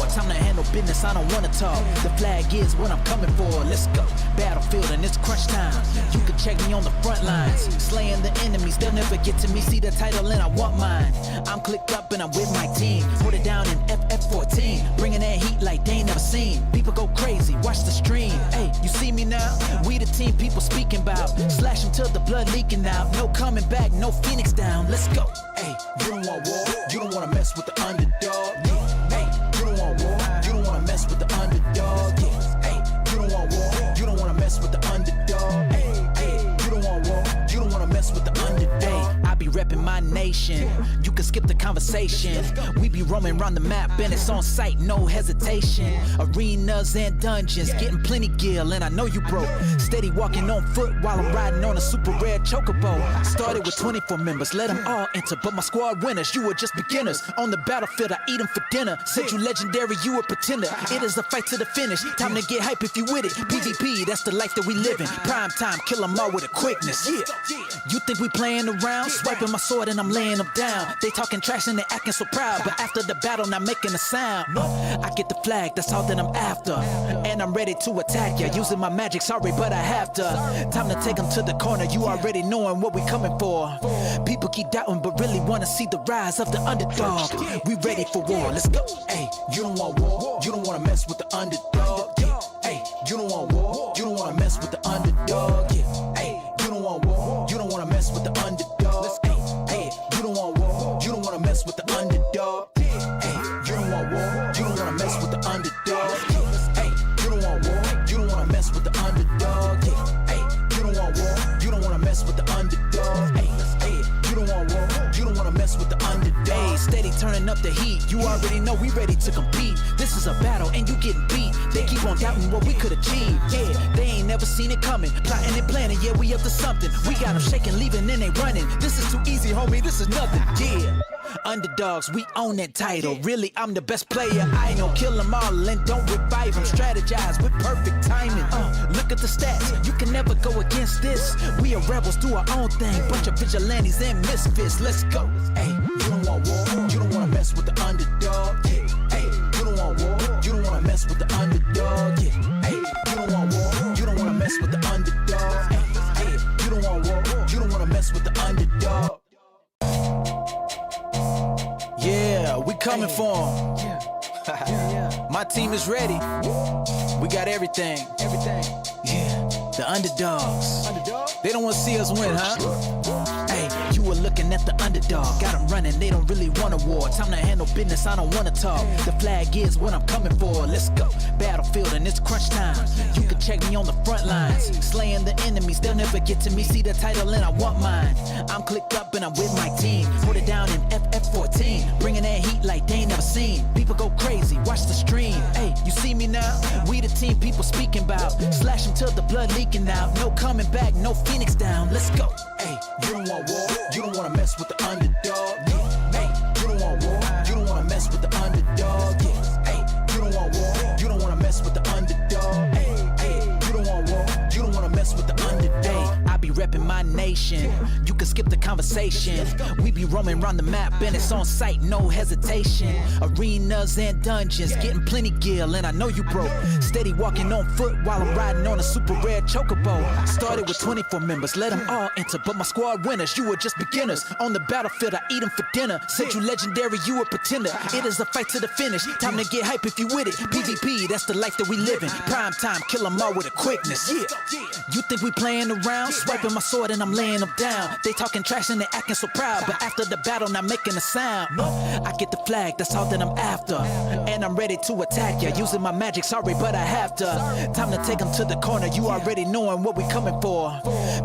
war. Time to handle business, I don't wanna talk. The flag is what I'm coming for. Let's go. Battlefield and it's crunch time. You can check me on the front lines. Slaying the enemies, they'll never get to me. See the title and I want mine. I'm clicked up and I'm with my team. Put it down in FF14. Bringing that heat like they ain't never seen. People go crazy, watch the stream. Hey, you see me now? We the team people speaking about. Slash them till the blood leaking out. No coming back, no Phoenix down. Let's go. Hey, you don't want war. You don't wanna mess with the underdog. Yeah. Hey, you don't want war. You don't wanna mess with the underdog. Yeah. Hey, you don't want war. You don't wanna mess with the underdog. Hey, hey, you don't want war. You don't wanna mess with the underdog. I be repping my nation. You can skip the conversation. We be roaming around the map and it's on sight, no hesitation. Arenas and dungeons, getting plenty gear, and I know you broke. Steady walking on foot while I'm riding on a super rare chocobo. Started with 24 members, let them all enter, but my squad winners, you were just beginners. On the battlefield, I eat them for dinner. Said you legendary, you a pretender. It is a fight to the finish. Time to get hype if you with it. PvP, that's the life that we live in. Prime time, kill them all with a quickness. Yeah. You think we playing around? Swiping my sword and I'm laying them down. They talking trash and they acting so proud, but after the battle, not making a sound. I get the flag, that's all that I'm after. And I'm ready to attack ya. Using my magic, sorry, but I have to. Time to take them to the corner, you already knowing what we coming for. People keep doubting, but really wanna see the rise of the underdog. We ready for war, let's go. Hey, you don't want war, you don't wanna mess with the underdog. Yeah. Hey, you don't want war, you don't wanna mess with the underdog. Yeah. Hey, you don't want war, you don't wanna mess with the underdog. Hey, hey, you don't want war, you don't wanna mess with the underdog. Hey, you don't want war, you don't wanna mess with the underdog. Hey, you don't want war, you don't wanna mess with the underdog. Hey, you don't want war, you don't wanna mess with the underdog. Hey, hey, you don't want war, you don't wanna mess with the underdog. Steady turning up the heat, you already know we ready to compete. This is a battle and you getting beat. They keep on doubting what we could achieve. Yeah, they ain't never seen it coming. Plotting and planning, yeah, we up to something. We got them shaking, leaving, and they running. This is too easy, homie, this is nothing. Yeah. Underdogs, we own that title. Really, I'm the best player. I ain't gon' kill them all and don't revive them. Strategize with perfect timing. Look at the stats, you can never go against this. We are rebels, do our own thing. Bunch of vigilantes and misfits. Let's go. Hey, you don't want war, you don't wanna mess with the underdog. Yeah. Hey, you don't want war, you don't wanna mess with the underdog. Yeah. Hey, you don't want war, you don't wanna mess with the underdog. Hey, hey, you don't want war, you don't wanna mess with the underdog. Yeah, we coming for 'em. My team is ready. We got everything. Yeah, the underdogs. They don't want to see us win, huh? Hey, you were looking at the underdog. Got them running, they don't really want a war. Time to handle business, I don't want to talk. The flag is what I'm coming for. Let's go. Battlefield and it's crunch time. You can check me on the front lines. Slaying the enemies, they'll never get to me. See the title and I want mine. I'm clicked up and I'm with my team. Put it down in FF14. Bringing that heat like they ain't never seen. People go crazy, watch the stream. Hey, you see me now? We the team people speaking about. Slash them till the blood leaking out. No coming back, no Phoenix down. Let's go. Hey, you don't want war, you don't wanna mess with the underdog. Yeah. Hey, you don't want war, you don't wanna mess with the underdog. Yeah. Hey, you don't want war, you don't wanna mess with the underdog. Hey, hey, you don't want war, you don't wanna mess with the underdog. I be repping my nation. You can skip the conversation. We be roaming around the map and it's on sight, no hesitation. Arenas and dungeons, getting plenty gear, and I know you broke. Steady walking on foot while I'm riding on a super rare chocobo. Started with 24 members, let them all enter, but my squad winners, you were just beginners. On the battlefield, I eat them for dinner. Said you legendary, you a pretender. It is a fight to the finish. Time to get hype if you with it. PvP, that's the life that we live in. Prime time, kill them all with a quickness. Yeah. You think we playing around? Swiping my sword and I'm laying them down. They talking trash and they acting so proud, but after the battle, not making a sound. I get the flag, that's all that I'm after. And I'm ready to attack ya. Using my magic, sorry, but I have to. Time to take them to the corner, you already knowing what we coming for.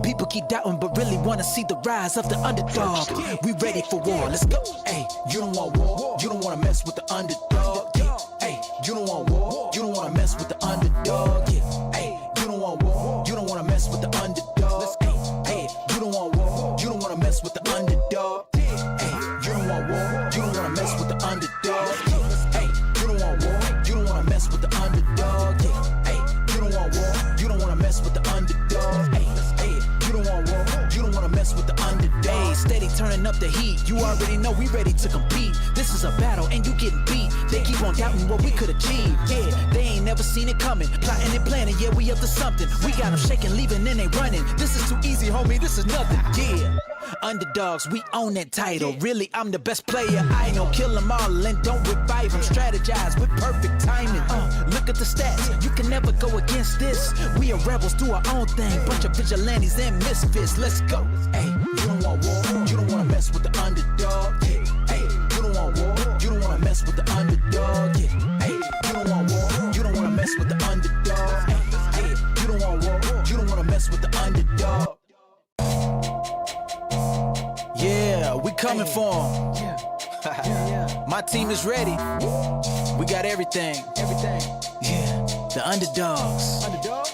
People keep doubting, but really wanna see the rise of the underdog. We ready for war, let's go. Hey, you don't want war, you don't wanna mess with the underdog. Yeah. Hey, you don't want war, you don't wanna mess with the underdog. Yeah. Hey, you don't want war, you don't wanna mess with the underdog. Hey, hey, you don't want war, you don't wanna mess with the underdog. Hey, you don't want war, you don't wanna mess with the underdog. Hey, you don't want war, you don't wanna mess with the underdog. Hey, you don't want war, you don't wanna mess with the underdog. Hey, hey, you don't want war, you don't wanna mess with the underdog. Steady turning up the heat. heat. You already know we ready to compete. This is a battle and you getting beat. They keep on doubting what we could achieve. Yeah, they ain't never seen it coming. Plotting and planning, yeah, we up to something. We got them shaking, leaving, and they running. This is too easy, homie, this is nothing. Yeah. Underdogs, we own that title. Really, I'm the best player. I know, kill them all and don't revive them. Strategize with perfect timing. Look at the stats, you can never go against this. We are rebels, do our own thing. Bunch of vigilantes and misfits. Let's go. Hey, you don't want war, you don't wanna mess with the underdog. Yeah. Hey, you don't want war, you don't wanna mess with the underdog. Yeah. Hey, you don't want war, you don't wanna mess with the underdog. Hey, you don't want war, you don't wanna mess with the underdog. Yeah, we coming for them. My team is ready. We got everything. Yeah, the underdogs.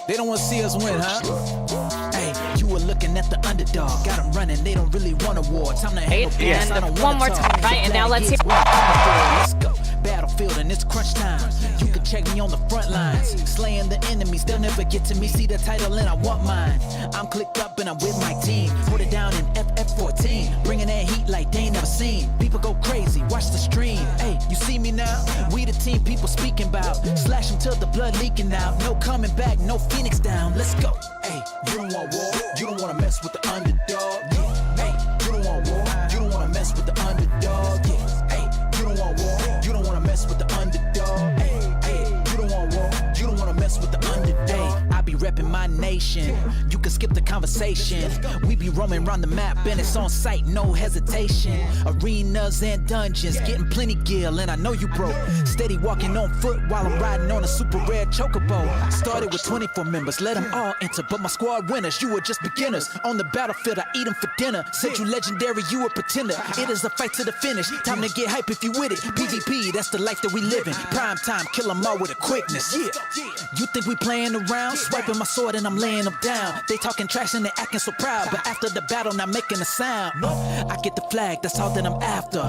They don't want to see us win, huh? Hey, you were looking at the underdog. Got them running, they don't really want a war. Time to handle peace. And one more time, right? And now let's hear. Let's go. Battlefield and it's crunch time. You can check me on the front lines. Slaying the enemies, they'll never get to me. See the title and I want mine. I'm clicked up and I'm with my team. Put it down in FF14. Bringing that heat like they ain't never seen. People go crazy, watch the stream. Hey, you see me now? We the team people speaking about. Slash them till the blood leaking out. No coming back, no Phoenix down. Let's go. Hey, you don't want war. You don't want to mess with the underdog. Yeah. Hey, you don't want war. You don't want to mess with the underdog. Yeah. Hey, you don't want war. You don't want to mess with the underdog. Hey, you don't want war. You don't want to mess with the underdog. I be repping my nation. You can skip the conversation. We be roaming around the map and it's on sight, no hesitation. Arenas and dungeons, getting plenty gil, and I know you broke. Steady walking on foot while I'm riding on a super rare chocobo. Started with 24 members, let them all enter, but my squad winners, you were just beginners. On the battlefield, I eat them for dinner. Said you legendary, you a pretender. It is a fight to the finish. Time to get hype if you with it. PvP, that's the life that we living. Prime time, kill them all with a quickness. Yeah. You think we playing around? Swiping my sword and I'm laying them down. They talking trash and they acting so proud, but after the battle, not making a sound. I get the flag, that's all that I'm after.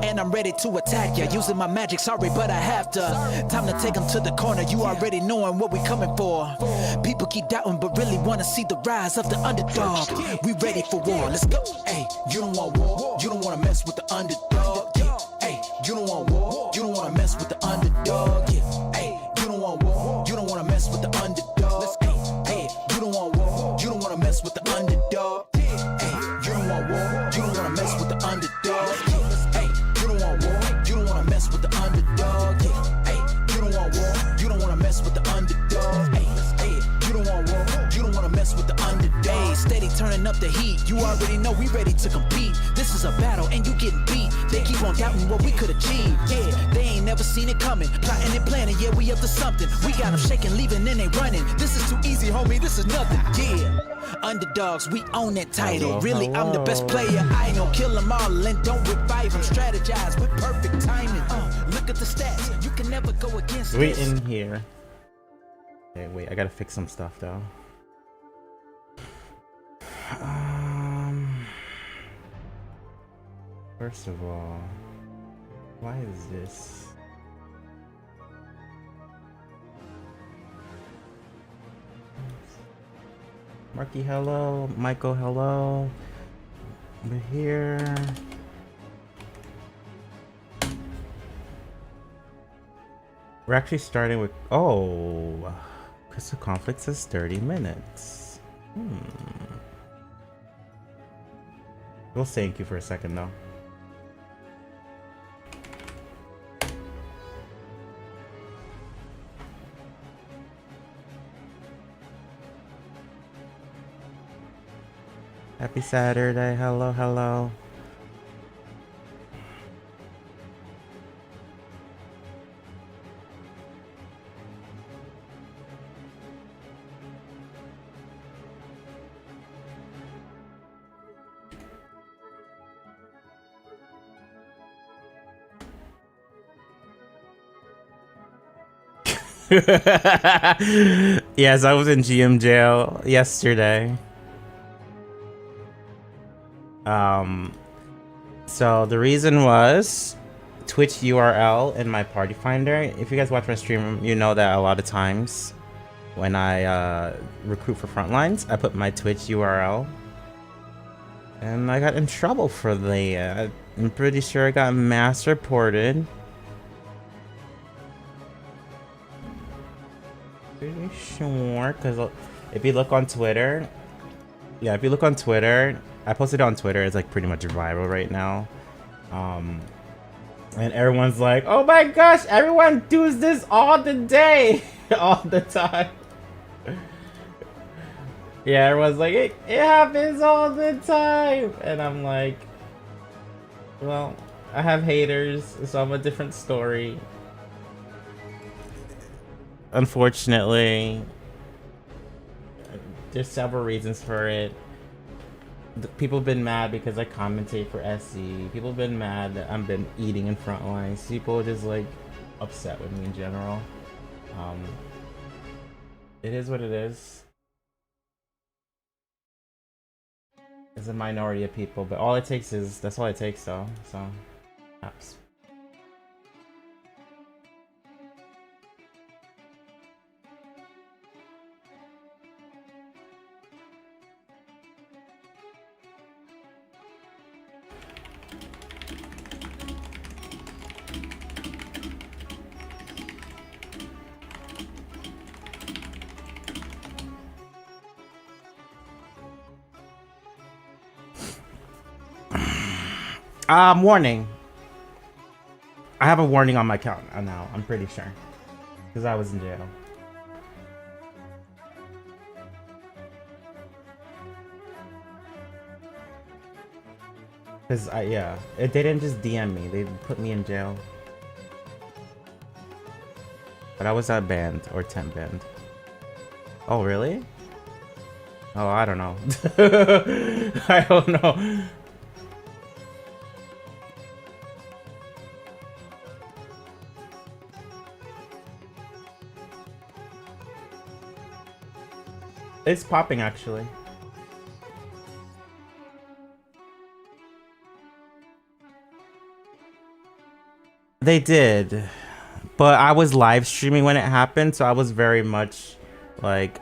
And I'm ready to attack ya. Using my magic, sorry, but I have to. Time to take them to the corner, you already knowing what we coming for. People keep doubting, but really wanna see the rise of the underdog. We ready for war, let's go. Hey, you don't want war, you don't wanna mess with the underdog. Yeah. Hey, you don't want war, you don't wanna mess with the underdog. Yeah. Hey, you don't want war, you don't wanna mess with the underdog. Hey, you don't want war, you don't wanna mess with the underdog. Hey, you don't want war, you don't wanna mess with the underdog. Hey, you don't want war, you don't wanna mess with the underdog. Hey, you don't want war, you don't wanna mess with the underdog. Hey, you don't want war, you don't wanna mess with the underdog. Steady turning up the heat, you already know we ready to compete. This is a battle and you getting beat. They keep on doubting what we could achieve. Yeah, they ain't never seen it coming. Plotting and planning, yeah, we up to something. We got them shaking, leaving, and they running. This is too easy, homie, this is nothing. Yeah, underdogs, we own that title. Really, I'm the best player. I know, kill them all and don't revive them. Strategize with perfect timing. Look at the stats, you can never go against this. Wait in here. Okay, wait, I gotta fix some stuff though. First of all, why is this? Marky, hello. Michael, hello. We're here. We're actually starting with, oh, Crystal Conflict says 30 minutes. We'll thank you for a second though. Happy Saturday, hello, hello. Yes, I was in GM jail yesterday. So the reason was Twitch URL in my party finder. If you guys watch my stream, you know that a lot of times when I recruit for Frontlines, I put my Twitch URL And I got in trouble for that. I'm pretty sure I got mass reported. Pretty sure, because if you look on Twitter, yeah, if you look on Twitter, I posted it on Twitter. It's like pretty much viral right now. And everyone's like, oh my gosh, everyone does this all the day, all the time. Yeah, everyone's like, it happens all the time. And I'm like, well, I have haters, so I'm a different story. Unfortunately, there's several reasons for it. People have been mad because I commentate for SC. People have been mad that I've been eating in Frontlines. People are just like upset with me in general. It is what it is. It's a minority of people, but all it takes is, that's all it takes though, so, apps. Warning. I have a warning on my account now, I'm pretty sure. Because I was in jail. Because yeah, they didn't just DM me, they put me in jail. But I was not banned, or temp banned. Oh, really? Oh, I don't know. I don't know. It's popping, actually. They did. But I was live streaming when it happened, so I was very much like,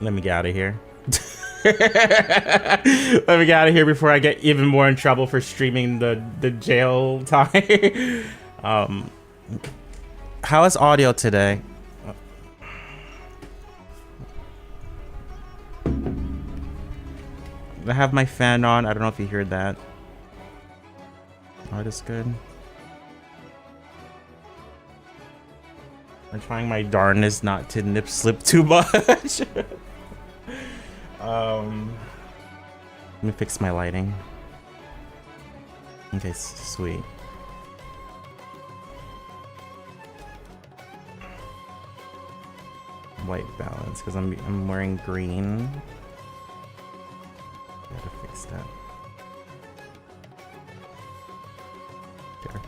let me get out of here. Let me get out of here before I get even more in trouble for streaming the jail time. How is audio today? I have my fan on. I don't know if you heard that. Oh, that's good. I'm trying my darnest not to nip slip too much. Let me fix my lighting. Okay, sweet. White balance, because I'm wearing green. Gotta fix that. There.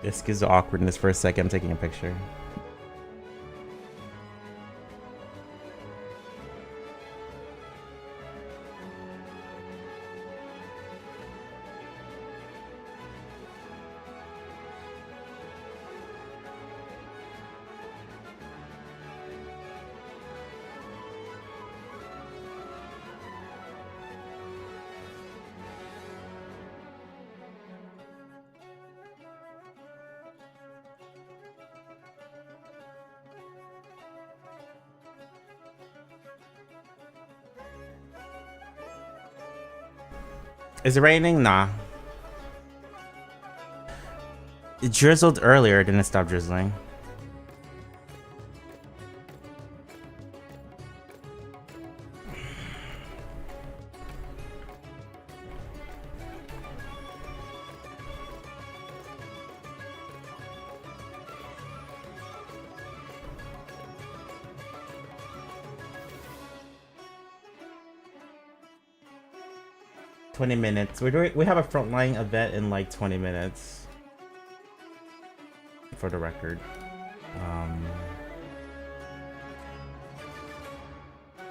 This gives the awkwardness for a second. I'm taking a picture. Is it raining? Nah. It drizzled earlier, didn't it stop drizzling? $20 minutes. We have a frontline event in like 20 minutes. For the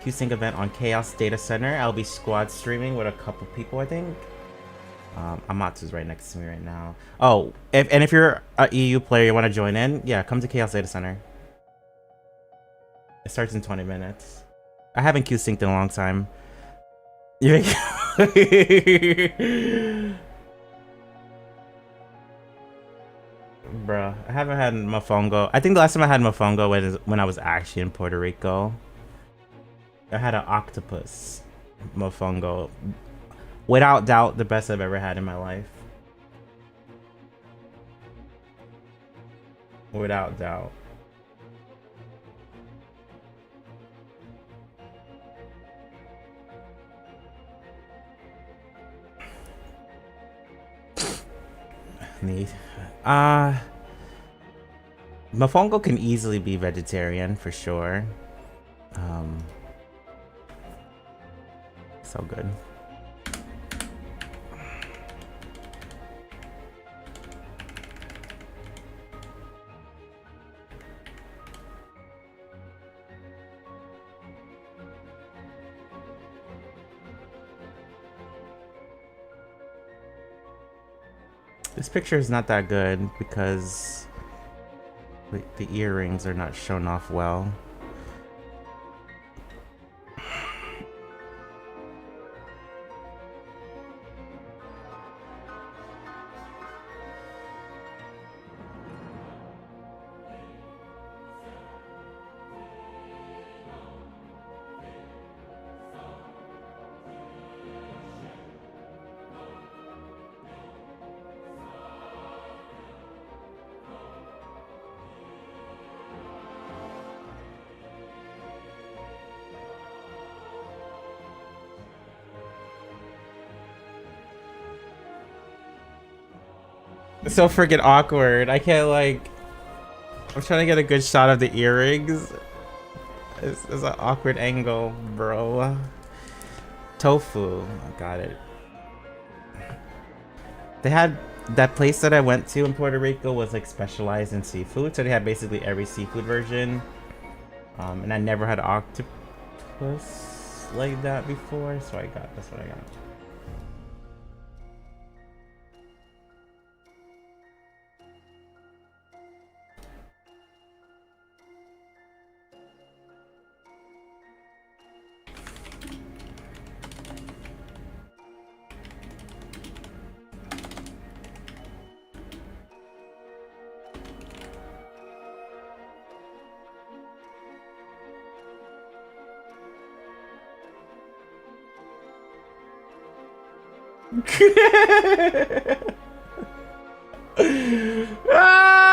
Q-Sync event on Chaos Data Center. I'll be squad streaming with a couple people, I think. Amatsu's right next to me right now. Oh, if you're a EU player, you want to join in, yeah, come to Chaos Data Center. It starts in 20 minutes. I haven't Q-Synced in a long time. You Bruh, I haven't had Mofongo. I think the last time I had Mofongo was when I was actually in Puerto Rico. I had an octopus Mofongo. Without doubt, the best I've ever had in my life. Without doubt. Neat. Mofongo can easily be vegetarian for sure. So good. This picture is not that good because the earrings are not shown off well. So freaking awkward. I can't like. I'm trying to get a good shot of the earrings. It's an awkward angle, bro. Tofu. Got it. They had that place that I went to in Puerto Rico was like specialized in seafood, so they had basically every seafood version. And I never had octopus like that before, so that's what I got. Ah!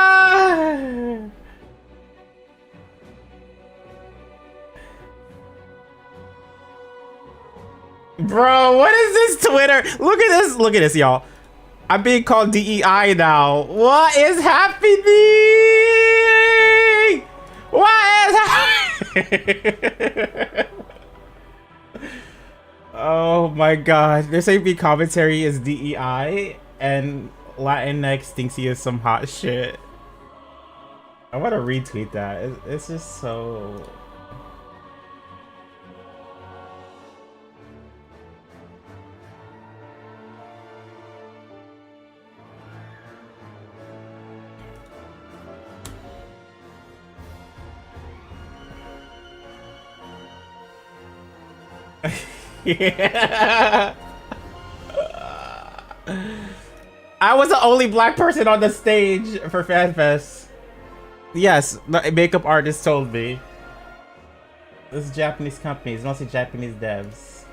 Bro, what is this Twitter? Look at this, y'all. I'm being called DEI now. What is happening? What is happening? Oh my god. They're saying me commentary is DEI and Latinx thinks he is some hot shit. I want to retweet that. It's just so... Yeah. I was the only black person on the stage for FanFest. Yes, the makeup artist told me. This is Japanese companies, mostly Japanese devs.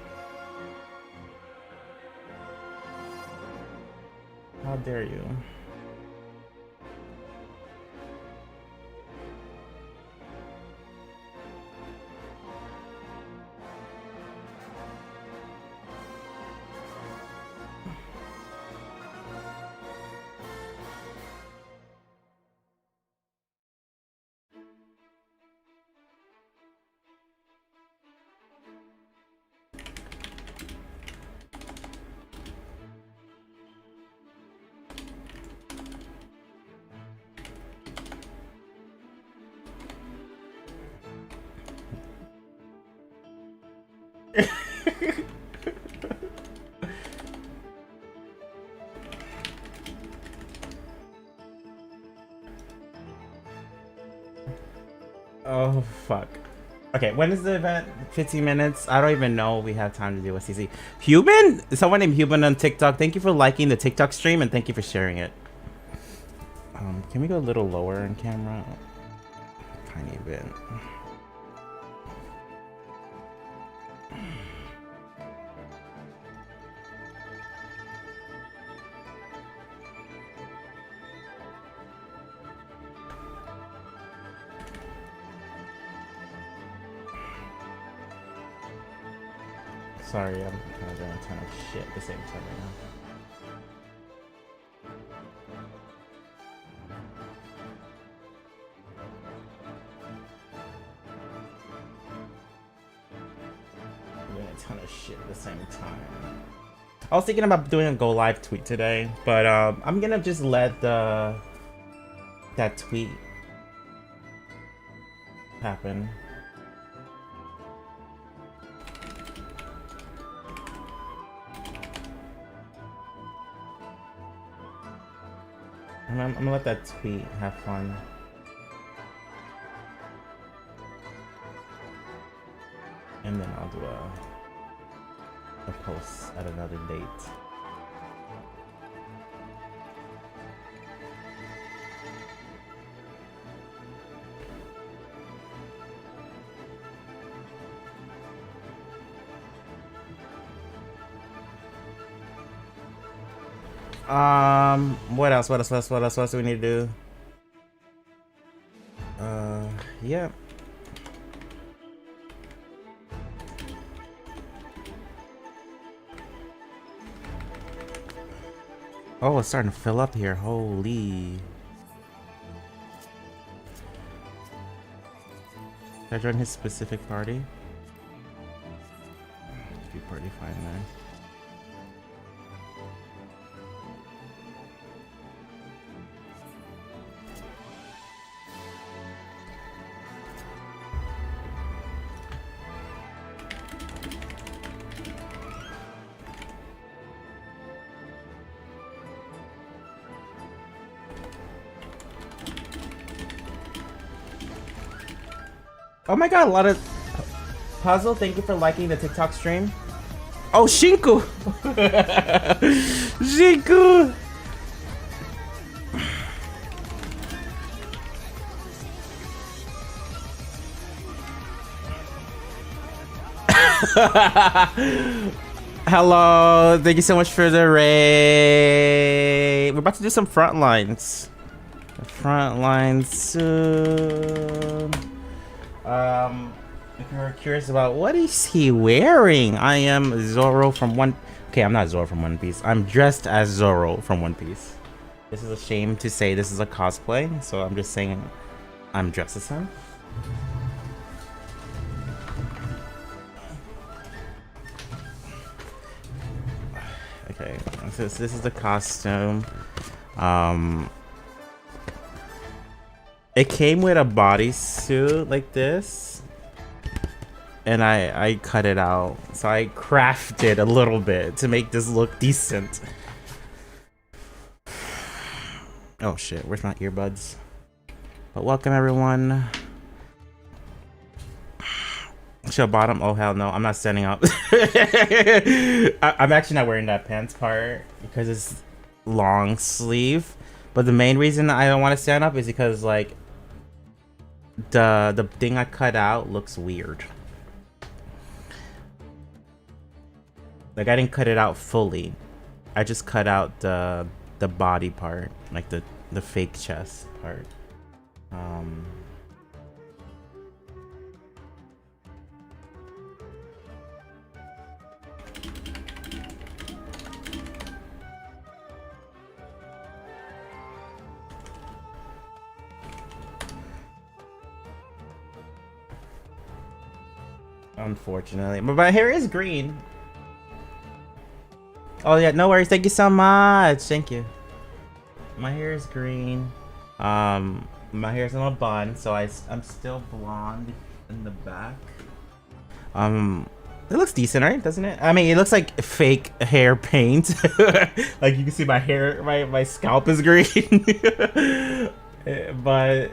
How dare you? Oh, fuck. Okay, when is the event? 15 minutes? I don't even know we have time to do a CC. Human? Someone named Human on TikTok. Thank you for liking the TikTok stream and thank you for sharing it. Can we go a little lower in camera? Tiny bit. Sorry, I'm kind of doing a ton of shit at the same time right now. Doing a ton of shit at the same time. I was thinking about doing a go live tweet today, but I'm gonna just let that tweet happen. I'm gonna let that tweet have fun. And then I'll do a post at another date. What else do we need to do? Yeah. Oh, it's starting to fill up here. Holy. Did I join his specific party? Be pretty fine there. Oh my god, a lot of puzzle. Thank you for liking the TikTok stream. Oh, Shinku! Shinku! Hello, thank you so much for the raid. We're about to do some Frontlines. Frontlines soon. If you're curious about what is he wearing, I am Zoro from One. Okay, I'm not Zoro from One Piece. I'm dressed as Zoro from One Piece. This is a shame to say this is a cosplay, so I'm just saying I'm dressed as him. Okay, so this is the costume. It came with a bodysuit like this, and I cut it out. So I crafted a little bit to make this look decent. Oh shit, where's my earbuds? But welcome everyone. Show bottom? Oh hell no, I'm not standing up. I'm actually not wearing that pants part because it's long sleeve. But the main reason I don't want to stand up is because like the thing I cut out looks weird. Like I didn't cut it out fully. I just cut out the body part, like the fake chest part. Unfortunately, but my hair is green. Oh yeah, no worries. Thank you so much. Thank you. My hair is green. My hair's in a bun, so I'm still blonde in the back. It looks decent, right? Doesn't it? I mean, it looks like fake hair paint. Like you can see my hair, my scalp is green. But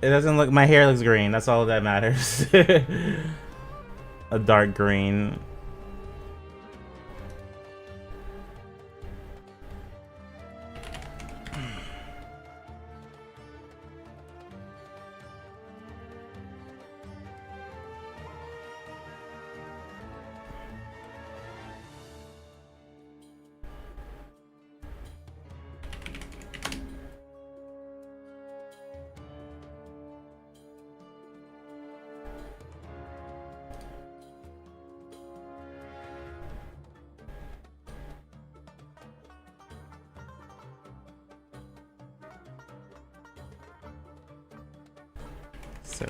It doesn't look. My hair looks green. That's all that matters. A dark green. So.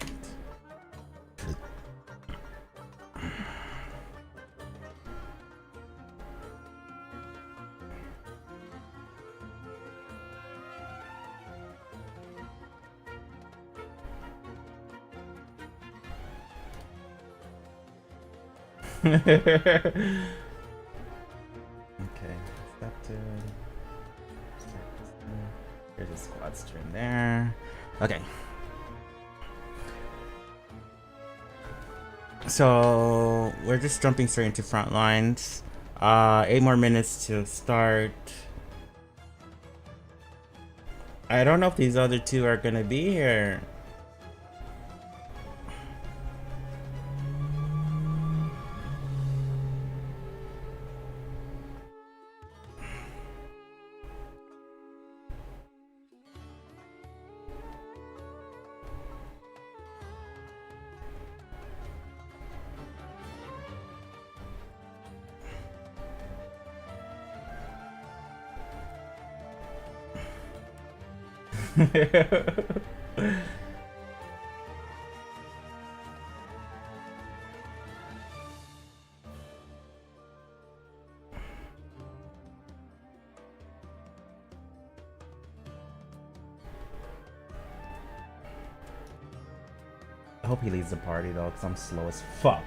Okay, accepted. Here's a squad stream there. Okay. So we're just jumping straight into Frontlines. 8 more minutes to start. I don't know if these other two are gonna be here. I hope he leads the party though, because I'm slow as fuck.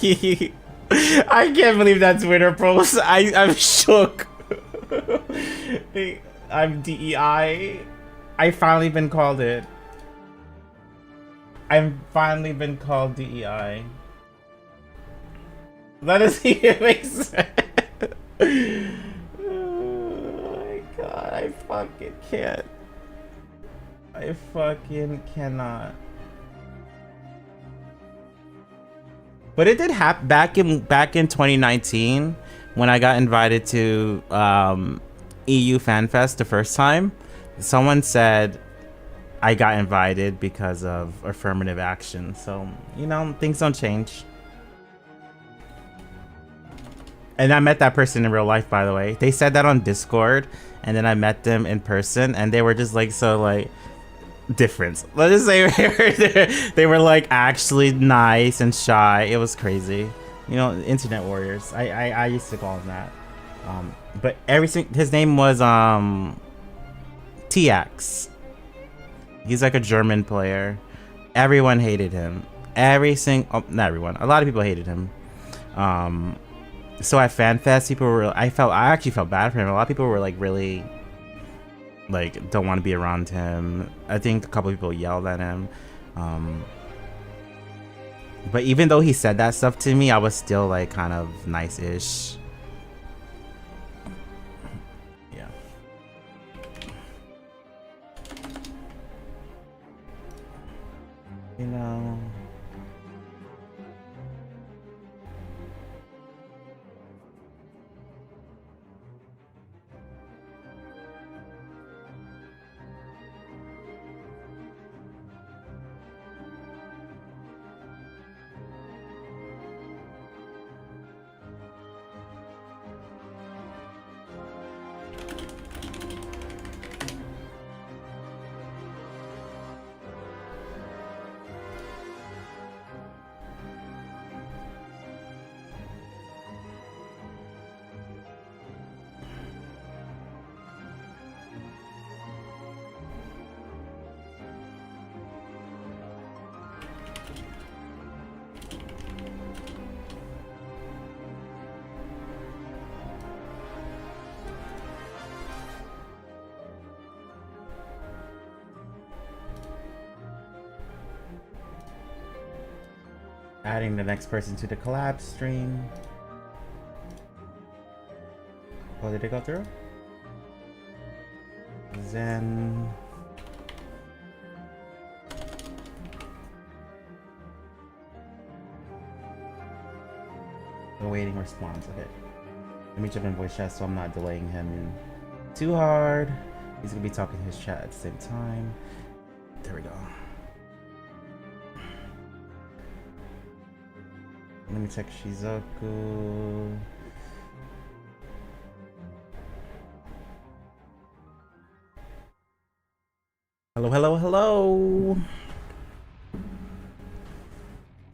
I can't believe that Twitter post. I'm shook. I'm DEI. I finally been called it. I've finally been called DEI. That doesn't even make sense. Oh my god, I fucking can't. I fucking cannot. But it did happen back in 2019 when I got invited to EU FanFest the first time. Someone said I got invited because of affirmative action. So, you know, things don't change. And I met that person in real life, by the way. They said that on Discord, and then I met them in person, and they were just like so like different. Let's just say they were like actually nice and shy. It was crazy. You know, internet warriors. I used to call him that. But his name was TX. He's like a German player. Everyone hated him. Not everyone. A lot of people hated him. So at FanFest, I actually felt bad for him. A lot of people were like really like don't want to be around him. I think a couple of people yelled at him. But even though he said that stuff to me, I was still like kind of nice-ish. Yeah. You know. Adding the next person to the collab stream. Oh, did it go through? Zen. Awaiting response. Okay. Let me jump in voice chat so I'm not delaying him too hard. He's gonna be talking to his chat at the same time. There we go. Let me check Shizuku. Hello, hello, hello.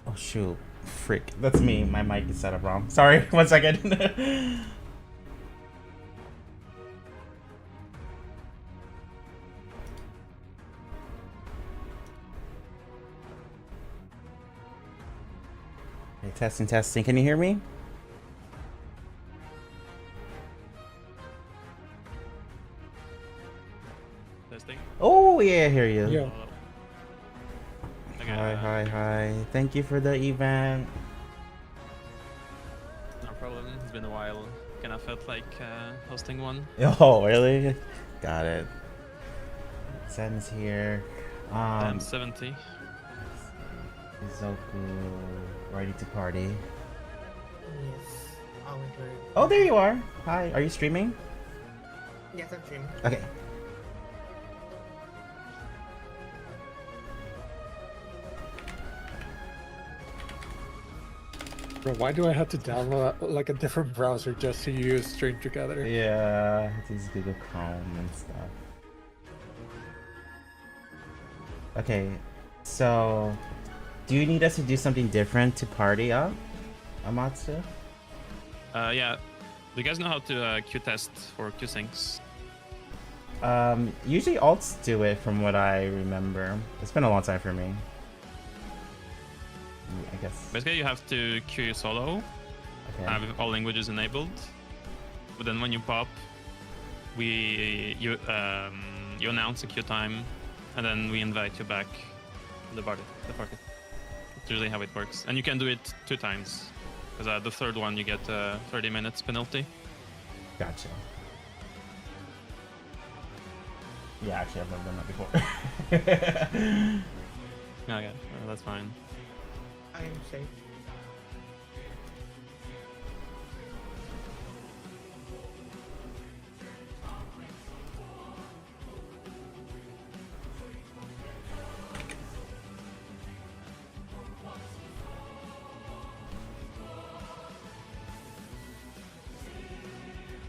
Oh shoot. Frick. That's me. My mic is set up wrong. Sorry, 1 second. Okay, testing, testing. Can you hear me? Testing. Oh yeah, I hear you. Yeah. Okay, Hi, hi, hi. Thank you for the event. no problem. It's been a while. Kinda felt like hosting one. Oh, really? Got it. Zen's here. I'm 70. Izoku, ready to party. Yes. I'll enter it. Oh, there you are. Hi, are you streaming? Yes, I'm streaming. Okay. Bro, why do I have to download like a different browser just to use Stream Together? Yeah, use Google Chrome and stuff. Okay, so do you need us to do something different to party up, Amatsu? Yeah. Do you guys know how to Q test for Q syncs? Usually alts do it from what I remember. It's been a long time for me. I guess. Basically, you have to Q solo, Okay. have all languages enabled. But then when you pop, you announce a queue time, and then we invite you back to the party. That's usually how it works, and you can do it 2 times. Because the third one you get 30 minutes penalty. Gotcha. Yeah, actually, I've never done that before. Okay, well, that's fine. I am safe.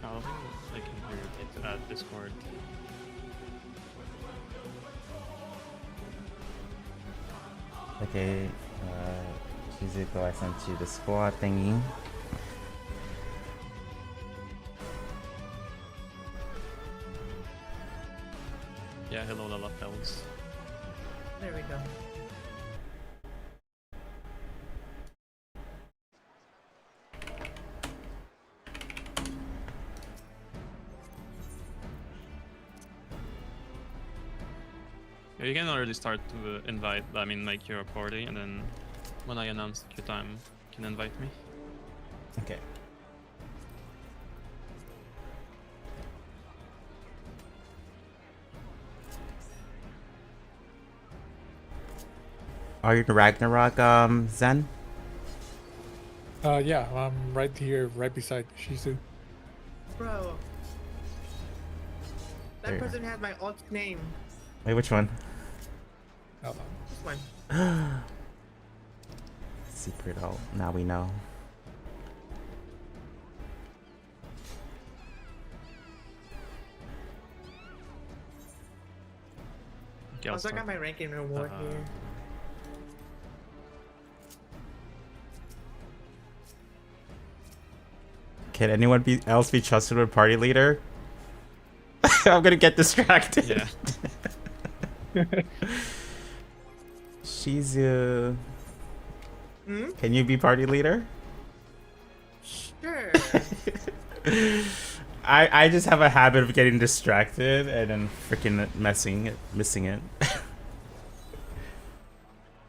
I don't think I can hear it at Discord. Okay, Shizuko, I sent you the squad thingy. Yeah, hello, the lapels. There we go. Yeah, you can already start to invite, make your party, and then when I announce the queue time, you can invite me. Okay. Are you in Ragnarok, Zen? Yeah, I'm right here, right beside Shizu. Bro. There That you person has my alt name. Wait, which one? Hold on. This one. Secret alt. Now we know. Okay, I'll Also, I got start. my ranking reward here. Can anyone else be trusted with party leader? I'm gonna get distracted. Yeah. Shizu. Hmm? Can you be party leader? Sure. I just have a habit of getting distracted and then freaking missing it.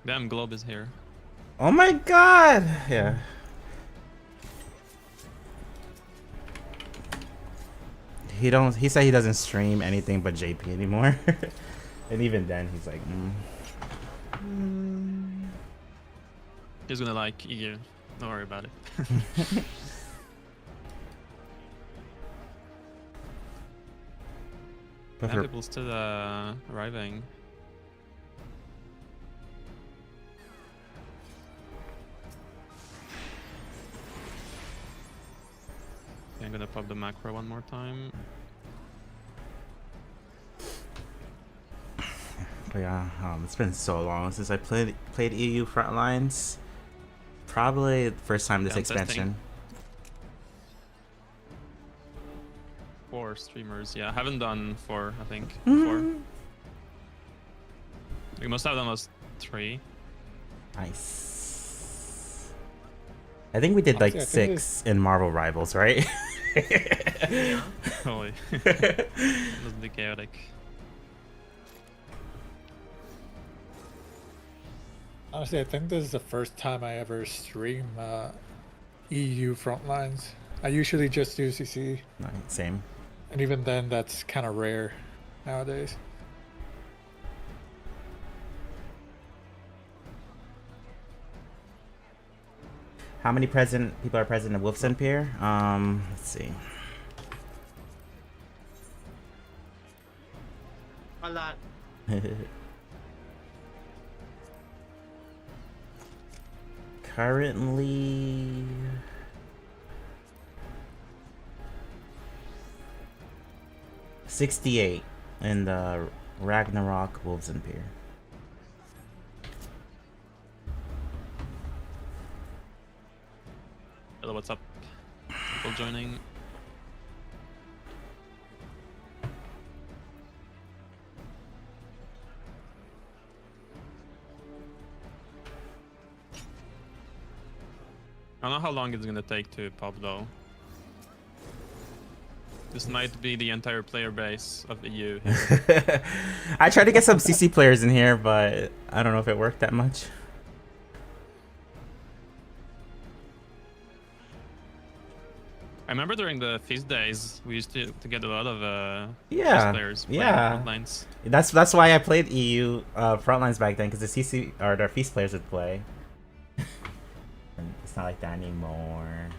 Damn, Globe is here. Oh my god! Yeah. He said he doesn't stream anything but JP anymore. And even then he's like, He's gonna like EU. Don't worry about it. But Yeah, people still arriving. Okay, I'm gonna pop the macro one more time. But yeah, it's been so long since I played EU Frontlines. Probably the first time this Yeah, I'm testing. expansion. 4 streamers, yeah. Haven't done 4, I think. Mm-hmm. 4. We must have done was 3. Nice. I think we did like Honestly, I think 6 in Marvel Rivals, right? Holy. It must be chaotic. Honestly, I think this is the first time I ever stream EU Frontlines. I usually just do CC, No, same. and even then, that's kind of rare nowadays. How many people are present in Wolfson Pier? Let's see. A lot. Currently, $68 in the Ragnarok Wolfson Pier. Hello, what's up? People joining. I don't know how long it's gonna take to pop though. This might be the entire player base of EU here. I tried to get some CC players in here, but I don't know if it worked that much. I remember during the feast days, we used to get a lot of Yeah, players playing yeah. Frontlines. That's why I played EU Frontlines back then, because the CC or their feast players would play. And it's not like that anymore.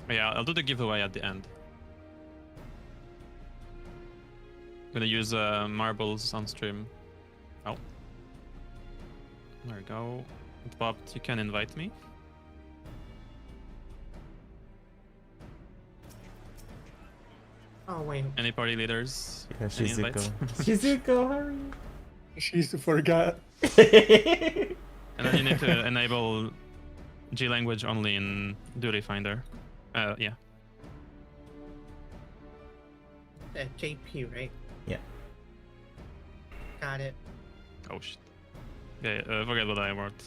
Yeah, I'll do the giveaway at the end. Gonna use marbles on stream. Oh. There we go. It popped. You can invite me. Oh, wait. Any party leaders? Yeah, Any invites? Shizuko. Shizuko, hurry. She's forgot. And then you need to enable G language only in Duty Finder. Yeah. JP, right? Yeah. Got it. Oh shit. Okay, forget what I wrote.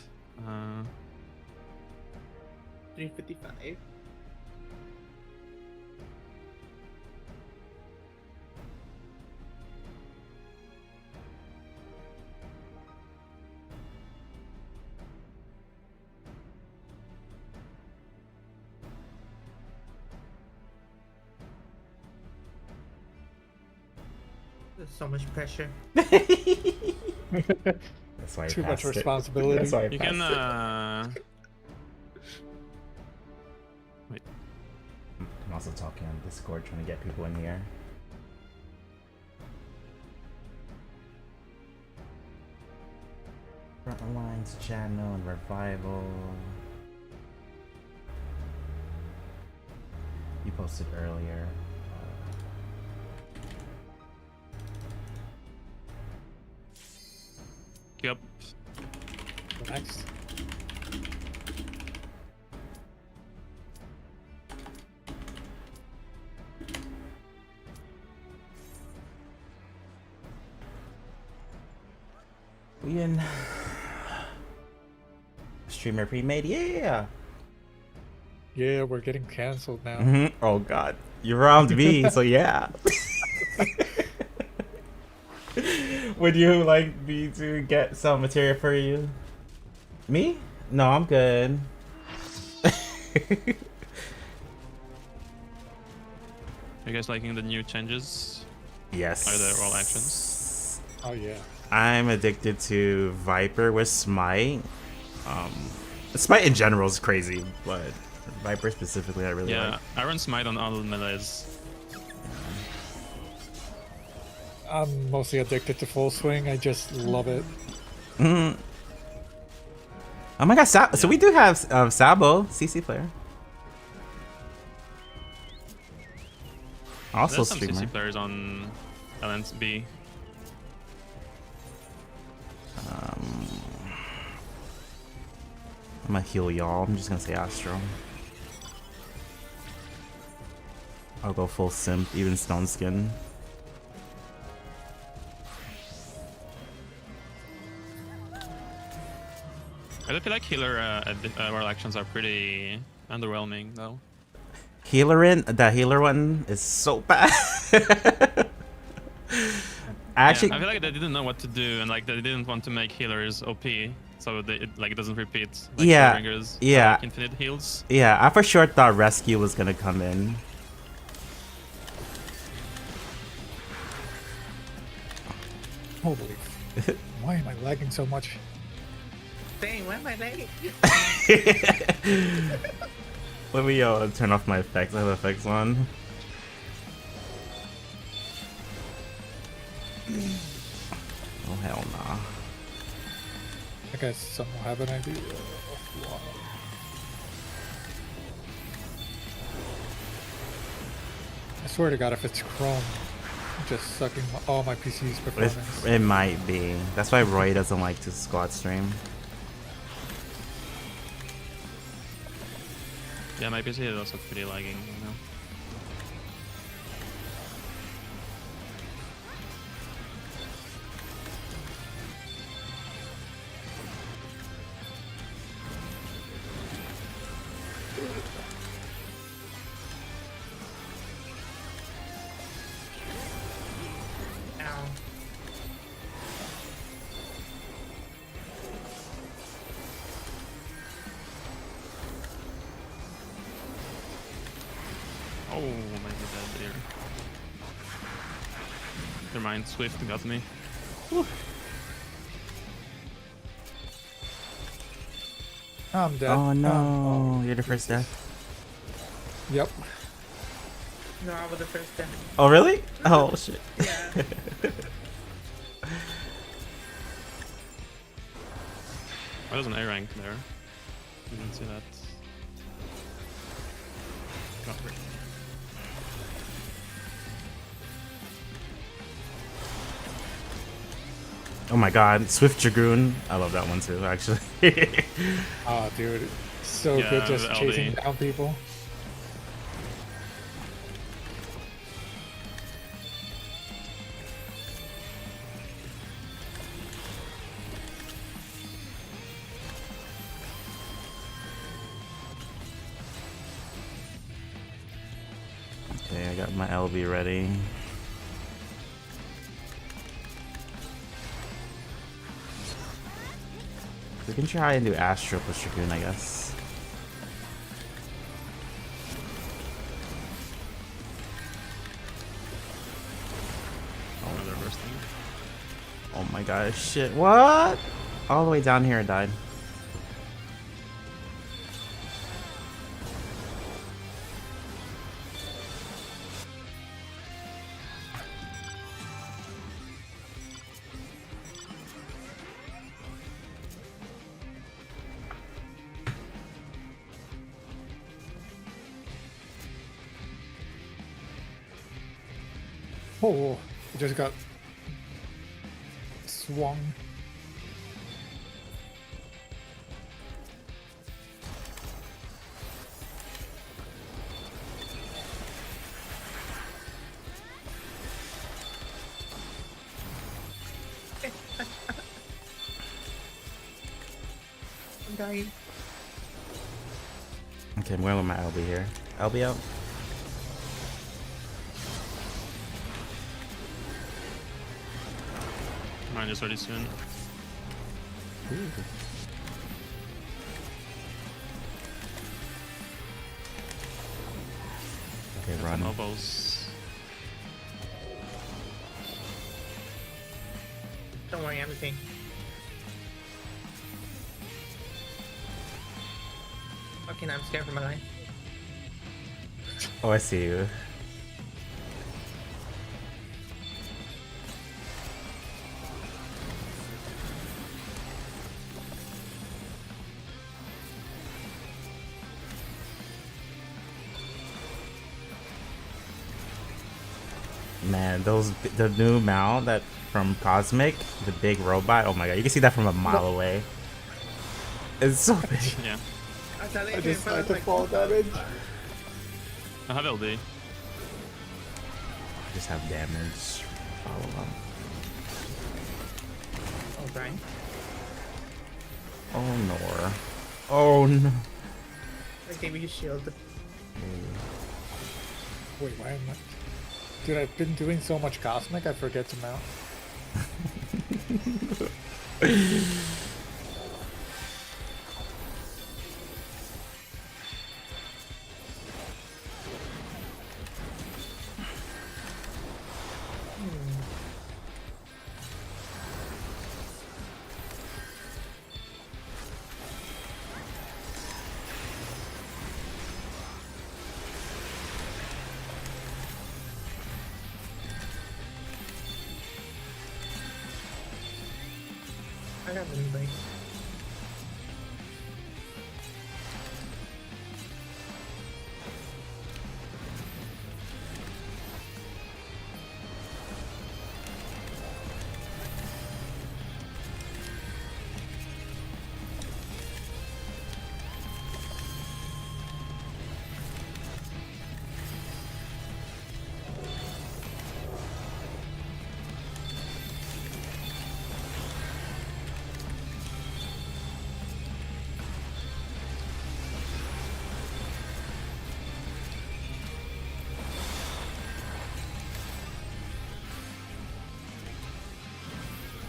3:55. There's so much pressure. That's why I Too much passed it. responsibility. That's why I You passed can. Wait. I'm also talking on Discord, trying to get people in here. Frontlines channel and revival. You posted earlier. Yep. Next. We in streamer pre-made, yeah. Yeah, we're getting canceled now. Oh god, you robbed me, so yeah. Would you like me to get some material for you? Me? No, I'm good. Are you guys liking the new changes? Yes. Are there all actions? Oh yeah. I'm addicted to Viper with Smite. Smite in general is crazy, but Viper specifically I really Yeah, like. I run Smite on all melees. I'm mostly addicted to Full Swing. I just love it. Oh my god, so we do have Sabo, CC player. Also There's some streamer. CC players on LNB. I'm gonna heal y'all. I'm just gonna say Astro. I'll go full simp, even Stone Skin. I feel like healer world actions are pretty underwhelming though. The healer one is so bad. Actually, Yeah, I feel like they didn't know what to do, and like they didn't want to make healers OP, so it doesn't repeat. Like Yeah, Shadowbringers, yeah. like infinite heals. yeah, I for sure thought Rescue was gonna come in. Holy. Why am I lagging so much? Dang, why am I late? Let me turn off my effects. I have effects on. Oh hell nah. I guess someone have an idea. I swear to God, if it's Chrome, I'm just sucking all my PC's performance. It might be. That's why Roy doesn't like to squad stream. Yeah, my PC is also pretty lagging, you know. Ow. Oh, my god, dear. Never mind, Swift got me. I'm dead. Oh no, oh, you're the first death. Yep. No, I was the first death. Oh really? Oh shit. Yeah. Oh, there's an A rank there. Didn't see that. Oh, great. Oh my god, Swift Dragoon. I love that one too, actually. Oh, dude. So Yeah, good just the chasing LD. down people. Got my LB ready. We can try and do Astro plus Dragoon, I guess. Oh, they're bursting. Oh my gosh, shit, what? All the way down here I died. Oh, I just got swung. I'm dying. Okay, I'm going with my LB here. LB out. Mine is ready soon. Okay, Some run. elbows. Don't worry, everything. Okay, now I'm scared for my life. Oh, I see you. Man, the new mount that from Cosmic, the big robot. Oh my god, you can see that from a mile away. It's so big. Yeah. I thought I just tried to fall damage. I have LD. I just have damage. Follow up. Oh, Brian. Oh no. Oh no. I gave you a shield. Wait, why am I? Dude, I've been doing so much Cosmic, I forget to mount. I got the new bike.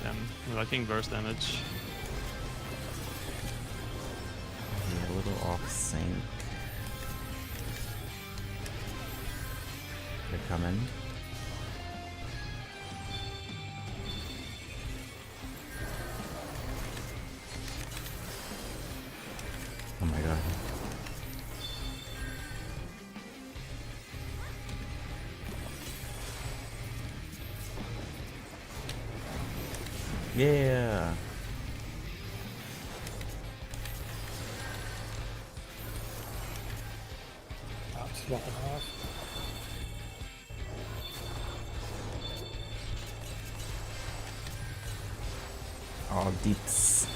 Damn, we're liking burst damage. Yeah, a little off sync. They're coming. Oh my god. Yeah. I'm swapping off. All deeps.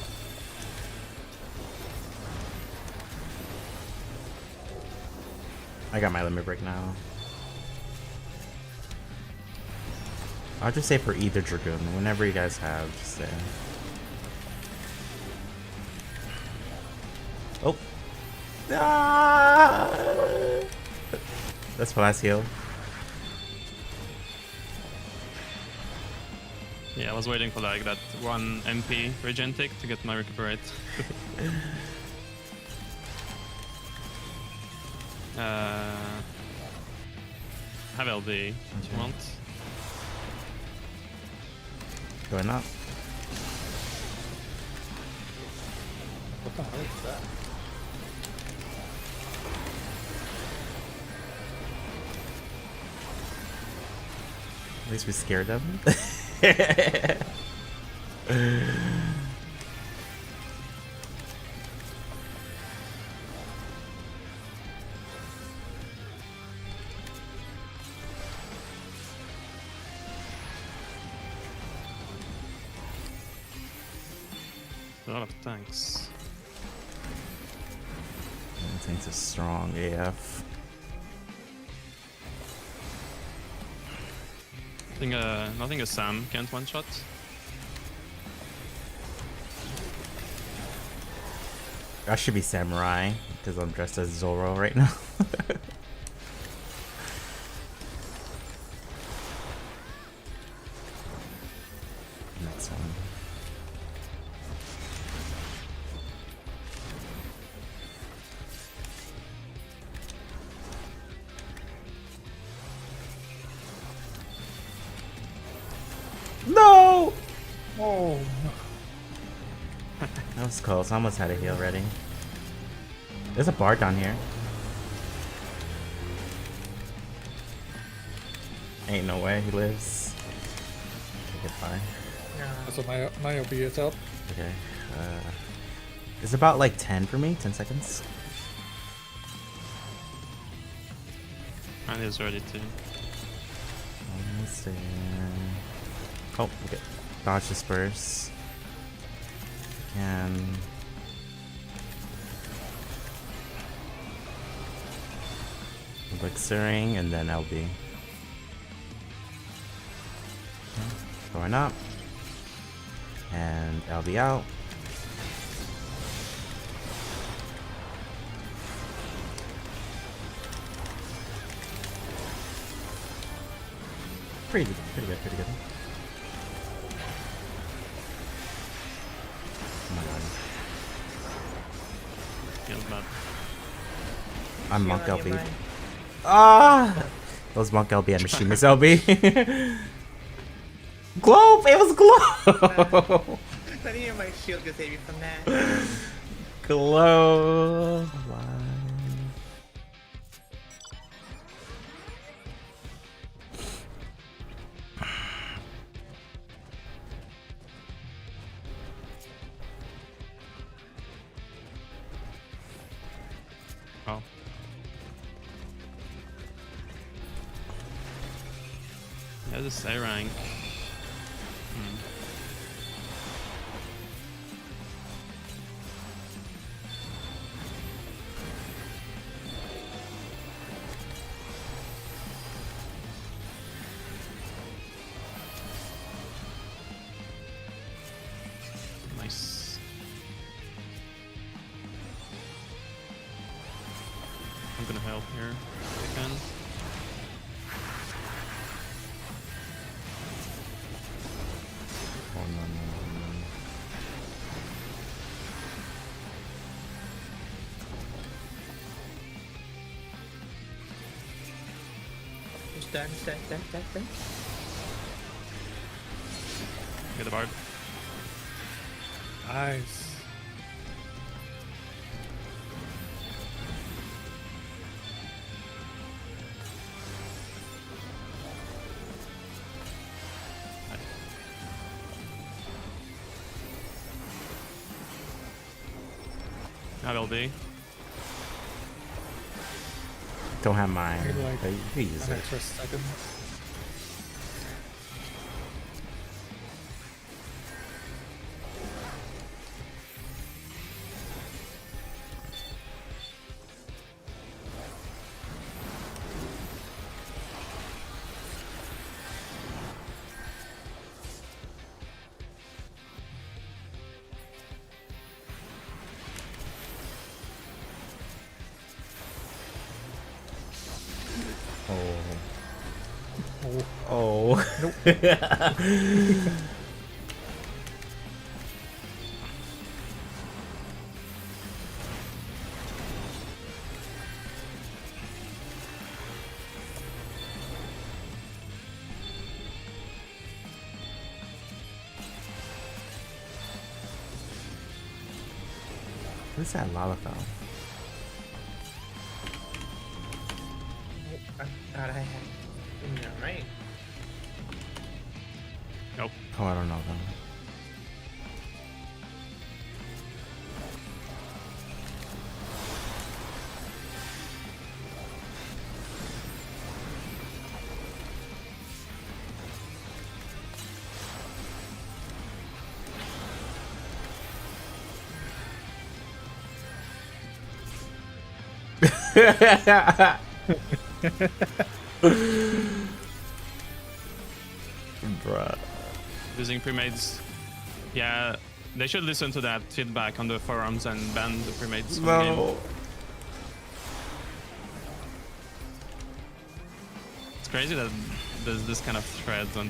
I got my limit break now. I'll just say for either Dragoon, whenever you guys have, just say. Oh. Ah! That's my last heal. Yeah, I was waiting for like that 1 MP regen tick to get my recuperate. Have LD if you want. Going up. What the hell is that? At least we scared them. A lot of tanks. Tanks is strong AF. Nothing a Sam can't one shot. I should be samurai because I'm dressed as Zoro right now. Next one. No! Oh, That was close. I almost had a heal ready. There's a bar down here. Ain't no way he lives. Okay, goodbye. No. so my OB is up. Okay. It's about like 10 for me. 10 seconds. And he's ready to. Almost there. Oh, okay. Dodge the spurs. And elixiring and then LB. Okay. Going up. And LB out. Pretty good, pretty good. Oh my god. Feels bad. I'm Monk Shield on you, LB. man. Ah! Those Monk LB and Machinist LB. Globe! It was Globe! I need my shield to save you from that. Globe. Wow. Oh. Yeah, this A rank. Nice. I'm gonna help here if I can. Oh, no. Just done. Get the bard. Nice. Not LB. Don't have mine. Maybe like But you can use an it. extra second. Oh. Oh, Oh. What's that Lalafell? I thought I had. No, right? Nope. Oh, I don't know them. Bruh. Using premades. Yeah, they should listen to that feedback on the forums and ban the premades from the game. No. It's crazy that there's this kind of threads on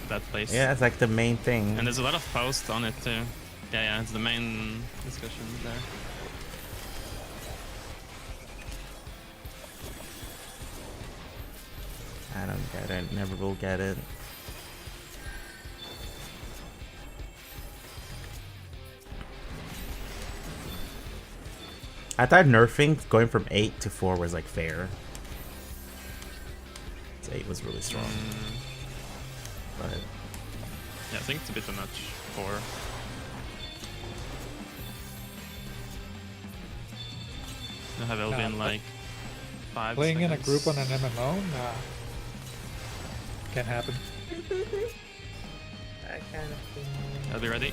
that place. Yeah, it's like the main thing. And there's a lot of posts on it too. Yeah, it's the main discussion there. I don't get it. Never will get it. I thought nerfing going from 8 to 4 was like fair. 8 was really strong. But Yeah, I think it's a bit too much. 4. I have LB in like 5 Playing in a seconds. group on an MMO? Nah. Can't happen. I kind of think. I'll be ready.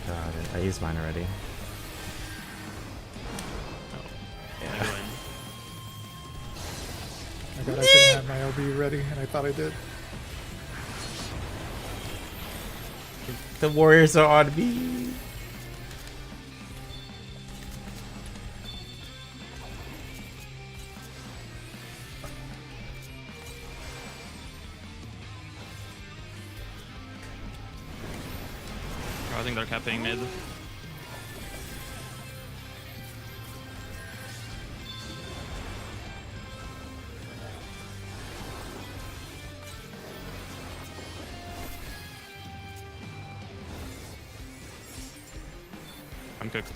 God, I used mine already. Yeah. I got I didn't have my LB ready, and I thought I did. The warriors are on me. I think they're capping mid. I'm cooked.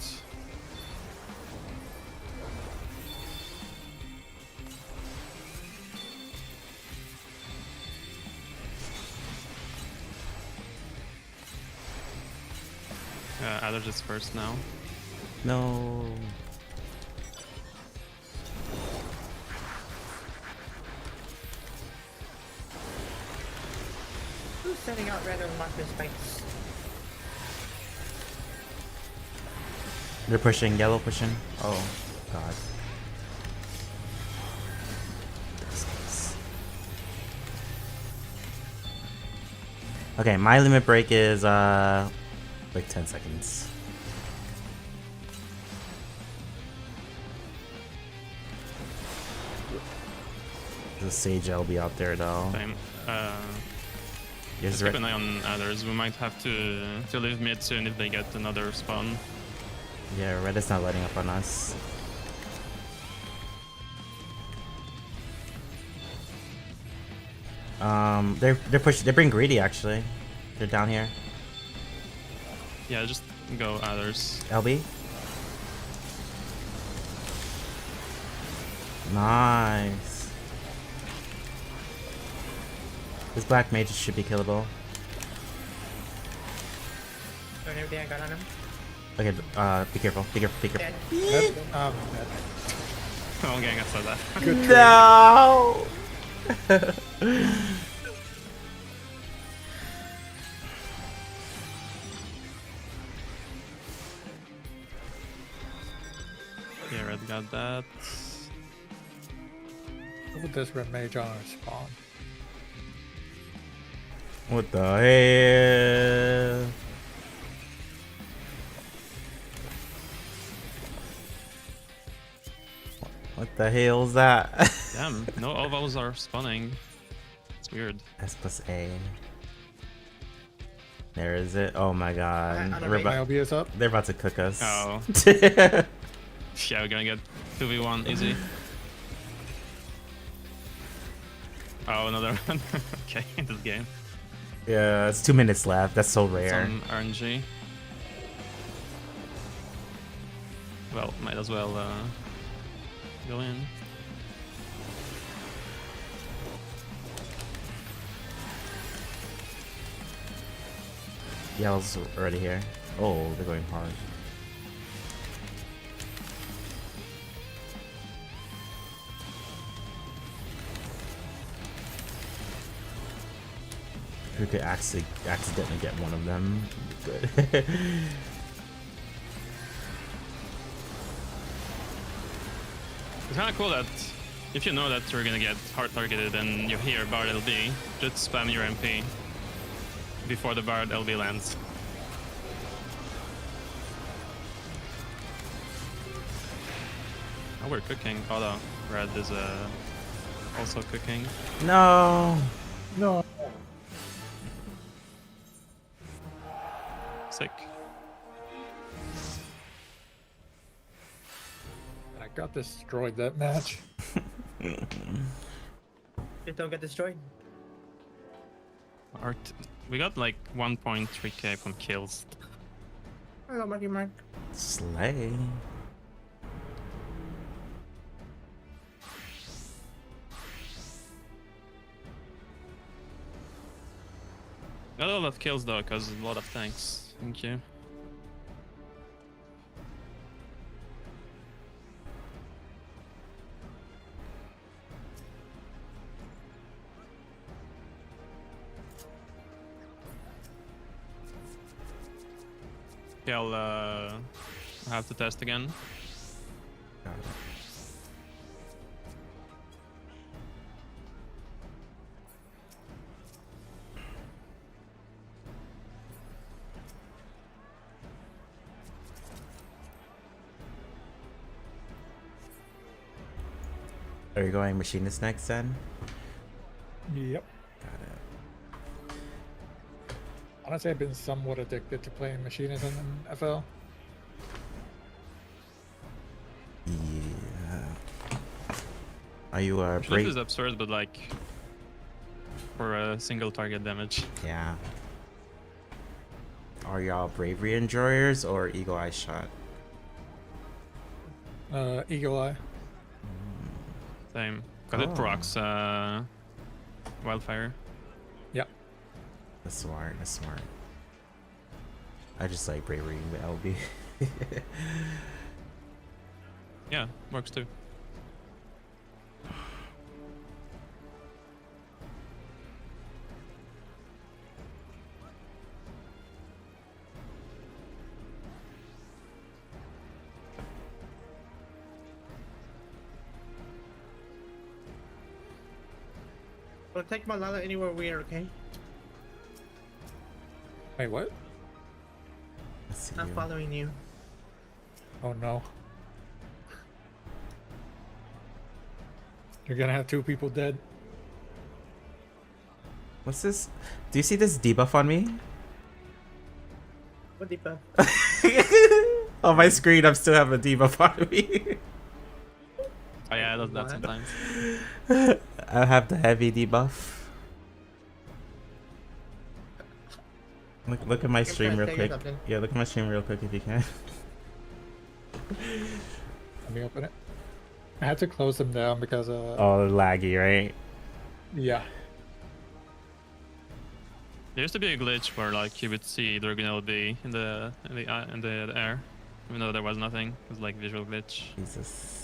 Adder's is first now. No. Who's sending out red and marker spikes? They're pushing, yellow pushing. Oh, God. Okay, my limit break is like 10 seconds. The Sage LB out there though. Same. Yes, Just keep an eye on others. We might have to leave mid soon if they get another spawn. yeah, Red is not letting up on us. They're pushing. They're being greedy actually. They're down here. Yeah, just go others. LB. Nice. This black mage should be killable. Doing everything I got on him. Okay, be careful. Be careful. Be careful. Dead. Dead? Oh, gang, I saw that. Good trade. No. Yeah, red got that. Put this red mage on our spawn. What the hell? What the hell's that? Damn, no ovals are spawning. It's weird. S plus A. There is it. Oh my god. I don't We're rate My about, LB is up. they're about to cook us. Oh. Yeah, we're gonna get 2v1 easy. Oh, another one. Okay, this game. Yeah, it's 2 minutes left. That's so rare. Some RNG. Well, might as well go in. Yell's already here. Oh, they're going hard. If we could accidentally get one of them, good. It's kind of cool that if you know that you're gonna get hard targeted and you hear Bard LB, just spam your MP before the Bard LB lands. Oh, we're cooking. Oh no, Red is also cooking. No. No. Sick. I got destroyed that match. Just don't get destroyed. We got like 1.3k from kills. Hello, Marky Mark. Slay. Got a lot of kills though, because a lot of tanks. Thank you. Okay, I'll have to test again. Got it. Are you going machinist next then? Yep. Got it. Honestly, I've been somewhat addicted to playing machinist in FL. Yeah. Are you This brave? is absurd, but like for a single target damage. Yeah. Are y'all bravery enjoyers or eagle eye shot? Eagle Eye. Same. Because it Oh. procs wildfire. Yep. That's smart. That's smart. I just like bravery with LB. Yeah, works too. We'll take Malala anywhere we are, okay? Wait, what? Let's see. I'm following you. Oh no. You're gonna have 2 people dead. What's this? Do you see this debuff on me? What the fuck? On my screen, I'm still have a debuff on me. Oh yeah, it does that What? sometimes. I have the heavy debuff. Look at my stream trying to real take it quick. up then. Yeah, look at my stream real quick if you can. Let me open it. I had to close them down because Oh, laggy, right? yeah. There used to be a glitch where like you would see the original D in the air, even though there was nothing. It was like visual glitch. Jesus.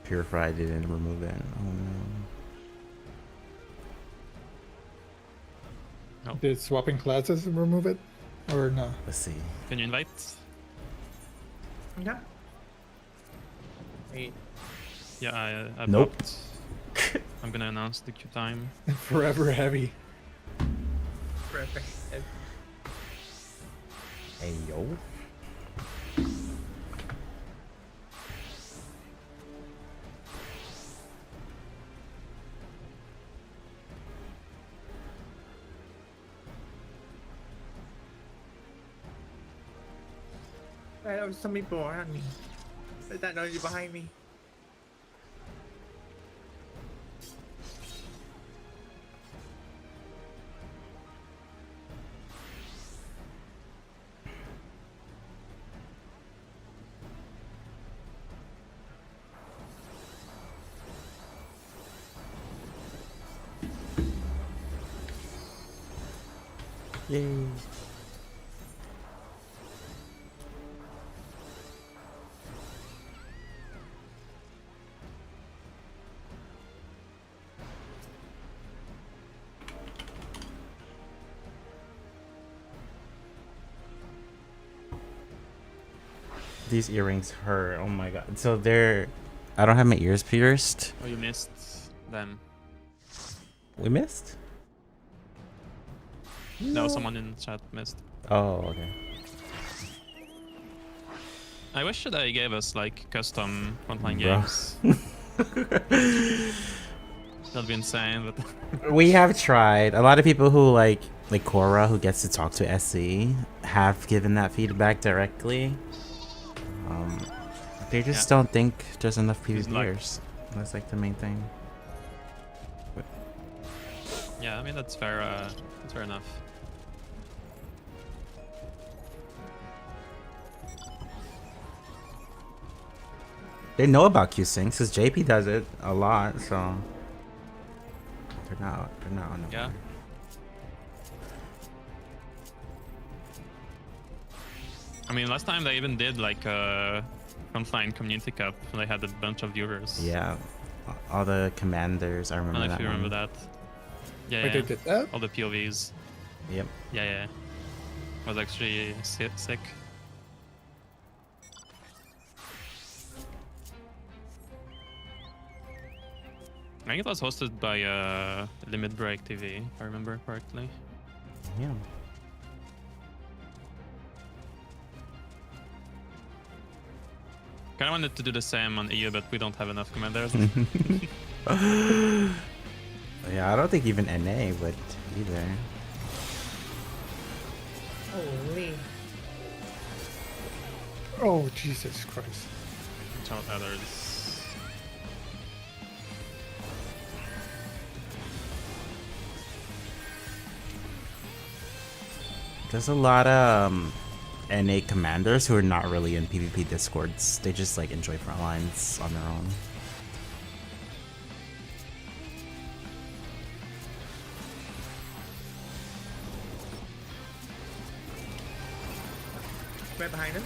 Purify didn't remove it. Oh no. Did swapping classes remove it? Or no? Let's see. Can you invite? Yeah. Wait. Yeah, I Nope. popped. I'm gonna announce the queue time. Forever heavy. Perfect. Hey yo. There was some people around me. But that know you behind me. Yay. These earrings hurt. Oh my god. So they're... I don't have my ears pierced. Oh, you missed them. We missed? No, someone in chat missed. Oh, okay. I wish that they gave us like custom frontline Bro. games. That'd be insane, but We have tried. A lot of people who like Cora, who gets to talk to SC, have given that feedback directly. They just don't think there's enough He's like- PvPers. That's like the main thing. yeah, I mean that's fair. That's fair enough. They know about Q-Syncs because JP does it a lot, so they're not on the Yeah. I mean, last time they even did like a Frontline Community Cup. They had a bunch of viewers. Yeah, all the commanders. I I remember don't know that. if you remember one. that. Yeah, Wait, yeah. they did that? All the POVs. Yep. Yeah, yeah. Was actually sick. I think it was hosted by Limit Break TV, if I remember correctly. Yeah. Kind of wanted to do the same on EU, but we don't have enough commanders. Yeah, I don't think even NA would either. Holy. Oh, Jesus Christ. Child others. There's a lot of NA commanders who are not really in PvP discords. They just like enjoy Frontlines on their own. Right behind us.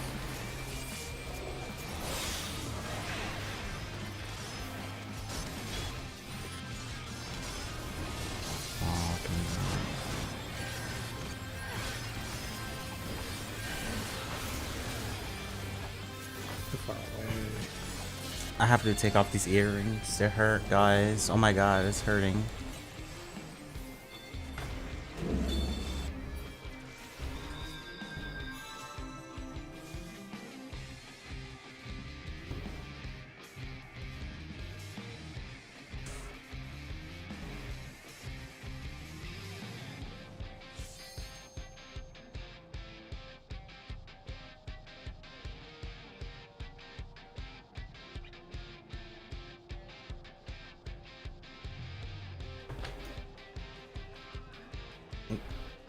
Oh, come on. Too far away. I have to take off these earrings. They hurt, guys. Oh my god, it's hurting.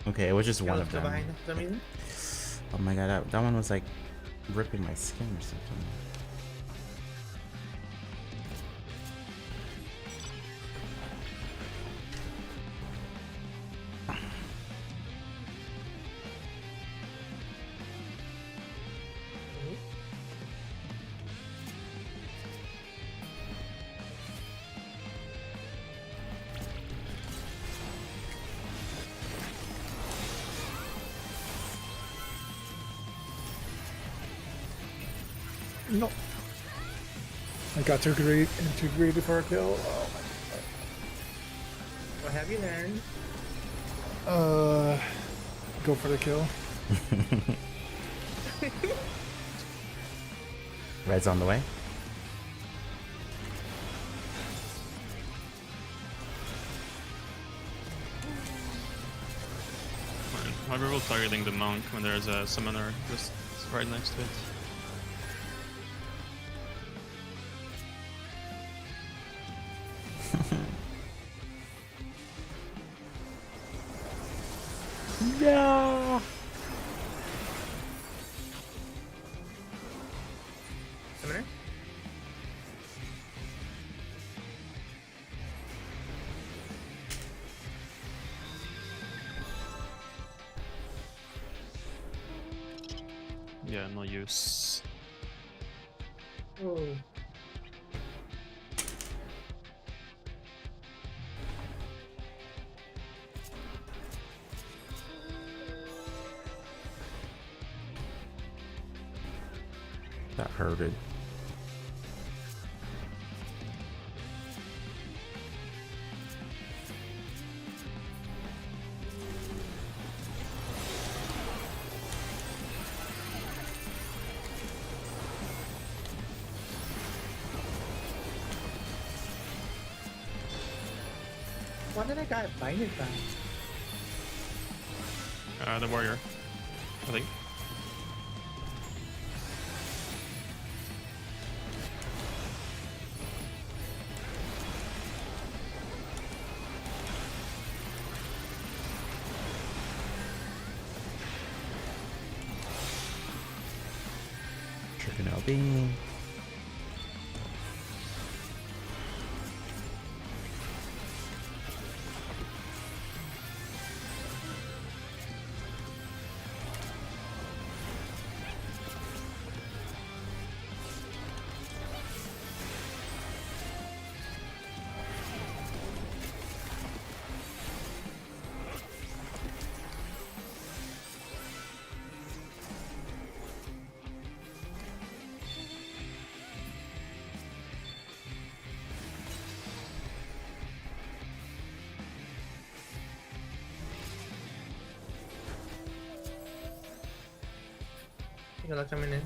Okay, it was just one of Still them. behind us for some reason. Oh my god, that one was like ripping my skin or something. No. I got too greedy for a kill. Oh What have you learned? my. Go for the kill. Red's on the way. Why are we all targeting the monk when there's a summoner just right next to it? No. Summoner? Yeah, no use. Oh. That hurted. Why did I get blinded by? The warrior, I think. Chicken LB. Good luck coming in.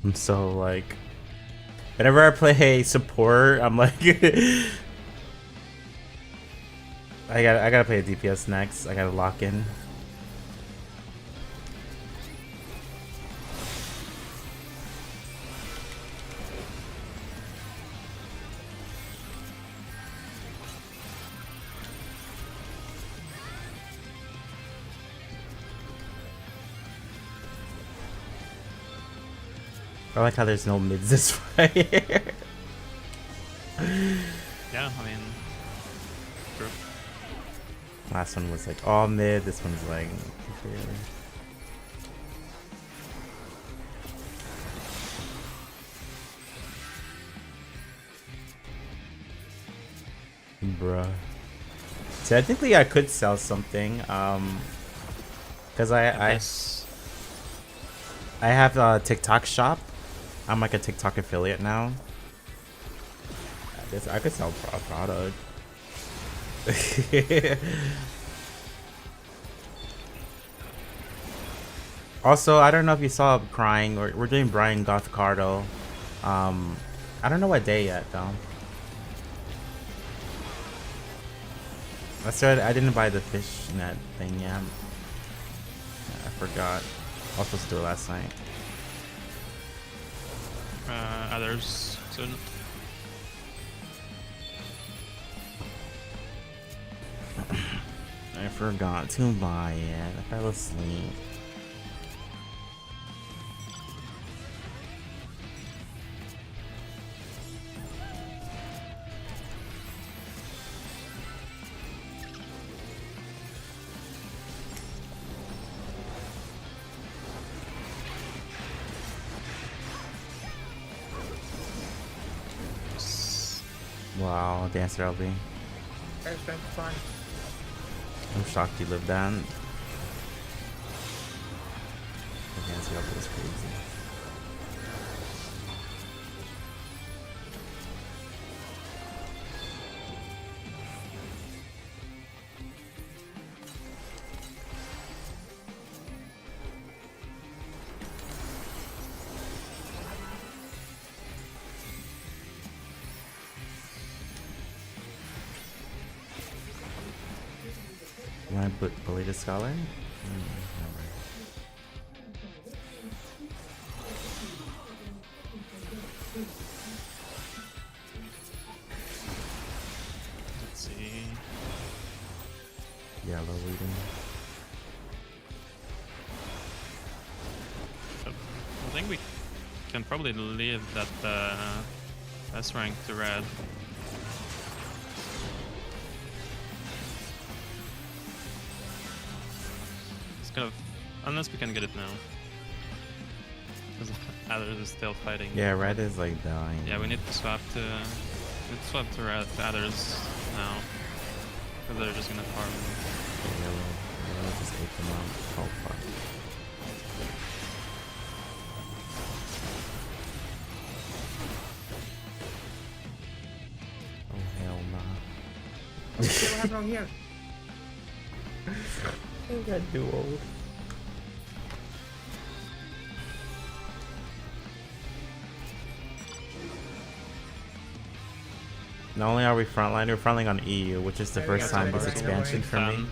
I'm so like, whenever I play support, I'm like, I gotta play a DPS next. I gotta lock in. I like how there's no mids this fight. Yeah, I mean, true. Last one was like all mid. This one's like. Bruh. Technically, I could sell something. Because I have a TikTok shop. I'm like a TikTok affiliate now. I could sell a product. Also, I don't know if you saw Crying, or we're doing Brian Gothcardo. I don't know what day yet though. I didn't buy the fishnet thing yet. I forgot. I was supposed to do it last night. Others soon. I forgot to buy it. I fell asleep. Wow, Dancer LB. That's been fun. I'm shocked you lived that. fancy up was crazy. Want to bully the scholar? Let's see. Yellow leading. I think we can probably leave that S rank to red. It's kind of, unless we can get it now. Because Adders is still fighting. Yeah, red is like dying. Yeah, we need to swap to red to Adders now. Because they're just gonna farm. Yellow just ate them out. Oh fuck. Oh hell nah. What happened wrong here? I got dueled. Not only are we frontline, we're frontline on EU, which is the first time this expansion for me.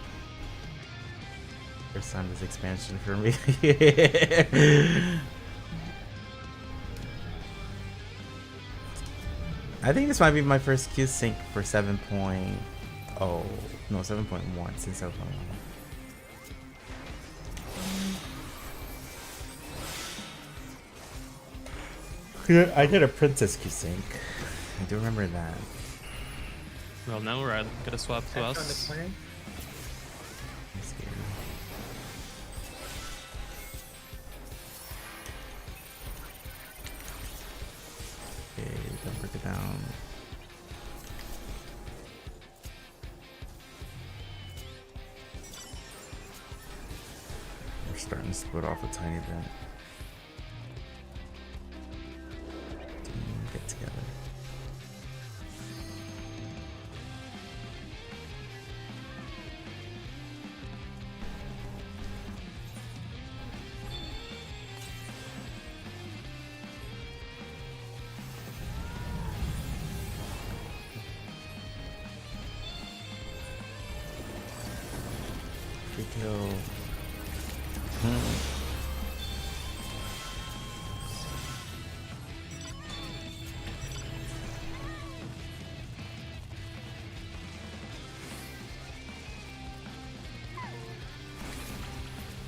First time this expansion for me. I think this might be my first Q sync for 7.0. No, 7.1 since 7.1. I did a princess Q sync. I do remember that. Well, now red gotta swap to That's on the us. corner. I'm scared. Okay, don't break it down. We're starting to split off a tiny bit. Get together. Free kill.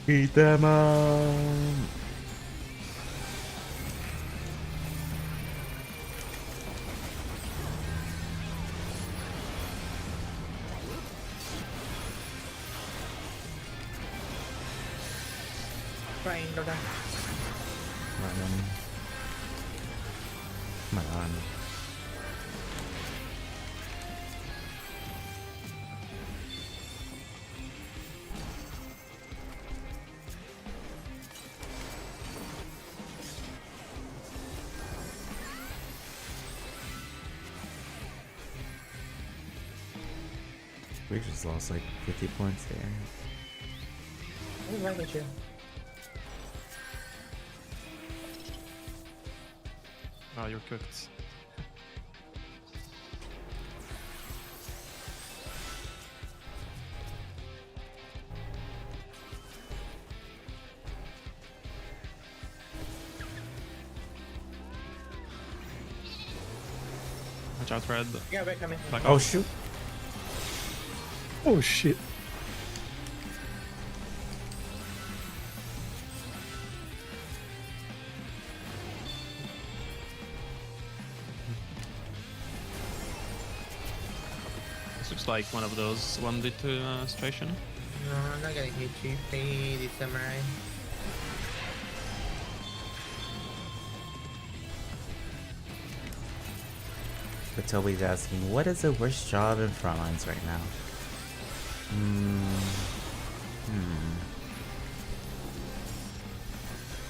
Beat them up. Trying to die. Run. Come on. We just lost like 50 points there. What's wrong with you? Oh, you're cooked. Watch out, red. Yeah, we're coming. Back Oh off. shoot. Oh shit. This looks like one of those 1v2 situation. No, I'm not gonna hit you. Play the samurai. But Toby's asking, what is the worst job in Frontlines right now?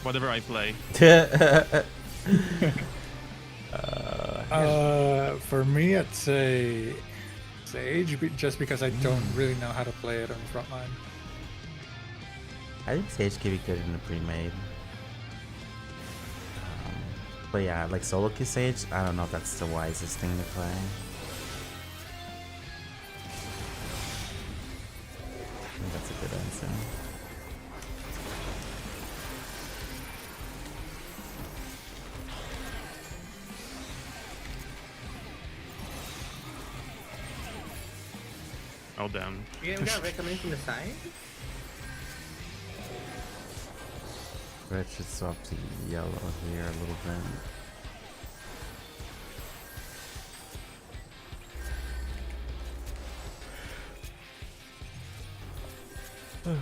whatever I play. For me, I'd say Sage, just because I don't really know how to play it on Frontline. I think Sage could be good in the pre-made. But yeah, like solo queue Sage, I don't know if that's the wisest thing to play. I think that's a good answer. Oh damn. You got a recommend from the side? Red should swap to yellow here a little bit.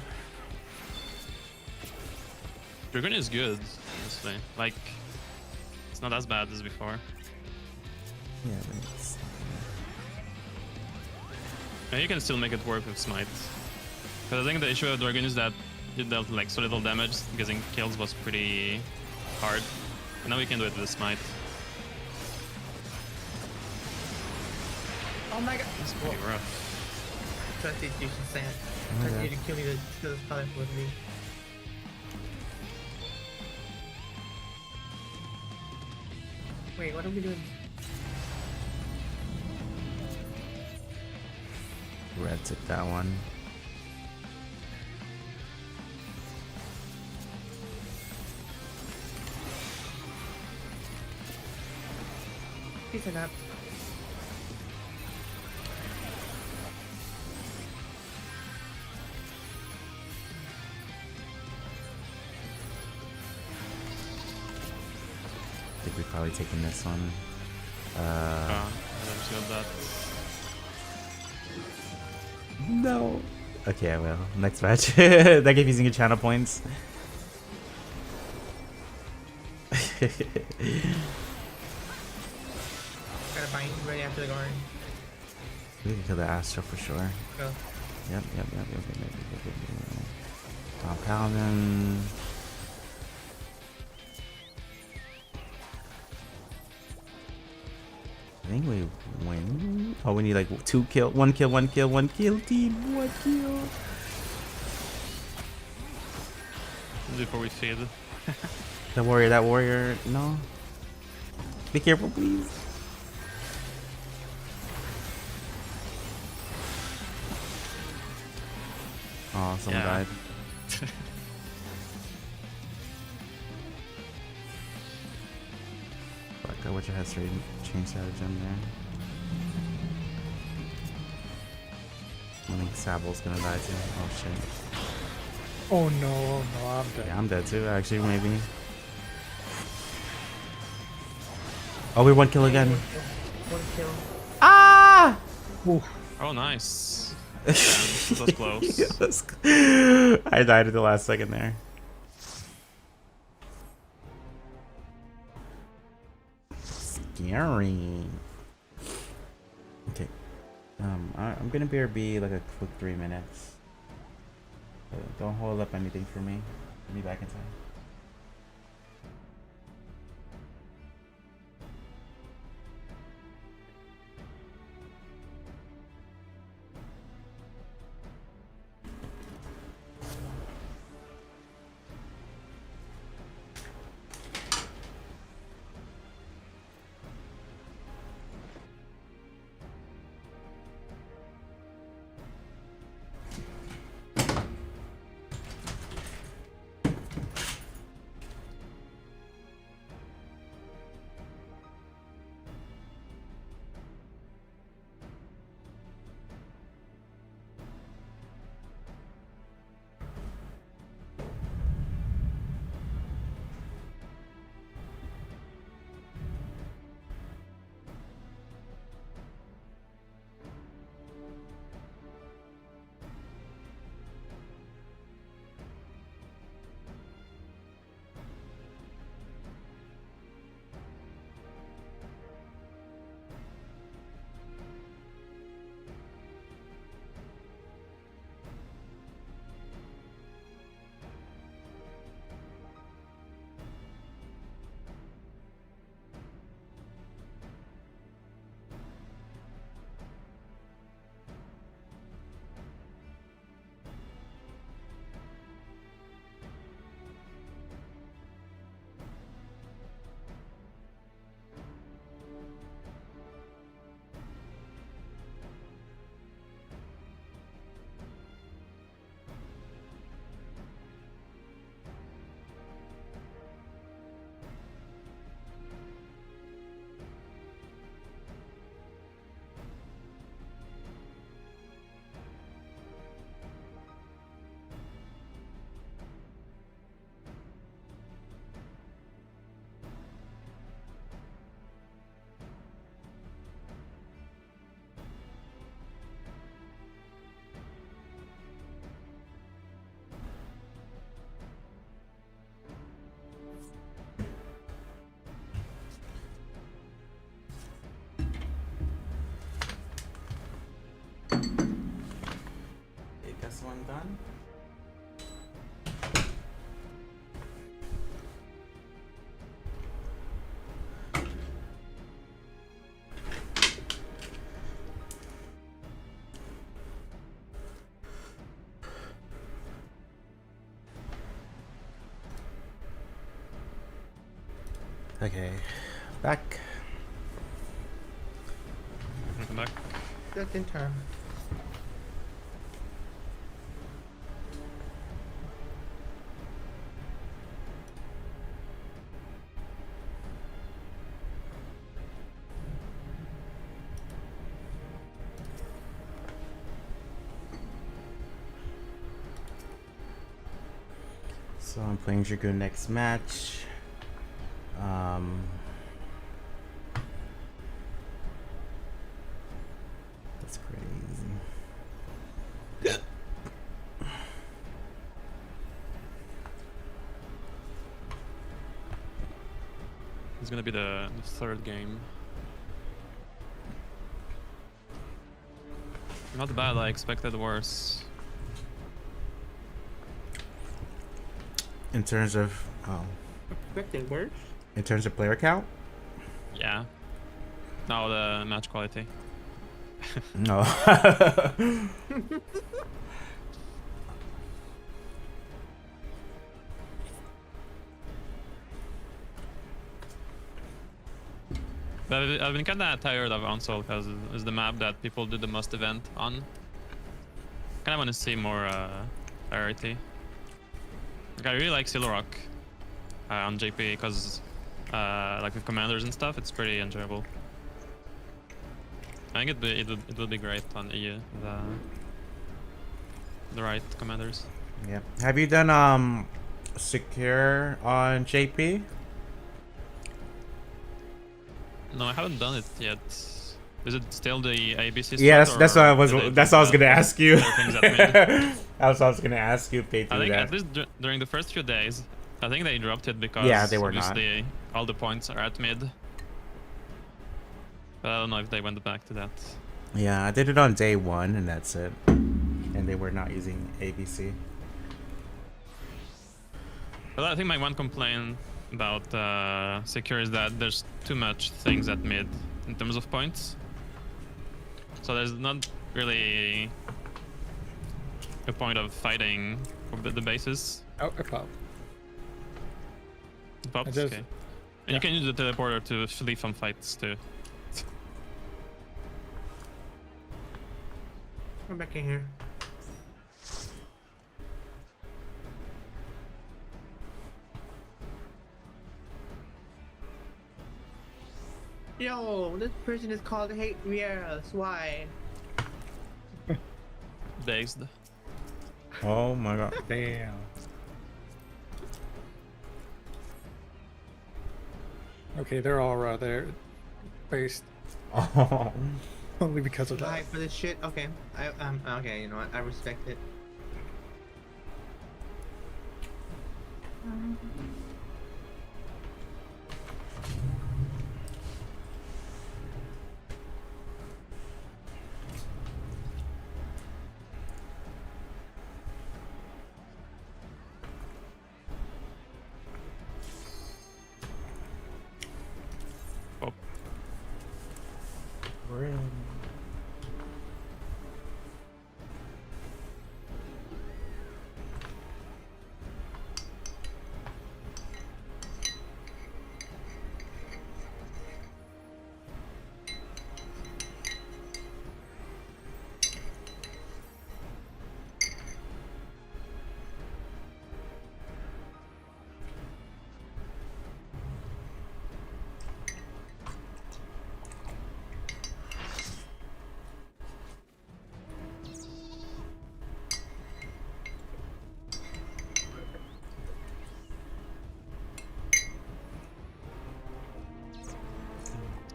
Dragon is good, honestly. Like, it's not as bad as before. Yeah, but it's, And you can still make it work with Smite. Because I think the issue with Dragon is that it dealt like so little damage, getting kills was pretty hard. And now we can do it with the Smite. Oh my god. It's pretty rough. Trust it, you should say it. Oh, Trust yeah. you to kill me to kill this color with me. Wait, what are we doing? Red took that one. Peace and up. I think we're probably taking this one. I don't feel that. No. Okay, I will. Next match. That gave using your channel points. Gotta bind right after the guard. We can kill the Astro for sure. Go. Yep. Paladin. I think we win. Oh, we need like 1 kill team, 1 kill. Before we feed. That warrior, no. Be careful, please. Oh, someone Yeah. died. Fuck, I wish I had straight changed out of gem there. I think Sable's gonna die too. Oh shit. Oh no, I'm dead. Yeah, I'm dead too, actually, maybe. Oh, we're 1 kill again. One kill. Ah! Oh, nice. Damn, that was close. Yes. I died at the last second there. Scary. Okay. I'm gonna BRB like a quick 3 minutes. Don't hold up anything for me. I'll be back in time. one done. Okay, back. Welcome back. Just in time. So I'm playing Dragoon next match. That's pretty easy. It's gonna be the third game. Not bad, I expected worse. In terms of Expected worse. in terms of player count? Yeah. No, the match quality. No. But I've been kind of tired of Onsol because it's the map that people do the most event on. Kind of want to see more variety. Like, I really like Seal Rock on JP because like with commanders and stuff, it's pretty enjoyable. I think it will be great on EU, the right commanders. Yeah. Have you done secure on JP? No, I haven't done it yet. Is it still the ABC? Yeah, strat, that's or what I was. did they That's what I was change gonna ask you. other things at mid? That's what I was gonna ask you. If they I do think that. at least during the first few days, I think they dropped it because Yeah, they were not. obviously all the points are at mid. But I don't know if they went back to that. Yeah, I did it on day 1, and that's it. And they were not using ABC. But I think my one complaint about secure is that there's too much things at mid in terms of points. So there's not really a point of fighting for the bases. Oh, I pop. Pops, It does- okay. And you can use the teleporter to flee from fights too. Come back in here. Yo, this person is called Hate Rieras. Why? Dazed. Oh my god. Damn. Okay, they're all there, based Oh. only because of Why that. for this shit? Okay, okay. You know what? I respect it. Pop.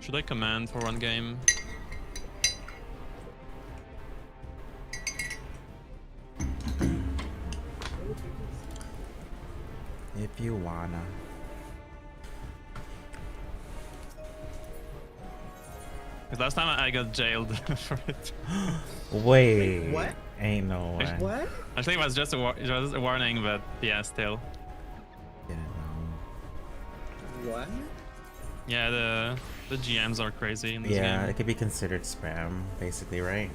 Should I command for one game? If you wanna. Because last time I got jailed for it. Wait. What? Ain't no way. What? I think it was just a warning, but yeah, still. Didn't know. What? Yeah, the GMs are crazy in this Yeah, game. it could be considered spam, basically, right?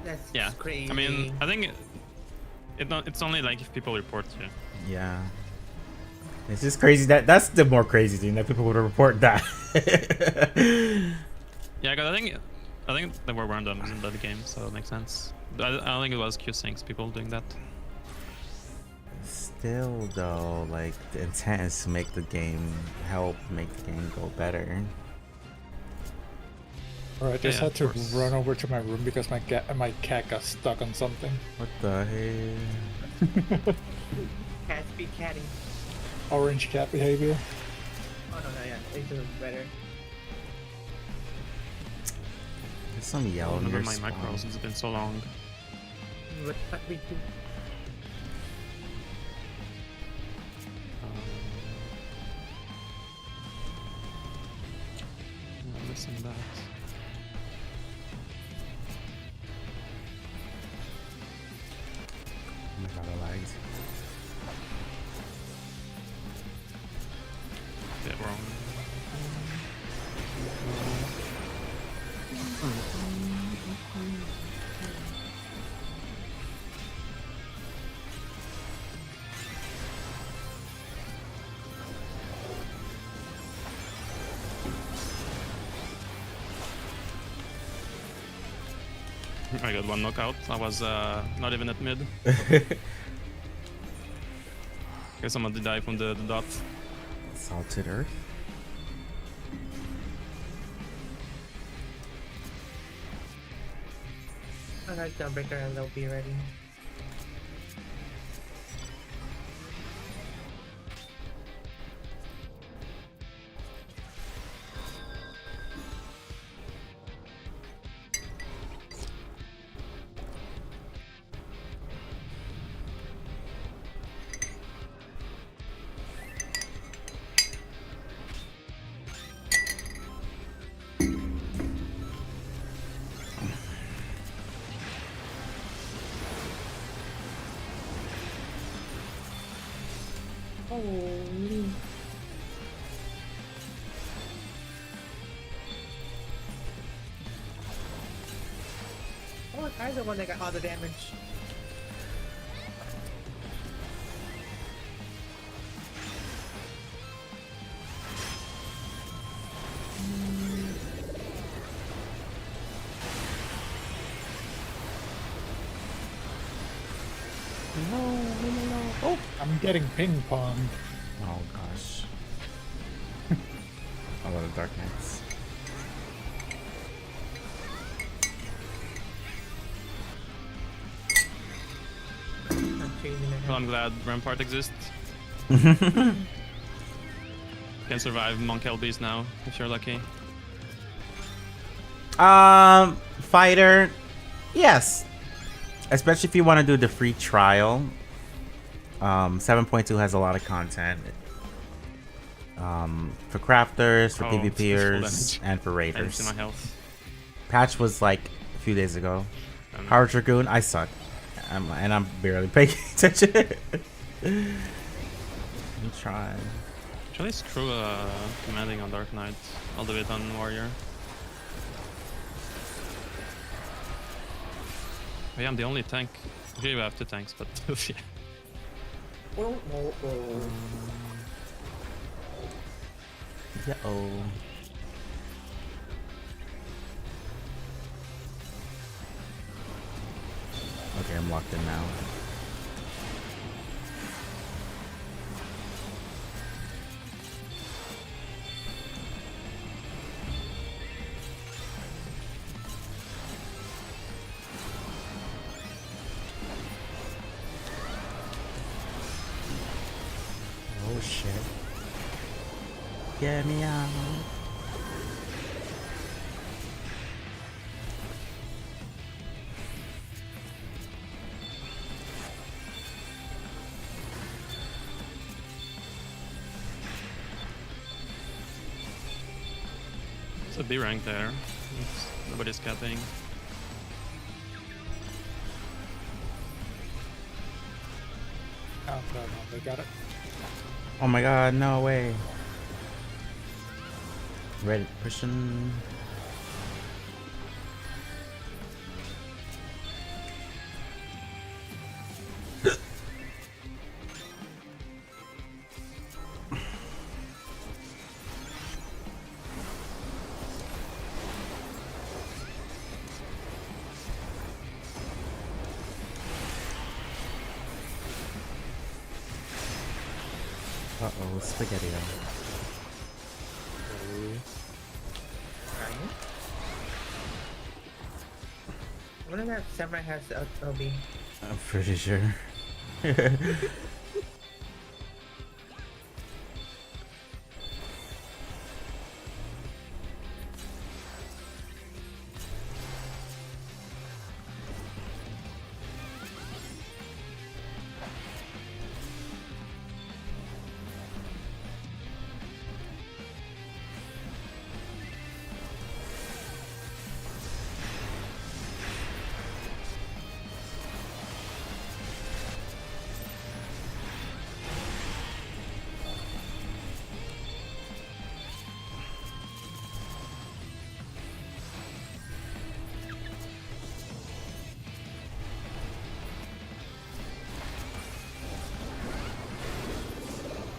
That's Yeah, crazy. I mean, I think it's only like if people report you. Yeah. It's just crazy that's the more crazy thing that people would report that. Yeah, because I think there were randoms in that game, so it makes sense. But I don't think it was Q-Syncs people doing that. Still though, like the intent is to make the game make the game go better. Or I just Yeah, had to of course. run over to my room because my cat got stuck on something. What the hell? Cats be catty. Orange cat behavior. Oh no, yeah, they do better. There's some I yellow don't remember near my spawn. macros, it's been so long. What we do? I'm missing that. Oh my god, I lagged. Bit wrong. I got one knockout. I was not even at mid. Guess someone did die from the dot. Salted earth? I got Jawbreaker and they'll be ready. Holy. Oh, I'm the one that got all the damage. Oh, I'm getting ping pong. Oh gosh. A lot of Dark Knights. I'm chasing it. Well, I'm glad Rampart exists. Can survive Monk LBs now, if you're lucky. Fighter, yes. Especially if you want to do the free trial. 7.2 has a lot of content. For crafters, for Oh, it's full PvPers, damage. and for I didn't raiders. see my health. Patch was like a few days ago. Um, Power Dragoon, I suck. I'm barely paying attention. I'm trying. Actually, screw commanding on Dark Knight. I'll do it on Warrior. Oh, yeah, I'm the only tank. Usually we have 2 tanks, but yeah. Oh, oh, oh. Yeah. Oh. Okay, I'm locked in now. Oh shit. Get me out. It's a B rank there. Nobody's capping. no, they got it. Oh my god, no way. Red pushing. Uh-oh, spaghetti. Right. I wonder if Samurai has LB. I'm pretty sure.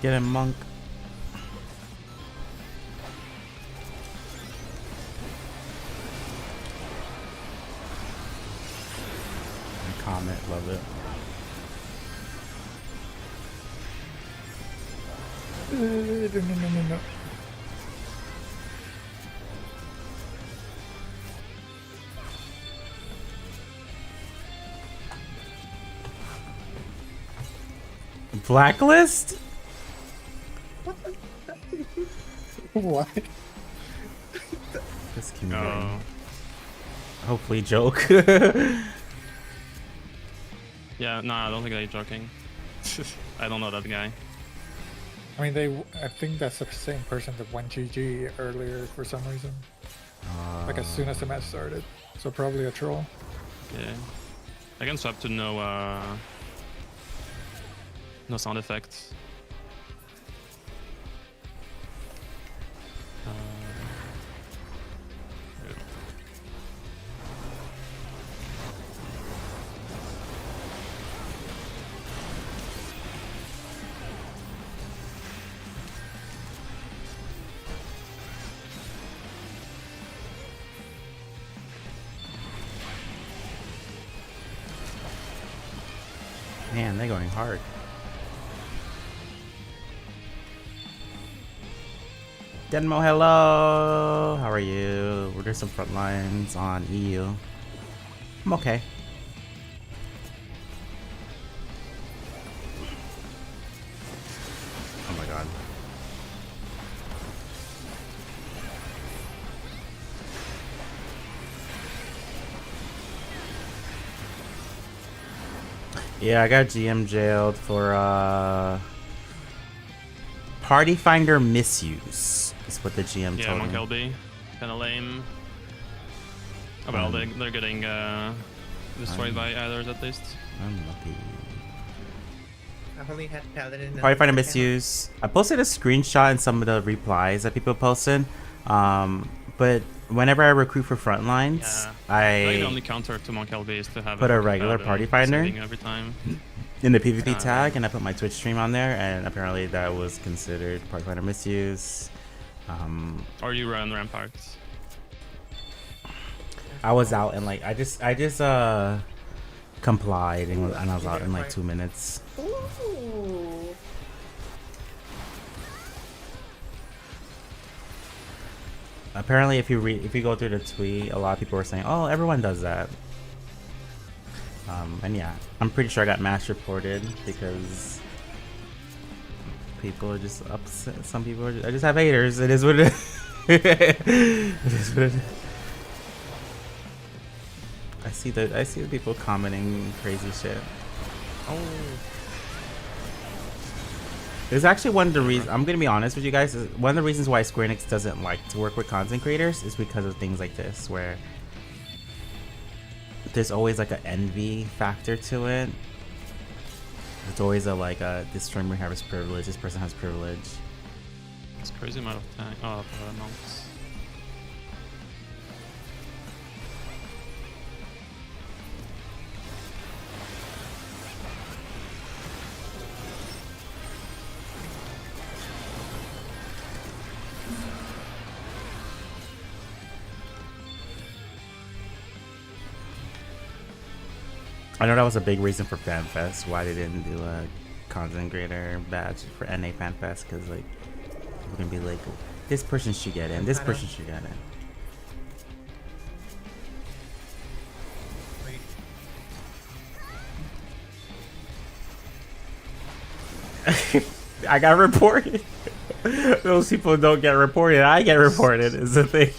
Get him, monk. Comment, love it. No. Blacklist? What? This community. Oh. Hopefully joke. Yeah, nah, I don't think they're joking. I don't know that guy. I mean, I think that's the same person that went GG earlier for some reason. Like as soon as the match started. So probably a troll. Yeah. I can swap to no sound effects. Man, they're going hard. Denmo, hello. How are you? We're doing some Frontlines on EU. I'm okay. Oh my god. Yeah, I got GM jailed for party finder misuse. Is what the GM Yeah, told Monk me. LB. Kinda lame. Oh, well, they're getting destroyed by others at least. I'm lucky. I've only had Paladin. Party finder misuse. I posted a screenshot in some of the replies that people posted. But whenever I recruit for Frontlines, Yeah. The I only counter to Monk LB is to have put a regular party finder every time. in the PvP tag, and I put my Twitch stream on there, and apparently that was considered party finder misuse. Or you run ramparts. I was out and like I just complied and I was out in like 2 minutes. Ooh. Apparently, if you go through the tweet, a lot of people were saying, "Oh, everyone does that." And yeah, I'm pretty sure I got mass reported because people are just upset. Some people are I just have haters. It is what it is. It is what it is. I see the people commenting crazy shit. Oh. There's actually one of the reasons, I'm going to be honest with you guys, one of the reasons why Square Enix doesn't like to work with content creators is because of things like this, where there's always like an envy factor to it. It's always a like this streamer has privilege, this person has privilege. It's crazy amount of time. Oh, monks. I know that was a big reason for FanFest, why they didn't do a content creator badge for NA FanFest, because like we're gonna be like, this person should get in, this person should get in. I got reported. Those people don't get reported. I get reported is the thing.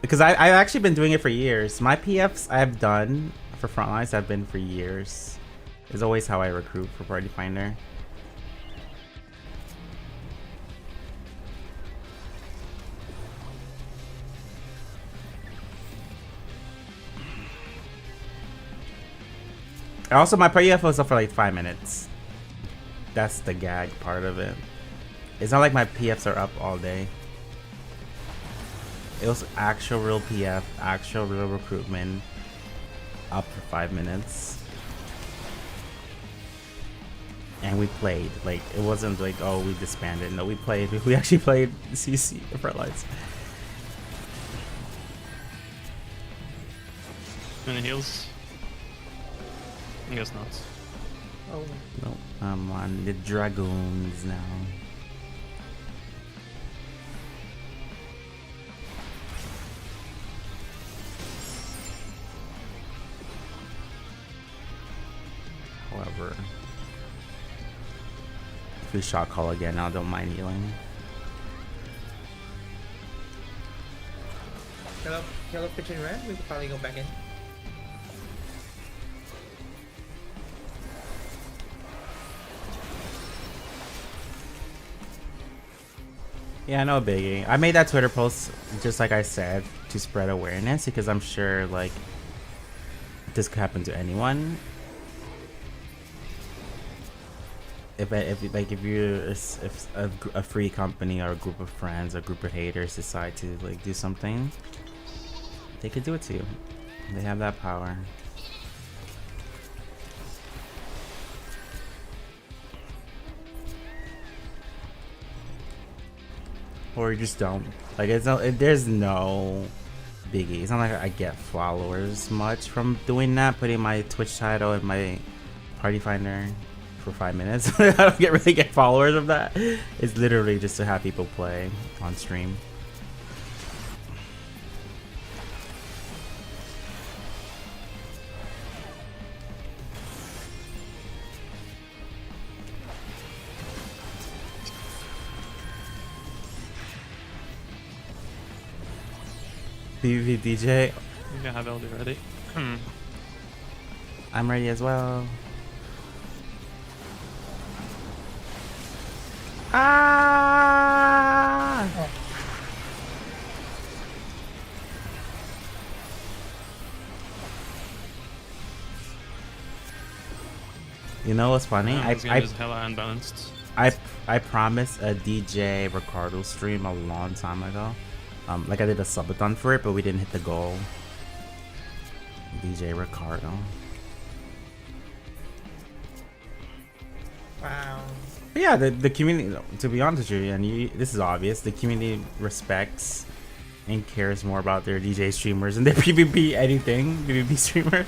Because I've actually been doing it for years. My PFs I've done for Frontlines have been for years. It's always how I recruit for Party Finder. Also, my PF was up for like 5 minutes. That's the gag part of it. It's not like my PFs are up all day. It was actual real PF, actual real recruitment, up for 5 minutes. And we played. Like, it wasn't like, oh, we disbanded. No, we played. We actually played CC, the Frontlines. Any heals? I guess not. Oh, No, I'm on the Dragoons now. However, if we shot call again, I don't mind healing. Hello, pitch and red. We could probably go back in. Yeah, no biggie. I made that Twitter post just like I said to spread awareness because I'm sure like this could happen to anyone. If a free company or a group of friends or a group of haters decide to like do something, they could do it to you. They have that power. Or you just don't. Like it's not. There's no biggie. It's not like I get followers much from doing that. Putting my Twitch title and my Party Finder for 5 minutes. I don't really get followers of that. It's literally just to have people play on stream. PvP DJ. You have LD ready. I'm ready as well. Ah! oh. You know what's funny? This game is hella unbalanced. I promised a DJ Ricardo stream a long time ago. Like I did a subathon for it, but we didn't hit the goal. DJ Ricardo. Wow. But yeah, the community. To be honest with you, and this is obvious. The community respects and cares more about their DJ streamers and their PvP anything PvP streamer.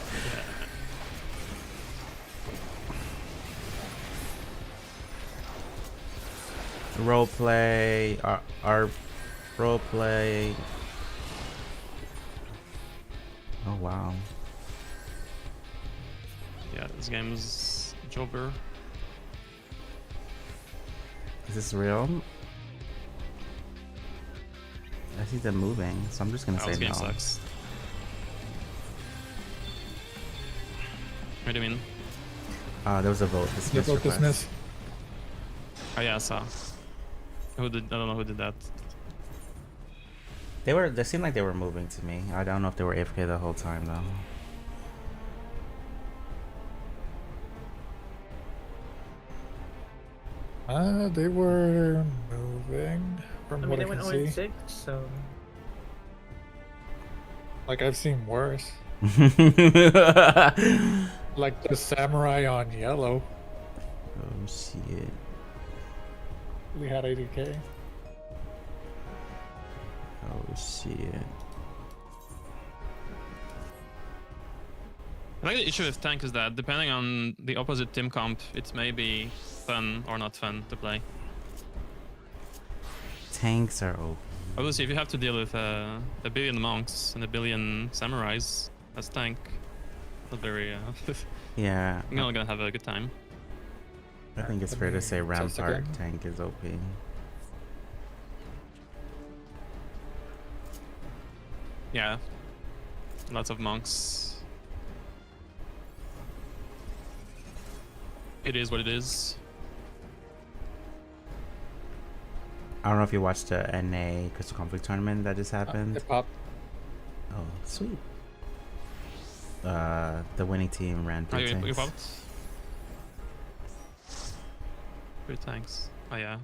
Roleplay, our roleplay. Oh wow. Yeah, this game is jobber. Is this real? I see them moving, so I'm just gonna say This game no. sucks. What do you mean? There was a vote You dismiss vote request. dismiss. Oh yeah, I saw. Who did? I don't know who did that. They seemed like they were moving to me. I don't know if they were AFK the whole time though. They were moving from I mean, what they I went can 0 see. 6, so. Like I've seen worse. Like the samurai on yellow. Oh shit. We had 80k. Oh shit. I think the issue with tank is that depending on the opposite team comp, it may be fun or not fun to play. Tanks are open. Obviously, if you have to deal with a billion monks and a billion samurais as tank, not very. Yeah. You're not gonna have a good time. I think it's Let fair to me say test Rampart again. tank is OP. Yeah, lots of monks. It is what it is. I don't know if you watched the NA Crystal Conflict tournament that just happened. It popped. Oh, sweet. The winning team ran Oh, 3 you tanks. popped? 3 tanks. Oh yeah.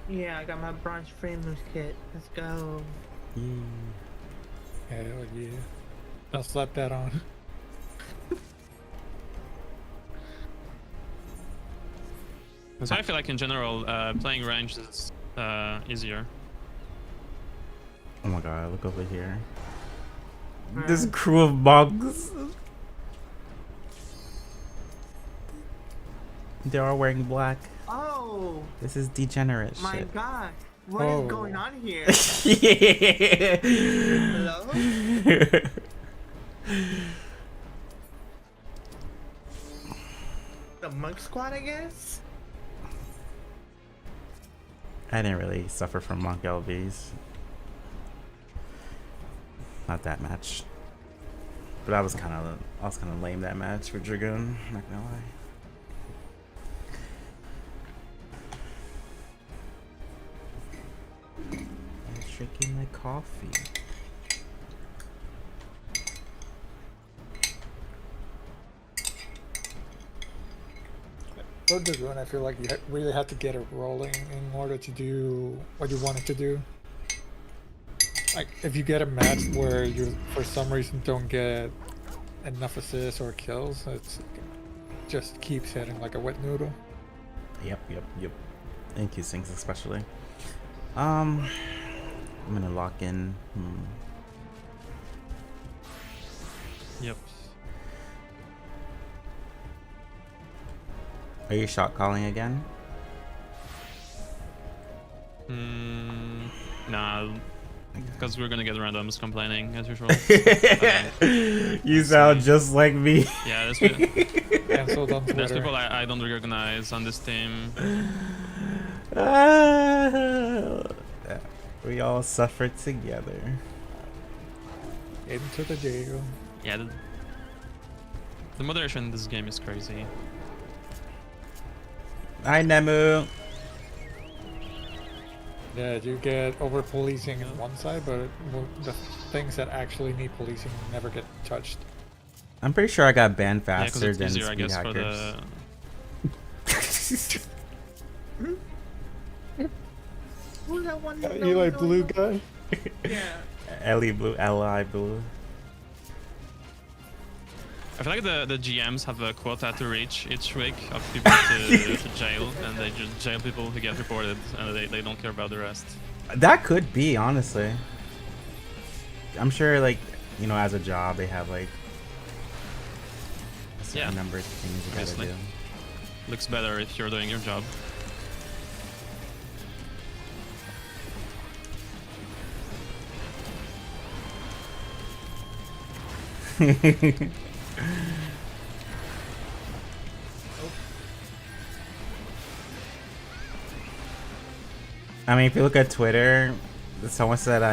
Yeah, I got my bronze framers kit. Let's go. Hell yeah. Don't slap that on. So I feel like in general, playing ranged is easier. Oh my god, look over here. This crew of monks. They're all wearing black. Oh This is degenerate my shit. god. What is Oh. going on here? Yeah. Hello? The monk squad, I guess? I didn't really suffer from monk LBs. Not that match. But I was kind of lame that match for Dragoon. Not gonna lie. I'm drinking my coffee. For the run, I feel like you really have to get it rolling in order to do what you wanted to do. Like, if you get a match where you, for some reason, don't get enough assists or kills, it's just keeps hitting like a wet noodle. Yep. Thank you, Sinks, especially. I'm gonna lock in. Yep. Are you shot calling again? Nah, because we're gonna get randoms complaining as usual. You sound just like me. Yeah, Cancelled on there's Twitter. people I don't recognize on this team. We all suffered together. Into the jail. Yeah, the moderation in this game is crazy. Hi, Nemu. Yeah, you get over policing on one side, but the things that actually need policing never get touched. I'm pretty sure I got banned Yeah, 'cause faster it's than easier, I speed guess, hackers. Who's that one? Eli Blue guy? Yeah. Ellie Blue, Li Blue. I feel like the GMs have a quota to reach each week of people to jail, and they just jail people who get reported, and they don't care about the rest. That could be, honestly. I'm sure, like, you know, as a job, they have, like, a certain Yeah, number of things you obviously. gotta Looks better if you're doing your job. do. I mean, if you look at Twitter, someone said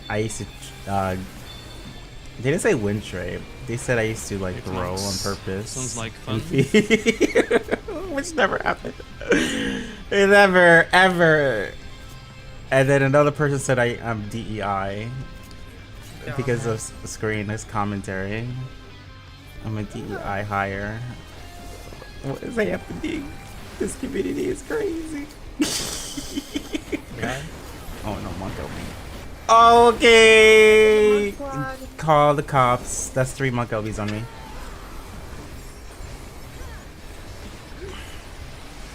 I used to, they didn't say win trade. They said I used to, like, It throw on sounds- purpose. sounds like and fun. Which never happened. It never, ever. And then another person said I'm DEI because of screenless commentary. I'm a DEI hire. What is happening? This community is crazy. Yeah. Oh no, Monk LB. Okay. Call the cops. That's 3 Monk LBs on me.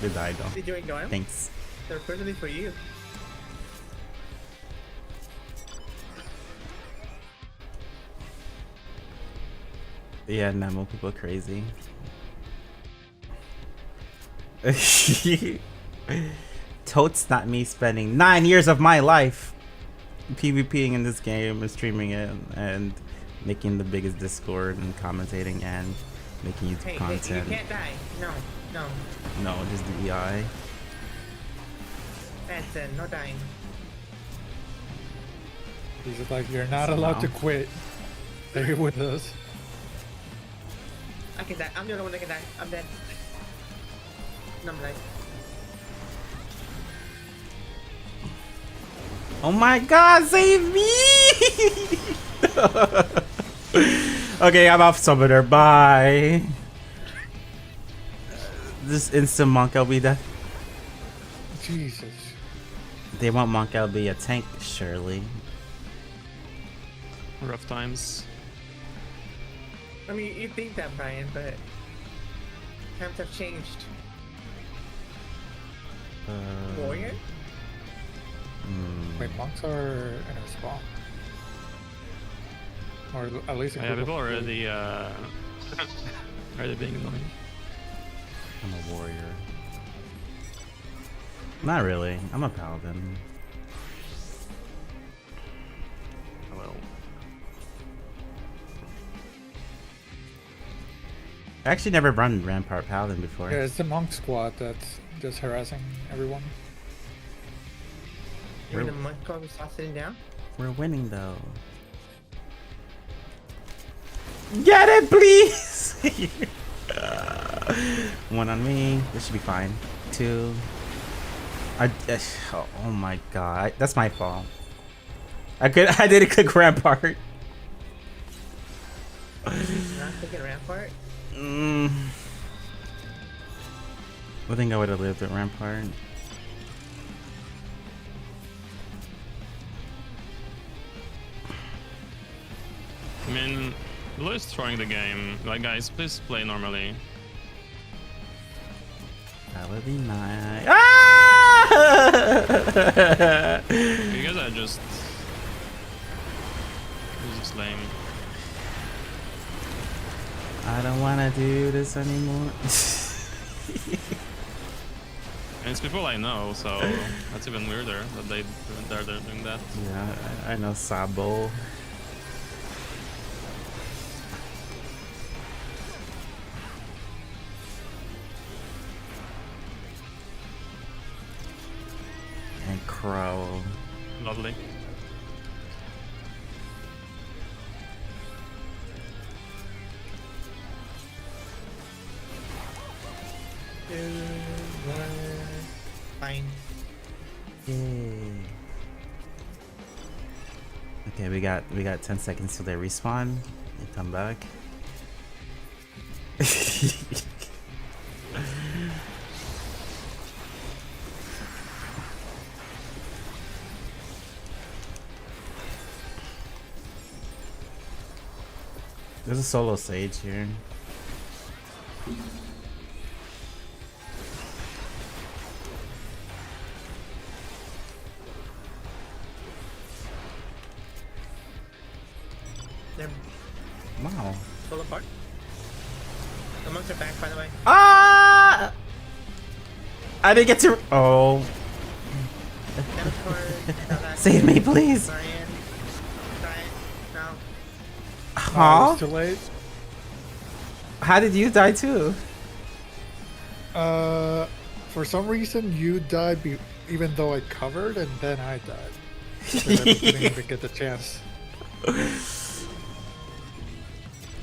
They died though. Did you enjoy them? Thanks. They're personally for you. Yeah, Nemo people are crazy. Totes not me spending 9 years of my life PvPing in this game and streaming it and making the biggest Discord and commentating and making YouTube content. You can't die. No, no. No, just DEI. That's no dying. He's like, you're not allowed to quit. Stay with us. I can die. I'm the only one that can die. I'm dead. No, I'm alive. Oh my god, save me! Okay, I'm off summoner. Bye. This instant Monk LB death. Jesus. They want Monk LB a tank, surely. Rough times. I mean, you think that, Brian, but times have changed. Warrior? Wait, monks are in a spawn. Or at least a Yeah, group people of are already already being annoying. I'm a warrior. Not really. I'm a paladin. Oh, well. I actually never run Rampart Paladin before. Yeah, it's the monk squad that's just harassing everyone. You're in the monk club and stop sitting down? We're winning though. Get it, please! 1 on me. This should be fine. 2. Oh my god. That's my fault. I didn't click Rampart. Not taking Rampart? I think I would have lived at Rampart. I mean, Blue is throwing the game. Like, guys, please play normally. That would be nice. Ah! You guys are just... This is lame. I don't want to do this anymore. And it's people I know, so that's even weirder that they're doing that. Yeah, I know Sabo. And Crow. Lovely. Fine. Yay. Okay, we got 10 seconds till they respawn. They come back. There's a solo sage here. They're Wow. pulled apart. The monks are back, by the way. Ah! I didn't get to. Oh. Save me, please. Brian. Brian. No. Huh? It's too late. How did you die too? For some reason you died even though I covered, and then I died. Because I didn't even get the chance.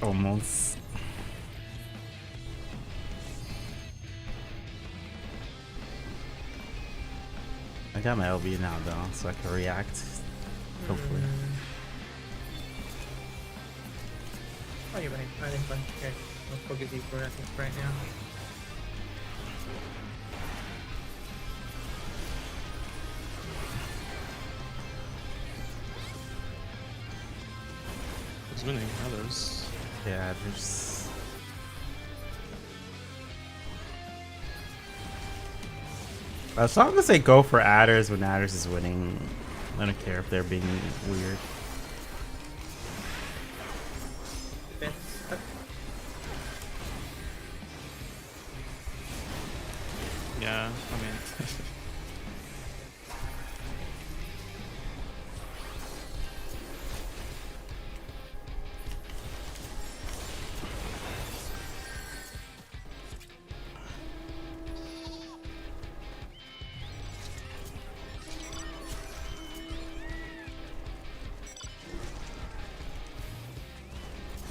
Almost. I got my LB now though, so I can react. Hopefully. Oh, you're right. I think fine. Okay, I'll focus you for that right now. Who's winning? Others. Yeah, there's. As long as they go for adders when adders is winning, I don't care if they're being weird. Defense. Yeah, I mean.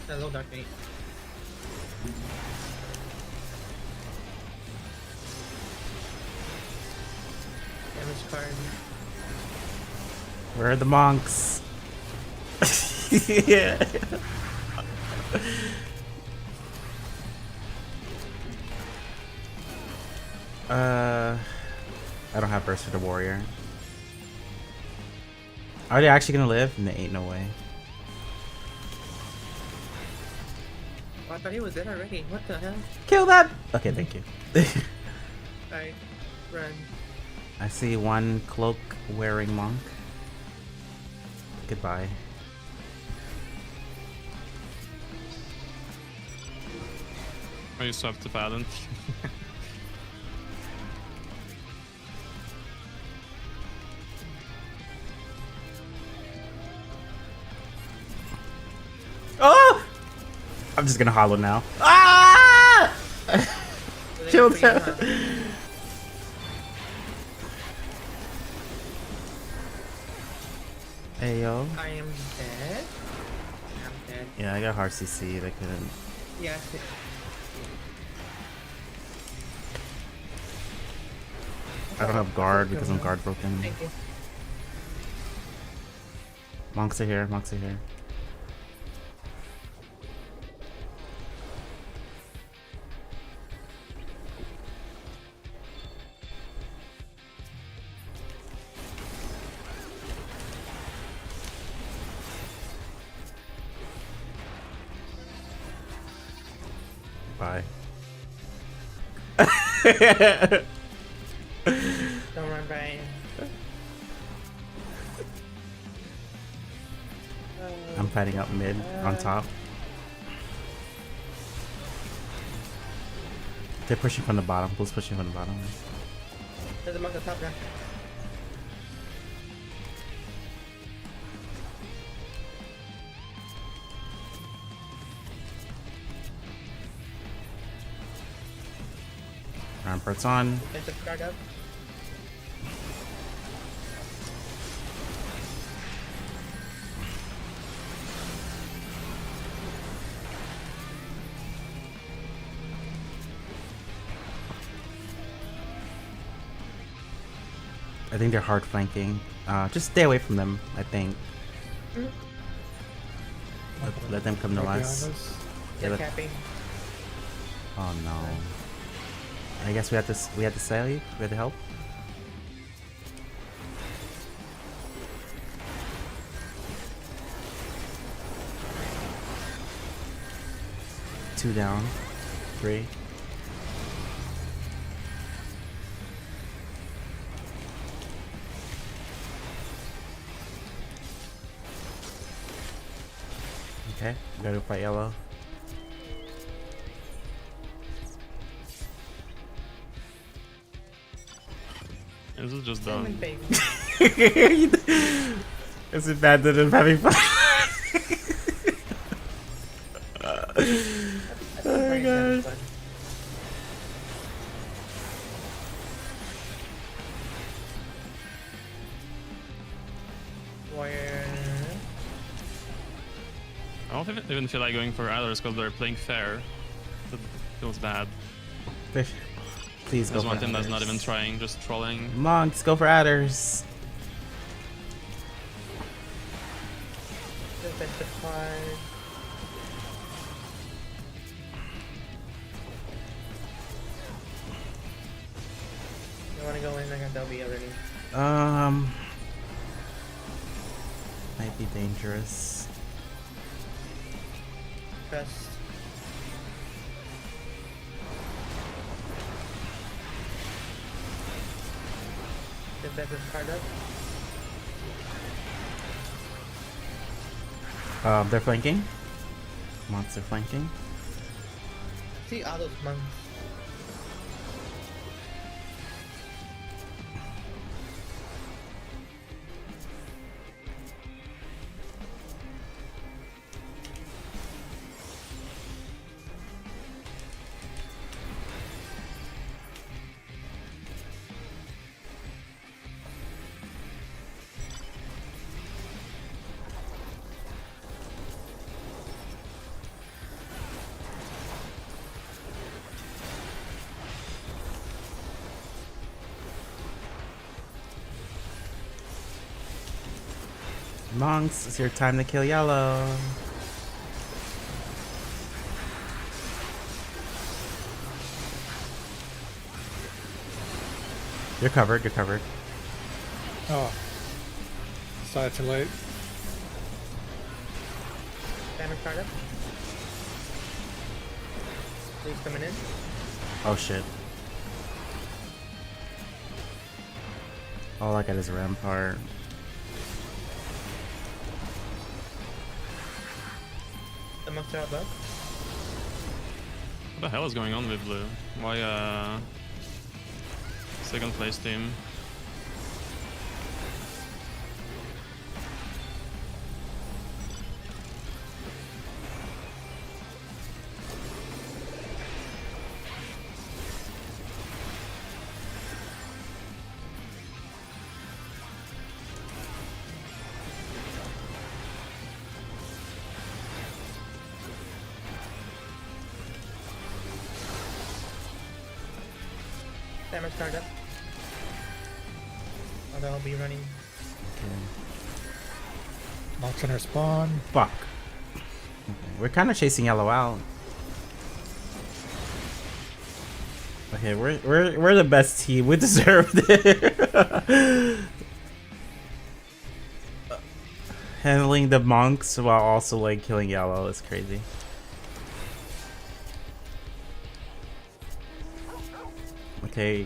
Hello, Dark Knight. Damage card. Where are the monks? Yeah. I don't have burst for the warrior. Are they actually gonna live? There ain't no way. Oh, I thought he was dead already. What the hell? Kill that! Okay, thank you. I run. I see one cloak wearing monk. Goodbye. Or you swap to Paladin. Oh! I'm just gonna hollow now. Ah! Killed him. Hey yo. I am dead. I'm dead. Yeah, I got hard CC. I couldn't. Yeah. I don't have guard because I'm guard broken. Thank you. Monks are here. Monks are here. Bye. Don't run, Brian. I'm fighting up mid on top. They're pushing from the bottom. Who's pushing from the bottom? There's a monk on top now. Rampart's on. Defensive guard up. I think they're hard flanking. Just stay away from them, I think. Let them come to Right us. behind us. Yeah, They're let- capping. Oh no. I guess we have to save. We have to help. Two down. 3. Okay, gotta fight yellow. This is just Cinnamon done. baby. Is it bad that I'm having fun? I think Brian's having fun. Warrior. I don't even feel like going for others because they're playing fair. That feels bad. Please go There's for one team that's adders. not even trying, just trolling. Monks, go for adders. Defensive card. You wanna go in? I got LB already. Might be dangerous. Trust. Defensive card up. They're flanking. Monster flanking. See all those monks. Monks, it's your time to kill yellow. You're covered, you're covered. Oh. Started too late. Damage card up. Please coming in. Oh shit. All I got is a rampart. The monks are above. What the hell is going on with blue? Why, second place team? Damage card up. Although I'll be running. Monks in her spawn. Fuck. Okay. We're kind of chasing yellow out. Okay, we're the best team. We deserve it. Handling the monks while also like killing yellow is crazy. Okay,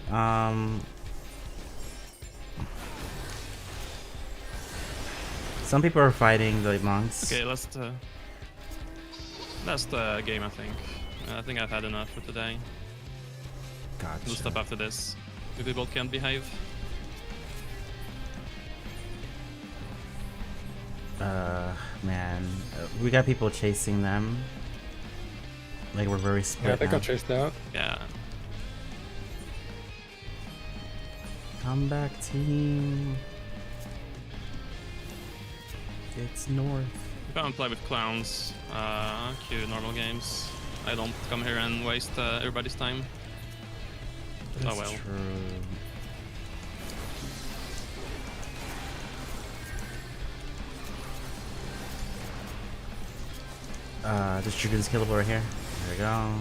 some people are fighting the monks. Okay, that's the game, I think. I think I've had enough for today. Gotcha. We'll stop after this. If people can't behave. Man, we got people chasing them. Like we're very split. Yeah, they now. got chased out. Yeah. Come back, team. It's north. You can't play with clowns. Cue normal games. I don't come here and waste everybody's time. That's Oh well. true. This Dragoon's killable right here. There we go.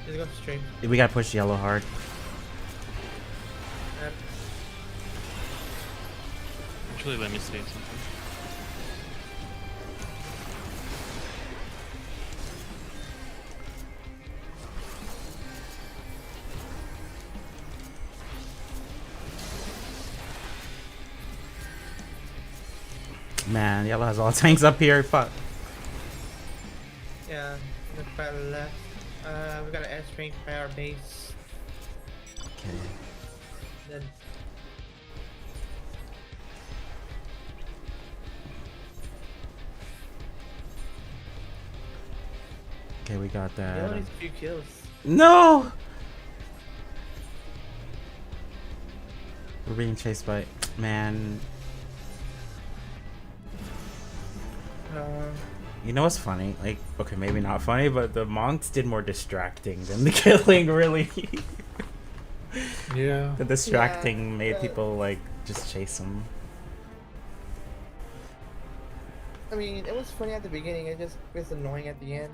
Just go straight. We gotta push yellow hard. Up. Actually, let me see something. Man, yellow has all tanks up here. Fuck. Yeah, look by the left. We got an airstream by our base. Okay. Then Okay, we got you that. only needs a few kills. No! We're being chased by... Man. You know what's funny? Like, okay, maybe not funny, but the monks did more distracting than the killing, really. Yeah. The distracting Yeah, made but- people, like, just chase them. I mean, it was funny at the beginning. It just was annoying at the end.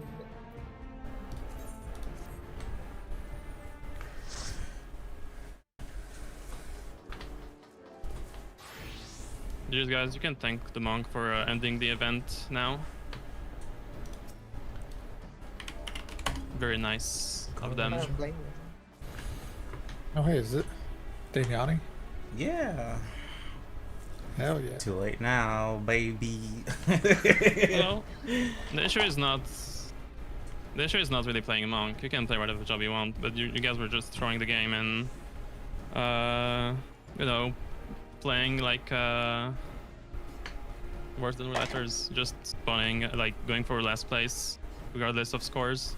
Cheers, guys. You can thank the monk for ending the event now. Very nice of I them. don't blame you. Oh, hey, is it Damiani? Yeah. Hell yeah. Too late now, baby. Well, the issue is not really playing a monk. You can play whatever job you want, but you guys were just throwing the game and you know, playing like worse than letters, just spawning, like going for last place regardless of scores.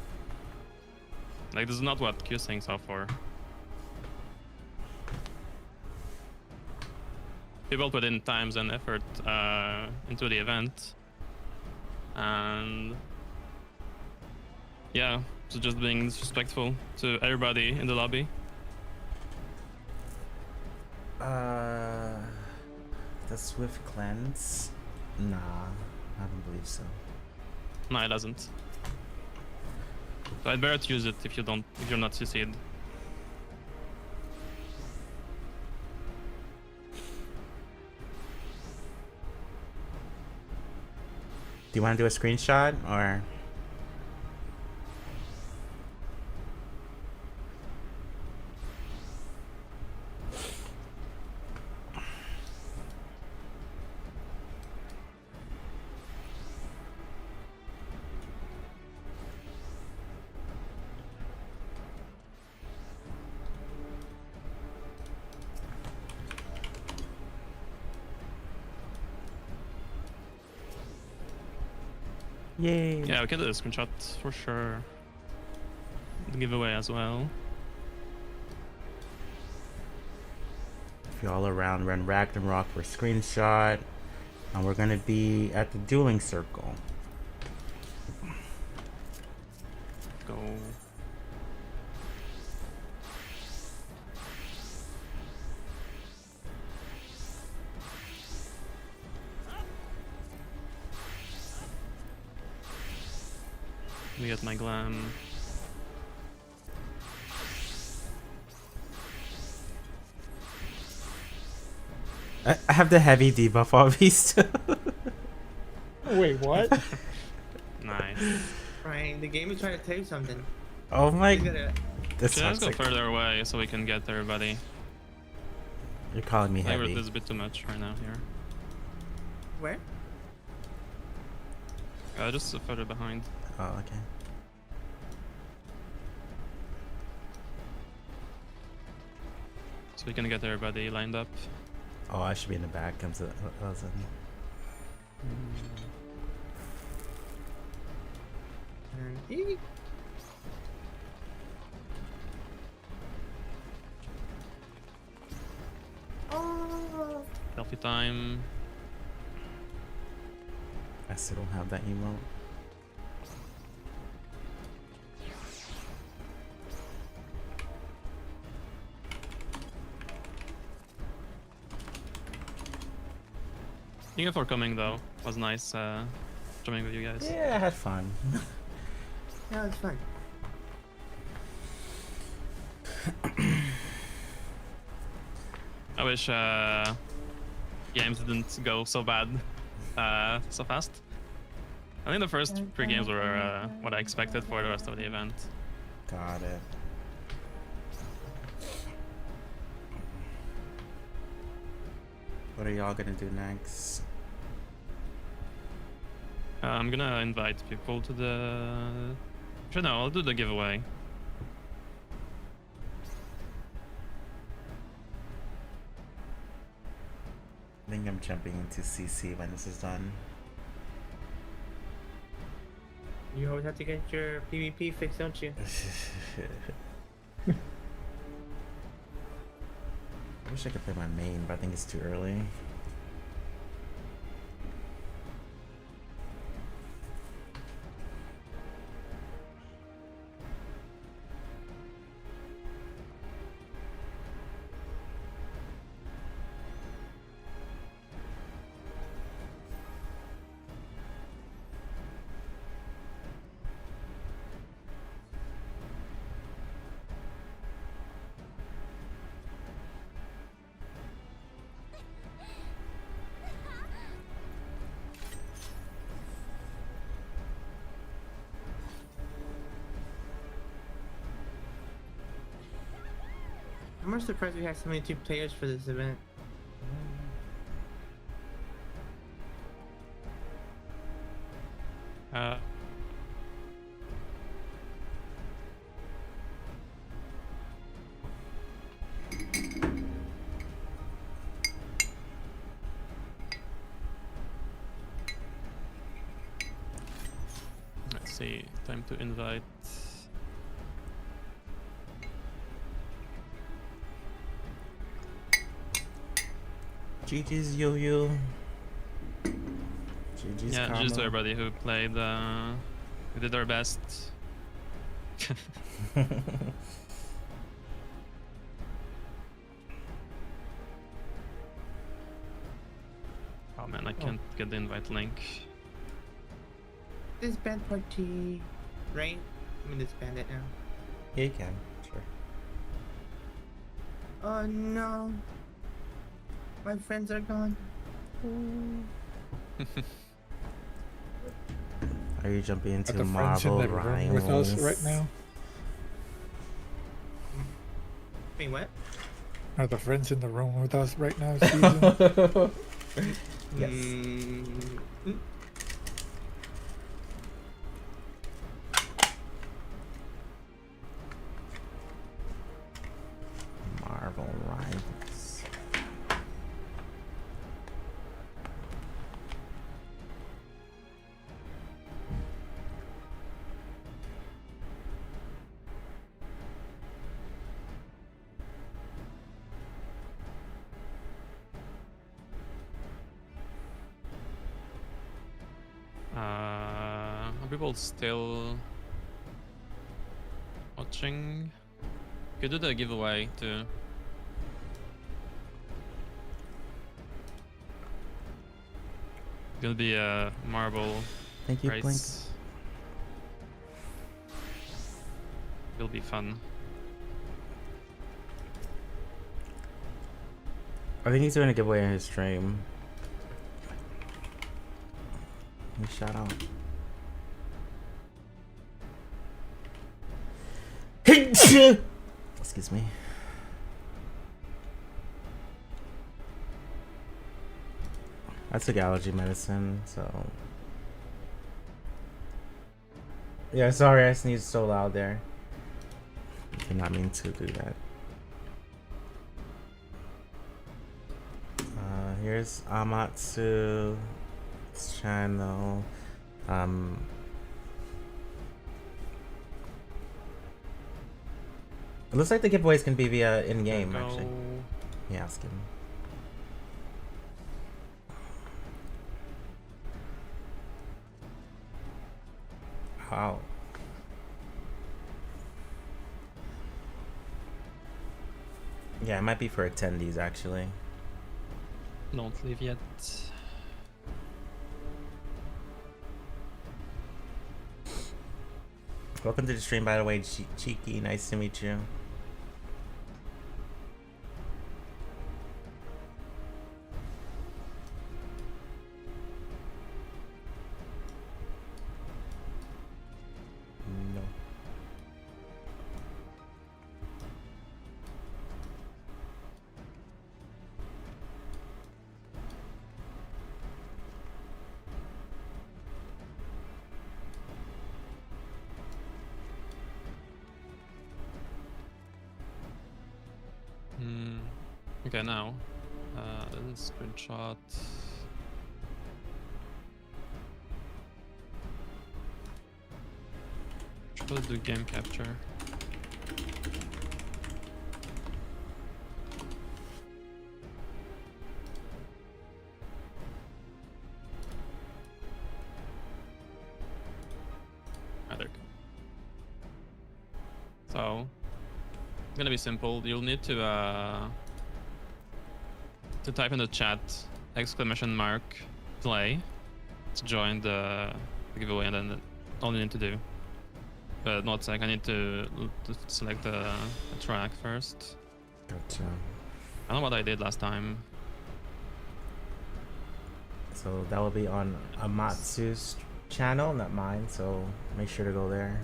Like, this is not what QCings are for. People put in times and effort into the event, and yeah, so just being disrespectful to everybody in the lobby. The Swift Cleanse? Nah, I don't believe so. No, it doesn't. So I'd better use it if you're not CC'd. Do you want to do a screenshot or? Yay. Yeah, we can do a screenshot for sure. The giveaway as well. If you're all around, run Ragnarok for screenshot. And we're gonna be at the dueling circle. Go. Let me get my glam. I have the heavy debuff obvious too. Wait, what? Nice. Ryan, the game is trying to tell you something. Oh my, You gotta. this Okay, let's sucks. go further away so we can get everybody. You're calling me I think heavy. this is a bit too much right now here. Where? Just further behind. Oh, okay. So we can get everybody lined up. Oh, I should be in the back. Comes a Eek. Oh. Selfie time. I still don't have that emote. Thank you for coming though. It was nice jumping with you guys. Yeah, I had fun. Yeah, it's fine. I wish games didn't go so bad so fast. I think the first 3 games were what I expected for the rest of the event. Got it. What are y'all gonna do next? I'm gonna invite people to the... Actually, no, I'll do the giveaway. I think I'm jumping into CC when this is done. You always have to get your PvP fixed, don't you? I wish I could play my main, but I think it's too early. I'm more surprised we had so many team players for this event. Uh, let's see. Time to invite. GG's Yo-Yo. GG's Yeah, Karma. just to everybody who played. We did our best. Oh man, I can't get the invite link. Disband party, right? I'm gonna disband it now. Yeah, you can. Sure. Oh no. My friends are gone. Are you jumping Are into the friends in Marvel the room with us Rivals? right now? Wait, what? Are the friends in the room with us right now, Season? Yes. Marvel Rivals. Are people still watching? Could do the giveaway too. It'll be a marble Thank you, Blink. race. It'll be fun. I think he's doing a giveaway on his stream. Shout out. Excuse me. I took allergy medicine, so yeah. Sorry, I sneezed so loud there. Did not mean to do that. Here's Amatsu's channel. It looks like the giveaways can be via in-game, actually. Let me ask him. Wow. Yeah, it might be for attendees, actually. Don't leave yet. Welcome to the stream, by the way, Cheeky. Nice to meet you. No. Okay, now. Screenshot. Should do game capture. Ah, there we go. So, it's gonna be simple. You'll need to type in the chat !play to join the giveaway, and then all you need to do. But not like I need to select the track first. Gotcha. I don't know what I did last time. So that will be on Amatsu's channel, not mine. So make sure to go there.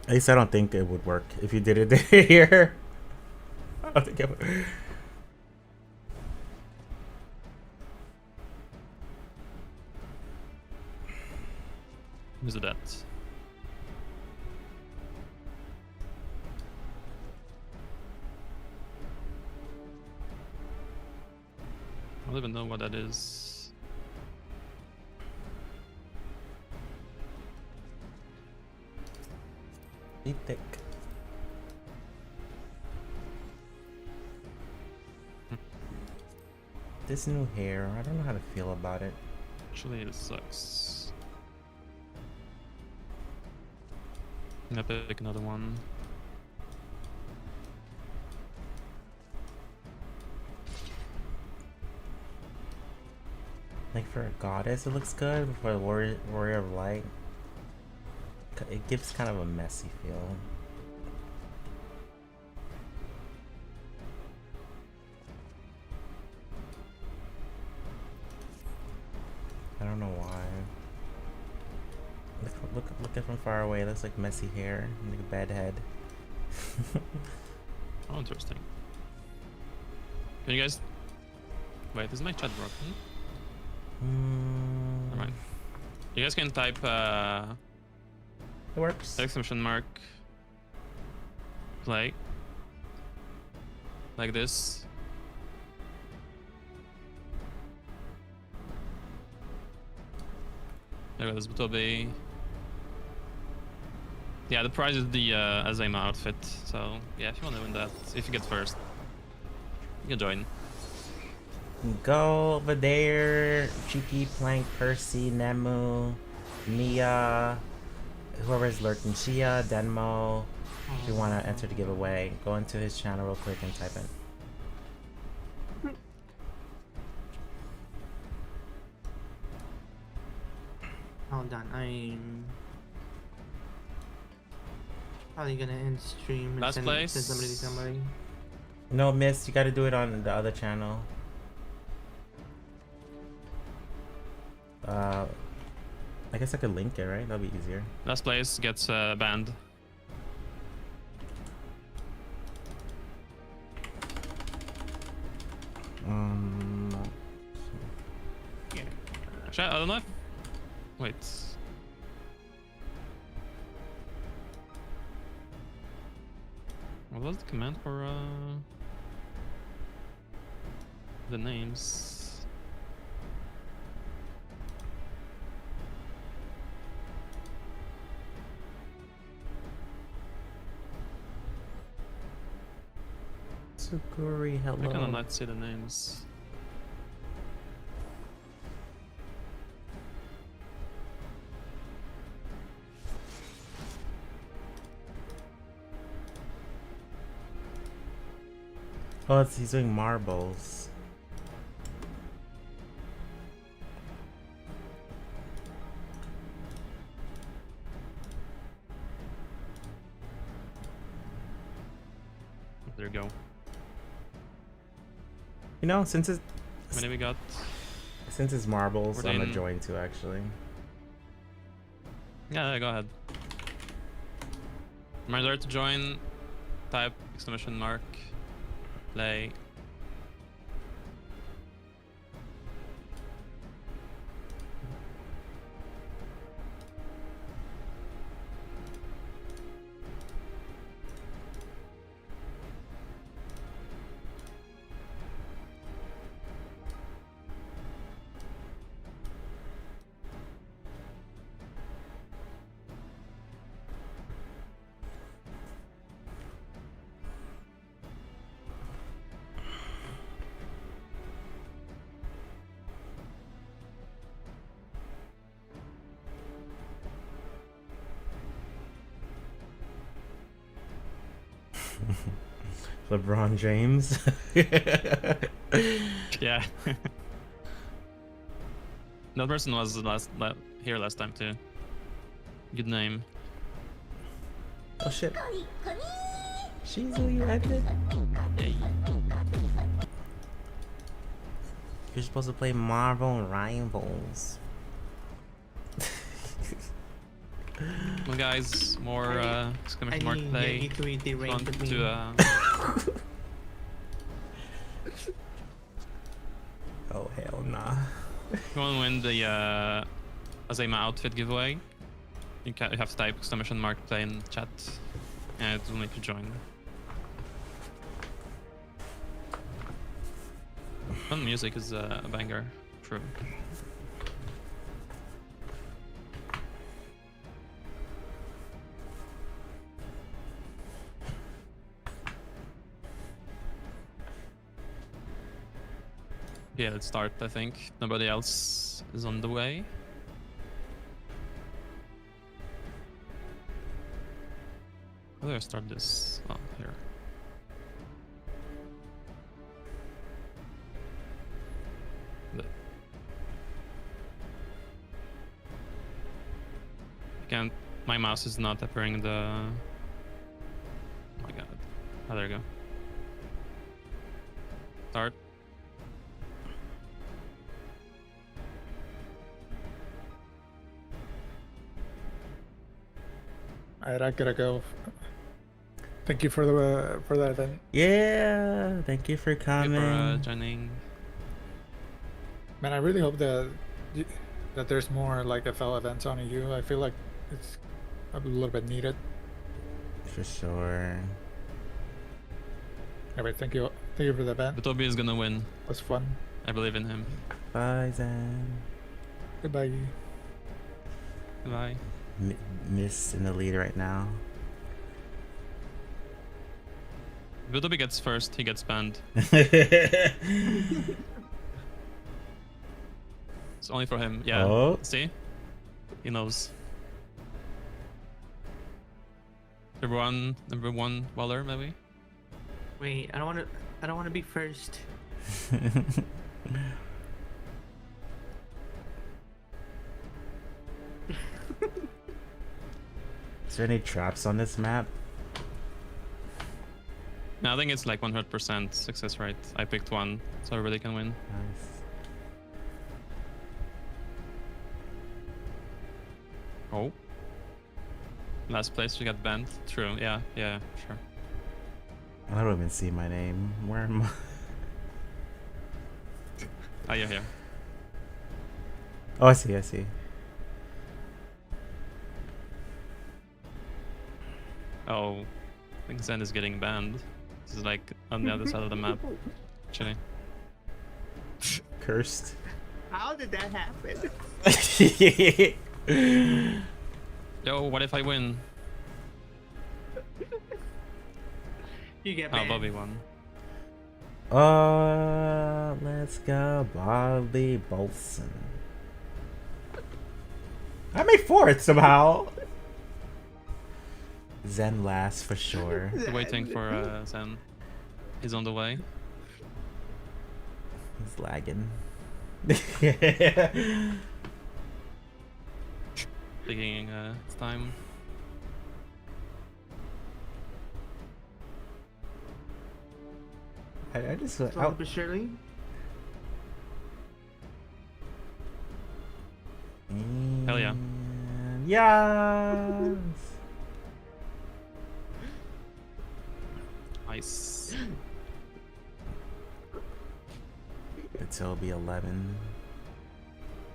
At least I don't think it would work if you did it here. I don't think it would. Who's that? I don't even know what that is. Be thick. This new hair, I don't know how to feel about it. Actually, it sucks. I'm gonna pick another one. Like for a goddess, it looks good. But for a warrior of light, it gives kind of a messy feel. I don't know why. Look at from far away. It looks like messy hair, like a bad head. Oh, interesting. Can you guys? Wait, is my chat broken? Never mind. You guys can type It works. exclamation mark play like this. There goes Butobe. Yeah, the prize is the Azema outfit. So yeah, if you want to win that, if you get first, you can join. Go over there. Cheeky, Plank, Percy, Nemu, Mia, whoever's lurking, Shia, Denmo. If you want to enter the giveaway, go into his channel real quick and type it. Hold on, I'm probably gonna end stream and Last send place. somebody to somebody. No, miss, you got to do it on the other channel. I guess I could link it, right? That'll be easier. Last place gets banned. Actually, I don't know. Wait. What was the command for the names? Suguri, hello. I cannot not see the names. Oh, he's doing marbles. There you go. You know, since it's How many we got? marbles, We're I'm gonna in. join too. Actually, Yeah, go ahead. Reminder to join. Type exclamation mark. Play. LeBron James. Yeah. That person was here last time too. Good name. Oh shit. Shizu, you ended. Yay. You're supposed to play Marvel Rivals. Well, guys, more I skirmish, more need play. you to read the range Want between. to Oh hell nah. if you want to win the Azema outfit giveaway, you have to type exclamation mark play in chat, and it will make you join. Fun music is a banger, true. Yeah, let's start, I think. Nobody else is on the way. How do I start this? Oh, here. The- I can't. My mouse is not appearing the. Oh my god. Oh, there you go. Start. Alright, I gotta go. Thank you for the event. Yeah, thank you for Thank you coming. for joining. Man, I really hope that that there's more like FL events on EU. I feel like it's a little bit needed. For sure. Anyway, thank you for the event. But Toby is gonna win. It was fun. I believe in him. Bye, Zen. Goodbye. Bye. Miss in the lead right now. If Toby gets first, he gets banned. It's only for him. Yeah. Oh. See? He knows. Number one Waller, maybe? Wait, I don't want to be first. Is there any traps on this map? No, I think it's like 100% success rate. I picked one, so everybody can win. Nice. Oh. Last place we got banned. True, yeah, sure. I don't even see my name. Where am I? Ah, yeah, here. Oh, I see. Oh, I think Zen is getting banned. This is like on the other side of the map. Actually. Cursed. How did that happen? Yo, what if I win? You get Oh, banned. Bobby won. Let's go, Bobby Bolson. I made fourth somehow. Zen last for sure. Waiting for Zen. He's on the way. He's lagging. Taking its time. I just Slowly but surely. Hell yeah. Yes. Nice. Until be 11.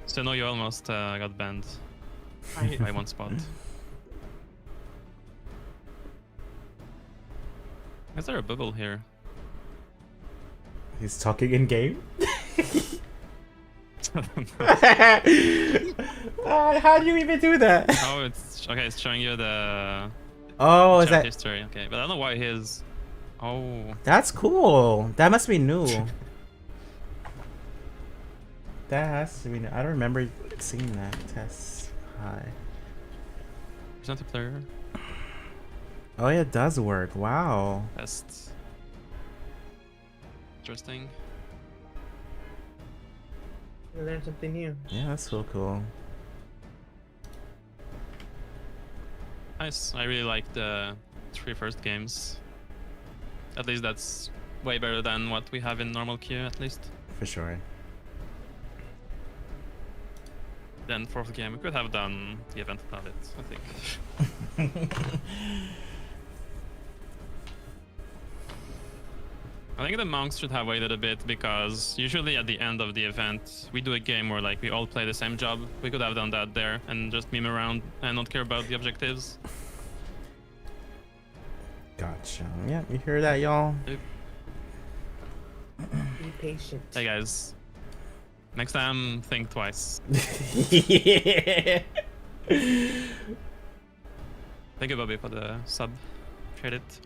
So no, you almost got banned by one spot. Is there a bubble here? He's talking in game. How do you even do that? Oh, it's okay. It's showing you the Oh, is chat that? history. Okay, but I don't know why his. Oh, That's cool. That must be new. That has to be new. I don't remember seeing that. Test. Hi. present a player. Oh yeah, it does work. Wow. Test. Interesting. You learn something new. Yeah, that's so cool. Nice. I really like the 3 first games. At least that's way better than what we have in normal queue, at least. For sure. Then fourth game, we could have done the event without it, I think. I think the monks should have waited a bit because usually at the end of the event, we do a game where like we all play the same job. We could have done that there and just meme around and not care about the objectives. Gotcha. Yeah, you hear that, y'all? Be patient. Hey guys, next time think twice. Yeah. Thank you, Bobby, for the sub. Appreciate it.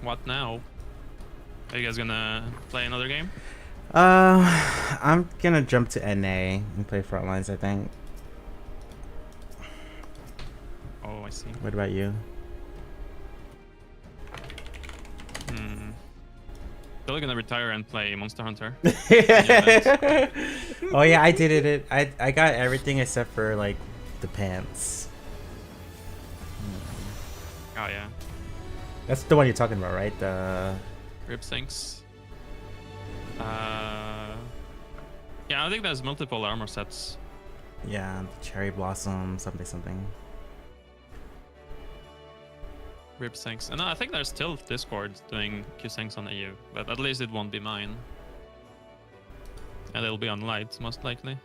What now? Are you guys gonna play another game? I'm gonna jump to NA and play Frontlines, I think. Oh, I see. What about you? Still gonna retire and play Monster Hunter. Oh yeah, I did it. I got everything except for like the pants. Oh yeah. That's the one you're talking about, right? The Rip sinks. Yeah, I think there's multiple armor sets. yeah, the cherry blossom, something. Rip sinks. And I think there's still Discord doing Q sinks on EU, but at least it won't be mine. And it'll be on light, most likely.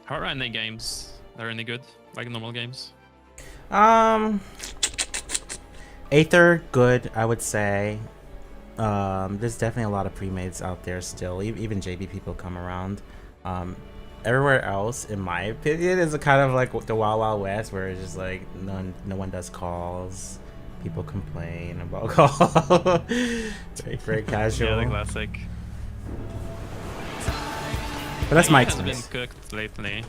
How are NA games? They're any good? Like normal games? Aether, good, I would say. There's definitely a lot of pre-mades out there still. Even JB people come around. Everywhere else, in my opinion, is a kind of like the Wild Wild West, where it's just like no one does calls. People complain about calls. very casual. Yeah, the classic. But that's my It has been experience. cooked lately.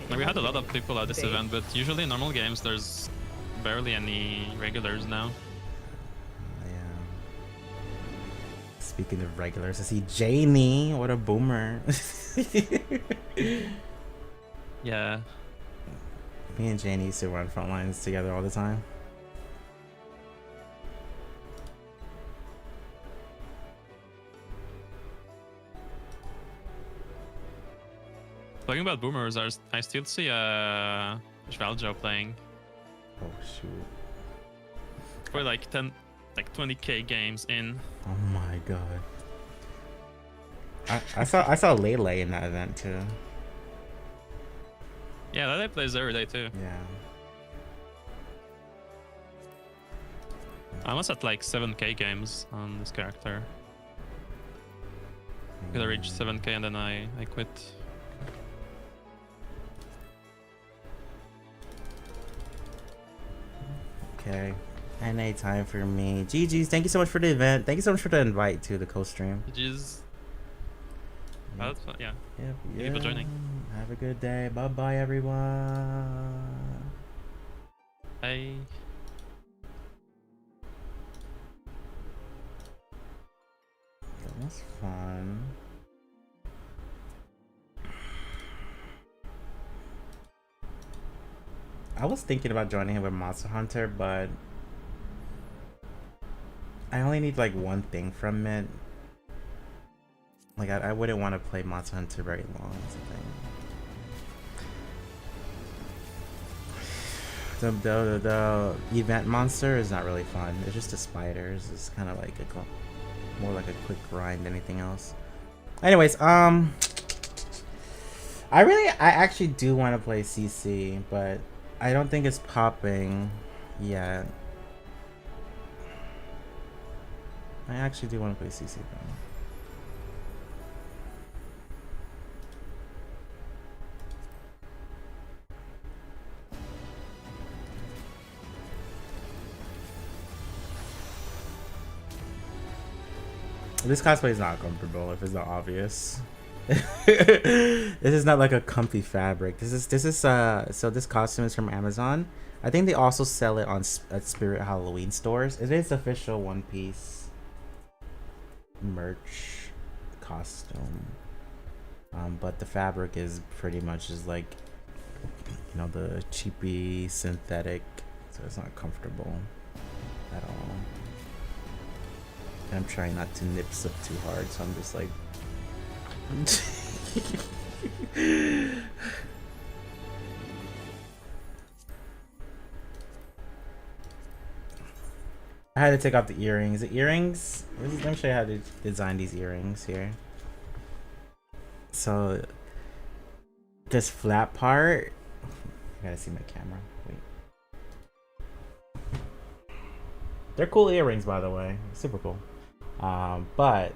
Like, we had a lot of people at this event, but usually in normal games there's barely any regulars now. Yeah. Speaking of regulars, I see Janie. What a boomer. Yeah. Me and Janie used to run Frontlines together all the time. Talking about boomers, I still see Shvaljo playing Oh shoot. for like 20k games in. Oh my god. I saw Lele in that event too. Yeah, that plays every day too. Yeah. I was at like 7k games on this character. Because I reached 7k and then I quit. Okay. NA time for me. GG's, thank you so much for the event. Thank you so much for the invite to the co-stream. GG's. Oh, that's fun. Yeah. Yep, Thank you for joining. Have a good day. Bye bye everyone. Bye. That was fun. I was thinking about joining him with Monster Hunter, but I only need like one thing from it. Like I wouldn't want to play Monster Hunter very long. That's the thing. The event monster is not really fun. It's just the spiders. It's kind of like more like a quick grind than anything else. Anyways, I actually do want to play CC, but I don't think it's popping yet. I actually do want to play CC though. This cosplay is not comfortable if it's not obvious. This is not like a comfy fabric. This is so this costume is from Amazon. I think they also sell it at Spirit Halloween stores. It is official One Piece merch costume. But the fabric is pretty much just like you know, the cheapy synthetic, so it's not comfortable at all. And I'm trying not to nip slip too hard, so I'm just like I had to take off the earrings. The earrings, let me show you how to design these earrings here. So this flat part, I gotta see my camera. Wait. They're cool earrings, by the way. Super cool. But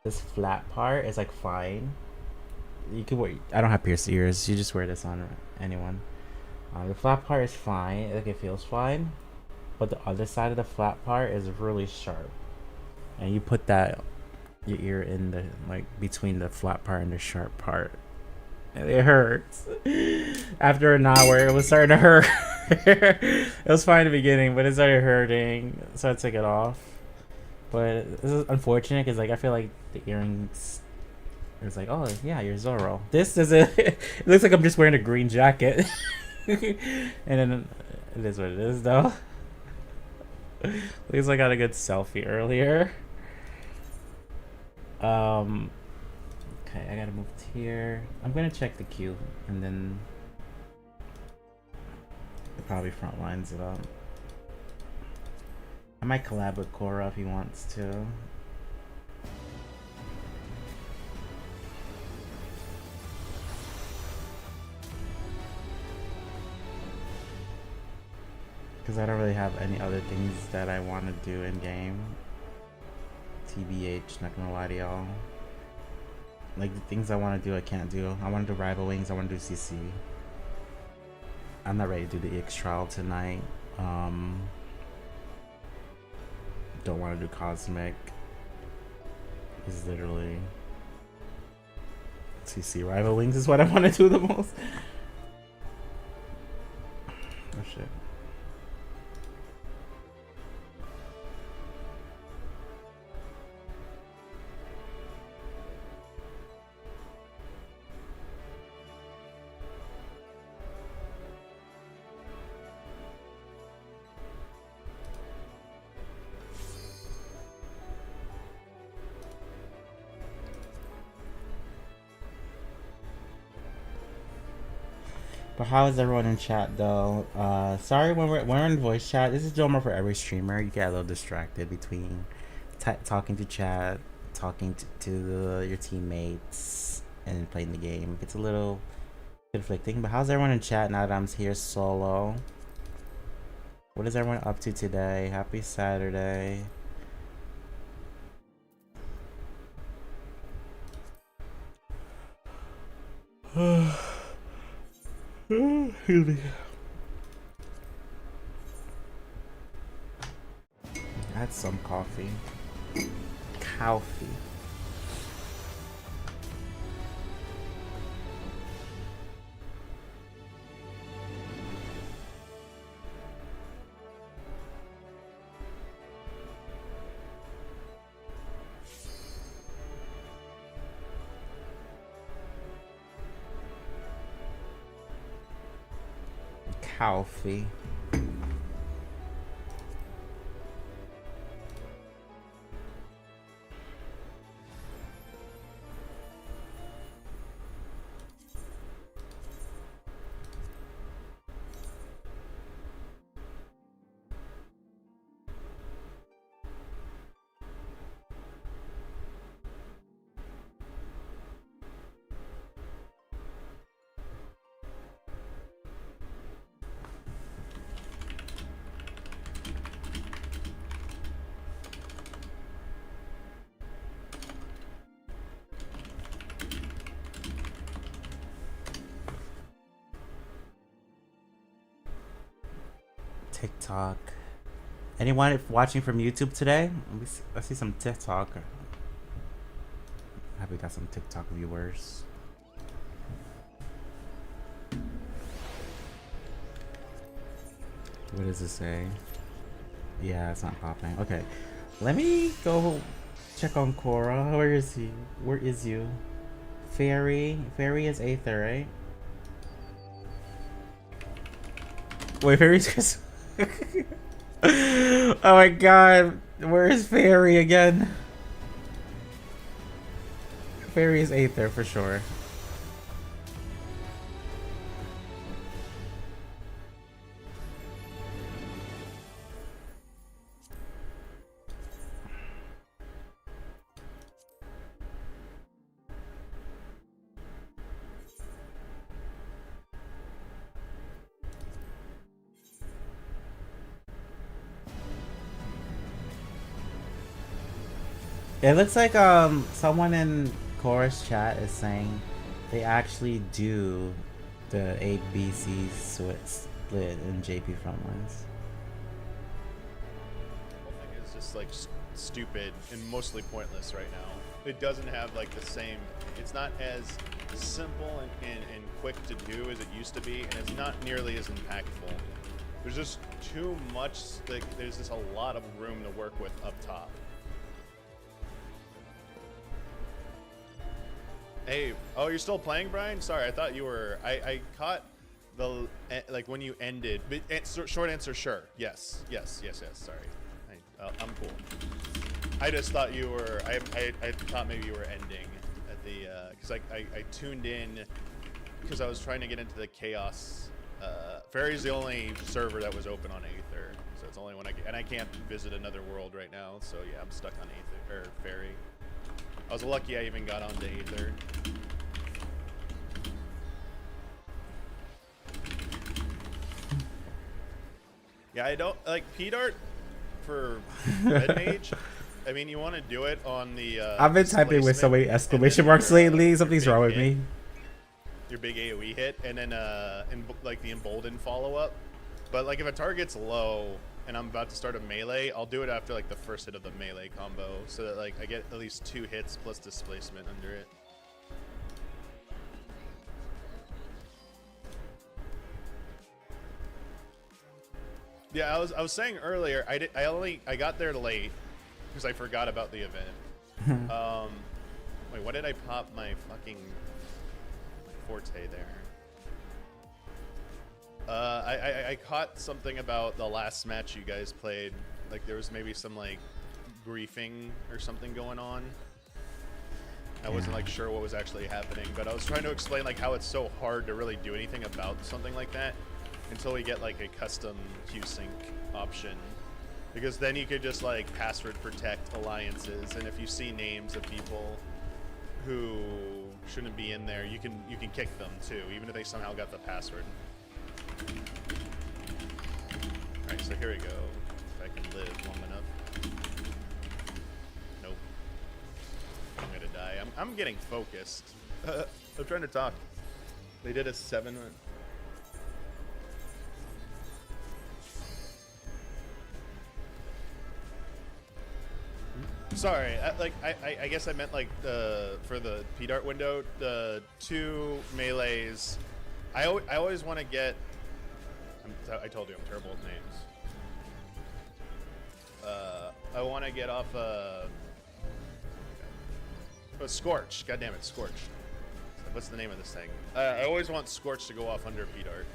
this flat part is like fine. You could wear. I don't have pierced ears. You just wear this on anyone. The flat part is fine. Like it feels fine. But the other side of the flat part is really sharp. And you put that your ear in the like between the flat part and the sharp part. And it hurts. After an hour, it was starting to hurt. It was fine in the beginning, but it started hurting, so I took it off. But this is unfortunate because like I feel like the earrings. It was like, oh yeah, you're Zorro. This doesn't. It looks like I'm just wearing a green jacket. And then it is what it is, though. At least I got a good selfie earlier. Okay, I gotta move to here. I'm gonna check the queue and then probably Frontlines it up. I might collab with Cora if he wants to. Because I don't really have any other things that I want to do in game. TBH, not gonna lie to y'all. Like the things I want to do, I can't do. I want to do Rival Wings, I want to do CC. I'm not ready to do the X trial tonight. Don't want to do Cosmic. It's literally CC. Rival Wings is what I want to do the most. Oh shit. But how is everyone in chat though? Sorry when we're in voice chat. This is normal for every streamer. You get a little distracted between talking to chat, talking to your teammates, and playing the game. It's a little conflicting. But how's everyone in chat now that I'm here solo? What is everyone up to today? Happy Saturday. I had some coffee. Coffee. Coffee. TikTok. Anyone watching from YouTube today? I see some TikTok. I hope we got some TikTok viewers. What does it say? Yeah, it's not popping. Okay, let me go check on Cora. Where is he? Where is you? Fairy is Aether, right? Wait, Fairy's. Oh my god, where is Fairy again? Fairy is Aether for sure. It looks like someone in chorus chat is saying they actually do the ABC split in JP Frontlines. The whole thing is just like stupid and mostly pointless right now. It doesn't have like the same. It's not as simple and quick to do as it used to be, and it's not nearly as impactful. There's just too much. Like there's just a lot of room to work with up top. Hey, oh, you're still playing, Brian? Sorry, I thought you were. I caught the like when you ended. But short answer, sure. Yes. Sorry, I'm cool. I just thought you were. I thought maybe you were ending at the because I tuned in because I was trying to get into the chaos. Fairy's the only server that was open on Aether, so it's the only one I can't visit another world right now. So yeah, I'm stuck on Aether or Fairy. I was lucky I even got onto Aether. Yeah, I don't like P-Dart for Red Mage. I mean, you want to do it on the. I've been typing with so many exclamation marks lately. Something's wrong with me. Your big AoE hit, and then like the emboldened follow up. But like if a target's low and I'm about to start a melee, I'll do it after like the first hit of the melee combo, so that like I get at least 2 hits plus displacement under it. Yeah, I was saying earlier, I got there late because I forgot about the event. Wait, what did I pop my fucking forte there? I caught something about the last match you guys played. Like there was maybe some like griefing or something going on. I wasn't like sure what was actually happening, but I was trying to explain like how it's so hard to really do anything about something like that until we get like a custom Q-Sync option. Because then you could just like password protect alliances, and if you see names of people who shouldn't be in there, you can kick them too, even if they somehow got the password. Alright, so here we go. If I can live long enough. Nope. I'm gonna die. I'm getting focused. I'm trying to talk. They did a 7. Sorry, I guess I meant like for the P-Dart window, the 2 melees. I always want to get. I told you I'm terrible with names. I want to get off Scorch. God damn it, Scorch. What's the name of this thing? I always want Scorch to go off under P-Dart.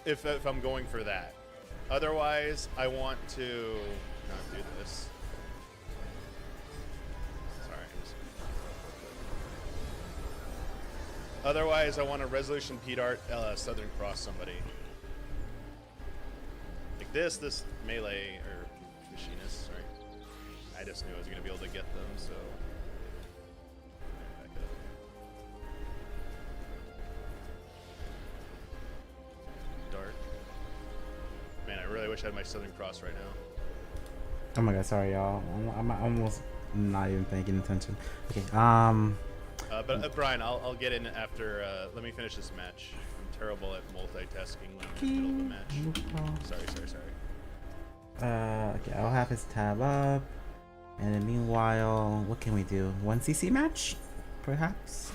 If I'm going for that. Otherwise, I want to not do this. Sorry. Otherwise, I want a Resolution P-Dart Southern Cross somebody. Like this melee, or machinist, sorry. I just knew I was going to be able to get them, so. Back up. Dart. Man, I really wish I had my Southern Cross right now. Oh my god, sorry y'all. I'm almost not even paying attention. Okay, but Brian, I'll get in after. Let me finish this match. I'm terrible at multitasking in the middle of a match. Sorry. Okay, I'll have his tab up. And then meanwhile, what can we do? 1 CC match? Perhaps?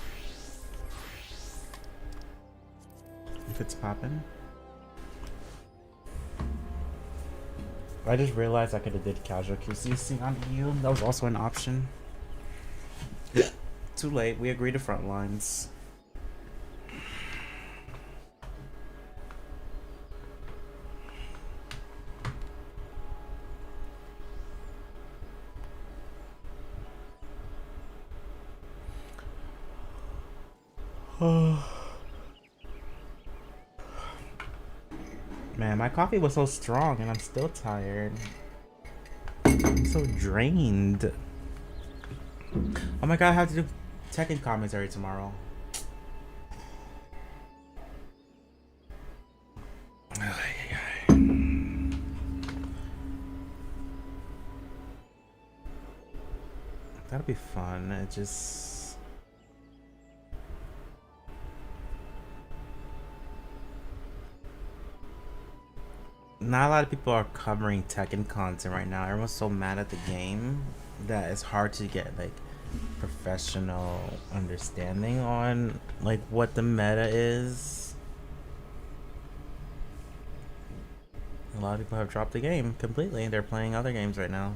If it's poppin'. I just realized I could have did casual QCC on EU. That was also an option. Too late. We agreed to Frontlines. Man, my coffee was so strong and I'm still tired. I'm so drained. Oh my god, I have to do Tekken commentary tomorrow. That'll be fun. It just... Not a lot of people are covering Tekken content right now. Everyone's so mad at the game that it's hard to get like professional understanding on like what the meta is. A lot of people have dropped the game completely. They're playing other games right now.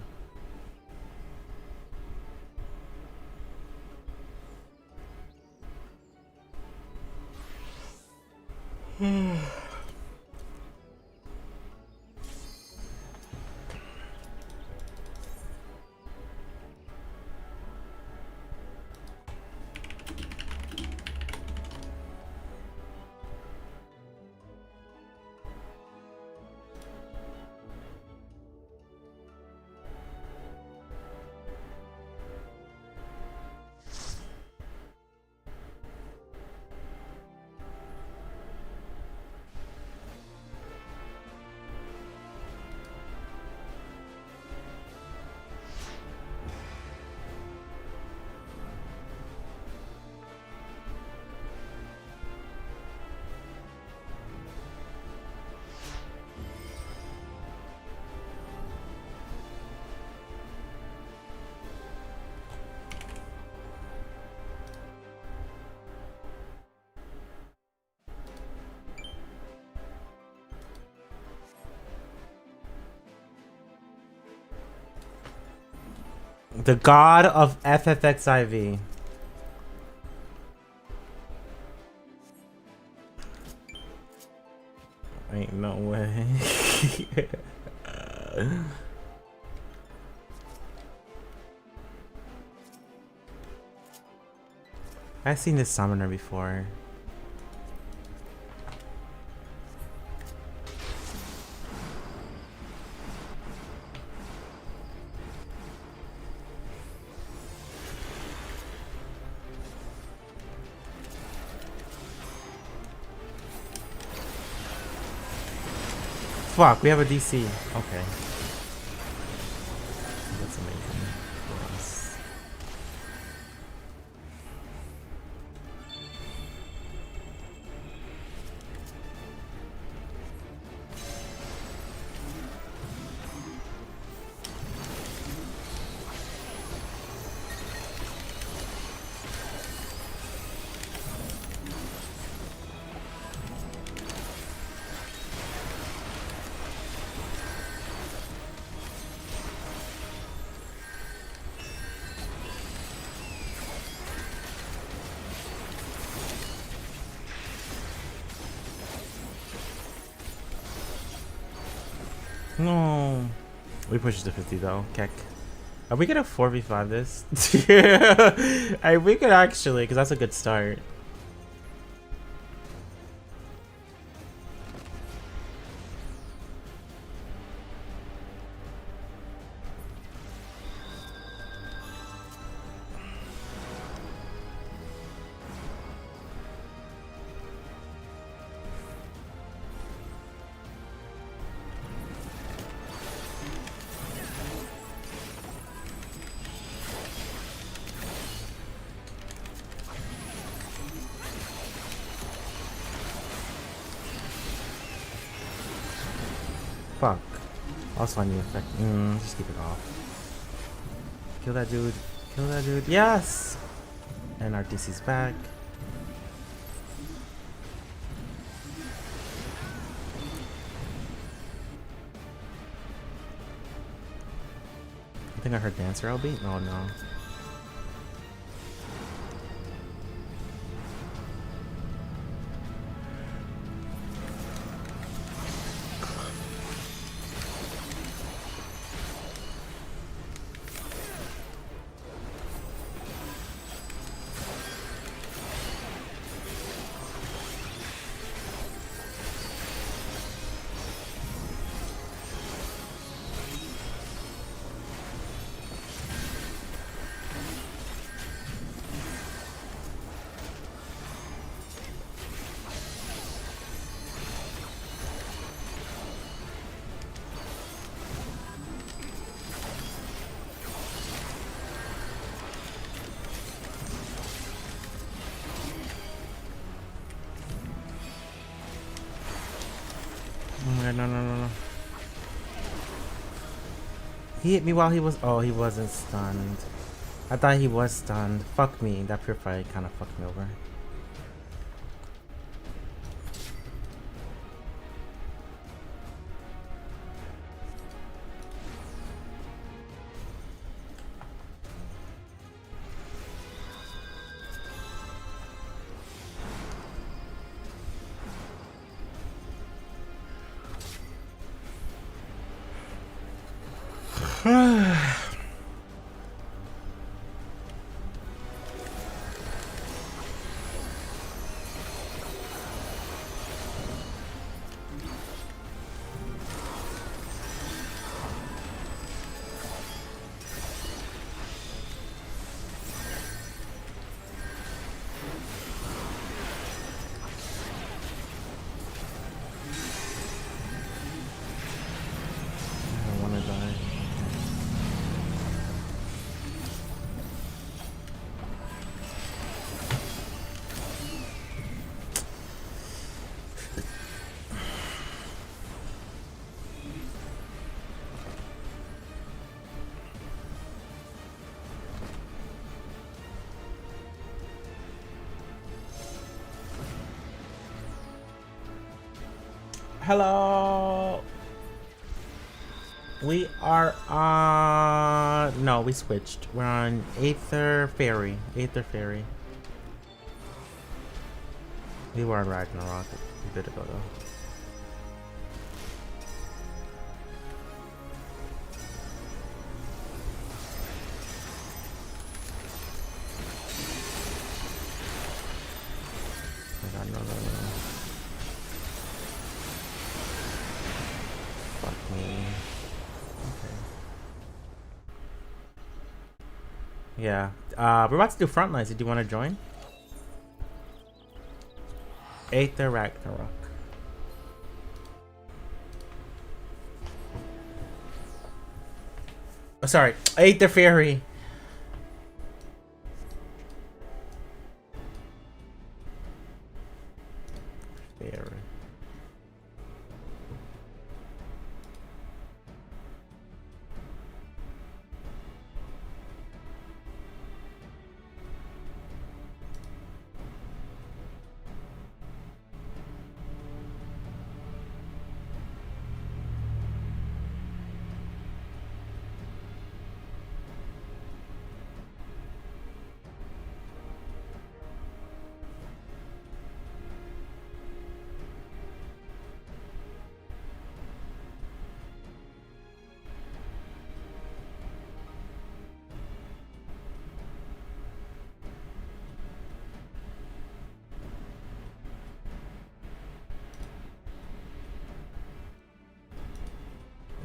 The god of FFXIV. Ain't no way. I've seen this summoner before. Fuck, we have a DC. Okay. That's amazing. Yes. No. We pushed to 50 though. Keck. Are we gonna 4v5 this? We could actually, because that's a good start. Fuck. Also, I need effect. Just keep it off. Kill that dude. Kill that dude. Yes! And our DC's back. I think I heard Dancer LB? Oh no. Okay, no. He hit me while he was. Oh, he wasn't stunned. I thought he was stunned. Fuck me. That purifier kind of fucked me over. I don't want to die. Hello. We are on. No, we switched. We're on Aether Fairy. Aether Fairy. We were on Ragnarok a bit ago though. Oh my God, no. Fuck me. Okay. Yeah. We're about to do Frontlines. Did you want to join? Aether Ragnarok. Oh, sorry. Aether Fairy. Fairy.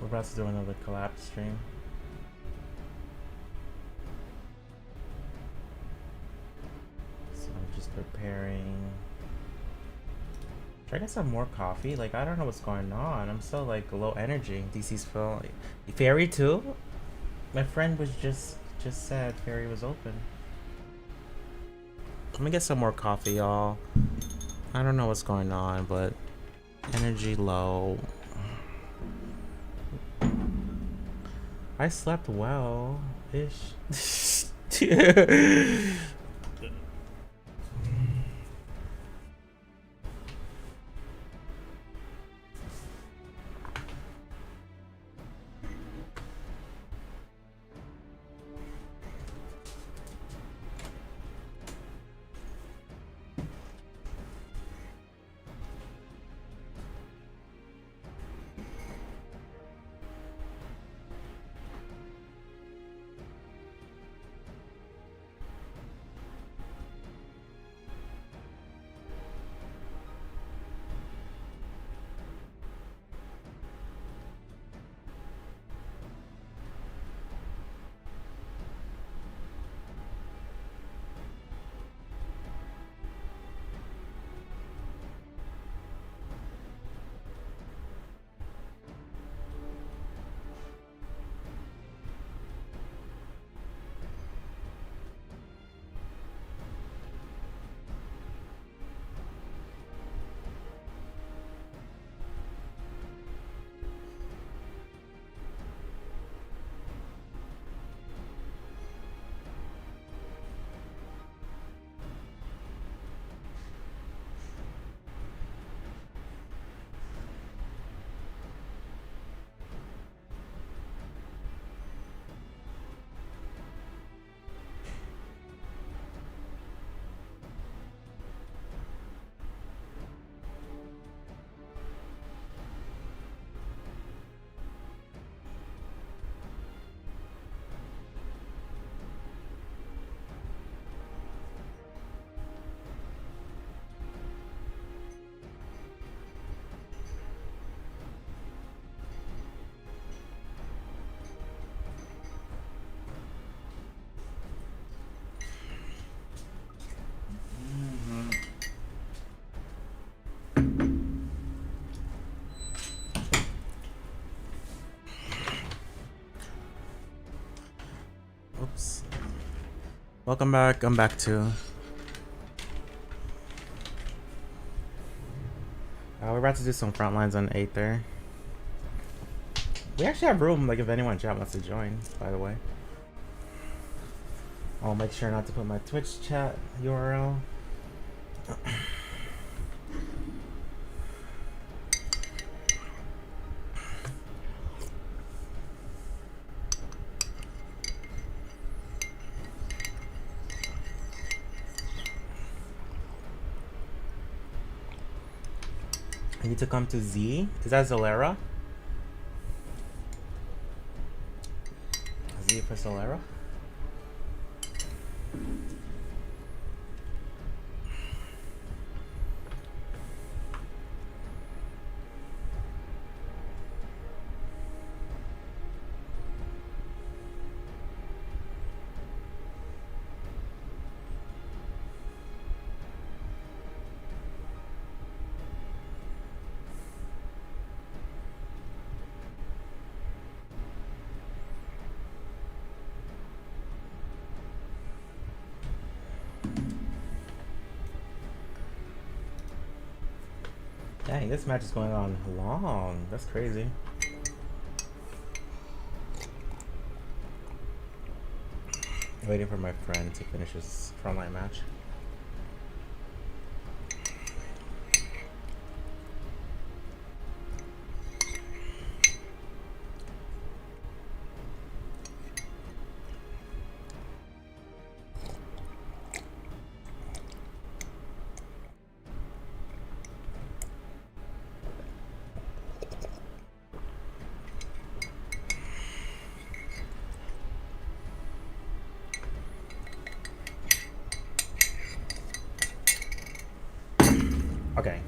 We're about to do another collab stream. So I'm just preparing. Should I get some more coffee? Like, I don't know what's going on. I'm so like low energy. DC's full. Fairy too? My friend was just said Fairy was open. Let me get some more coffee, y'all. I don't know what's going on, but energy low. I slept well ish. Welcome back. I'm back too. We're about to do some Frontlines on 8 there. We actually have room, like if anyone in chat wants to join, by the way. I'll make sure not to put my Twitch chat URL. I need to come to Z. Is that Zolera? Z for Zolera? Dang, this match is going on long. That's crazy. Waiting for my friend to finish his frontline match. Okay.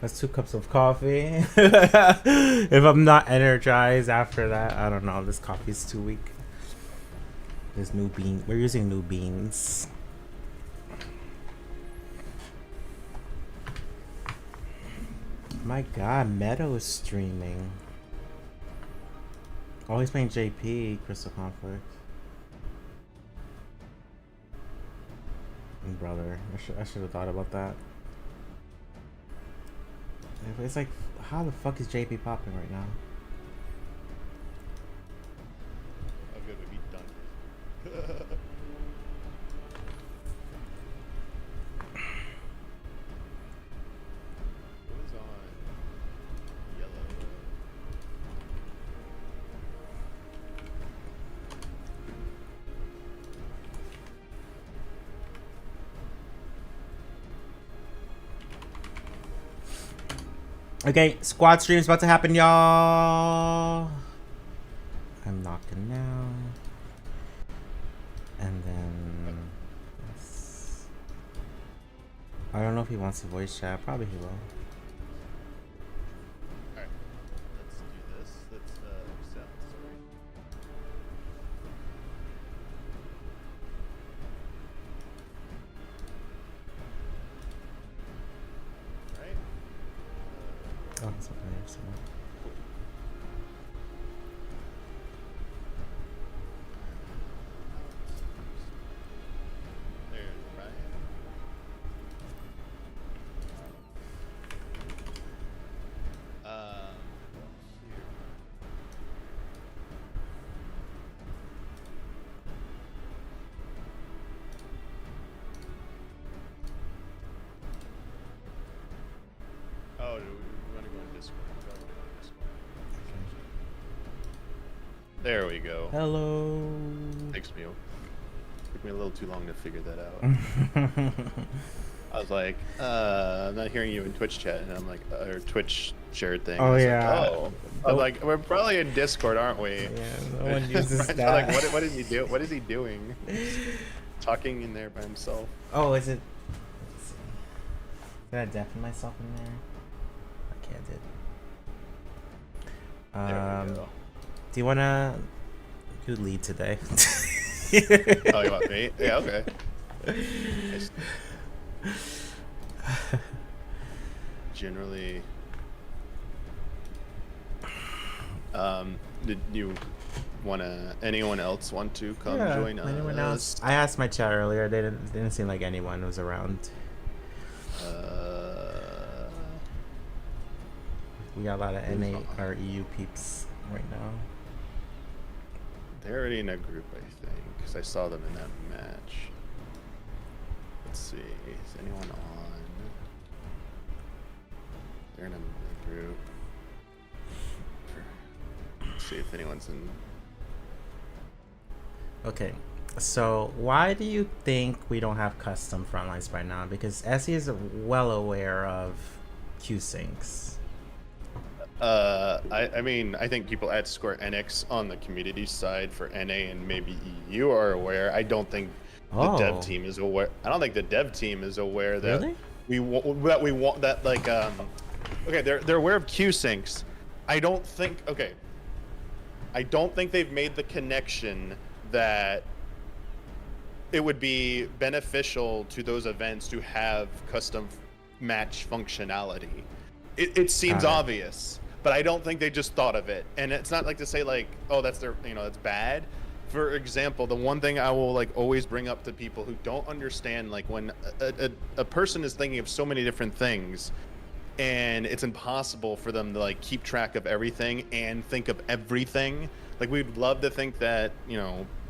That's 2 cups of coffee. If I'm not energized after that, I don't know. This coffee's too weak. There's new bean. We're using new beans. My God, Meadow is streaming. Oh, he's playing JP, Crystal Conflict. Brother, I should have thought about that. It's like, how the fuck is JP popping right now? Oh, good, we beat done. What is on yellow? Okay, squad stream's about to happen, y'all. I'm knocking now. And then yes. I don't know if he wants to voice chat. Probably he will. Alright, let's do this. Let's set the story. Right? Oh, it's okay. So. There's Ryan. Here. Oh, do we want to go in Discord? There we go. Hello. Took me a little too long to figure that out. I was like, I'm not hearing you in Twitch chat, and I'm like, or Twitch shared thing. Oh, I was yeah. Like, oh. I'm like, we're probably in Discord, aren't we? Yeah, no one uses Brian's that. like, what is he do? What is he doing? Talking in there by himself. Oh, is it? Let's see. Did I deafen myself in there? Okay, I did. There we go. Do you wanna do lead today? Oh, you want me? Yeah, okay. Generally, did you anyone else want to come Yeah, join anyone us? else? I asked my chat earlier. They didn't seem like anyone was around. We got a lot of NA or EU peeps right now. They're already in a group, I think, because I saw them in that match. Let's see, is anyone on? They're in a group. Let's see if anyone's in. Okay, so why do you think we don't have custom frontlines by now? Because SE is well aware of Q syncs. I mean, I think people at Square Enix on the community side for NA and maybe EU are aware. I don't think the dev team is aware. I don't think the dev team is aware that Really? we want that like okay, they're aware of Q syncs. I don't think they've made the connection that it would be beneficial to those events to have custom match functionality. It seems obvious, but I don't think they just thought of it. And it's not like to say like, oh, that's their, that's bad. For example, the one thing I will like always bring up to people who don't understand, like when a person is thinking of so many different things and it's impossible for them to like keep track of everything and think of everything. Like we'd love to think that,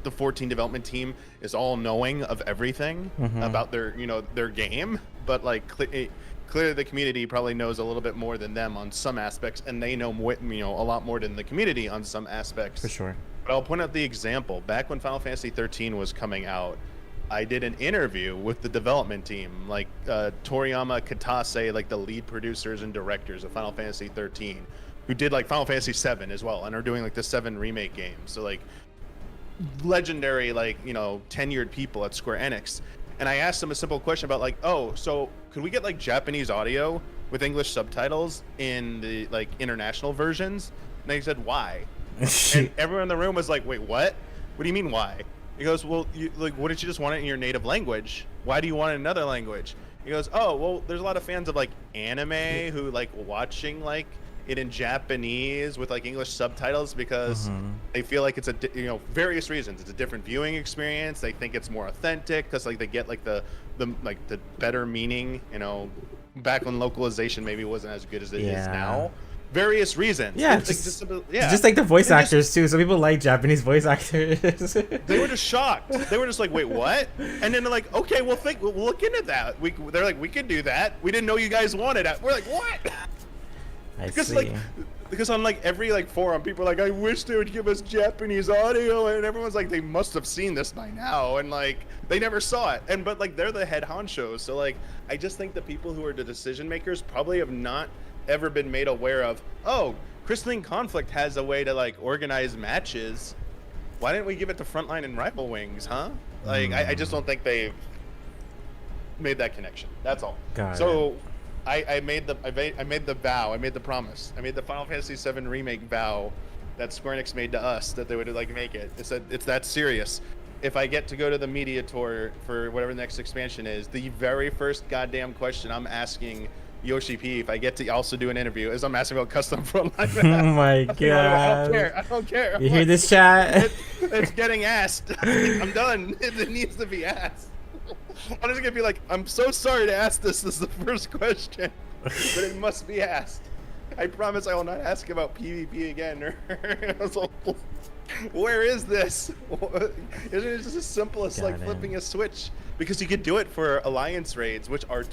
the 14 development team is all knowing of everything about their, their game, but like clearly the community probably knows a little bit more than them on some aspects, and they know a lot more than the community on some aspects. For sure. But I'll point out the example. Back when Final Fantasy 13 was coming out, I did an interview with the development team, like Toriyama Katase, like the lead producers and directors of Final Fantasy 13, who did like Final Fantasy 7 as well, and are doing like the 7 remake game. So like legendary, like, tenured people at Square Enix. And I asked them a simple question about like, oh, so could we get like Japanese audio with English subtitles in the like international versions? And they said, why? And everyone in the room was like, wait, what? What do you mean why? He goes, well, what did you just want it in your native language? Why do you want it in another language? He goes, oh, well, there's a lot of fans of like anime who like watching like it in Japanese with like English subtitles because they feel like it's various reasons. It's a different viewing experience. They think it's more authentic because like they get like the better meaning. Back when localization maybe wasn't as good as it is now. Various reasons. Yeah, just like the voice actors too. Some people like Japanese voice actors. They were just shocked. They were just like, "Wait, what?" And then they're like, "Okay, we'll look into that." They're like, "We can do that. We didn't know you guys wanted it." We're like, "What?" Because on like every like forum, people are like, I wish they would give us Japanese audio, and everyone's like, they must have seen this by now, and like they never saw it. But like they're the head honchos, so like I just think the people who are the decision makers probably have not ever been made aware of. Oh, Crystalline Conflict has a way to like organize matches. Why didn't we give it to Frontline and Rival Wings, huh? Like I just don't think they made that connection. That's all. So. I made the vow. I made the promise. I made the Final Fantasy VII remake vow that Square Enix made to us that they would like make it. It's that serious. If I get to go to the media tour for whatever the next expansion is, the very first goddamn question I'm asking Yoshi P, if I get to also do an interview, is I'm asking about custom Frontline. Oh my god! I don't care. You hear this, chat? It's getting asked. I'm done. It needs to be asked. I'm just gonna be like, I'm so sorry to ask this. This is the first question, but it must be asked. I promise I will not ask about PvP again. Where is this? Isn't it just as simple as like flipping a switch? Because you could do it for alliance raids, which are,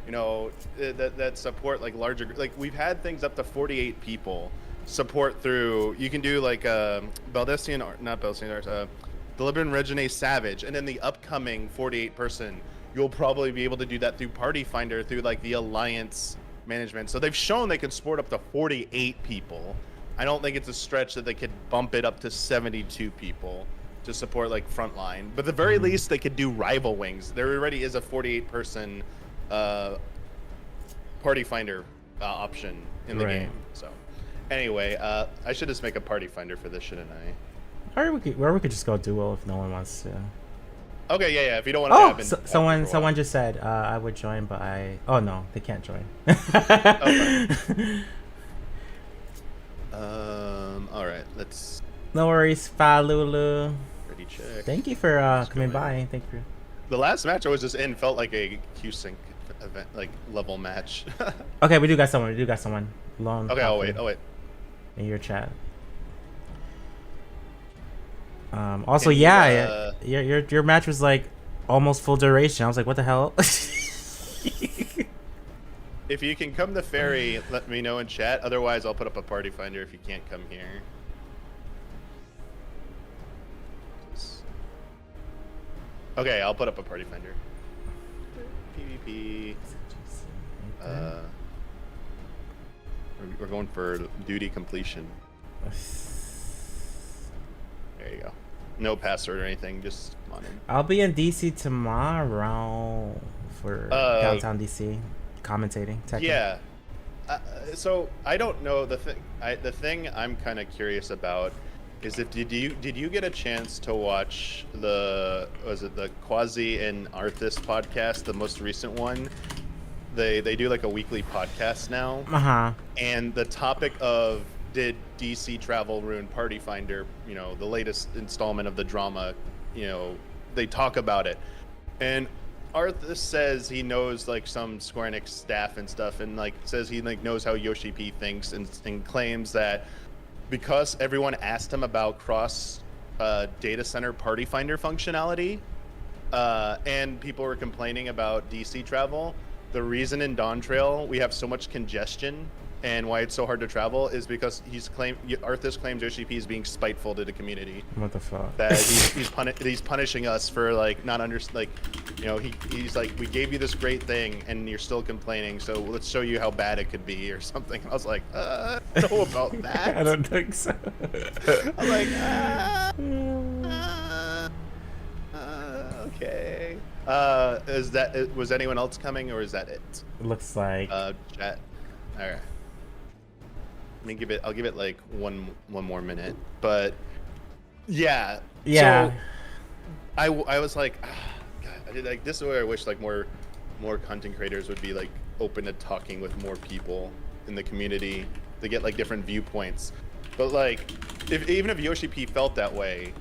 that support like larger. Like we've had things up to 48 people support through. You can do like Baldestian or not Baldestian. Deliberate Regine Savage, and then the upcoming 48 person, you'll probably be able to do that through Party Finder through like the Alliance management. So they've shown they can support up to 48 people. I don't think it's a stretch that they could bump it up to 72 people to support like Frontline. But at the very least, they could do Rival Wings. There already is a 48 person Party Finder option in the game. So anyway, I should just make a Party Finder for this, shouldn't I? Or we could just go duo if no one wants to. Okay, yeah. If you don't want to. Someone just said I would join, but oh no, they can't join. Okay. All right. Let's No worries, Falulu. Ready check. Thank you for coming by. Thank you. The last match I was just in felt like a Q-Sync event, like level match. Okay, we do got someone. We do got someone. Long. Okay, I'll wait. In your chat. Also, Can you, yeah, your match was like almost full duration. I was like, what the hell? If you can come to Ferry, let me know in chat. Otherwise, I'll put up a party finder if you can't come here. Okay, I'll put up a party finder. PvP. We're going for duty completion. There you go. No password or anything. Just come on in. I'll be in DC tomorrow for downtown DC, commentating. Yeah. So I don't know the thing. The thing I'm kind of curious about is if did you get a chance to watch the Quasi and Arthas podcast, the most recent one? They do like a weekly podcast now. And the topic of did DC travel ruin Party Finder, you know, the latest installment of the drama, you know, they talk about it. And Arthas says he knows like some Square Enix staff and stuff, and like says he like knows how Yoshi P thinks, and claims that because everyone asked him about cross data center Party Finder functionality, and people were complaining about DC travel, the reason in Dawn Trail we have so much congestion and why it's so hard to travel is because Arthas claims Yoshi P is being spiteful to the community. What the fuck? That he's punishing us for like not you know, he's like, we gave you this great thing and you're still complaining, so let's show you how bad it could be or something. I was like, I don't know about that. I don't think so. I'm like, okay. Was anyone else coming, or is that it? Looks like Chat. All right. I'll give it like one more minute, but yeah. So I was like, God, this is where I wish like more content creators would be like open to talking with more people in the community to get like different viewpoints. But like, even if Yoshi P felt that way,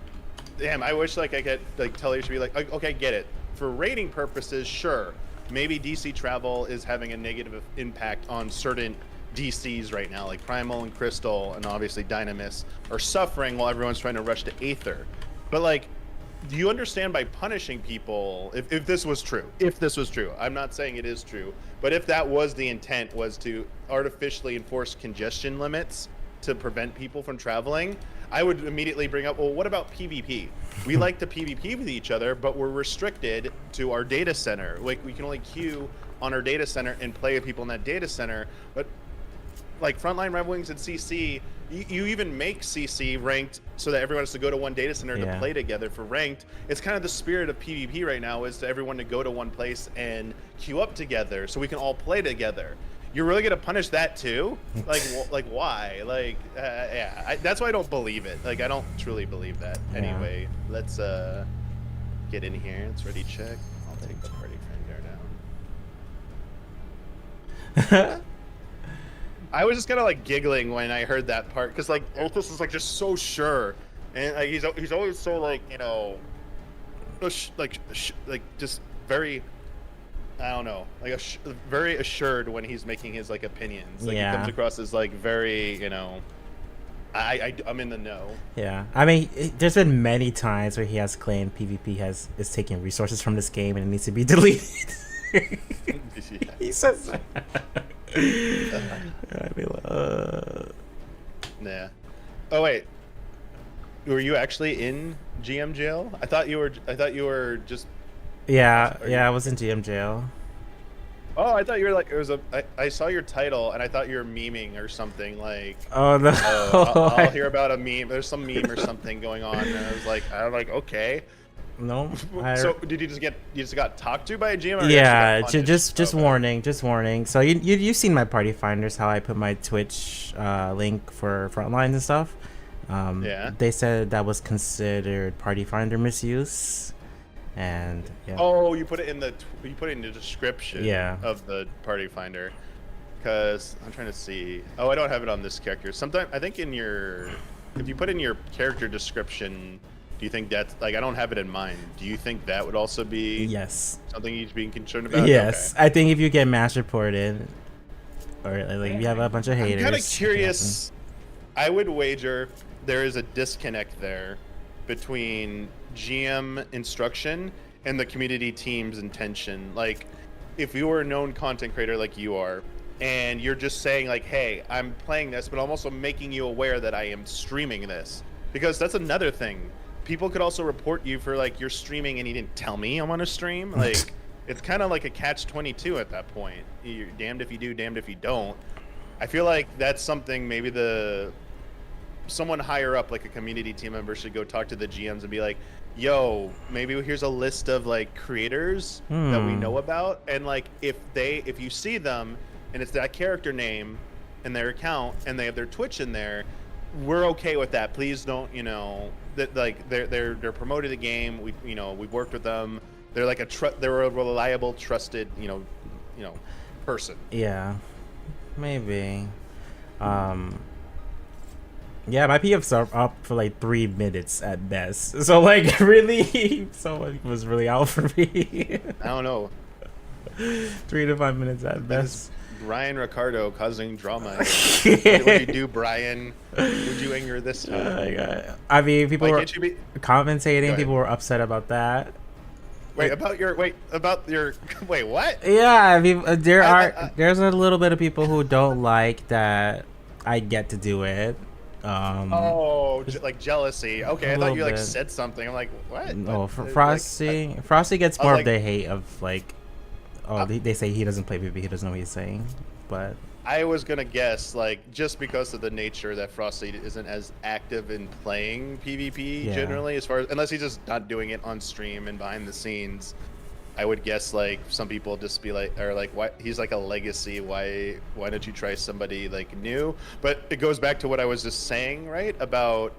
damn, I wish like I could like tell Yoshi P like, okay, get it. For rating purposes, sure, maybe DC travel is having a negative impact on certain DCs right now, like Primal and Crystal, and obviously Dynamis are suffering while everyone's trying to rush to Aether. But like, do you understand by punishing people, if this was true, I'm not saying it is true, but if that was the intent, was to artificially enforce congestion limits to prevent people from traveling, I would immediately bring up, well, what about PvP? We like to PvP with each other, but we're restricted to our data center. Like, we can only queue on our data center and play with people in that data center. But like Frontline, Red Wings, and CC, you even make CC ranked so that everyone has to go to one data center to play together for ranked. It's kind of the spirit of PvP right now, is to everyone to go to one place and queue up together so we can all play together. You're really gonna punish that too? Like why? Like, yeah, that's why I don't believe it. Like, I don't truly believe that. Yeah. Anyway, let's get in here. Let's ready check. I'll take the party finder down. I was just kind of like giggling when I heard that part, because like Arthas is like just so sure, and like he's always so like, you know, like just very, I don't know, like very assured when he's making his like opinions. Like, he comes across as like very, you know, I'm in the know. Yeah, I mean, there's been many times where he has claimed PvP is taking resources from this game and it needs to be deleted. He says that. Yeah. Oh wait, were you actually in GM jail? I thought you were just. Yeah, I was in GM jail. Oh, I thought you were like, I saw your title and I thought you were memeing or something, like. Oh no. I'll hear about a meme. There's some meme or something going on, and I was like, okay. No. So did you just got talked to by a GM? Or yeah, just warning, So you've seen my party finders, how I put my Twitch link for Frontlines and stuff. Yeah. They said that was considered party finder misuse, and yeah. Oh, you put it in the description. Yeah. Of the party finder, because I'm trying to see. Oh, I don't have it on this character. Sometimes I think in your if you put in your character description, do you think that's like I don't have it in mind? Do you think that would also be Yes. something you'd be concerned about? Yes, Okay. I think if you get match reported, or like if you have a bunch of haters. I'm kind of curious. I would wager there is a disconnect there between GM instruction and the community team's intention. Like, if you were a known content creator like you are, and you're just saying like, hey, I'm playing this, but I'm also making you aware that I am streaming this. Because that's another thing. People could also report you for like you're streaming and you didn't tell me I'm on a stream. Like, it's kind of like a catch-22 at that point. You're damned if you do, damned if you don't. I feel like that's something maybe someone higher up, like a community team member, should go talk to the GMs and be like, yo, maybe here's a list of like creators that we know about, and like if you see them and it's that character name and their account and they have their Twitch in there, we're okay with that. Please don't, that like they're promoting the game. We've worked with them. They're like they're a reliable, trusted, person. Yeah, maybe. Yeah, my PFs are up for like 3 minutes at best. So like really, someone was really out for me. I don't know. 3 to 5 minutes at best. Brian Ricardo causing drama. What did you do, Brian? Would you anger this time? I mean, people were Go commentating. ahead. People were upset about that. Wait, about your wait, what? Yeah, there's a little bit of people who don't like that I get to do it. Like jealousy. Okay, I thought you like bit. said something. I'm like, what? No, What? Frosty gets more like- of the hate of like, they say he doesn't play PvP, he doesn't know what he's saying, but I was gonna guess like just because of the nature that Frosty isn't as active in playing PvP Yeah. generally, as far as unless he's just not doing it on stream and behind the scenes. I would guess like some people just be like, or like, why he's like a legacy. Why don't you try somebody like new? But it goes back to what I was just saying, right? About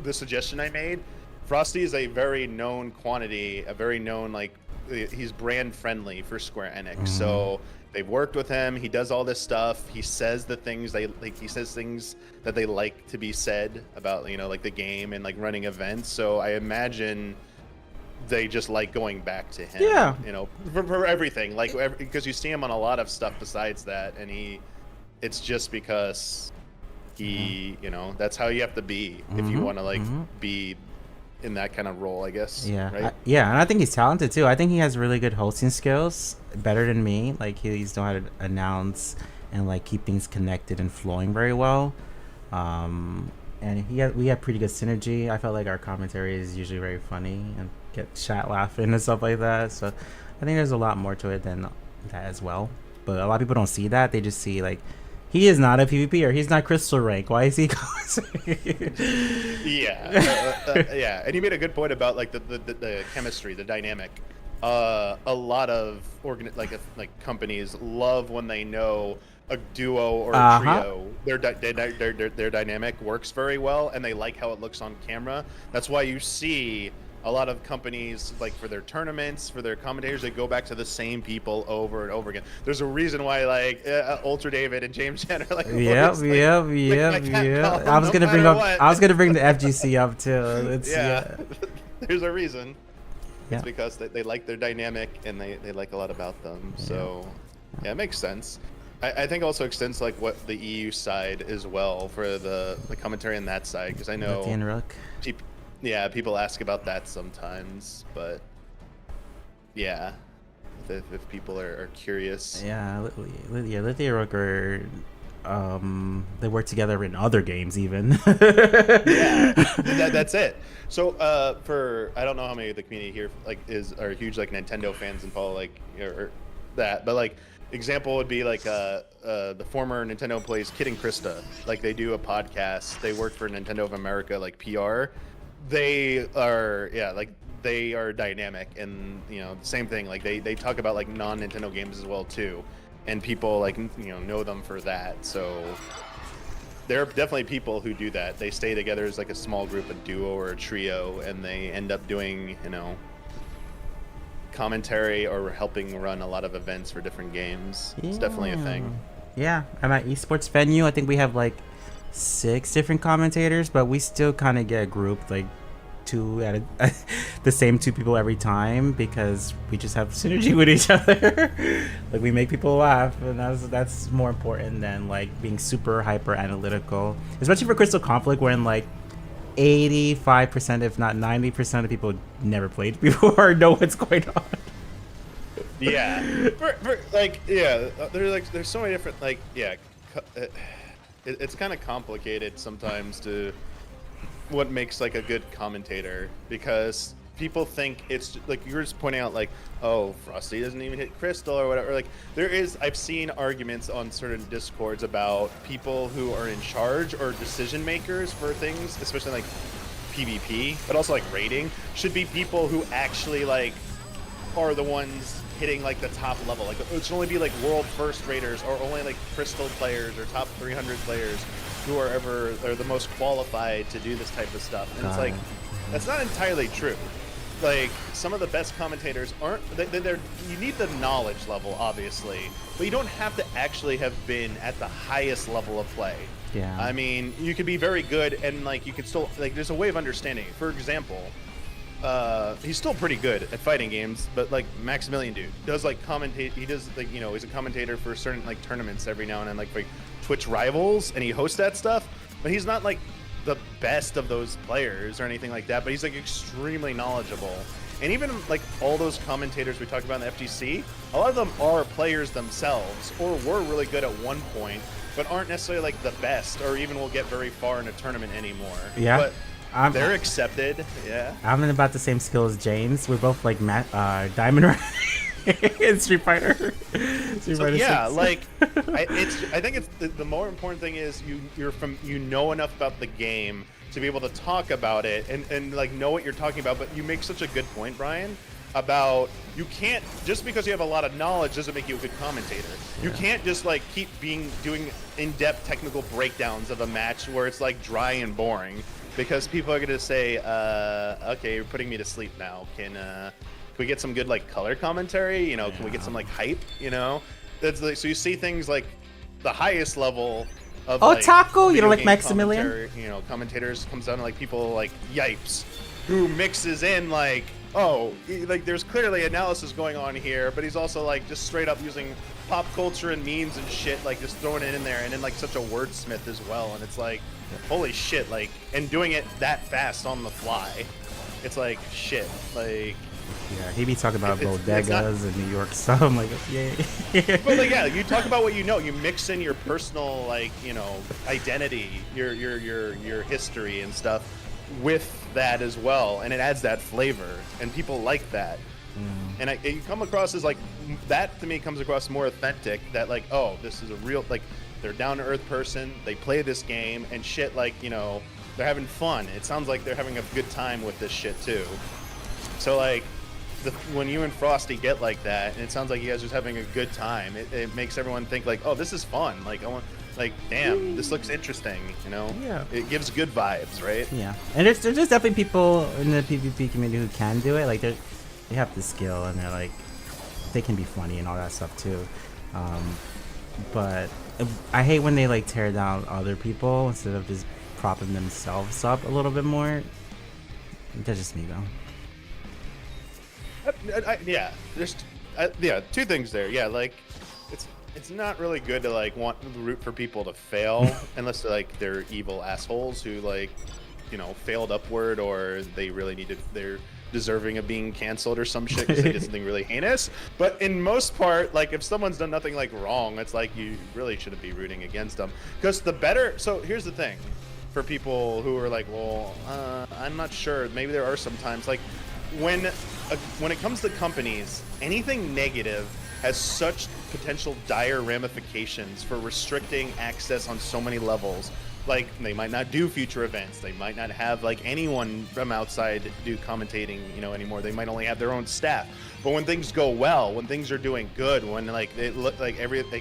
the suggestion I made. Frosty is a very known quantity, a very known like he's brand friendly for Square Enix. So they've worked with him. He does all this stuff. He says the things he says things that they like to be said about like the game and like running events. So I imagine they just like going back to him. Yeah. For everything, like because you see him on a lot of stuff besides that, and it's just because he, that's how you have to be if you want to like be in that kind of role, I guess. yeah, Right? yeah, and I think he's talented too. I think he has really good hosting skills, better than me. Like he's know how to announce and like keep things connected and flowing very well. And we have pretty good synergy. I felt like our commentary is usually very funny and get chat laughing and stuff like that. So I think there's a lot more to it than that as well. But a lot of people don't see that. They just see like he is not a PvPer. He's not crystal rank. Why is he Yeah, and you made a good point about like the chemistry, the dynamic. A lot of companies love when they know a duo or a trio. Their dynamic works very well, and they like how it looks on camera. That's why you see a lot of companies, like for their tournaments, for their commentators, they go back to the same people over and over again. There's a reason why like Ultra David and James Chen are like. Yep. I was gonna bring the FGC up too. It's, There's a reason. Yeah. It's because they like their dynamic and they like a lot about them. So yeah, it makes sense. I think also extends like what the EU side as well for the commentary on that side, because I know people ask about that sometimes, but yeah, if people are curious. Yeah, Lithia Rook are they work together in other games even. That's it. So for I don't know how many of the community here like are huge like Nintendo fans and follow like or that, but like example would be like the former Nintendo employees Kid and Krista. Like they do a podcast. They work for Nintendo of America like PR. They are they are dynamic, and same thing, like they talk about like non-Nintendo games as well too, and people like know them for that. So there are definitely people who do that. They stay together as like a small group, a duo or a trio, and they end up doing commentary or helping run a lot of events for different games. It's definitely a thing. Yeah, at my esports venue, I think we have like 6 different commentators, but we still kind of get grouped like 2 at the same 2 people every time because we just have synergy with each other. Like we make people laugh, and that's more important than like being super hyper analytical, especially for Crystal Conflict, when like 85%, if not 90% of people never played before or know what's going on. Yeah, there's so many different it's kind of complicated sometimes to what makes like a good commentator, because people think it's like you're just pointing out like, oh, Frosty doesn't even hit Crystal or whatever. Like I've seen arguments on certain discords about people who are in charge or decision makers for things, especially like PvP, but also like rating, should be people who actually like are the ones hitting like the top level. Like it should only be like world first raiders or only like Crystal players or top 300 players who are the most qualified to do this type of stuff. And it's like, that's not entirely true. Like some of the best commentators aren't, you need the knowledge level obviously, but you don't have to actually have been at the highest level of play. Yeah. I mean, you could be very good and like you could still, like there's a way of understanding. For example, he's still pretty good at fighting games, but like Maximilian dude does like commentate, he does like, you know, he's a commentator for certain like tournaments every now and then, like Twitch Rivals, and he hosts that stuff, but he's not like the best of those players or anything like that, but he's like extremely knowledgeable. And even like all those commentators we talked about in the FGC, a lot of them are players themselves or were really good at one point, but aren't necessarily like the best or even will get very far in a tournament anymore. Yeah. But they're accepted. Yeah. I'm in about the same skill as James. We're both like Diamond Rank in Street Fighter. Yeah, like I think it's the more important thing is you know enough about the game to be able to talk about it and like know what you're talking about. But you make such a good point, Brian, about you can't, just because you have a lot of knowledge doesn't make you a good commentator. Yeah. You can't just like keep doing in-depth technical breakdowns of a match where it's like dry and boring, because people are going to say, okay, you're putting me to sleep now. Can we get some good like color commentary? You know, can we get some like hype? You know, that's like, so you see things like the highest level of Taco, you know, like Maximilian. You know, commentators comes down to like people like Yipes, who mixes in like, oh, like there's clearly analysis going on here, but he's also like just straight up using pop culture and memes and shit, like just throwing it in there, and then like such a wordsmith as well. And it's like, holy shit, like, and doing it that fast on the fly, it's like shit, like. Yeah, he be talking about bodegas and New York stuff. I'm like, yay. But like, yeah, you talk about what you know. You mix in your personal, like, you know, identity, your history and stuff with that as well, and it adds that flavor, and people like that. And you come across as like, that to me comes across more authentic. That like, oh, this is a real, like, they're down to earth person. They play this game and shit. Like, you know, they're having fun. It sounds like they're having a good time with this shit too. So like. When you and Frosty get like that, and it sounds like you guys are just having a good time, it makes everyone think like, oh, this is fun. Like, I want, like, damn, this looks interesting. You know? Yeah. It gives good vibes, right? Yeah. And there's definitely people in the PvP community who can do it. Like, they have the skill, and they're like, they can be funny and all that stuff too. But I hate when they like tear down other people instead of just propping themselves up a little bit more. That's just me though. Yeah, two things there. Yeah, like it's not really good to like want to root for people to fail unless they're evil assholes who like, you know, failed upward, or they really they're deserving of being canceled or some shit because they did something really heinous. But in most part, like if someone's done nothing like wrong, it's like you really shouldn't be rooting against them, because the better. So here's the thing, for people who are like, well, I'm not sure. Maybe there are sometimes like. When it comes to companies, anything negative has such potential dire ramifications for restricting access on so many levels. Like, they might not do future events. They might not have like anyone from outside do commentating, you know, anymore. They might only have their own staff. But when things go well, when things are doing good, when like it look like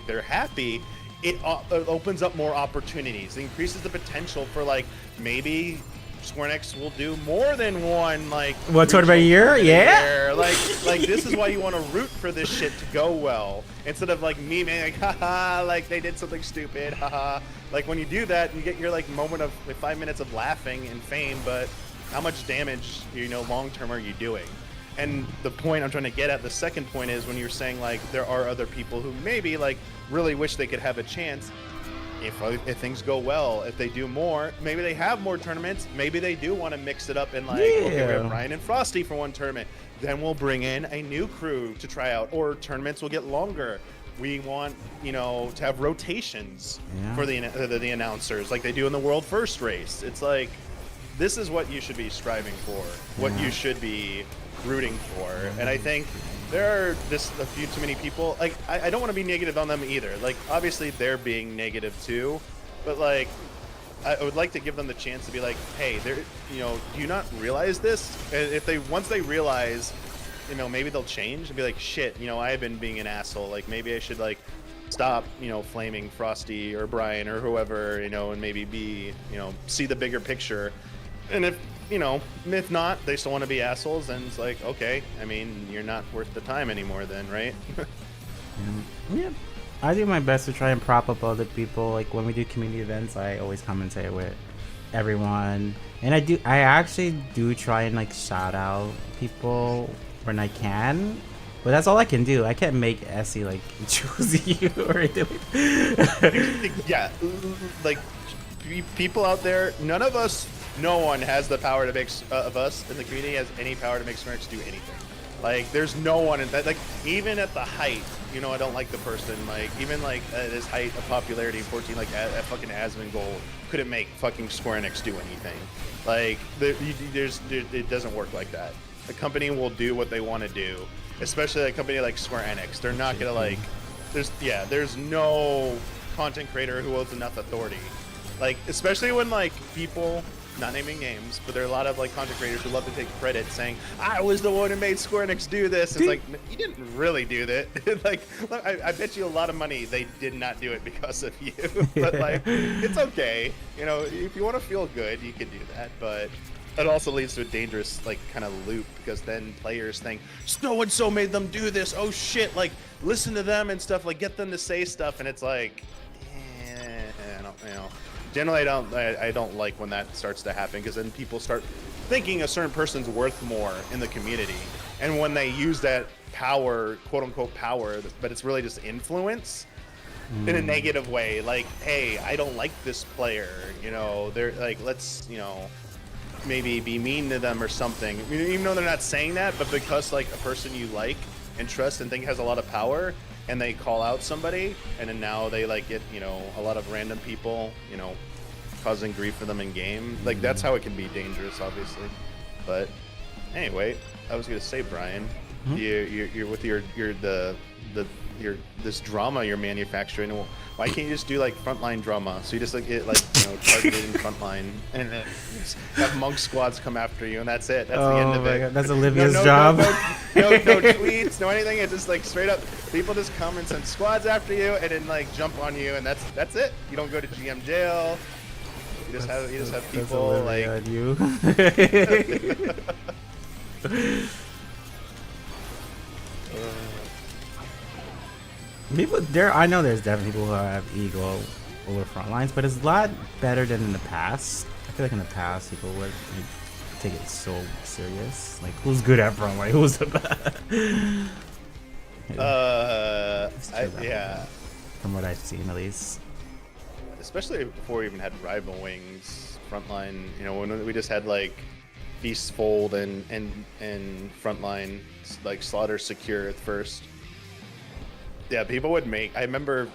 they're happy, it opens up more opportunities. It increases the potential for like maybe Square Enix will do more than one What tournament a year? Yeah. Like this is why you want to root for this shit to go well instead of like memeing like haha like they did something stupid haha. Like when you do that, you get your like moment of like 5 minutes of laughing and fame, but how much damage long term are you doing? And the point I'm trying to get at, the second point, is when you're saying like there are other people who maybe like really wish they could have a chance. If things go well, if they do more, maybe they have more tournaments. Maybe they do want to mix it up and like, okay, we have Ryan and Frosty for one tournament. Then we'll bring in a new crew to try out, or tournaments will get longer. We want, to have rotations for the announcers, like they do in the World First race. It's like, this is what you should be striving for, what you should be rooting for. And I think there are just a few too many people. Like, I don't want to be negative on them either. Like, obviously they're being negative too, but like, I would like to give them the chance to be like, hey, they're, do you not realize this? And if once they realize, maybe they'll change and be like, shit, I've been being an asshole. Like, maybe I should like stop, flaming Frosty or Brian or whoever, and maybe be, see the bigger picture. And if not, they still want to be assholes, then it's like, okay, I mean, you're not worth the time anymore then, right? Yeah. I do my best to try and prop up other people. Like when we do community events, I always commentate with everyone. And I actually do try and like shout out people when I can. But that's all I can do. I can't make Essie like choose you or anything. Yeah, like people out there, no one has the power to make of us in the community has any power to make Square Enix do anything. Like, there's no one in that. Like, even at the height, I don't like the person. Like, even like at his height of popularity, 14, like at fucking Asmongold couldn't make fucking Square Enix do anything. Like, it doesn't work like that. The company will do what they want to do, especially a company like Square Enix. They're not gonna like. There's no content creator who holds enough authority. Like, especially when like people. Not naming names, but there are a lot of like content creators who love to take credit, saying I was the one who made Square Enix do this. It's like, you didn't really do that. Like, I bet you a lot of money they did not do it because of you. But like, it's okay. If you want to feel good, you can do that. But it also leads to a dangerous like kind of loop, because then players think so and so made them do this. Oh shit! Like, listen to them and stuff. Like, get them to say stuff, and it's like, I don't. Generally, I don't like when that starts to happen, because then people start thinking a certain person's worth more in the community, and when they use that power, quote unquote power, but it's really just influence in a negative way. Like, hey, I don't like this player. They're like, let's maybe be mean to them or something. Even though they're not saying that, but because like a person you like and trust and think has a lot of power, and they call out somebody, and then now they like get a lot of random people causing grief for them in game. Like, that's how it can be dangerous, obviously. But anyway, I was gonna say, Brian, you're with your this drama you're manufacturing. Why can't you just do like Frontline drama? So you just like get like targeted in Frontline, and then have monk squads come after you, and that's it. That's the end of it. God, that's Olivia's job. No tweets, no anything. It's just like straight up, people just come and send squads after you, and then like jump on you, and that's it. You don't go to GM jail. You just have people like. On you. People there, I know there's definitely people who have ego over Frontlines, but it's a lot better than in the past. I feel like in the past people would take it so serious. Like, who's good at Frontline? Who's the best? Yeah. From what I've seen, at least. Especially before we even had Rival Wings, Frontline. When we just had like Feast Fold and Frontline, like Slaughter Secure at first. Yeah, people would make. I remember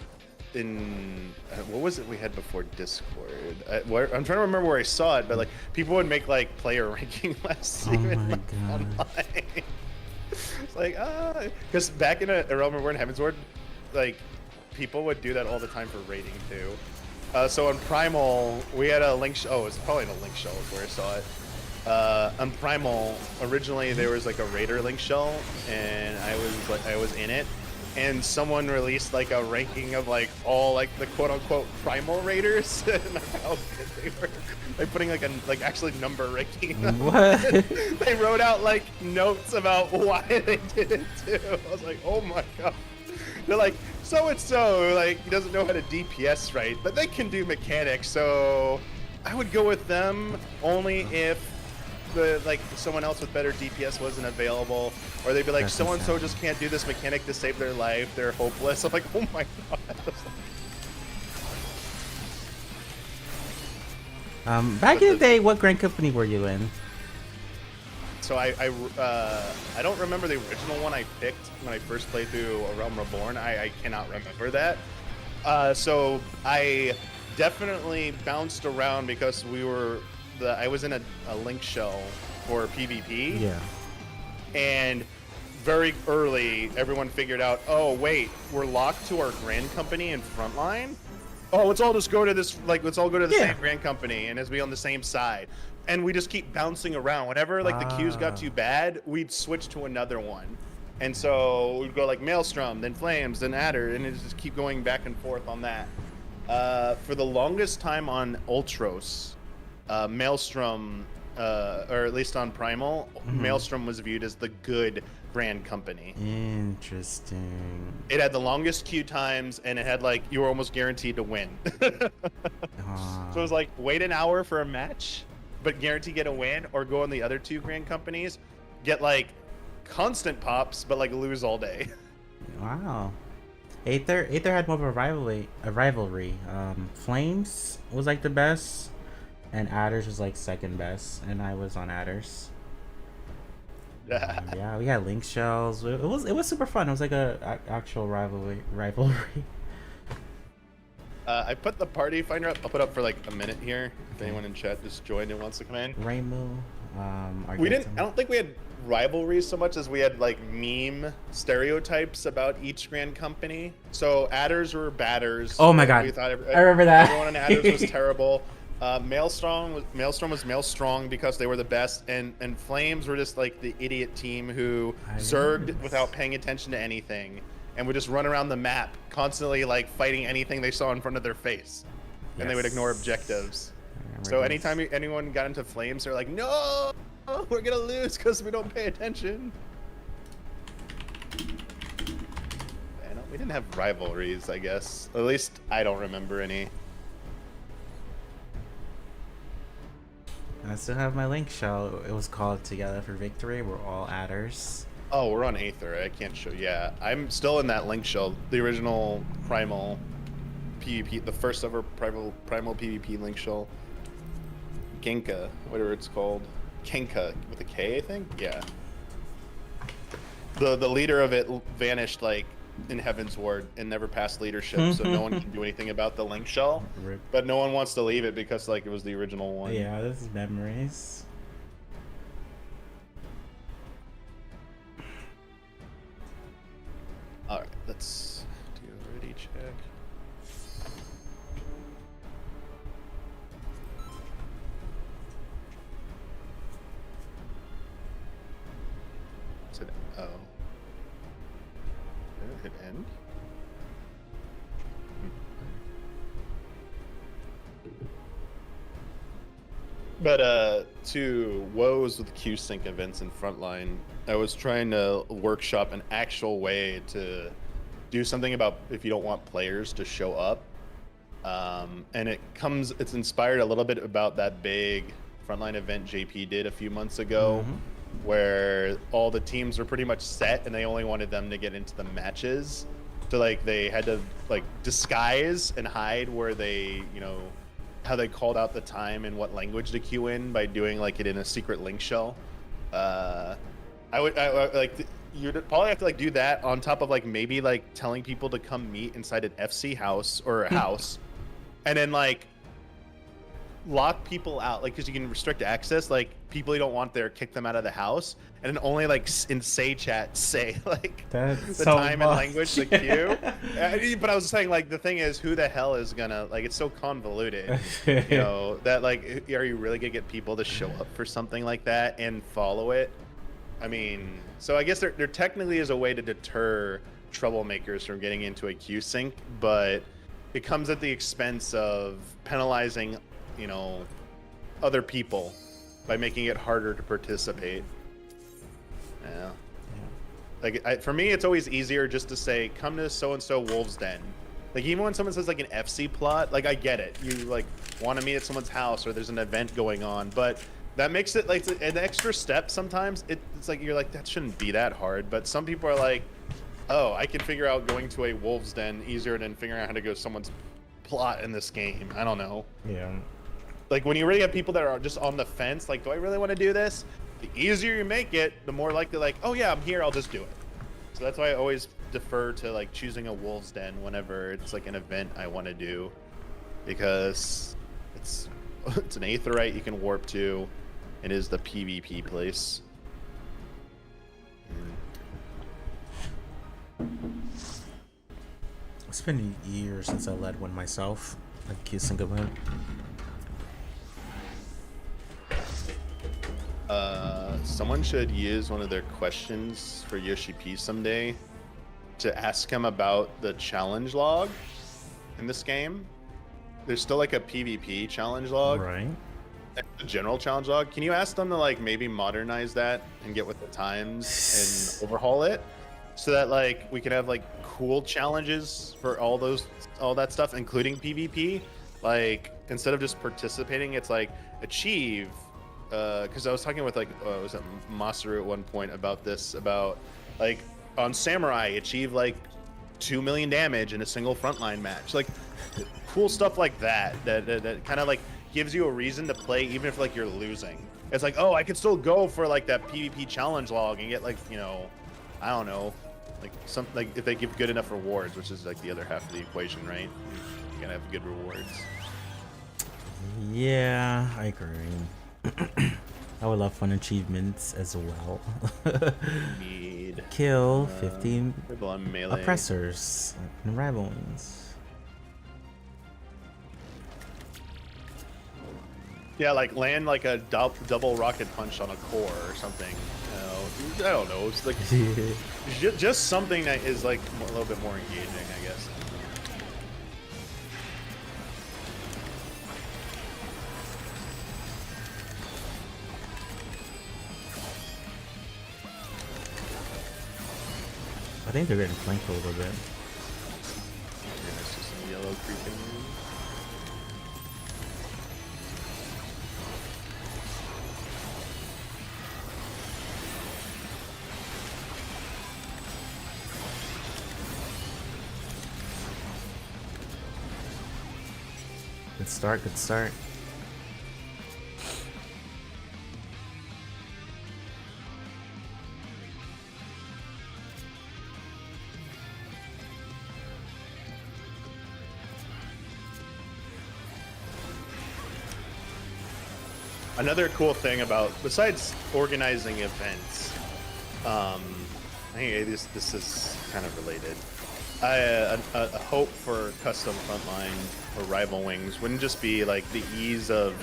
in what was it we had before Discord? I'm trying to remember where I saw it, but like people would make like player ranking lists. Oh even, my like, god! Online. It's like because back in a realm of War in Heavensward, like people would do that all the time for raiding too. So on Primal, we had a link. Oh, it's probably in a link shell is where I saw it. On Primal, originally there was like a Raider link shell, and I was in it. and someone released like a ranking of like all like the quote unquote primal raiders and how good they were. Like putting like actually number ranking. What? They wrote out like notes about why they did it too. I was like, oh my god. They're like, so and so like he doesn't know how to DPS right, but they can do mechanics, so I would go with them only if someone else with better DPS wasn't available, or they'd be like, That's so and so insane. just can't do this mechanic to save their life, they're hopeless. I'm like, oh my god. Back in the day, what grand company were you in? So I don't remember the original one I picked when I first played through A Realm Reborn. I cannot remember that. So I definitely bounced around because I was in a link shell for PvP. Yeah. And very early, everyone figured out, oh wait, we're locked to our grand company in Frontline. Oh, let's all just go to this, let's all go to the same grand company and as be on the same side. And we just keep bouncing around. Whenever the queues got too bad, we'd switch to another one. And so we'd go like Maelstrom, then Flames, then Adder, and it just keep going back and forth on that. For the longest time on Ultros, Maelstrom, or at least on Primal, Maelstrom was viewed as the good brand company. Interesting. It had the longest queue times, and it had you were almost guaranteed to win. So it was like wait an hour for a match, but guarantee get a win, or go on the other two brand companies, get constant pops, but lose all day. Wow. Aether had more of a rivalry. Flames was the best, and Adders was second best, and I was on Adders. Yeah, we had link shells. It was super fun. It was a actual rivalry. I put the party finder up. I'll put up for a minute here. If anyone in chat just joined and wants to come in. Rainbow. I don't think we had rivalries so much as we had meme stereotypes about each grand company. So Adders were batters. Oh my god! We thought I remember that. Everyone in Adders was terrible. Maelstrom was Maelstrong because they were the best, and Flames were just the idiot team who zerged without paying attention to anything and would just run around the map constantly fighting anything they saw in front of their face, and they would ignore objectives. So anytime anyone got into Flames, they're like, no, we're gonna lose because we don't pay attention. We didn't have rivalries, I guess. At least I don't remember any. I still have my link shell. It was called Together for Victory. We're all Adders. Oh, we're on Aether. I can't show. Yeah, I'm still in that link shell. The original Primal PvP, the first ever Primal PvP link shell. Genka, whatever it's called. Kenka with a K, I think. Yeah. The leader of it vanished in Heaven's Ward and never passed leadership, so no one can do anything about the link shell. Rip. But no one wants to leave it because it was the original one. Yeah, this is memories. All right, let's do a ready check. Is it? Oh. Did it hit end? But to woes with Q-Sync events in Frontline, I was trying to workshop an actual way to do something about if you don't want players to show up. And it's inspired a little bit about that big Frontline event JP did a few months ago, where all the teams were pretty much set and they only wanted them to get into the matches. So they had to disguise and hide where they, how they called out the time and what language to queue in by doing it in a secret link shell. You'd probably have to do that on top of maybe telling people to come meet inside an FC house or a house, and then lock people out, because you can restrict access, people you don't want there, kick them out of the house, and then only in say chat say That's the so time much. and language to queue. But I was saying the thing is, who the hell is gonna it's so convoluted, that are you really gonna get people to show up for something like that and follow it? I mean, so I guess there technically is a way to deter troublemakers from getting into a queue sync, but it comes at the expense of penalizing, you know, other people by making it harder to participate. Yeah. Like for me, it's always easier just to say, "Come to so and so Wolves Den." Like even when someone says like an FC plot, like I get it. You like want to meet at someone's house or there's an event going on, but that makes it like an extra step. Sometimes it's like you're like that shouldn't be that hard, but some people are like, "Oh, I can figure out going to a Wolves Den easier than figuring out how to go to someone's plot in this game." I don't know. Yeah. Like when you really have people that are just on the fence, like, do I really want to do this? The easier you make it, the more likely like, oh yeah, I'm here, I'll just do it. So that's why I always defer to like choosing a Wolves Den whenever it's like an event I want to do, because it's an Aetheryte you can warp to. It is the PvP place. It's been years since I led one myself. Like Q-Sync event. Someone should use one of their questions for Yoshi P someday to ask him about the challenge log in this game. There's still like a PvP challenge log. Right. The general challenge log. Can you ask them to like maybe modernize that and get with the times and overhaul it so that like we can have like cool challenges for all that stuff, including PvP? Like instead of just participating, it's like achieve. Because I was talking with like was it Masaru at one point about this, about like on Samurai achieve like 2 million damage in a single frontline match, like cool stuff like that kind of like gives you a reason to play even if like you're losing. It's like, oh, I could still go for like that PvP challenge log and get like, you know, I don't know, like some like if they give good enough rewards, which is like the other half of the equation, right? You gotta have good rewards. Yeah, I agree. I would love fun achievements as well. Need Kill 15 people on melee. oppressors and rival wings. Yeah, like land like a double rocket punch on a core or something. You know, I don't know. It's like just something that is like a little bit more engaging, I guess. I think they're getting flanked a little bit. Yeah, it's just some yellow creeping. Good start, good start. Another cool thing about, besides organizing events, I think this is kind of related. A hope for custom frontline or rival wings wouldn't just be like the ease of,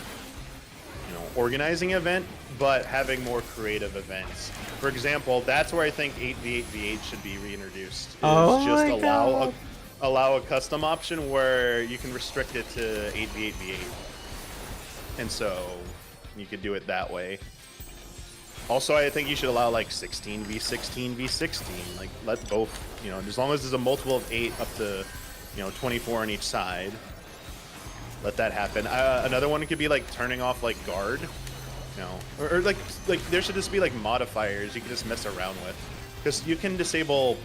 you know, organizing event, but having more creative events. For example, that's where I think 8v8v8 should be reintroduced. Allow a custom option where you can restrict it to 8v8v8, and so you could do it that way. Also, I think you should allow like 16v16v16. Like let both, you know, as long as there's a multiple of 8 up to, you know, 24 on each side. Let that happen. Another one could be like turning off like guard, you know, or like there should just be like modifiers you can just mess around with, because you can disable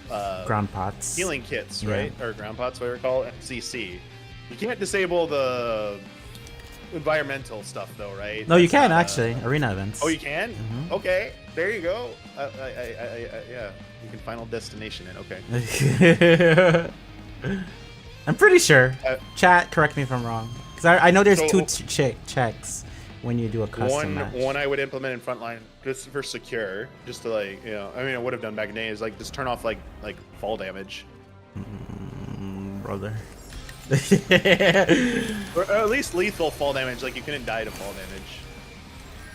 Ground pots. healing kits, right? Or ground pots, whatever you call it, CC. You can't disable the environmental stuff though, right? No, you can actually. Arena events. Oh, you can? Mm-hmm. Okay, there you go. Yeah, you can Final Destination it. Okay. I'm pretty sure. Chat, correct me if I'm wrong. Because I know there's So- two checks when you do a custom match. One I would implement in Frontline just for secure, just to like, you know, I mean, I would have done back in the day is like just turn off like fall damage, Brother. or at least lethal fall damage. Like you couldn't die to fall damage.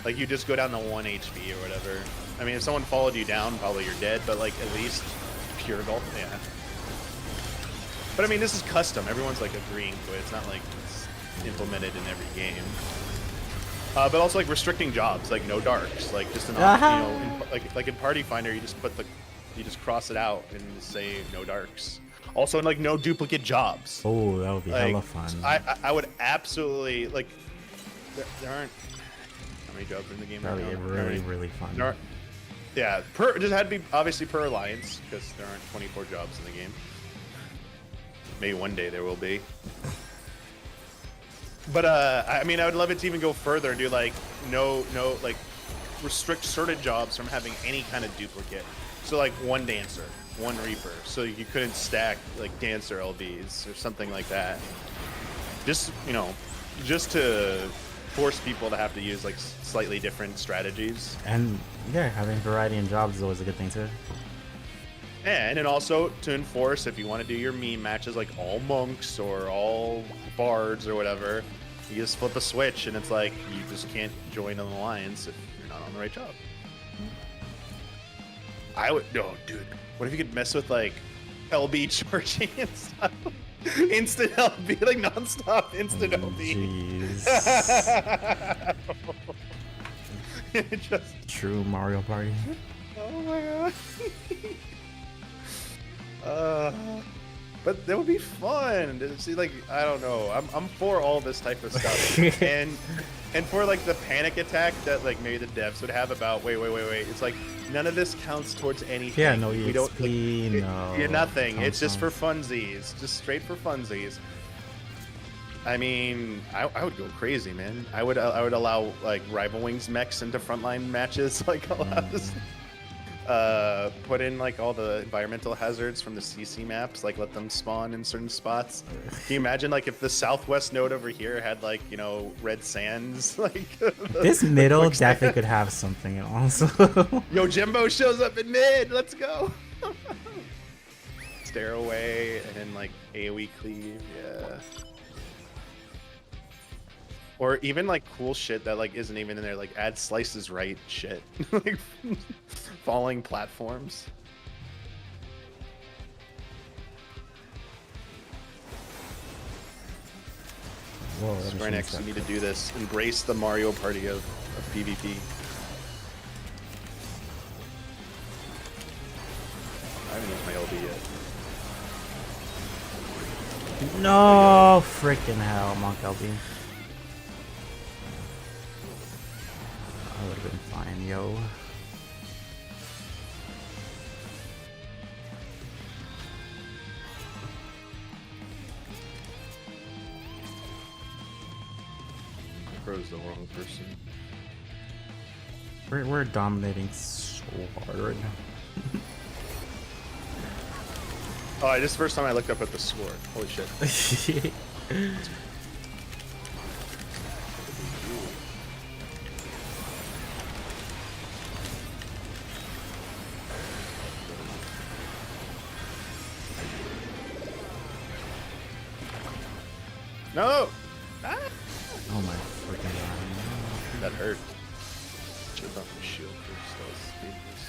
Like you just go down to 1 HP or whatever. I mean, if someone followed you down, probably you're dead. But like at least pure gold. Yeah. But I mean, this is custom. Everyone's like agreeing to it. It's not like it's implemented in every game. But also like restricting jobs, like no darks, like just an you know, like in Party Finder, you just cross it out and just say no darks. Also, like no duplicate jobs. Oh, that would be like, hella fun. I would absolutely like. There aren't how many jobs are in the game? That would be really fun. Yeah, it just had to be obviously per alliance because there aren't 24 jobs in the game. Maybe one day there will be. But I mean, I would love it to even go further and do like no like restrict certain jobs from having any kind of duplicate. So like one dancer, one reaper, so you couldn't stack like dancer LBs or something like that. Just just to force people to have to use like slightly different strategies. And yeah, having variety in jobs is always a good thing too. And then also to enforce if you want to do your meme matches like all monks or all bards or whatever, you just flip a switch and it's like you just can't join an alliance if you're not on the right job. Dude, what if you could mess with like LB charging and stuff? Instant LB, like non-stop instant LB. Jeez. Just true Mario Party. Oh my god. But that would be fun to see. Like, I don't know, I'm for all this type of stuff. and for like the panic attack that like maybe the devs would have about wait, it's like none of this counts towards anything. Yeah, no we EXP, don't like, no. Yeah, nothing. It's just for funsies, just straight for funsies. I mean, I would go crazy, man. I would allow like Rival Wings mechs into frontline matches, like allow this. Put in like all the environmental hazards from the CC maps, like let them spawn in certain spots. Can you imagine like if the southwest node over here had like, you know, red sands? Like this middle definitely could have something also. Yo, Jimbo shows up in mid. Let's go. Stare away and then like AoE cleave. Yeah. Or even like cool shit that like isn't even in there, like add slices right shit. Like falling platforms. Whoa, Square Enix, you need to do this. Embrace the Mario Party of PvP. I haven't used my LB yet. No, freaking hell, Monk LB. I would have been fine, yo. Froze the wrong person. We're dominating so hard right now. Oh, this is the first time I looked up at the score. Holy shit. No! Ah! Oh my freaking god. That hurt. Chip off the shield first. That was dangerous.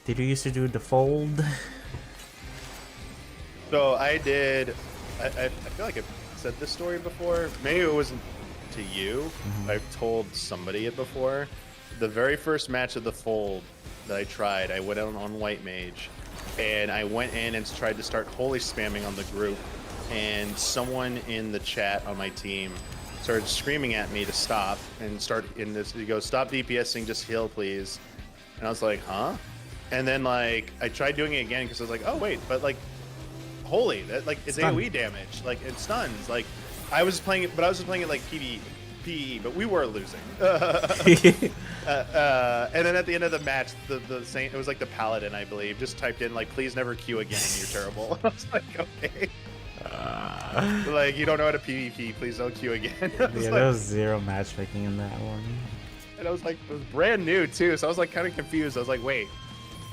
Did you used to do the fold? So I did. I feel like I've said this story before. Maybe it wasn't to you. I've told somebody it before. The very first match of the fold that I tried, I went on White Mage, and I went in and tried to start holy spamming on the group, and someone in the chat on my team started screaming at me to stop and start in this. He goes, "Stop DPSing, just heal, please." And I was like, "Huh?" And then like I tried doing it again because I was like, "Oh wait, but like, holy, that like it's AOE damage, like it stuns." Like I was playing it, but I was just playing it like PvE, but we were losing. And then at the end of the match, the same, it was like the Paladin, I believe, just typed in like, "Please never queue again. You're terrible." I was like, okay. Like, you don't know how to PvP. Please don't queue again. Yeah, there was zero matchmaking in that one. And I was like, it was brand new too, so I was like kind of confused. I was like, wait,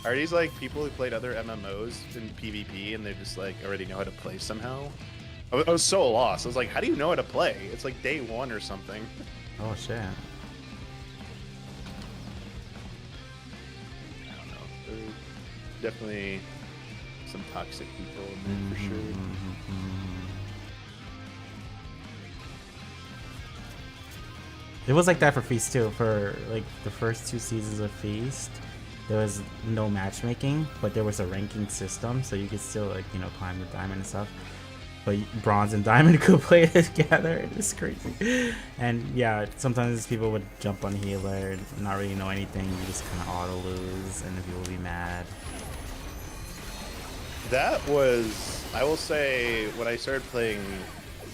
are these like people who played other MMOs in PvP and they just like already know how to play somehow? I was so lost. I was like, how do you know how to play? It's like day one or something. Oh shit. I don't know. There's definitely some toxic people in there for sure. It was like that for Feast too. For like the first 2 seasons of Feast, there was no matchmaking, but there was a ranking system, so you could still like, you know, climb the diamond and stuff. But bronze and diamond could play together. It was crazy. And yeah, sometimes people would jump on healer, not really know anything. You just kind of auto lose, and then people would be mad. That was, I will say, when I started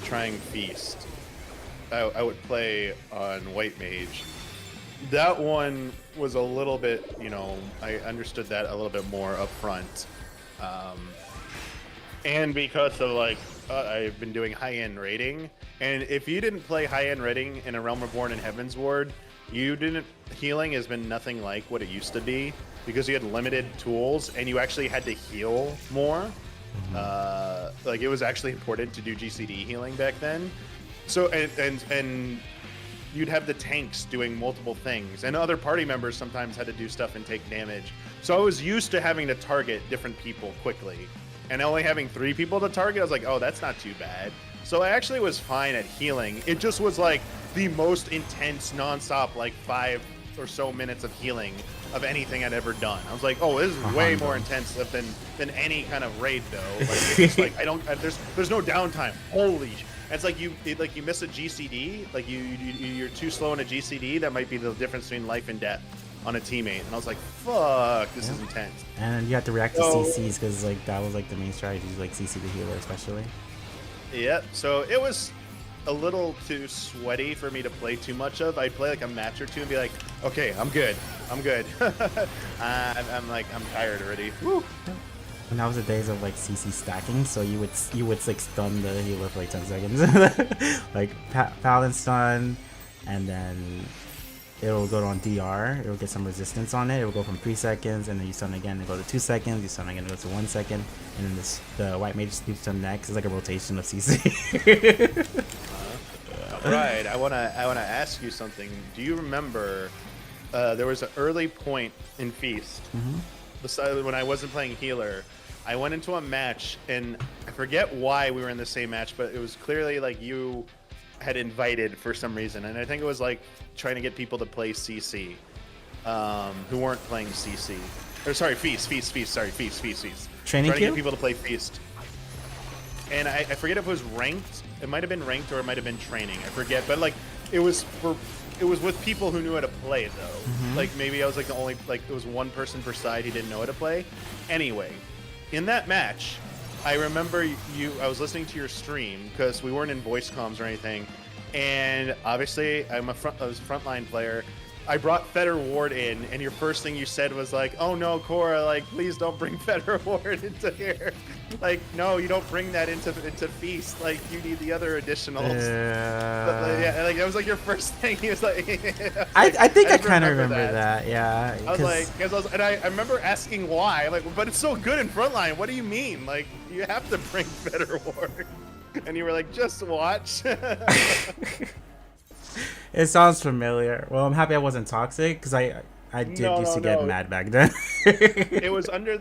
trying Feast, I would play on White Mage. That one was a little bit, you know, I understood that a little bit more up front. And because of like, I've been doing high-end raiding, and if you didn't play high-end raiding in a Realm Reborn and Heaven's Ward, healing has been nothing like what it used to be, because you had limited tools and you actually had to heal more. Like it was actually important to do GCD healing back then. So and you'd have the tanks doing multiple things, and other party members sometimes had to do stuff and take damage. So I was used to having to target different people quickly, and only having 3 people to target, I was like, oh, that's not too bad. So I actually was fine at healing. It just was like the most intense, nonstop, like 5 or so minutes of healing of anything I'd ever done. I was like, oh, this is way more intense than any kind of raid though. Like, it's just like there's no downtime. Holy sh. It's like you miss a GCD, like you're too slow in a GCD. That might be the difference between life and death on a teammate. And I was like, fuck, this is intense. And you have to react to CCs, because like that was like the main strategy, like CC the healer especially. Yep. So it was a little too sweaty for me to play too much of. I'd play like a match or two and be like, okay, I'm good. I'm tired already. Woo. And that was the days of like CC stacking, so you would like stun the healer for like 10 seconds. Like Paladin stun, and then it'll go on DR, it'll get some resistance on it, it'll go from 3 seconds, and then you stun again, it goes to 2 seconds, you stun again, it goes to 1 second, and then the white mage keeps stun next. It's like a rotation of CC. Right, I wanna ask you something. Do you remember there was an early point in Feast, besides when I wasn't playing healer, I went into a match, and I forget why we were in the same match, but it was clearly like you had invited for some reason, and I think it was like trying to get people to play CC, who weren't playing CC. Or sorry, Feast. Training trying to queue? get people to play Feast. And I forget if it was ranked. It might have been ranked or it might have been training. I forget, but like it was with people who knew how to play though. Like maybe I was like the only, like it was one person per side who didn't know how to play. Anyway, in that match, I remember I was listening to your stream because we weren't in voice comms or anything, and obviously I was a frontline player. I brought Fetter Ward in, and your first thing you said was like, "Oh no, Cora! Like, please don't bring Fetter Ward into here. Like, no, you don't bring that into Feast. Like, you need the other additionals." Yeah, like that was like your first thing. He was like, I think I kind of remember that. Yeah. I was like, I remember asking why. I'm like, but it's so good in Frontline. What do you mean? Like, you have to bring Fetter Ward. And you were like, just watch. It sounds familiar. Well, I'm happy I wasn't toxic, because I used to get mad back then. it was under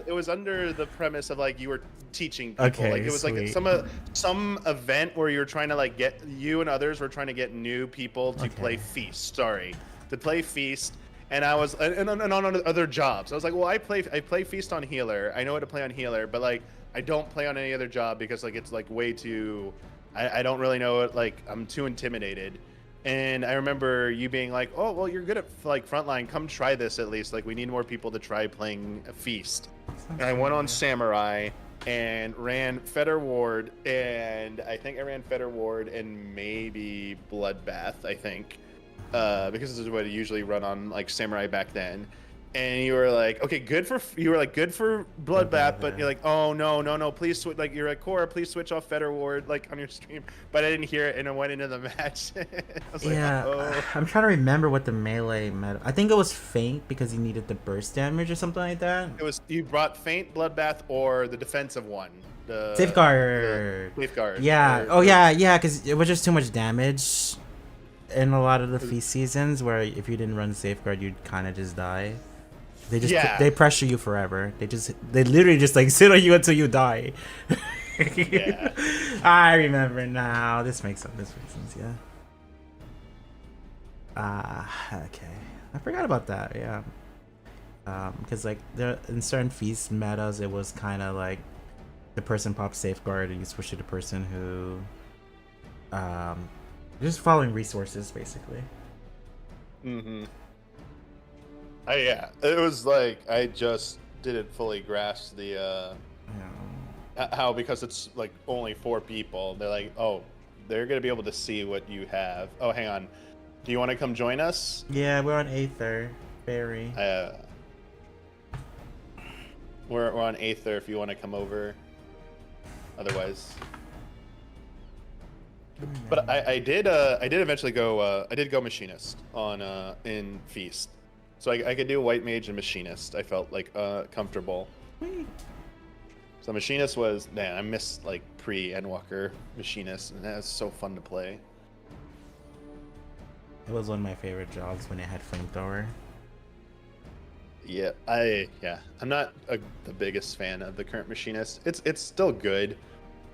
the premise of like you were teaching people. Okay, like it was sweet. like some event where you were trying to like you and others were trying to get new people to play Feast. To play Feast. And I was and on other jobs. I was like, well, I play Feast on healer. I know how to play on healer, but like I don't play on any other job because like it's like way too. I don't really know it. Like I'm too intimidated. And I remember you being like, oh, well, you're good at like Frontline. Come try this at least. Like we need more people to try playing a Feast. And I went on Samurai and ran Fetter Ward, and I think I ran Fetter Ward and maybe Bloodbath, I think. Because this is what I usually run on like Samurai back then. And you were like, okay, good for Bloodbath, but you're like, oh no, please switch. Like you're like, Cora, please switch off Fetter Ward like on your stream. But I didn't hear it, and I went into the match. I was like, oh. I'm trying to remember what the melee meta. I think it was Feint because he needed the burst damage or something like that. It was you brought Feint, Bloodbath, or the defensive one. Safeguard. Safeguard. Yeah. or- Oh yeah, because it was just too much damage in a lot of the feast seasons where if you didn't run Safeguard, you'd kind of just die. They just Yeah. they pressure you forever. They literally just like sit on you until you die. Yeah. I remember now. This makes sense. Yeah. Okay. I forgot about that. Yeah. Because like there in certain feast metas, it was kind of like the person pops Safeguard and you switch to the person who, just following resources basically. Mm-hmm. Yeah, it was like I just didn't fully grasp the how, because it's like only 4 people. They're like, oh, they're gonna be able to see what you have. Oh, hang on. Do you want to come join us? Yeah, we're on Aether. Barry. We're on Aether if you want to come over. Otherwise. But I did eventually go I did go machinist on in Feast. So I could do white mage and machinist. I felt like comfortable. So machinist was, man, I miss like pre-Endwalker machinist, and that was so fun to play. It was one of my favorite jobs when it had flamethrower. Yeah, I'm not the biggest fan of the current machinist. It's still good,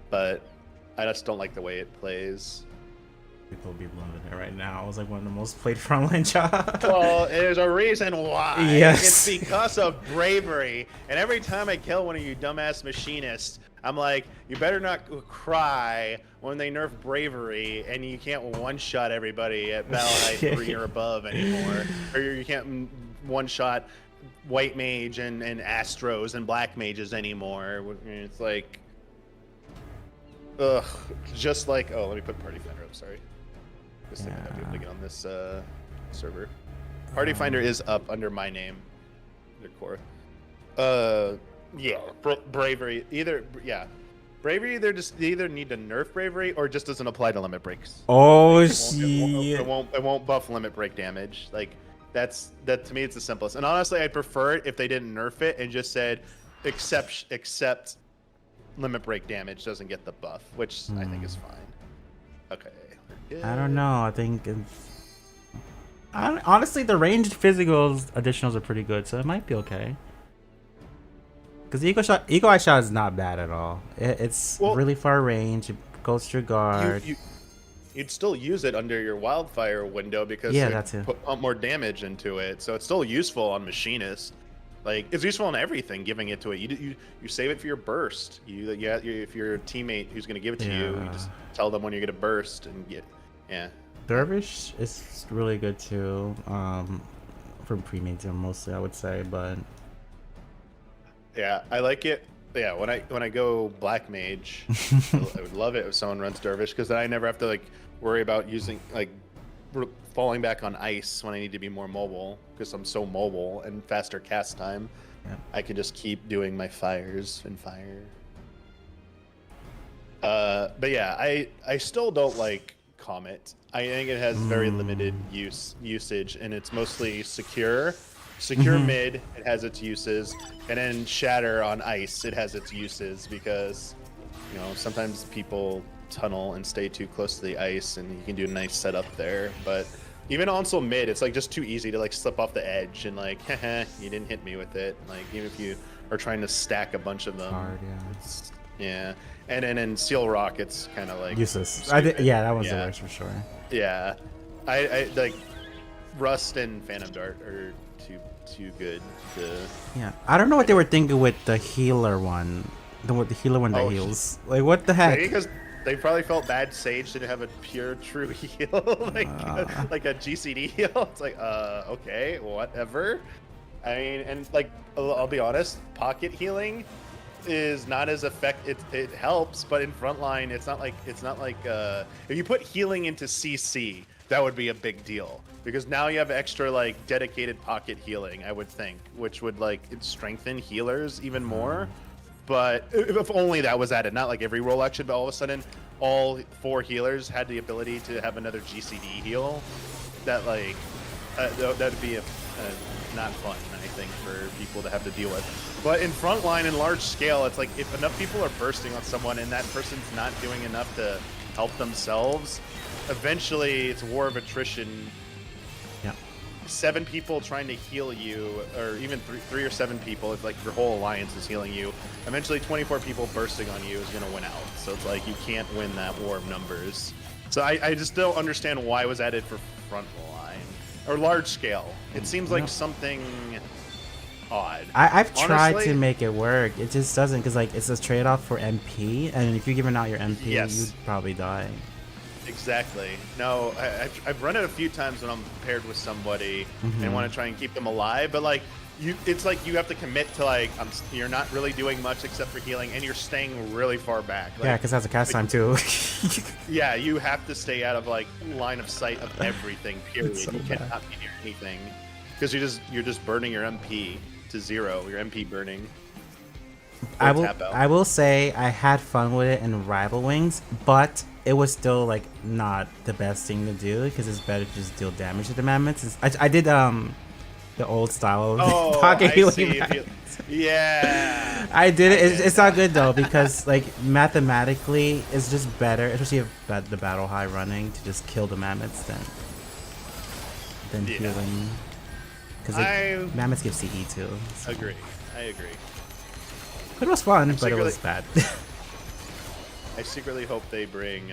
but I just don't like the way it plays. People will be loving it right now. It was like one of the most played frontline jobs. Well, there's a reason why. Yes. It's because of bravery. And every time I kill one of you dumbass machinists, I'm like, you better not cry when they nerf bravery and you can't one-shot everybody at Battle Height 3 or above anymore. Or you can't one-shot white mage and Astros and black mages anymore. It's like, ugh, just like, oh, let me put Party Finder up, sorry. Just thinking I'd be able to get on this server. Party Finder is up under my name. Their core. Yeah, bravery. Bravery. They either need to nerf bravery or just doesn't apply to limit breaks. Oh It won't buff limit break damage. Like that to me, it's the simplest. And honestly, I'd prefer it if they didn't nerf it and just said except limit break damage doesn't get the buff, which I think is fine. Okay. I don't know. I think honestly, the ranged physicals additionals are pretty good, so it might be okay. Because Eagle Eye Shot is not bad at all. It's really far range. It goes through guard. You'd still use it under your wildfire window because pump more damage into it. So it's still useful on machinist. Like it's useful on everything. Giving it to it, you save it for your burst. If you're a teammate who's gonna give it to you, you just tell them when you're gonna burst and get. Yeah. Dervish is really good too. From pre-made mostly, I would say, but. Yeah, I like it. Yeah, when I go black mage, I would love it if someone runs Dervish because then I never have to like worry about using like falling back on ice when I need to be more mobile because I'm so mobile and faster cast time. Yeah. I can just keep doing my fires and fire. But yeah, I still don't like Comet. I think it has very limited usage and it's mostly secure mid, it has its uses, and then Shatter on ice, it has its uses because, you know, sometimes people tunnel and stay too close to the ice, and you can do a nice setup there. But even also mid, it's like just too easy to like slip off the edge and like, haha, you didn't hit me with it. Like even if you are trying to stack a bunch of them, hard, yeah. And then in Seal Rock, it's kind of like useless. That one's the worst for sure. Yeah, I like Rust and Phantom Dart are too good to. Yeah, I don't know what they were thinking with the healer one. The healer one that heals. Like what the heck? Maybe because they probably felt bad Sage didn't have a pure true heal, like a GCD heal. It's like, okay, whatever. I mean, and like I'll be honest, pocket healing is not as effective. It helps, but in frontline, it's not like if you put healing into CC, that would be a big deal. Because now you have extra like dedicated pocket healing, I would think, which would like strengthen healers even more. But if only that was added, not like every role action, but all of a sudden all 4 healers had the ability to have another GCD heal. That like that'd be not fun, I think, for people to have to deal with. But in frontline and large scale, it's like if enough people are bursting on someone and that person's not doing enough to help themselves, eventually it's a war of attrition. Yeah. 7 people trying to heal you, or even three or 7 people, if like your whole alliance is healing you, eventually 24 people bursting on you is going to win out. So it's like you can't win that war of numbers. So I just don't understand why it was added for frontline or large scale. It seems like something odd. I've tried Honestly, to make it work. It just doesn't, because like it's a trade-off for MP, and if you're giving out your MP, Yes. you'd probably die. Exactly. No, I've run it a few times when I'm paired with somebody and want to try and keep them alive, but like it's like you have to commit to like you're not really doing much except for healing, and you're staying really far back. Like, Yeah, because that's a cast time too. yeah, you have to stay out of like line of sight of everything. Period. so You cannot be near anything because you're just burning your MP to 0. Your MP burning. I Or will tap out. I will say I had fun with it in Rival Wings, but it was still like not the best thing to do because it's better to just deal damage to the mammoths. I did the old style of Oh, pocket I healing see. mammoths. Yeah. I did it. I It's, did it's not good though because like mathematically it's just better, especially if the battle high running, to just kill the mammoths than Yeah. healing. Because I mammoths give CE too. So. agree. I agree. It was fun, but it secretly- was bad. I secretly hope they bring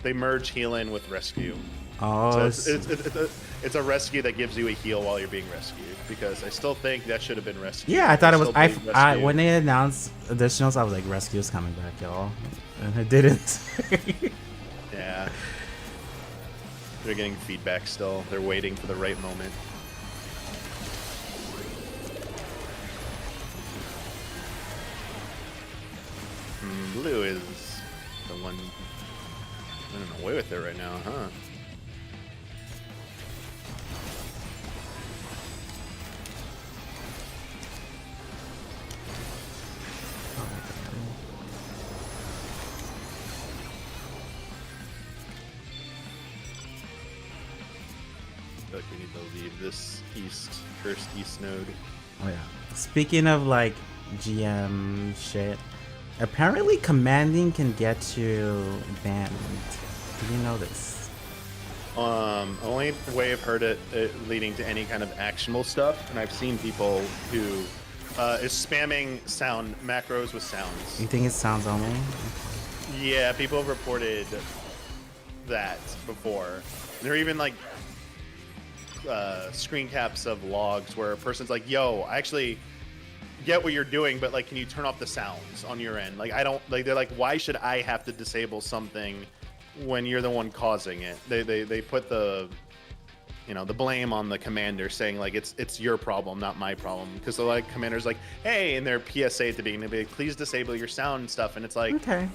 they merge healing with rescue. Oh, So it's a rescue that gives you a heal while you're being rescued, because I still think that should have been rescue. yeah, I thought it was. still believe rescue. When they announced additionals, I was like, "Rescue's coming back, y'all," and it didn't. Yeah. They're getting feedback still. They're waiting for the right moment. Blue is the one running away with it right now, huh? I feel like we need to leave this cursed east node. Oh yeah. Speaking of like GM shit, apparently commanding can get you banned. Did you know this? Only way I've heard it leading to any kind of actionable stuff, and I've seen people who is spamming sound macros with sounds. You think it sounds only? Yeah, people have reported that before. There are even like screen caps of logs where a person's like, "Yo, I actually get what you're doing, but like, can you turn off the sounds on your end? Like, I don't like." They're like, "Why should I have to disable something when you're the one causing it?" They put the the blame on the commander, saying like it's your problem, not my problem, because the like commander's like, "Hey," in their PSA at the beginning, they'd be like, "Please disable your sound stuff," and it's like, Okay.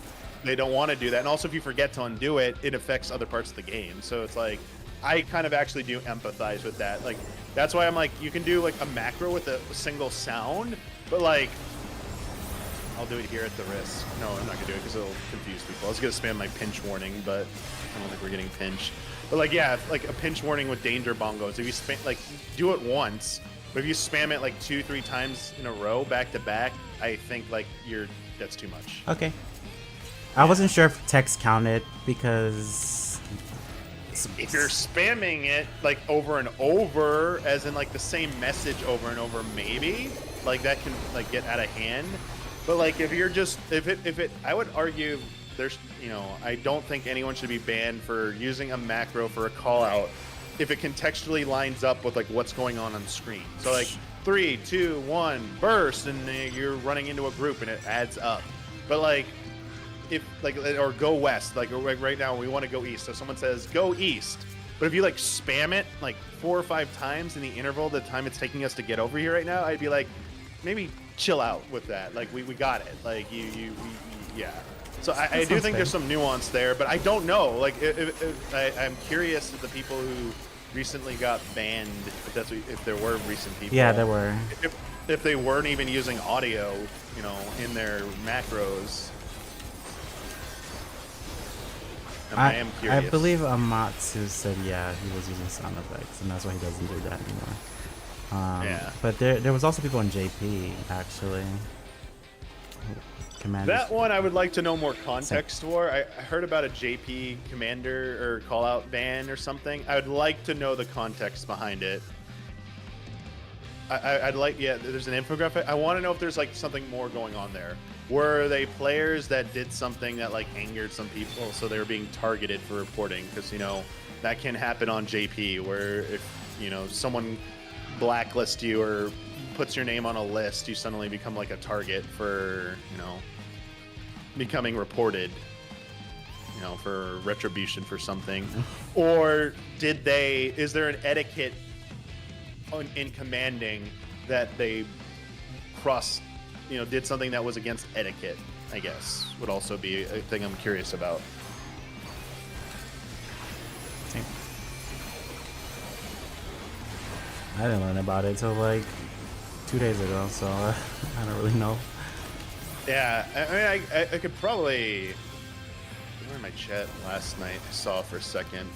they don't want to do that. And also, if you forget to undo it, it affects other parts of the game. So it's like, I kind of actually do empathize with that. Like, that's why I'm like, you can do like a macro with a single sound, but like, I'll do it here at the risk. No, I'm not gonna do it because it'll confuse people. I was gonna spam my pinch warning, but I don't think we're getting pinched. But like, yeah, like a pinch warning with danger bongos. If you spam, like, do it once, but if you spam it like 2-3 times in a row, back to back, I think like that's too much. Okay. I wasn't sure if text counted because If you're spamming it like over and over, as in like the same message over and over, maybe like that can like get out of hand. But like if you're just if it I would argue there's I don't think anyone should be banned for using a macro for a call out if it contextually lines up with like what's going on screen. So like 3, 2, 1 burst, and you're running into a group and it adds up. But like if like, or go west, like right now we want to go east, so someone says go east, but if you like spam it like 4 or 5 times in the interval the time it's taking us to get over here right now, I'd be like, maybe chill out with that. Like we got it. Like yeah. So I do think there's some nuance there, but I don't know. Like I'm curious if the people who recently got banned, if there were recent people. yeah, there were. If they weren't even using audio, in their macros. I am curious. I believe Amatsu said he was using sound effects, and that's why he doesn't do that anymore. Yeah. But there was also people in JP actually. Commanders. That one I would like to know more context for. I heard about a JP commander or call out ban or something. I would like to know the context behind it. I'd like, yeah, there's an infographic. I want to know if there's like something more going on there. Were they players that did something that like angered some people, so they were being targeted for reporting? Because, you know, that can happen on JP where if, you know, someone blacklists you or puts your name on a list, you suddenly become like a target for, you know, becoming reported, you know, for retribution for something. Or is there an etiquette in commanding that they did something that was against etiquette, I guess, would also be a thing I'm curious about. I didn't learn about it till like 2 days ago, so I don't really know. Yeah, I mean, I could probably... I were in my chat last night, I saw for a second.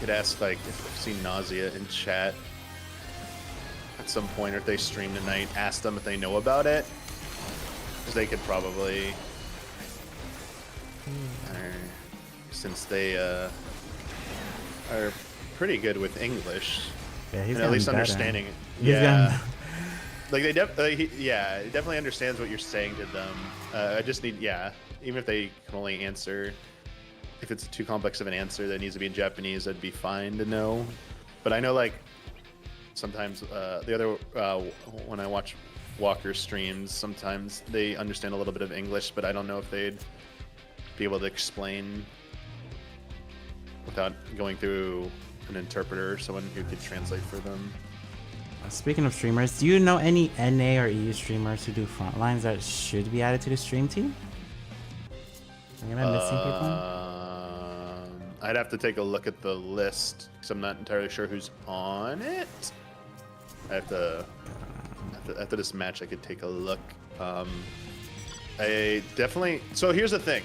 Could ask, like, if I've seen Nausea in chat at some point, or if they stream tonight, ask them if they know about it. Because they could probably... since they are pretty good with English. Yeah, he's and at least better. understanding. He's Yeah. Like he definitely understands what you're saying to them. I just need, even if they can only answer, if it's too complex of an answer that needs to be in Japanese, that'd be fine to know. But I know, like, sometimes when I watch Walker streams, sometimes they understand a little bit of English, but I don't know if they'd be able to explain without going through an interpreter or someone who could translate for them. Speaking of streamers, do you know any NA or EU streamers who do Frontlines that should be added to the stream team? Am I missing people? I'd have to take a look at the list because I'm not entirely sure who's on it. After this match, I could take a look. I definitely. So here's the thing.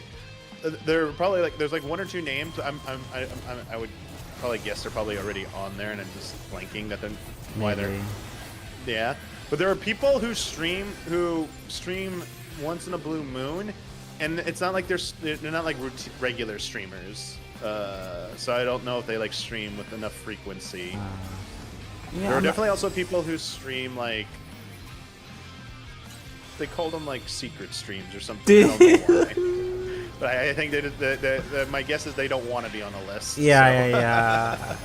There are probably there's one or two names. I would probably guess they're probably already on there, and I'm just blanking that yeah. But there are people who stream once in a blue moon, and it's not like they're not like regular streamers. So I don't know if they stream with enough frequency. There are definitely also people who stream they call them secret streams or something. I don't know why. But I think my guess is they don't want to be on a list. Yeah.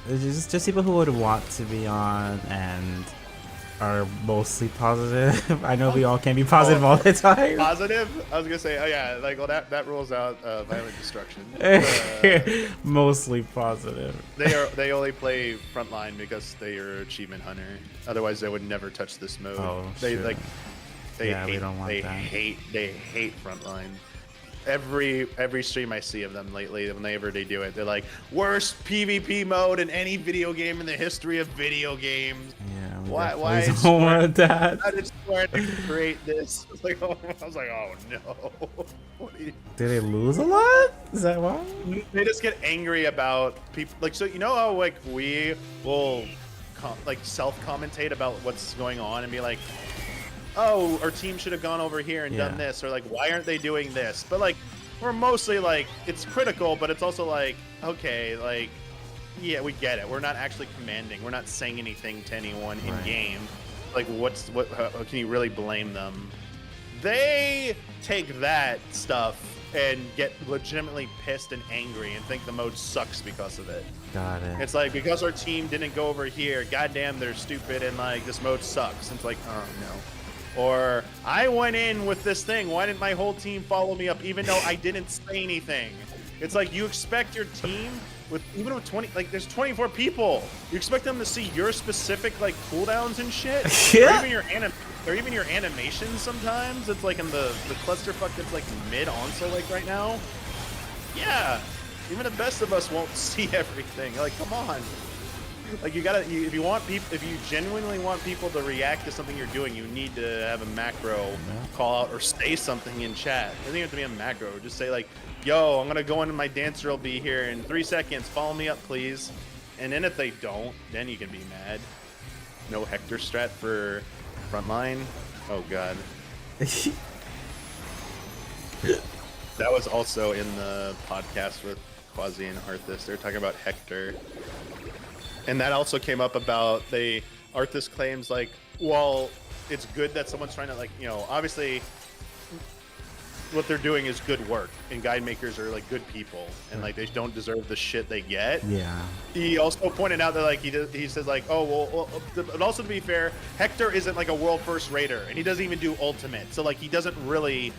It's just people who would want to be on and are mostly positive. I know we all can't be positive all the time. Positive? I was gonna say, that rules out violent destruction. Mostly positive. They only play Frontline because they are achievement hunter. Otherwise, they would never touch this mode. Oh, they sure. They hate Frontline. Every stream I see of them lately, whenever they do it, they're like, worst PvP mode in any video game in the history of video games. Yeah. Why don't want that? I just swear to create this. I was like, oh no. Did they lose a lot? Is that why? They just get angry about people. So you know how we will self-commentate about what's going on and be like, oh, our team should have gone over here and done this, or why aren't they doing this? But we're mostly it's critical, but it's also okay, yeah, we get it. We're not actually commanding. We're not saying anything to anyone in game. How can you really blame them? They take that stuff and get legitimately pissed and angry and think the mode sucks because of it. Got it. It's because our team didn't go over here, goddamn, they're stupid and this mode sucks. And it's oh no. Or, I went in with this thing, why didn't my whole team follow me up even though I didn't say anything? It's you expect your team, even with 20, there's 24 people, you expect them to see your specific, cooldowns and shit? Yeah. Or even your animations sometimes, it's in the clusterfuck that's mid-onsole right now. Yeah, even the best of us won't see everything, come on. If you genuinely want people to react to something you're doing, you need to have a macro call out or say something in chat. It doesn't have to be a macro. Just say yo, I'm gonna go into my dancer will be here in 3 seconds. Follow me up, please. And then if they don't, then you can be mad. no Hector strat for frontline. Oh god. That was also in the podcast with Quasi and Arthas. They were talking about Hector. And that also came up about Arthas claims like, well, it's good that someone's trying to like, you know, obviously what they're doing is good work, and guide makers are like good people, and like they don't deserve the shit they get. Yeah. He also pointed out that like he says like, oh well, but also to be fair, Hector isn't like a world first raider, and he doesn't even do ultimate, so like he doesn't really.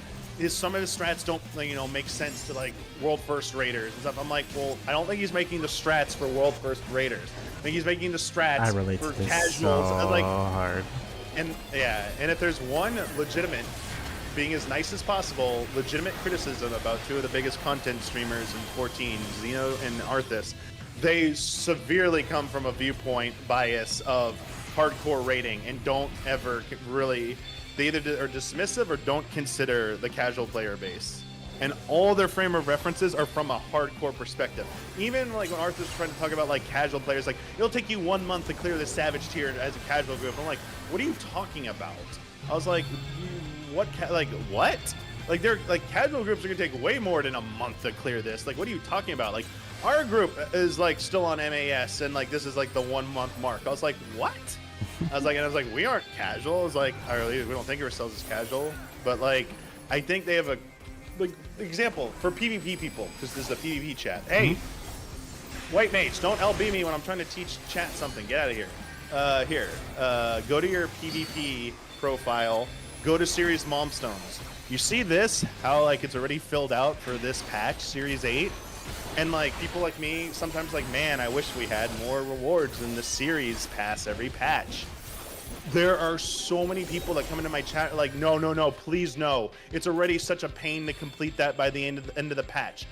Some of his strats don't, like, you know, make sense to like world first raiders and stuff. I'm like, well, I don't think he's making the strats for world first raiders. I think he's making the strats for casuals. So like, hard. And yeah, and if there's one legitimate, being as nice as possible, legitimate criticism about two of the biggest content streamers in 14, Xeno and Arthas, they severely come from a viewpoint bias of hardcore rating and don't ever really. They either are dismissive or don't consider the casual player base. And all their frame of references are from a hardcore perspective. Even like when Arthur's trying to talk about like casual players, like it'll take you 1 month to clear the Savage tier as a casual group. I'm like, what are you talking about? I was like, what? Like they're like casual groups are gonna take way more than a month to clear this. Like, what are you talking about? Like our group is like still on MAS and like this is like the 1 month mark. I was like, what? I was like, we aren't casual. I was like, we don't think of ourselves as casual, but like, I think they have a like example for PvP people, because this is a PvP chat. Hey, white mage, don't LB me when I'm trying to teach chat something. Get out of here. Go to your PvP profile. Go to Series Momstones. You see this? How like it's already filled out for this patch, Series 8. And like people like me sometimes like, man, I wish we had more rewards in the series pass every patch. There are so many people that come into my chat like, no, please no. It's already such a pain to complete that by the end of the patch.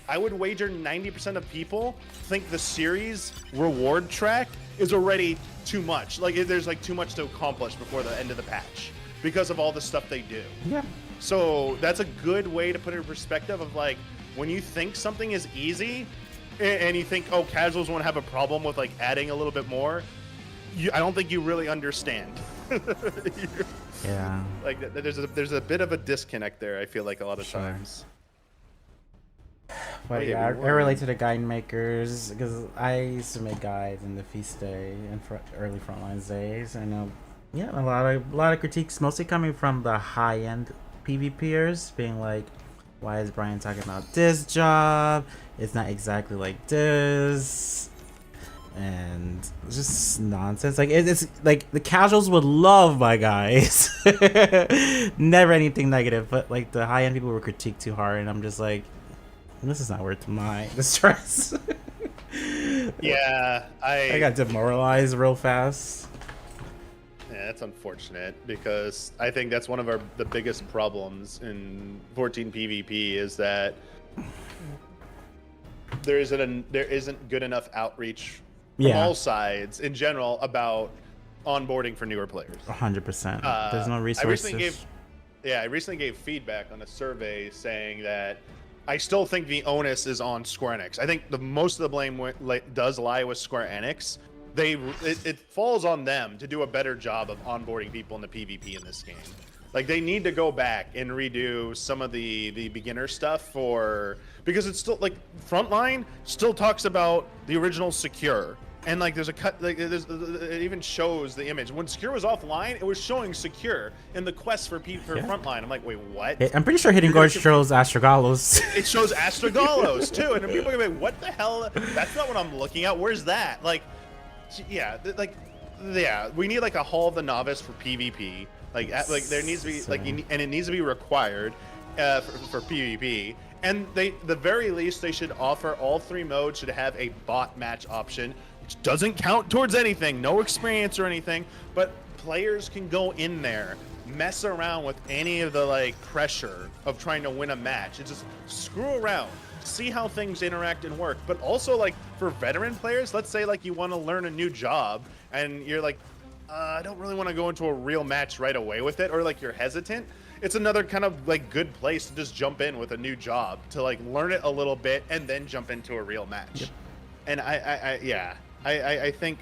I would wager 90% of people think the series reward track is already too much. Like there's like too much to accomplish before the end of the patch because of all the stuff they do. Yeah. So that's a good way to put it in perspective of like, when you think something is easy and you think, oh, casuals won't have a problem with like adding a little bit more, I don't think you really understand. Yeah. Like there's a bit of a disconnect there, I feel like a lot of times. But yeah, I relate to the guide makers because I used to make guides in the feast day and early Frontlines days. I know, yeah, a lot of critiques, mostly coming from the high end PvPers, being like, why is Brian talking about this job? It's not exactly like this. And it's just nonsense. Like it's like the casuals would love my guys. Never anything negative, but like the high end people were critiqued too hard, and I'm just like, this is not worth the stress. Yeah, I got demoralized real fast. Yeah, that's unfortunate because I think that's one of the biggest problems in 14 PvP is that there isn't good enough outreach from all sides in general about onboarding for newer players. 100%. There's no resources. I recently gave feedback on a survey saying that I still think the onus is on Square Enix. I think most of the blame does lie with Square Enix. It falls on them to do a better job of onboarding people in the PvP in this game. Like they need to go back and redo some of the beginner stuff because it's still like Frontline still talks about the original Secure. And like there's a cut, like it even shows the image. When Secure was offline, it was showing Secure in the quest for Frontline. I'm like, wait, what? I'm pretty sure Hidden Gorge shows Astrogalos. It shows Astrogalos too, and then people are like, what the hell? That's not what I'm looking at. Where's that? Like, yeah, we need like a Hall of the Novice for PvP. Like there needs to be and it needs to be required for PvP. And the very least they should offer all 3 modes should have a bot match option, which doesn't count towards anything, no experience or anything, but players can go in there, mess around with any of the like pressure of trying to win a match. It's just screw around, see how things interact and work. But also like for veteran players, let's say like you want to learn a new job and you're like, I don't really want to go into a real match right away with it, or like you're hesitant. It's another kind of like good place to just jump in with a new job to like learn it a little bit and then jump into a real match. Yep. And I think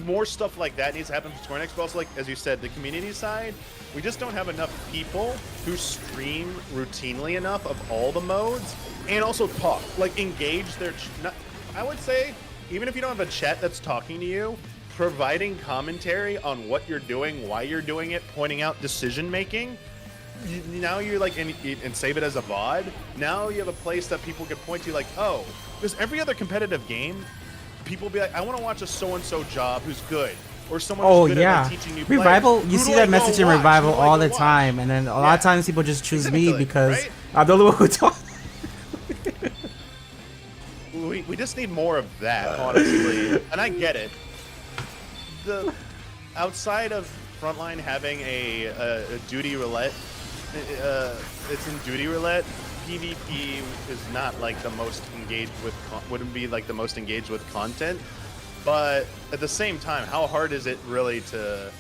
more stuff like that needs to happen for Square Enix, but also, like, as you said, the community side, we just don't have enough people who stream routinely enough of all the modes and also talk, like, engage their, I would say, even if you don't have a chat that's talking to you, providing commentary on what you're doing, why you're doing it, pointing out decision making. Now you're like, and save it as a VOD. Now you have a place that people can point to, like, oh, because every other competitive game, people be like, I want to watch a so-and-so job who's good, or someone who's good at like, teaching new players. Revival, you Who see do I that go message in watch? Revival Who do I all go the watch? time, and then a lot of times people just choose me Exactly, because right? I'm the only one who talks. We just need more of that, honestly. And I get it. The outside of Frontline having a duty roulette, it's in duty roulette. PvP is not like the most engaged with, wouldn't be like the most engaged with content. But at the same time, how hard is it really to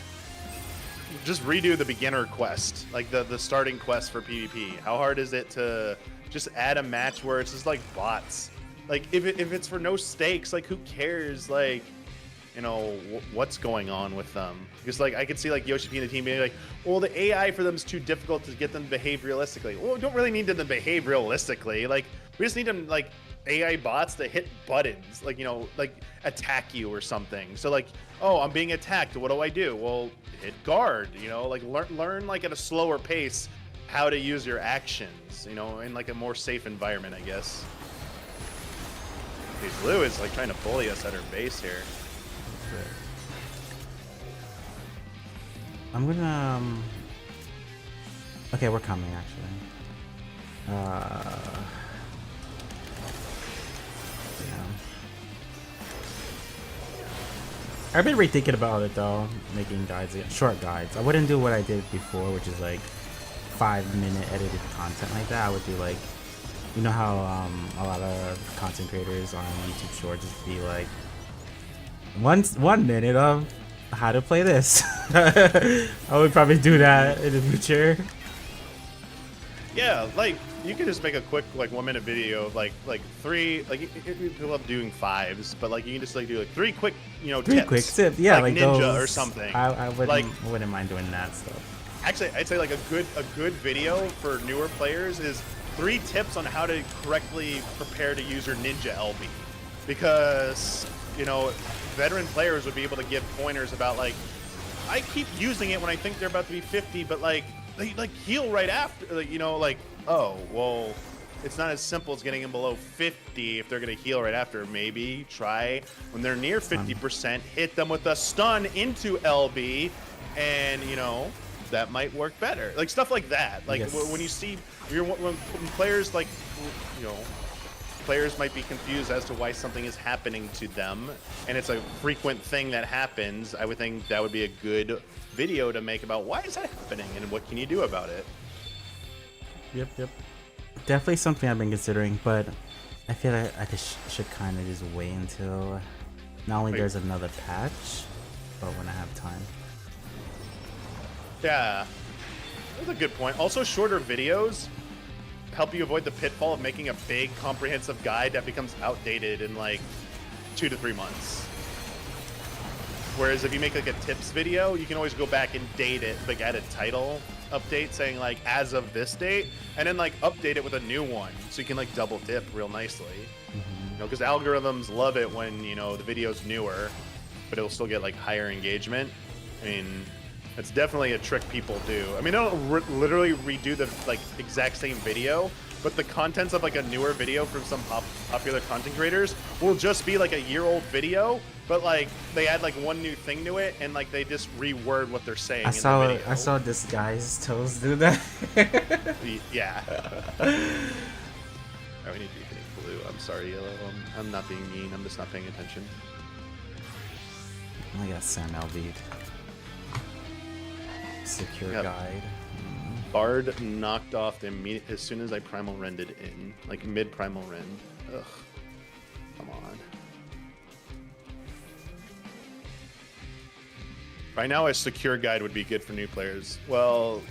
just redo the beginner quest, like the starting quest for PvP? How hard is it to just add a match where it's just like bots? Like, if it's for no stakes, like, who cares, like, you know, what's going on with them? Because, like, I could see, like, Yoshi P and the team being like, well, the AI for them is too difficult to get them to behave realistically. Well, we don't really need them to behave realistically. Like, we just need them, like, AI bots to hit buttons, like, you know, like, attack you or something. So, like, oh, I'm being attacked. What do I do? Well, hit guard, you know, like, learn like, at a slower pace how to use your actions, you know, in, like, a more safe environment, I guess. Dude, Blue is like trying to bully us at her base here. I'm gonna. Okay, we're coming actually. Yeah. I've been rethinking about it though, making guides, short guides. I wouldn't do what I did before, which is like 5-minute edited content like that. I would do like, you know how a lot of content creators on YouTube Shorts just be like, 1 minute of how to play this. I would probably do that in the future. Yeah, like you could just make a quick like 1 minute video of like 3, like people love doing 5s, but like you can just like do like 3 quick, you know, 3 tips, quick tips, yeah, like Ninja those, or something. I wouldn't, like, wouldn't mind doing that stuff. Actually, I'd say like a good video for newer players is 3 tips on how to correctly prepare to use your Ninja LB, because you know veteran players would be able to give pointers about like, I keep using it when I think they're about to be 50, but like they like heal right after, like, you know, like, oh well, it's not as simple as getting them below 50 if they're gonna heal right after. Maybe try when they're near 50%, hit them with a stun into LB, and you know that might work better. Like stuff like that. Like yes. When you see when players like, you know, players might be confused as to why something is happening to them, and it's a frequent thing that happens. I would think that would be a good video to make about why is that happening and what can you do about it. Yep. Definitely something I've been considering, but I feel like I should kind of just wait until not only there's another patch, but when I have time. Yeah, that's a good point. Also, shorter videos help you avoid the pitfall of making a big, comprehensive guide that becomes outdated in like 2 to 3 months. Whereas if you make like a tips video, you can always go back and date it, like add a title update saying like as of this date, and then like update it with a new one, so you can like double dip real nicely. You know, because algorithms love it when, you know, the video's newer, but it'll still get like higher engagement. I mean, that's definitely a trick people do. I mean, they don't literally redo the like exact same video, but the contents of like a newer video from some popular content creators will just be like a year-old video, but like they add like one new thing to it, and like they just reword what they're saying. I in the video. saw this guy's toes do that. Yeah. Oh, we need to be hitting blue. I'm sorry, yellow. I'm not being mean. I'm just not paying attention. I got Sam LV'd. Secure Yep. guide. Bard knocked off as soon as I primal rended in, like mid primal rend. Ugh. Come on. Right now, a secure guide would be good for new players. Well,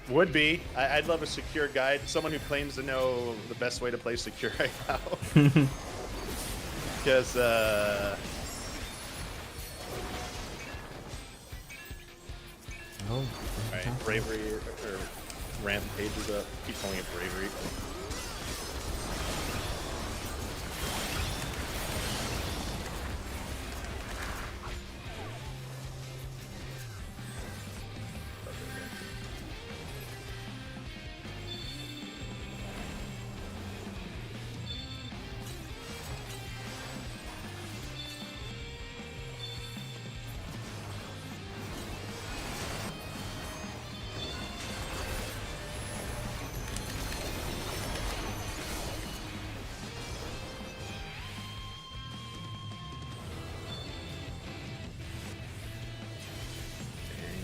would be. I'd love a secure guide. Someone who claims to know the best way to play secure right now. Because Oh. Alright, bravery or rampage is up. Keep calling it bravery.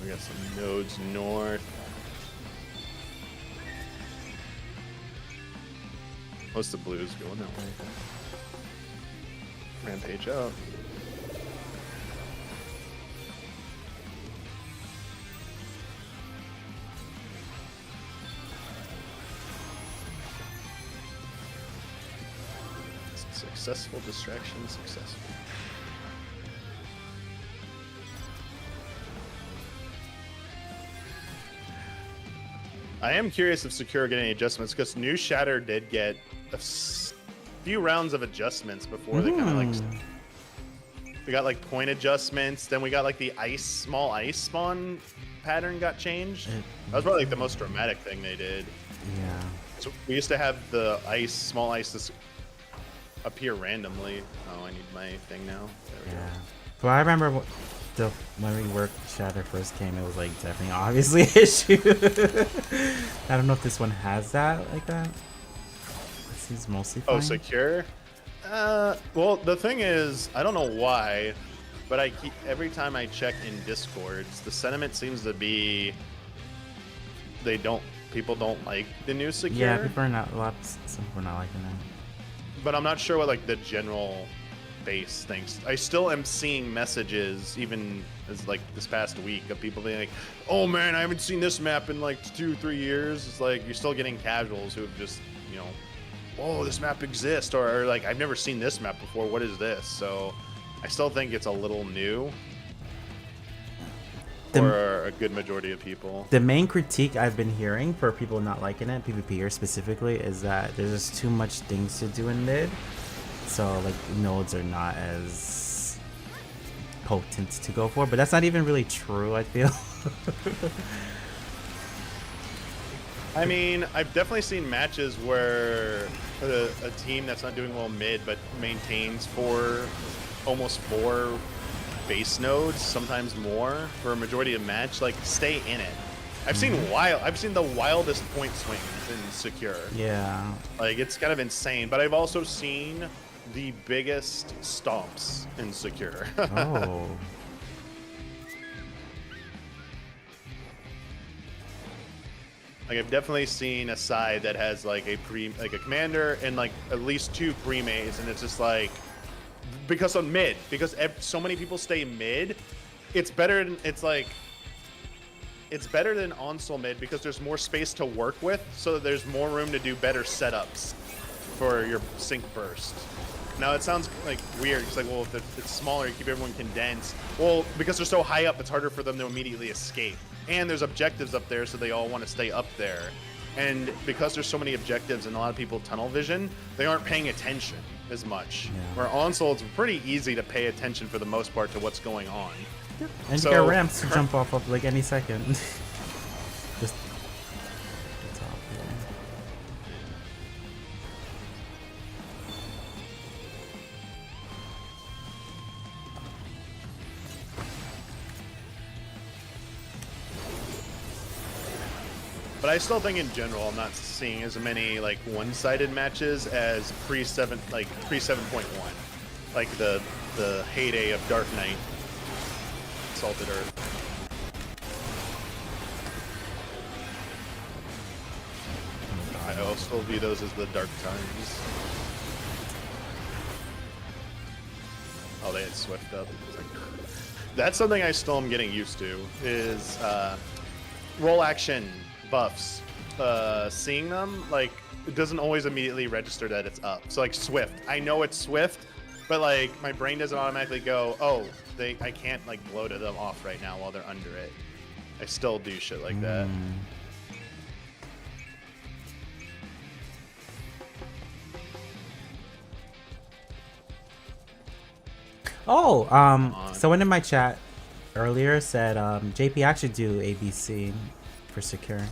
We got some nodes north. Most of the blues going that way. Rampage up. Successful distraction, successful. I am curious if Secure get any adjustments because New Shatter did get a few rounds of adjustments before they kind of like. We got like point adjustments, then we got like the small ice spawn pattern got changed. That was probably like the most dramatic thing they did. Yeah. So we used to have the small ice appear randomly. Oh, I need my thing now. There we Yeah. go. But I remember when we worked Shatter first came, it was like definitely obviously an issue. I don't know if this one has that like that. This seems mostly fine. Oh, Secure? Well, the thing is, I don't know why, but every time I check in Discords, the sentiment seems to be people don't like the new Secure. Yeah, people are not some people are not liking that. But I'm not sure what like the general base thinks. I still am seeing messages, even as like this past week, of people being like, "Oh man, I haven't seen this map in like 2-3 years." It's like you're still getting casuals who have just, "Oh, this map exists," or like, "I've never seen this map before. What is this?" So I still think it's a little new for a good majority of people. The main critique I've been hearing for people not liking it, PvPers specifically, is that there's just too much things to do in mid. So like nodes are not as potent to go for, but that's not even really true, I feel. I mean, I've definitely seen matches where a team that's not doing well mid but maintains almost four base nodes, sometimes more, for a majority of match, like stay in it. I've seen the wildest point swings in Secure. Yeah. Like it's kind of insane, but I've also seen the biggest stomps in Secure. Oh. Like I've definitely seen a side that has like a commander and like at least 2 pre-mays, and it's just like because so many people stay mid, it's better than Onsol mid because there's more space to work with, so that there's more room to do better setups for your sync burst. Now it sounds like weird. It's like, well, if it's smaller, you keep everyone condensed. Well, because they're so high up, it's harder for them to immediately escape. And there's objectives up there, so they all want to stay up there. And because there's so many objectives and a lot of people tunnel vision, they aren't paying attention as much. Yeah. Where Onsol, it's pretty easy to pay attention for the most part to what's going on. And So- you got ramps to jump off of like any second. Just the top, yeah. But I still think in general, I'm not seeing as many like one-sided matches as pre-7.1, like the heyday of Dark Knight, Salted Earth. I'll still view those as the dark times. Oh, they had Swift up. That's something I still am getting used to, is roll action buffs. Seeing them, like, it doesn't always immediately register that it's up. So like Swift, I know it's Swift, but like my brain doesn't automatically go, oh, I can't like blow to them off right now while they're under it. I still do shit like that. Oh, someone in my chat earlier said JP actually do ABC for secure.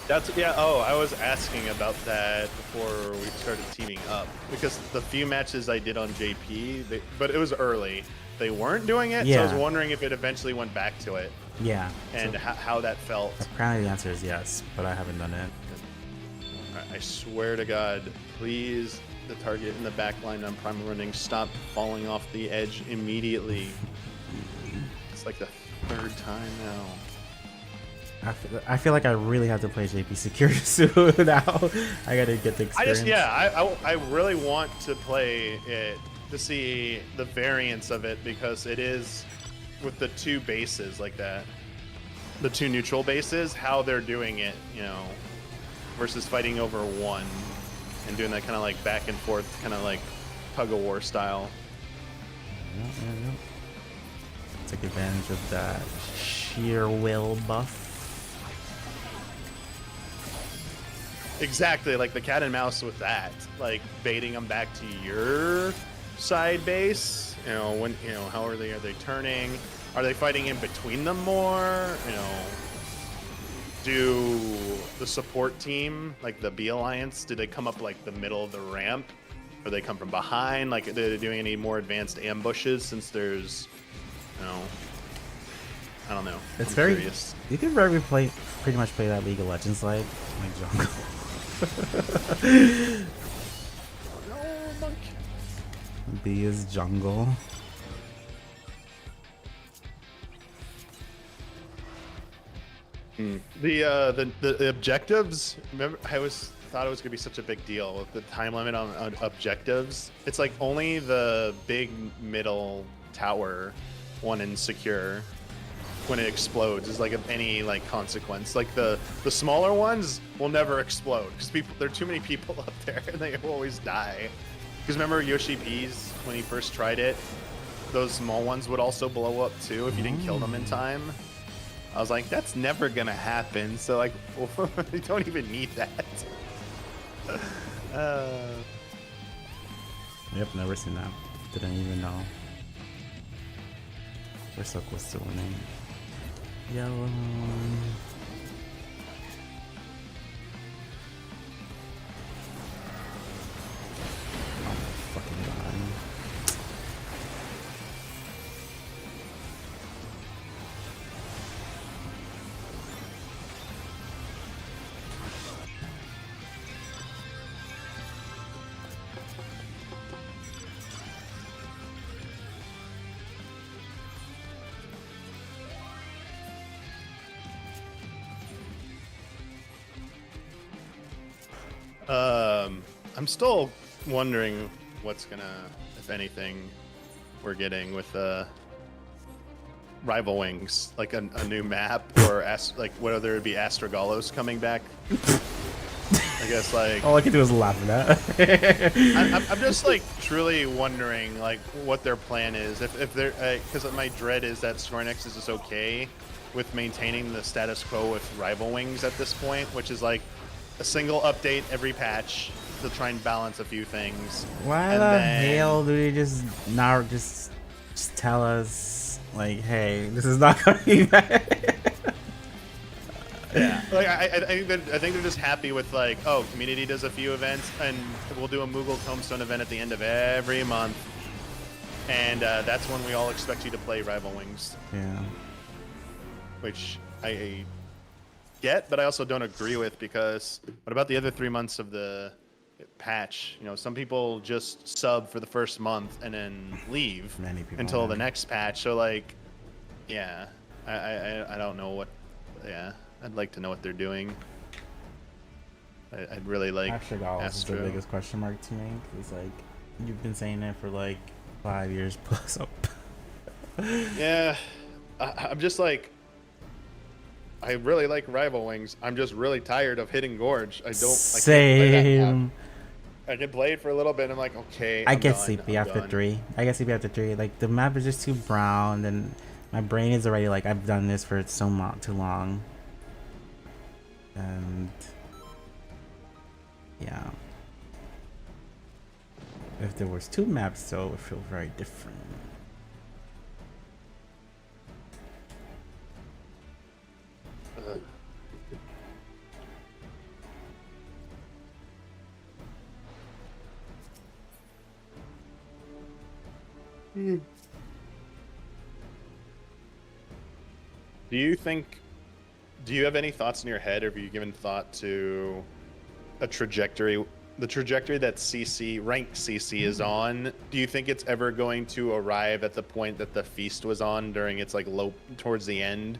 That's yeah. Oh, I was asking about that before we started teaming up because the few matches I did on JP, but it was early. They weren't doing it, so I was Yeah. wondering if it eventually went back to it Yeah. and So how that felt. apparently the answer is yes, but I haven't done it. I swear to God, please, the target in the back line on prime running, stop falling off the edge immediately. It's like the third time now. I feel like I really have to play JP Secure soon now. I gotta get the experience. I really want to play it to see the variance of it because it is with the two bases like that, the two neutral bases, how they're doing it, you know, versus fighting over one and doing that kind of like back and forth, kind of like tug of war style. Yeah. Take advantage of that sheer will buff. Exactly, like the cat and mouse with that, like baiting them back to your side base. You know, when you know how are they turning? Are they fighting in between them more? You know, do the support team like the B Alliance? Do they come up like the middle of the ramp, or they come from behind? Like, are they doing any more advanced ambushes since there's, you know, I don't know. It's I'm very. curious. You can pretty much play that League of Legends like jungle. No, monkey. B is jungle. The objectives. Remember, I always thought it was gonna be such a big deal with the time limit on objectives. It's like only the big middle tower one in secure when it explodes is like of any like consequence. Like the smaller ones will never explode because there are too many people up there and they always die. Because remember Yoshi P's when he first tried it, those small ones would also blow up too if you didn't kill them in time. I was like, that's never gonna happen. So like, you don't even need that. Yep, never seen that. Didn't even know. We're so close to winning. Yellow. Oh my fucking god. I'm still wondering what's gonna, if anything, we're getting with Rival Wings, like a new map or like whether it be Astragallos coming back. I guess like All I can do is laugh at that. I'm just like truly wondering like what their plan is. If they're because my dread is that Square Enix is just okay with maintaining the status quo with Rival Wings at this point, which is like a single update every patch to try and balance a few things. Why and the then, hell do they just now just tell us like, hey, this is not gonna be bad? Yeah, like I think they're just happy with like, oh, community does a few events and we'll do a Moogle Tombstone event at the end of every month, and that's when we all expect you to play Rival Wings. Yeah. Which I get, but I also don't agree with because what about the other 3 months of the patch? You know, some people just sub for the first month and then leave Many people until the have. next patch. So like, yeah, I don't know what. Yeah, I'd like to know what they're doing. I'd really like Astragallos is the Astro. biggest question mark to me. It's like you've been saying it for like 5 years plus. Yeah, I'm just like, I really like Rival Wings. I'm just really tired of hitting Gorge. I don't. I can't play that map. Same. I did play it for a little bit. And I'm like, okay. I I'm get done, sleepy I'm after done. 3. I get sleepy after 3. Like the map is just too brown, and my brain is already like I've done this for too long. And yeah, if there was 2 maps, though, it would feel very different. Do you have any thoughts in your head, or have you given thought to a trajectory, the trajectory that ranked CC is on? Do you think it's ever going to arrive at the point that the Feast was on during its like low towards the end,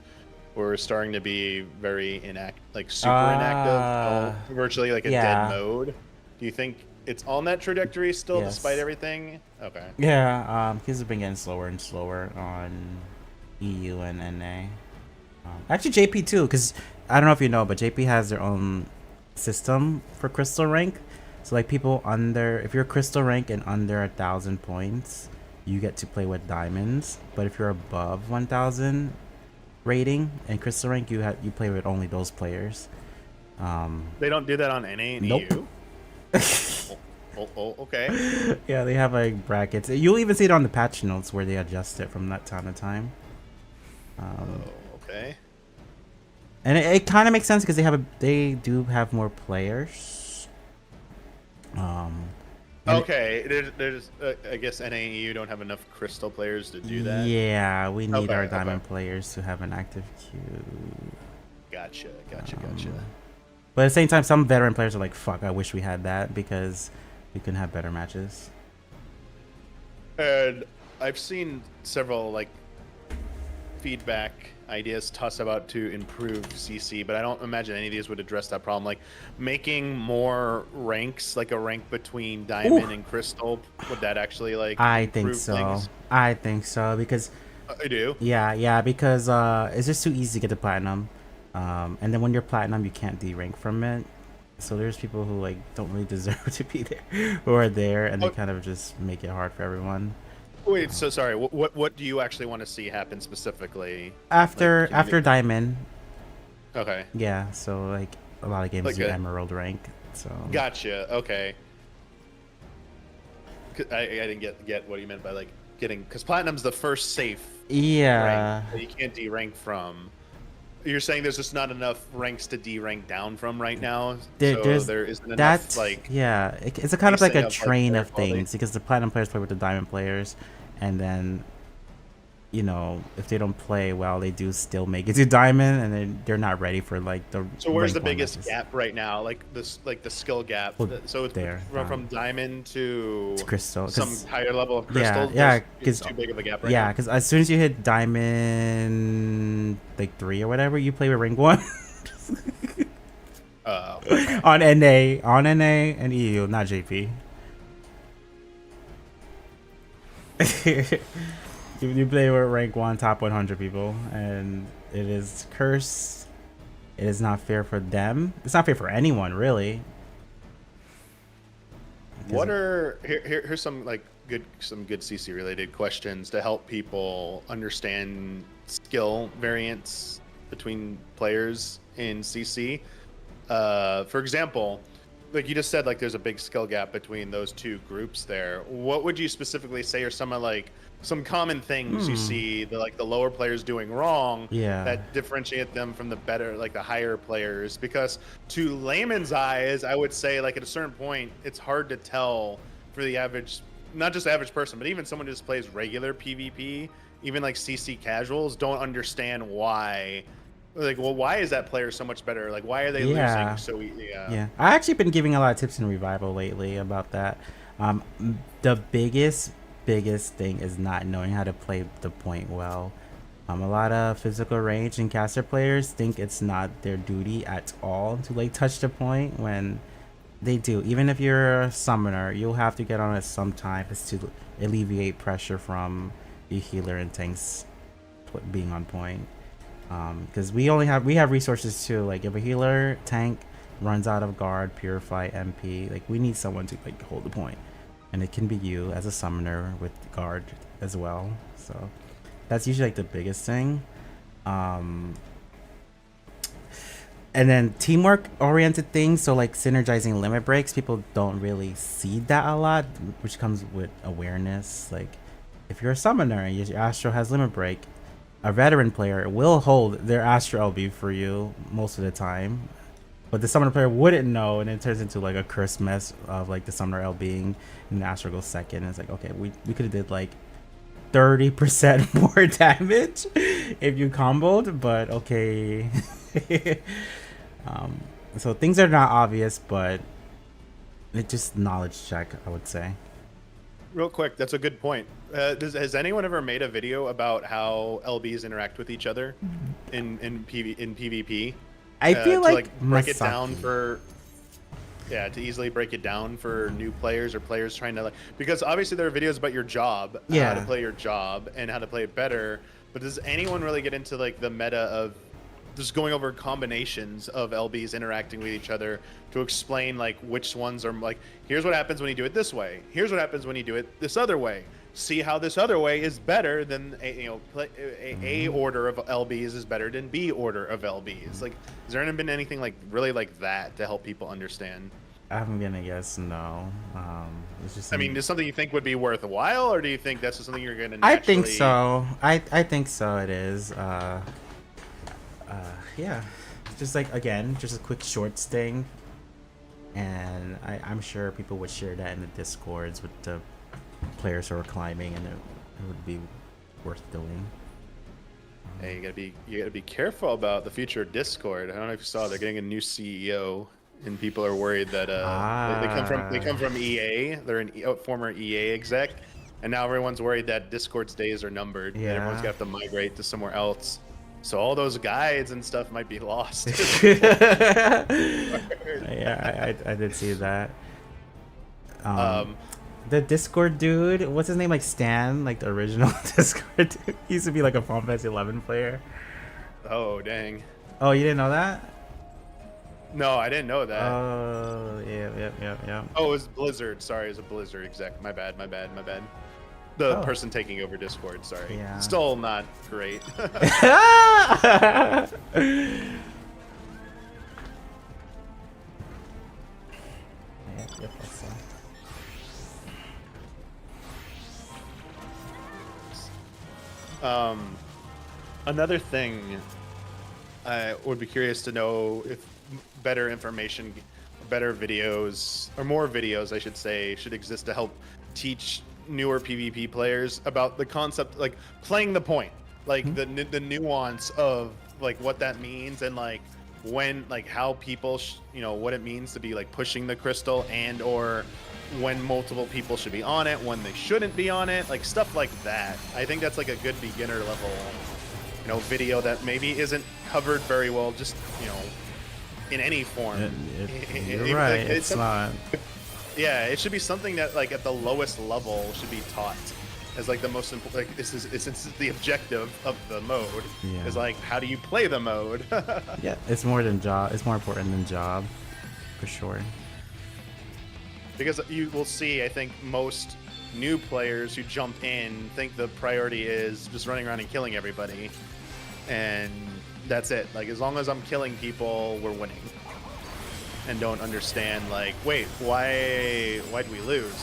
where we're starting to be very super inactive, virtually like a dead mode? Do you think it's on that trajectory still, despite everything? Okay. Yeah, kids have been getting slower and slower on EU and NA. Actually, JP too, because I don't know if you know, but JP has their own system for crystal rank. So like people if you're crystal rank and under 1,000 points, you get to play with diamonds. But if you're above 1,000 rating and crystal rank, you play with only those players. They don't do that on NA and Nope. EU. Okay. Yeah, they have like brackets. You'll even see it on the patch notes where they adjust it from that time to time. Okay. And it kind of makes sense because they do have more players. Okay, there's I guess NA and EU don't have enough crystal players to do that. Yeah, we need our Okay. diamond players to have an active queue. Gotcha. But at the same time, some veteran players are like, "Fuck, I wish we had that because we can have better matches." And I've seen several like feedback ideas tossed about to improve CC, but I don't imagine any of these would address that problem. Like making more ranks, like a rank between diamond and crystal, would that actually like I think improve so. things? I think so because I do. yeah, because it's just too easy to get to platinum. And then when you're platinum, you can't derank from it. So there's people who like don't really deserve to be there, who are there, and they kind of just make it hard for everyone. Wait, so sorry. What do you actually want to see happen specifically? After Like, diamond, Okay. yeah. So like a lot of games Like do a- emerald rank. So Gotcha. Okay. I didn't get what you meant by like getting, because platinum's the first safe yeah. rank that you can't derank from. You're saying there's just not enough ranks to derank down from right now, so there isn't enough like. Yeah, it's a kind of like pacing a of, like, train player of quality. things because the platinum players play with the diamond players, and then if they don't play well, they do still make it to diamond, and then they're not ready for like the. So where's the rank one biggest matches. gap right now? Like the skill gap. Well, So it's there, from diamond to It's crystal, some 'cause- higher level of crystal. yeah, it's 'cause- too big of a gap right Yeah, now. because as soon as you hit diamond like 3 or whatever, you play with rank 1 on NA and EU, not JP. You play with rank 1 top 100 people, and it is cursed. It is not fair for them. It's not fair for anyone, really. What are here's some good CC related questions to help people understand skill variance between players in CC. For example, like you just said, like there's a big skill gap between those two groups there. What would you specifically say are some common things you see the lower players doing wrong that differentiate them from the better, like the higher players? Because to layman's eyes, I would say like at a certain point, it's hard to tell for the average, not just the average person, but even someone who just plays regular PvP, even like CC casuals don't understand why. Like, well, why is that player so much better? Like, why are they losing so easily? Yeah, I actually been giving a lot of tips in Revival lately about that. The biggest thing is not knowing how to play the point well. A lot of physical range and caster players think it's not their duty at all to like touch the point when they do. Even if you're a summoner, you'll have to get on it sometimes to alleviate pressure from your healer and tanks being on point. Because we have resources too. Like if a healer, tank, runs out of guard, purify, MP. Like we need someone to like hold the point, and it can be you as a summoner with guard as well. So that's usually like the biggest thing. And then teamwork oriented things, so like synergizing limit breaks, people don't really see that a lot, which comes with awareness. Like if you're a summoner and your Astro has limit break, a veteran player will hold their Astro LB for you most of the time, but the summoner player wouldn't know, and it turns into like a curse mess of like the summoner LBing and the Astro goes second, and it's like, okay, we could have did like 30% more damage if you comboed, but okay. So things are not obvious, but it's just knowledge check, I would say. Real quick, that's a good point. Has anyone ever made a video about how LBs interact with each other in PvP? I feel to, like break it Masaki. down for to easily break it down for new players or players trying to because obviously there are videos about your job, how to play your job and how to play it better. But does anyone really get into like the meta of just going over combinations of LBs interacting with each other to explain like which ones are like, here's what happens when you do it this way. Here's what happens when you do it this other way. See how this other way is better than A order of LBs is better than B order of LBs. Like, has there been anything like really like that to help people understand? I'm gonna guess no. It's just. I mean, is something you think would be worthwhile, or do you think that's just something you're gonna? I think so. I think so. It is. Yeah. Just like again, just a quick shorts thing, and I'm sure people would share that in the discords with the players who are climbing, and it would be worth doing. Hey, you gotta be careful about the future of Discord. I don't know if you saw they're getting a new CEO, and people are worried that they come from EA. They're a former EA exec, and now everyone's worried that Discord's days are numbered. Yeah. And everyone's gonna have to migrate to somewhere else. So all those guides and stuff might be lost. Yeah, I did see that. The Discord dude, what's his name? Like Stan, like the original Discord dude. He used to be like a Final Fantasy 11 player. Oh dang! Oh, you didn't know that? No, I didn't know that. Oh, yeah. Oh, it was Blizzard. Sorry, it was a Blizzard exec. My bad. The person taking over Discord. Sorry. Yeah. Still not great. Yep, I saw. Another thing I would be curious to know if better information, better videos, or more videos, I should say, should exist to help teach newer PvP players about the concept, like playing the point, like the nuance of like what that means, and like when, like how people, what it means to be like pushing the crystal, and or when multiple people should be on it, when they shouldn't be on it, like stuff like that. I think that's like a good beginner level, video that maybe isn't covered very well, just, in any form. You're right, like, it's not. Yeah, it should be something that like at the lowest level should be taught as like the most important. Like this is the objective of the mode. Yeah. Is like, how do you play the mode? Yeah, it's more than job. It's more important than job, for sure. Because you will see, I think most new players who jump in think the priority is just running around and killing everybody, and that's it. Like, as long as I'm killing people, we're winning. And don't understand, like, wait, why did we lose?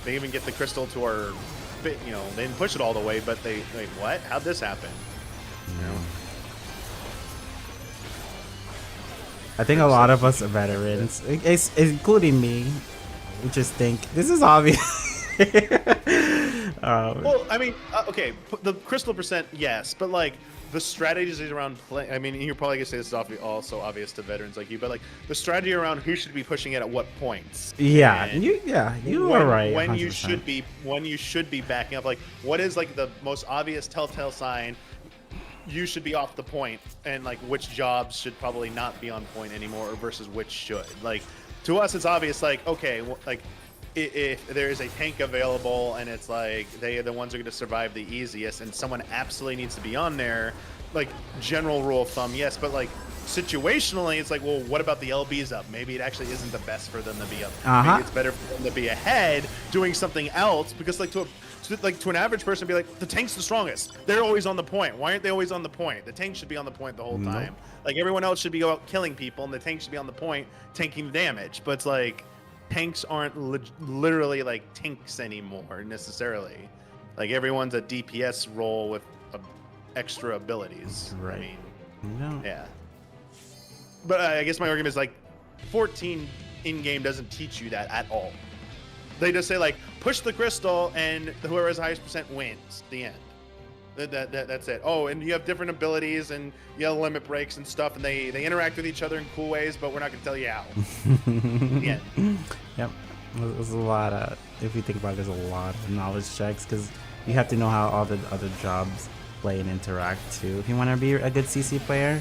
They even get the crystal to our bit. They didn't push it all the way, but wait, what? How'd this happen? I think a lot of us veterans, including me, we just think this is obvious. Well, I mean, okay, the crystal percent, yes, but like the strategies around play. I mean, you're probably gonna say this is also obvious to veterans like you, but like the strategy around who should be pushing it at what points. Yeah, and you are right. When 100%. you should be backing up. Like, what is like the most obvious telltale sign you should be off the point, and like which jobs should probably not be on point anymore, versus which should. Like, to us, it's obvious. Like, okay, like if there is a tank available and it's like they are the ones who are going to survive the easiest, and someone absolutely needs to be on there, like general rule of thumb, yes, but like situationally, it's like, well, what about the LBs up? Maybe it actually isn't the best for them to be up. Uh-huh. Maybe it's better for them to be ahead doing something else, because like to an average person, be like, the tank's the strongest. They're always on the point. Why aren't they always on the point? The tank should be on the point the whole time. Like everyone else should be out killing people, and the tank should be on the point tanking damage. But it's like tanks aren't literally like tanks anymore necessarily. Like everyone's a DPS role with extra abilities. Right. I mean, No. yeah. But I guess my argument is like 14 in-game doesn't teach you that at all. They just say like push the crystal and whoever has the highest percent wins. The end. That's it. Oh, and you have different abilities and you have limit breaks and stuff, and they interact with each other in cool ways, but we're not gonna tell you how. The end. Yep. There's a lot of, if you think about it, there's a lot of knowledge checks because you have to know how all the other jobs play and interact too if you want to be a good CC player.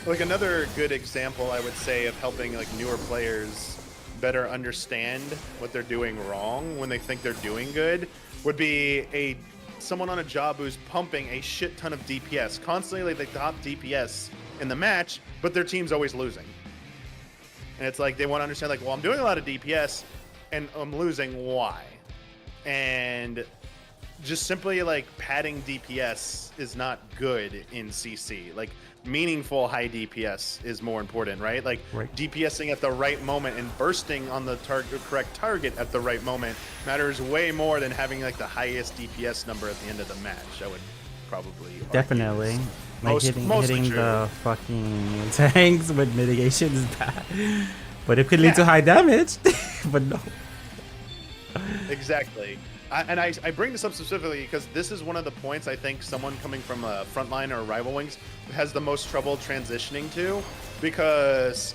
Like another good example, I would say, of helping like newer players better understand what they're doing wrong when they think they're doing good would be someone on a job who's pumping a shit ton of DPS, constantly like the top DPS in the match, but their team's always losing. And it's like they want to understand, like, well, I'm doing a lot of DPS and I'm losing. Why? And just simply like padding DPS is not good in CC. Like meaningful high DPS is more important, right? Like DPSing at the right moment and bursting on the correct target at the right moment matters way more than having like the highest DPS number at the end of the match. I would probably Definitely. Like hitting true. the fucking tanks with mitigation is bad. But it could lead to high damage. But no. Exactly. I bring this up specifically because this is one of the points I think someone coming from a Frontline or Rival Wings has the most trouble transitioning to, because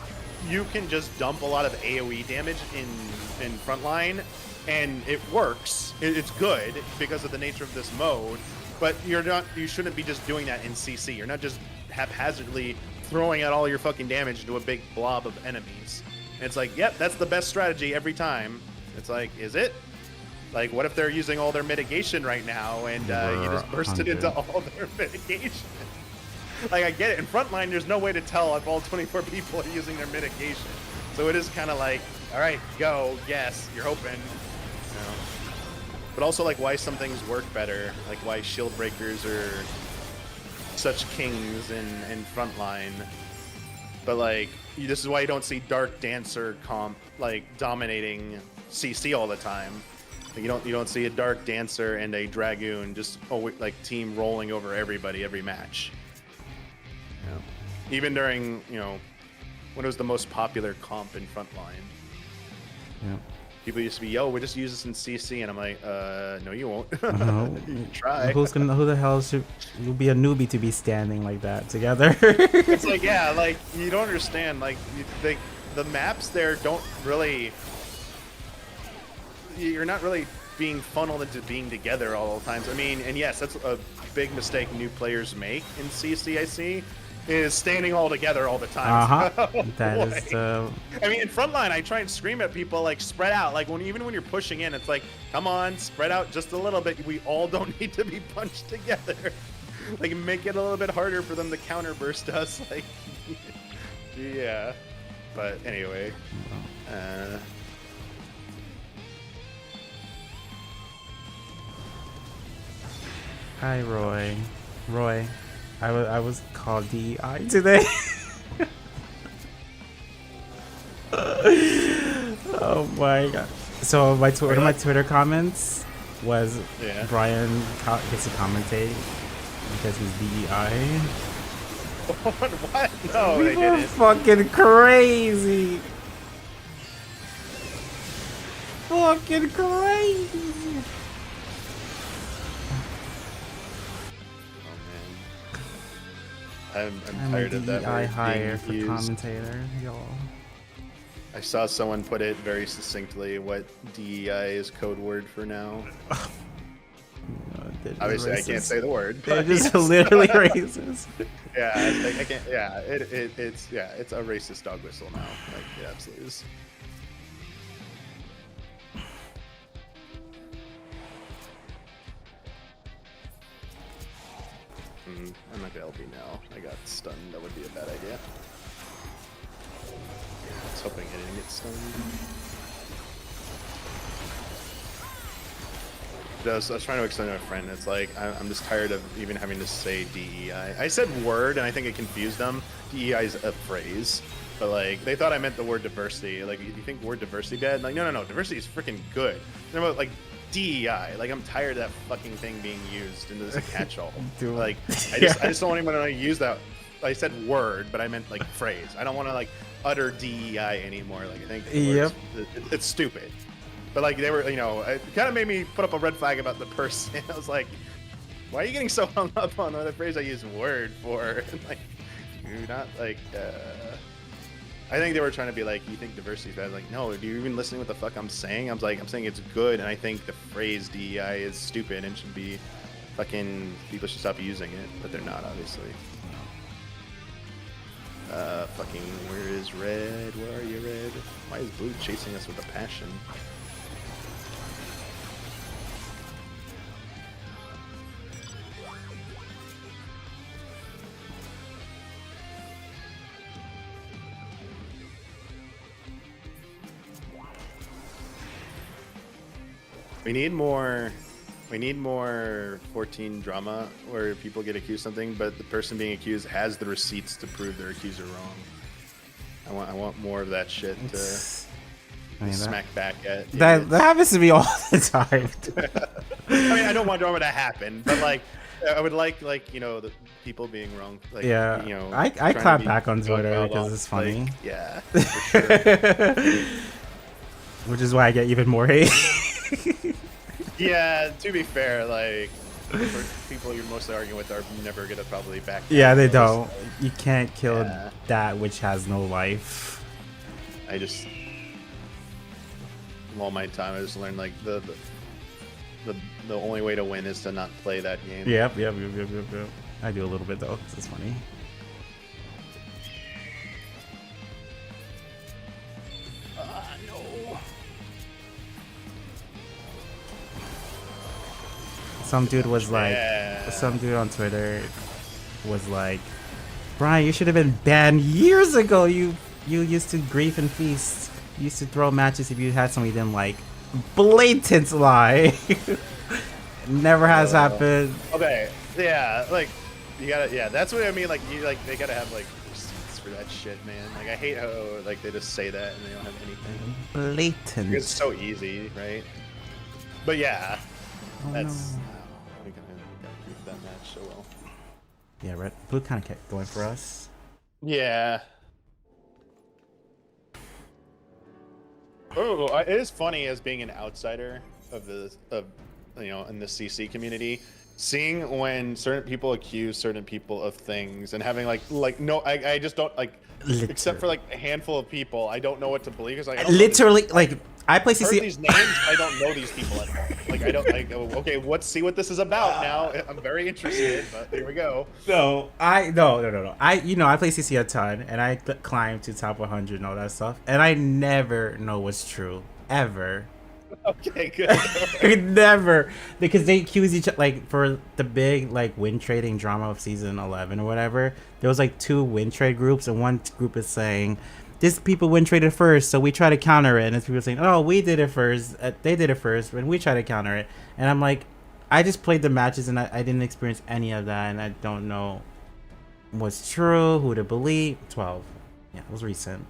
you can just dump a lot of AoE damage in Frontline and it works. It's good because of the nature of this mode, but you shouldn't be just doing that in CC. You're not just haphazardly throwing out all your fucking damage into a big blob of enemies. And it's like, yep, that's the best strategy every time. It's like, is it? Like, what if they're using all their mitigation right now and you just bursted into all their mitigation? Like, I get it. In Frontline, there's no way to tell if all 24 people are using their mitigation. So it is kind of like, all right, go, yes, you're hoping. You know? But also, like, why some things work better. Like, why shield breakers are such kings in Frontline. But, like, this is why you don't see Dark Dancer comp, like, dominating CC all the time. You don't see a Dark Dancer and a Dragoon just like team rolling over everybody every match. Yeah. Even during when it was the most popular comp in Frontline. Yeah. People used to be, yo, we just use this in CC, and I'm like, no, you won't. You can try. Who the hell should you be a newbie to be standing like that together? It's like, yeah, like you don't understand. Like the maps there don't really. You're not really being funneled into being together all the times. I mean, and yes, that's a big mistake new players make in CC, I see, is standing all together all the time. That is I mean, in Frontline, I try and scream at people, like, spread out. Like, even when you're pushing in, it's like, come on, spread out just a little bit. We all don't need to be punched together. Like, make it a little bit harder for them to counter burst us. Like, yeah. But anyway, Hi, Roy. Roy, I was called DEI today. Oh my god. So one of my Twitter comments was Brian gets to commentate because he's DEI. What? No, they People are didn't. fucking crazy. Fucking crazy. I'm tired of that. I word hire being for used. commentator, y'all. I saw someone put it very succinctly what DEI is code word for now. Obviously, I can't say the word. They're just literally racist. Yeah, I can't. Yeah, it's a racist dog whistle now. Like, it absolutely is. Okay, LP now. I got stunned. That would be a bad idea. I was hoping I didn't get stunned. I was trying to explain to a friend. It's like I'm just tired of even having to say DEI. I said word, and I think it confused them. DEI is a phrase, but like they thought I meant the word diversity. Like, you think word diversity bad? Like, no. Diversity is freaking good. They're about like DEI. Like, I'm tired of that fucking thing being used into this catch-all. Like, I just don't want anyone to use that. I said word, but I meant like phrase. I don't want to like utter DEI anymore. Like, I think it's stupid. But like they were, you know, it kind of made me put up a red flag about the person. I was like, why are you getting so hung up on the phrase I use word for? Like, you're not like. I think they were trying to be like, you think diversity is bad? Like, no, are you even listening what the fuck I'm saying? I'm saying it's good, and I think the phrase DEI is stupid and should be fucking, people should stop using it, but they're not, obviously. Fucking, where is red? Where are you, red? Why is blue chasing us with a passion? We need more 14 drama where people get accused of something, but the person being accused has the receipts to prove their accuser wrong. I want more of that shit to smack back at. That happens to me all the time. I mean, I don't want drama to happen, but like, I would like you know, the people being wrong. Like, yeah, you know, I clap back on Twitter because it's funny. Like, yeah, for sure. Which is why I get even more hate. Yeah, to be fair, like, for people you're mostly arguing with are never gonna probably back. Yeah, they don't. You can't kill that which has no life. I just, all my time, I just learned like the only way to win is to not play that game. Yep. I do a little bit though, 'cause it's funny. No. Some dude was like, Yeah. some dude on Twitter was like, Brian, you should have been banned years ago. You used to grief and feast. You used to throw matches if you had somebody you didn't like. Blatant lie. Never has happened. Okay, yeah, like you gotta, yeah, that's what I mean. Like they gotta have like receipts for that shit, man. Like I hate how like they just say that and they don't have anything. Blatant. It's so easy, right? But yeah, Oh, that's. no. We gotta keep that match so well. Yeah, red, blue kind of kept going for us. Yeah. Oh, it is funny as being an outsider of you know, in the CC community, seeing when certain people accuse certain people of things and having like no, I just don't like. Literally. Except for like a handful of people, I don't know what to believe because like, I don't Literally, like I play I've heard CC. these names, I don't know these people at all. Like I don't like. Okay, let's see what this is about now. I'm very interested, but here we go. No. I play CC a ton, and I climb to top 100 and all that stuff, and I never know what's true ever. Okay, good. Never, because they accuse each, like, for the big like win trading drama of season 11 or whatever. There was like 2 win trade groups, and one group is saying this people win traded first, so we try to counter it, and it's people saying, oh, we did it first, they did it first, and we try to counter it. And I'm like, I just played the matches and I didn't experience any of that, and I don't know what's true, who to believe. 12, yeah, it was recent.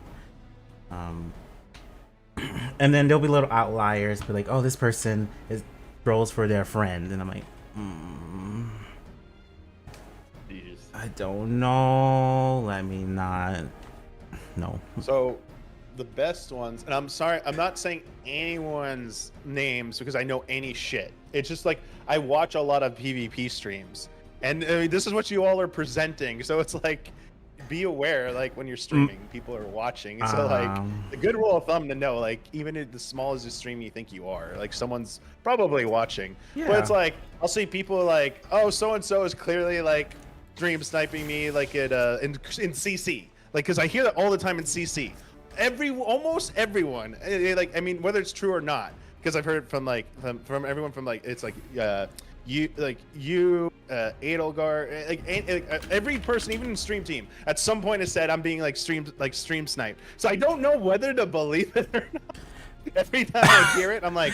And then there'll be little outliers, but like, oh, this person is rolls for their friend, and I'm like, I don't know. Let me not. No. So, the best ones, and I'm sorry, I'm not saying anyone's names because I know any shit. It's just like I watch a lot of PvP streams, and I mean, this is what you all are presenting. So it's like, be aware, like when you're streaming, people are watching. So like, a good rule of thumb to know, like even at the smallest stream you think you are, like someone's probably watching. Yeah. But it's like I'll see people like, oh, so and so is clearly like dream sniping me, like at in CC, like because I hear that all the time in CC. Almost everyone, like I mean, whether it's true or not, because I've heard from like from everyone from like it's like Edelgar, every person, even in stream team, at some point has said I'm being stream sniped. So I don't know whether to believe it or not. Every time I hear it, I'm like,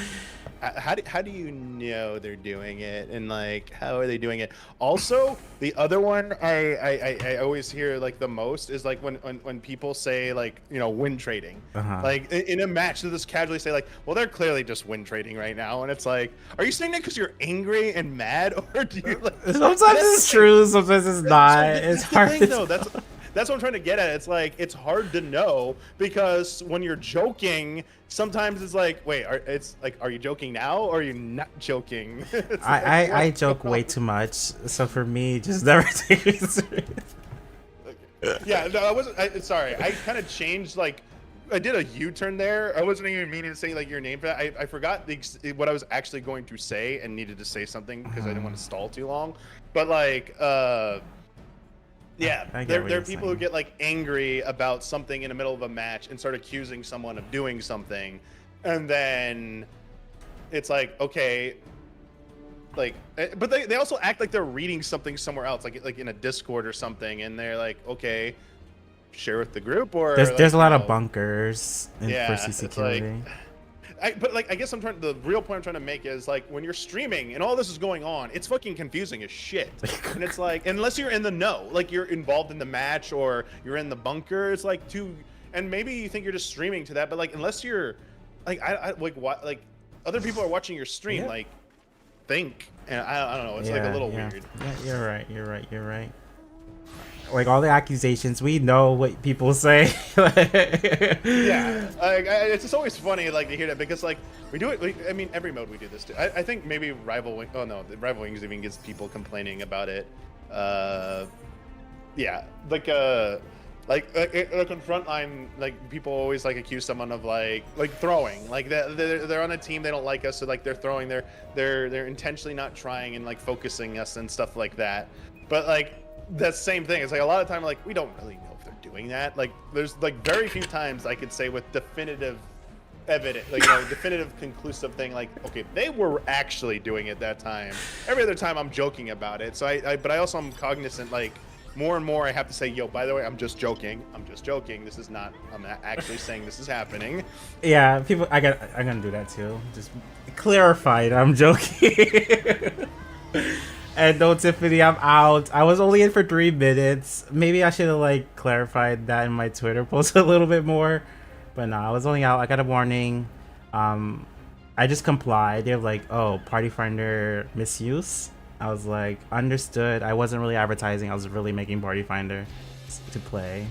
how do you know they're doing it, and like how are they doing it? Also, the other one I always hear like the most is like when people say like, you know, win trading. Like in a match, they just casually say like, well, they're clearly just win trading right now, and it's like, are you saying that because you're angry and mad, or do you like? Sometimes it's true, sometimes it's not. It's hard to know. That's what I'm trying to get at. It's like, it's hard to know because when you're joking, sometimes it's like, wait, are you joking now or are you not joking? I joke way too much, so for me, just never take me serious. Yeah, no, I wasn't. Sorry, I kind of changed. Like, I did a U-turn there. I wasn't even meaning to say like your name for that. I forgot what I was actually going to say and needed to say something because I didn't want to stall too long. But like, yeah, there are people who get like angry about something in the middle of a match and start accusing someone of doing something, and then it's like, okay, like, but they also act like they're reading something somewhere else, like in a Discord or something, and they're like, okay, share with the group, or there's a lot of bunkers for security. But like, I guess the real point I'm trying to make is like, when you're streaming and all this is going on, it's fucking confusing as shit. And it's like, unless you're in the know, like you're involved in the match or you're in the bunker, it's like and maybe you think you're just streaming to that, but like, unless you're like, like other people are watching your stream, like think, and I don't know, it's like a little weird. Yeah, you're right. Like all the accusations, we know what people say. Yeah, it's just always funny like to hear that, because like we do it. I mean, every mode we do this too. I think maybe Rival Wing. Oh no, the Rival Wings even gets people complaining about it. Yeah, like on Frontline, like people always like accuse someone of like throwing. Like they're on a team, they don't like us, so like they're throwing. They're intentionally not trying and like focusing us and stuff like that. But like, that same thing. It's like a lot of time, like, we don't really know if they're doing that. Like, there's like very few times I could say with definitive evidence, like, you know, definitive conclusive thing, like, okay, they were actually doing it that time. Every other time I'm joking about it. So but I also am cognizant, like, more and more I have to say, yo, by the way, I'm just joking. This is not, I'm not actually saying this is happening. Yeah, people, I'm gonna do that too. Just clarify that I'm joking. And no, Tiffany, I'm out. I was only in for 3 minutes. Maybe I should have like clarified that in my Twitter post a little bit more. But no, I was only out. I got a warning. I just complied. They're like, oh, Party Finder misuse. I was like, understood. I wasn't really advertising. I was really making Party Finder to play.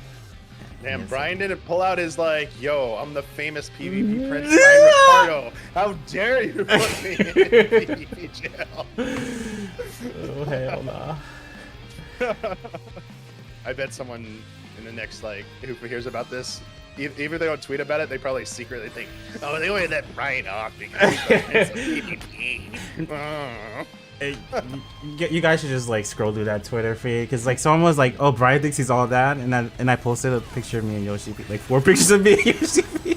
Damn, yes, Brian didn't pull out his like, yo, I'm the famous PvP Prince Brian Ricardo. How dare you put me in PvP jail? Oh, hell nah. I bet someone in the next, like, who hears about this, even if they don't tweet about it, they probably secretly think, oh, they wanted that Brian off because it's PvP. Hey, you guys should just like scroll through that Twitter feed, because like someone was like, oh, Brian thinks he's all that, and I posted a picture of me and Yoshi P, like 4 pictures of me and Yoshi P.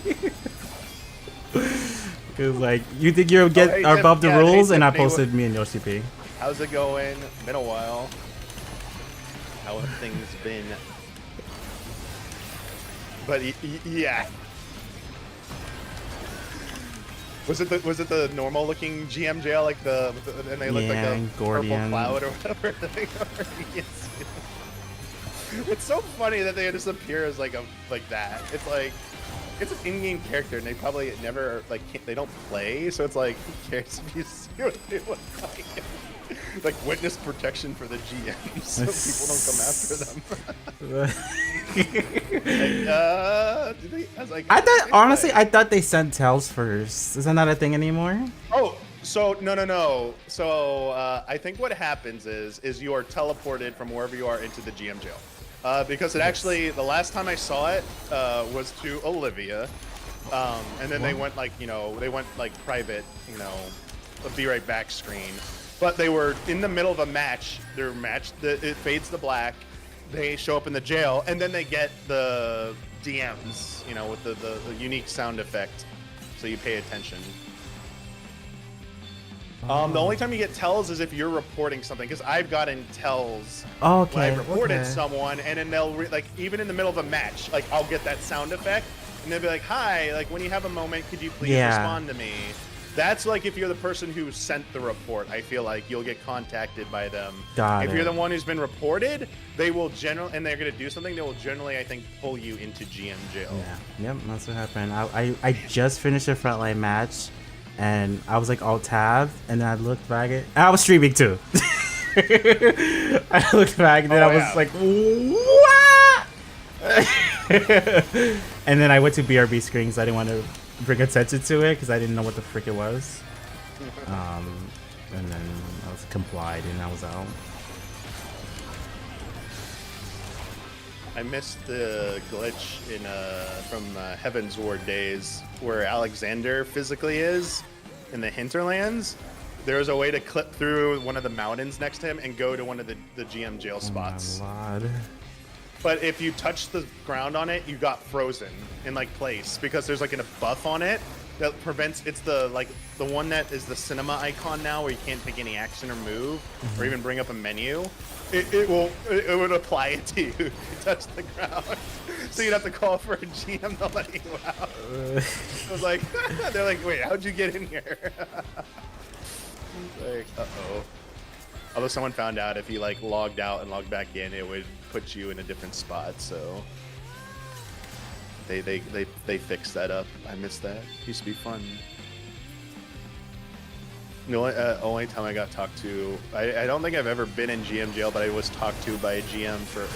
Because like, you think you're above the rules, and I posted me and Yoshi P. How's it going? Been a while. How have things been? But yeah. Was it the normal looking GM jail, like and they look like a purple cloud or whatever? It's so funny that they just appear as like that. It's like, it's an in-game character, and they probably never they don't play, so it's like, who cares if you see what they look like? Like witness protection for the GM, so people don't come after them. I thought they sent tails first. Is that not a thing anymore? Oh, so no. So I think what happens is you are teleported from wherever you are into the GM jail, because it actually, the last time I saw it was to Olivia, and then they went like private, a be right back screen. But they were in the middle of a match. It fades to black. They show up in the jail, and then they get the DMs, with the unique sound effect, so you pay attention. The only time you get tells is if you're reporting something, because I've gotten tells Oh, when I okay. reported Okay. someone, and then they'll like even in the middle of a match, like I'll get that sound effect, and they'll be like, "Hi, like when you have a moment, could you please Yeah. respond to me?" That's like if you're the person who sent the report, I feel like you'll get contacted by them. Got if it. you're the one who's been reported, they will generally, and they're gonna do something, they will generally, I think, pull you into GM jail. Yeah. Yep, that's what happened. I just finished a frontline match, and I was like all tabbed, and then I looked back and I was streaming too. I looked back and then Oh, I was yeah. like, what? And then I went to BRB screens. I didn't want to bring attention to it because I didn't know what the frick it was. And then I was complied and I was out. I missed the glitch in from Heaven's Ward days where Alexander physically is in the hinterlands. There was a way to clip through one of the mountains next to him and go to one of the GM jail spots. Oh my lord. But if you touch the ground on it, you got frozen in like place because there's like a buff on it that prevents. It's the one that is the cinema icon now where you can't take any action or move or even bring up a menu. It would apply it to you if you touch the ground. So you'd have to call for a GM to let you out. I was like, they're like, wait, how'd you get in here? Like, uh-oh. Although someone found out if you like logged out and logged back in, it would put you in a different spot. So they fixed that up. I missed that. Used to be fun. The only time I got talked to, I don't think I've ever been in GM jail, but I was talked to by a GM for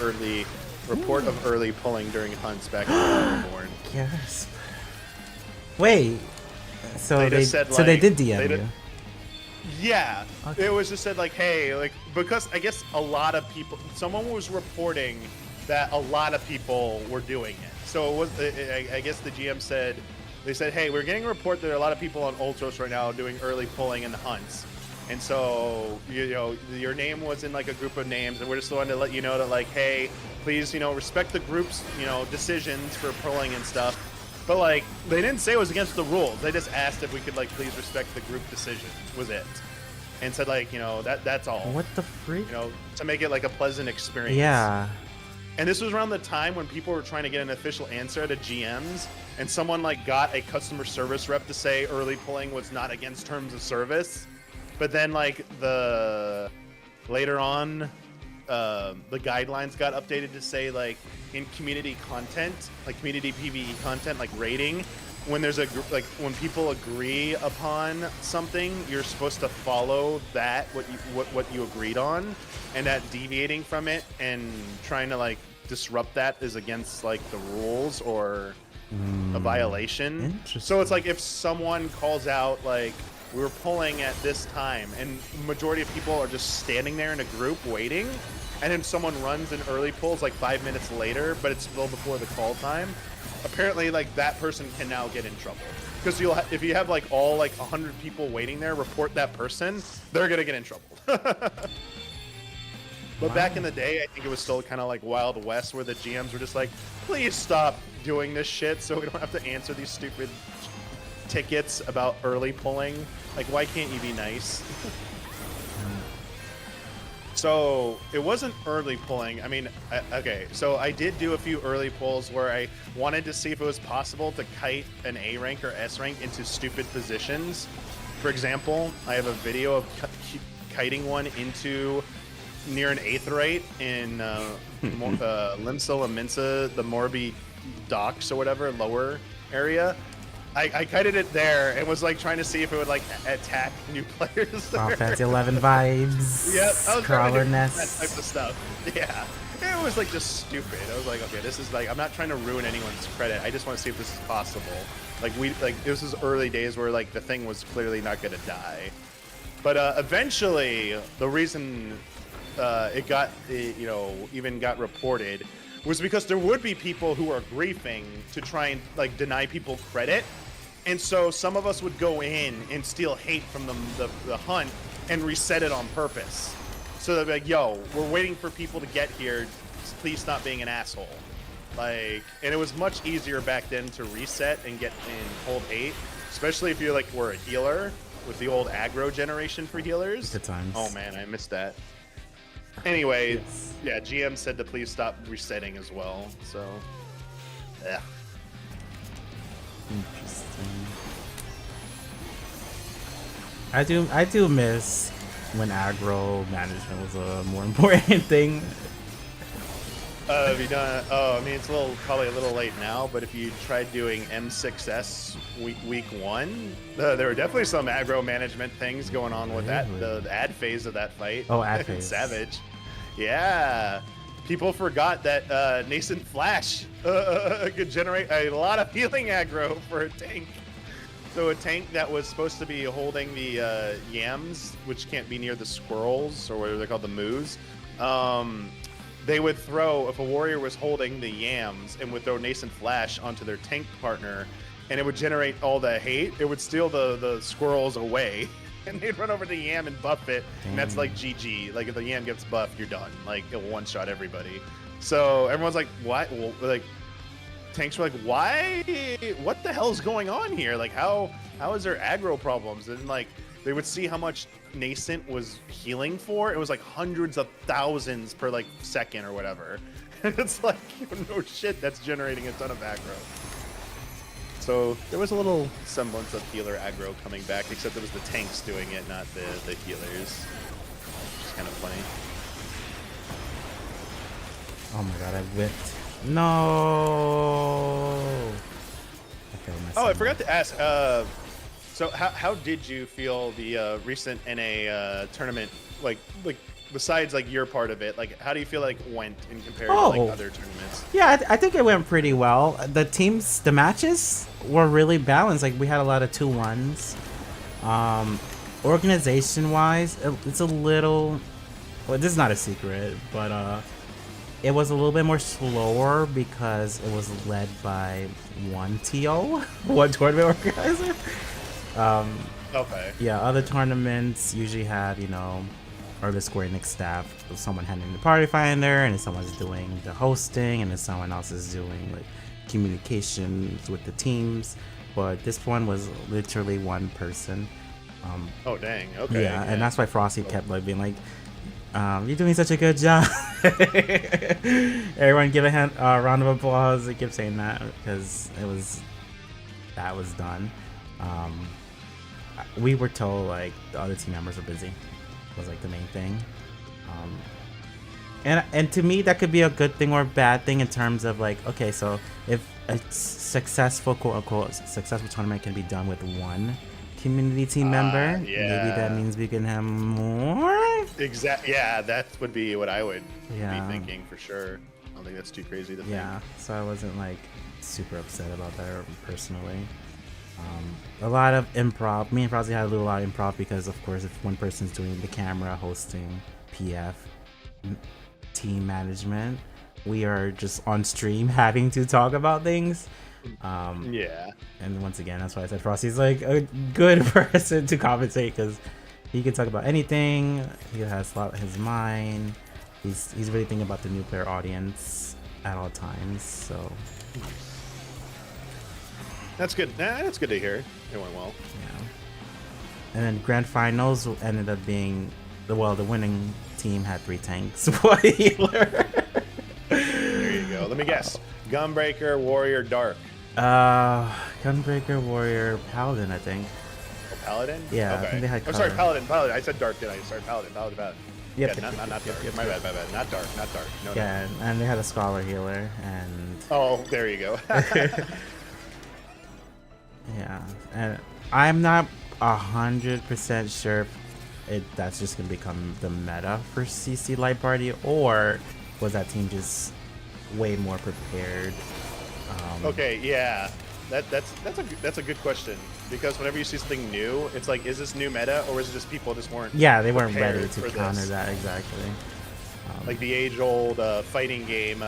report of early pulling during hunts back in Battleborn. Yes. Wait. So They they just said, so they like, did DM they you. did- Yeah, Okay. it was just said like, hey, like because I guess a lot of people, someone was reporting that a lot of people were doing it. So it was, I guess the GM said, they said, hey, we're getting a report that there are a lot of people on Ultros right now doing early pulling in the hunts, and so you know your name was in like a group of names, and we're just wanting to let you know that like, hey, please respect the group's decisions for pulling and stuff. But like they didn't say it was against the rules. They just asked if we could like please respect the group decision. Was it? And said like that's all. What the freak? To make it like a pleasant experience. Yeah. And this was around the time when people were trying to get an official answer to GMs, and someone like got a customer service rep to say early pulling was not against terms of service. But then like later on, the guidelines got updated to say like in community content, like community PvE content, like rating, when there's when people agree upon something, you're supposed to follow that what you agreed on, and that deviating from it and trying to like disrupt that is against like the rules or a violation. So it's like if someone calls out like we were pulling at this time and majority of people are just standing there in a group waiting, and then someone runs and early pulls like 5 minutes later, but it's still before the call time. Apparently, like that person can now get in trouble because if you have like all like 100 people waiting there, report that person, they're gonna get in trouble. But back in the day, I think it was still kind of like Wild West, where the GMs were just like, "Please stop doing this shit, so we don't have to answer these stupid tickets about early pulling. Like, why can't you be nice?" So it wasn't early pulling. I mean, okay, so I did do a few early pulls where I wanted to see if it was possible to kite an A rank or S rank into stupid positions. For example, I have a video of kiting one into near an aetheryte in Limsa Laminsa, the Morbi docks or whatever, lower area. I kited it there and was like trying to see if it would like attack new players there. Oh, Fancy 11 vibes. Yeah, I was trying to Crawler do that nests. type of stuff. Yeah, it was like just stupid. I was like, okay, this is like, I'm not trying to ruin anyone's credit. I just want to see if this is possible. Like this was early days where like the thing was clearly not gonna die. But eventually, the reason it got even got reported was because there would be people who are griefing to try and like deny people credit. And so some of us would go in and steal hate from the hunt and reset it on purpose. So they'd be like, yo, we're waiting for people to get here. Please stop being an asshole. Like, and it was much easier back then to reset and get in hold 8, especially if you like were a healer with the old aggro generation for healers. Good times. Oh man, I missed that. Anyway, Yes. yeah, GM said to please stop resetting as well. So, yeah. Interesting. I do miss when aggro management was a more important thing. Have you done? Oh, I mean, it's probably a little late now. But if you tried doing M6S week 1, there were definitely some aggro management things going on with that. The ad phase of that fight. Oh, ad phase. Savage. Yeah. People forgot that Nascent Flash could generate a lot of healing aggro for a tank. So a tank that was supposed to be holding the yams, which can't be near the squirrels, or what are they called, the moos. They would throw, if a warrior was holding the yams, and would throw Nascent Flash onto their tank partner, and it would generate all the hate. It would steal the squirrels away, and they'd run over the yam and buff it, and that's like GG. Like if the yam gets buffed, you're done. Like it'll one-shot everybody. So everyone's like, what? Well, like tanks were like, why? What the hell's going on here? Like how is there aggro problems? And like they would see how much Nascent was healing for. It was like hundreds of thousands per like second or whatever. And it's like, no shit, that's generating a ton of aggro. So there was a little semblance of healer aggro coming back, except it was the tanks doing it, not the healers. Which is kind of funny. Oh my god, I whipped. No. Okay, Oh, I forgot to ask. So how did you feel the recent NA tournament? Like besides like your part of it, like how do you feel like went in comparison to like other tournaments? Yeah, I think it went pretty well. The matches were really balanced. Like we had a lot of 2-1s. Organization-wise, it's a little. Well, this is not a secret, but it was a little bit more slower because it was led by one TO, one tournament organizer. Okay. Yeah, other tournaments usually have, or the Square Enix staff, someone handling the party finder, and then someone's doing the hosting, and then someone else is doing like communications with the teams. But this one was literally one person. Oh dang. Okay. Yeah, and that's why Frosty kept like being like, "You're doing such a good job." Everyone give a round of applause. They kept saying that because that was done. We were told like the other team members were busy. Was like the main thing. And to me that could be a good thing or a bad thing in terms of like, okay, so if a successful quote unquote successful tournament can be done with one community team member, maybe that means we can have more. Exactly. Yeah, that would be what I would be thinking for sure. I don't think that's too crazy to think. Yeah, so I wasn't like super upset about that personally. A lot of improv. Me and Frosty had a lot of improv because, of course, if one person's doing the camera, hosting, PF, team management, we are just on stream having to talk about things. Yeah. And once again, that's why I said Frosty's like a good person to compensate because he can talk about anything. He has a lot in his mind. He's really thinking about the new player audience at all times. So. That's good. That's good to hear. It went well. Yeah. And then grand finals ended up being the winning team had 3 tanks, one healer. There you go. Let me guess. Gunbreaker, Warrior, Dark. Gunbreaker, Warrior, Paladin, I think. Oh, Paladin? Yeah, Okay. I think they had I'm sorry, Paladin. I said Dark, didn't I? Sorry, Paladin. Yep, Yeah, not Dark. My bad. Not Dark. No. Yeah, and they had a Scholar healer, and... Oh, there you go. Yeah, and I'm not 100% sure if that's just gonna become the meta for CC Light Party, or was that team just way more prepared? Okay, yeah, that's a good question, because whenever you see something new, it's like, is this new meta, or is it just people just weren't? Yeah, they weren't prepared ready to for counter this? that exactly. Like the age-old fighting game.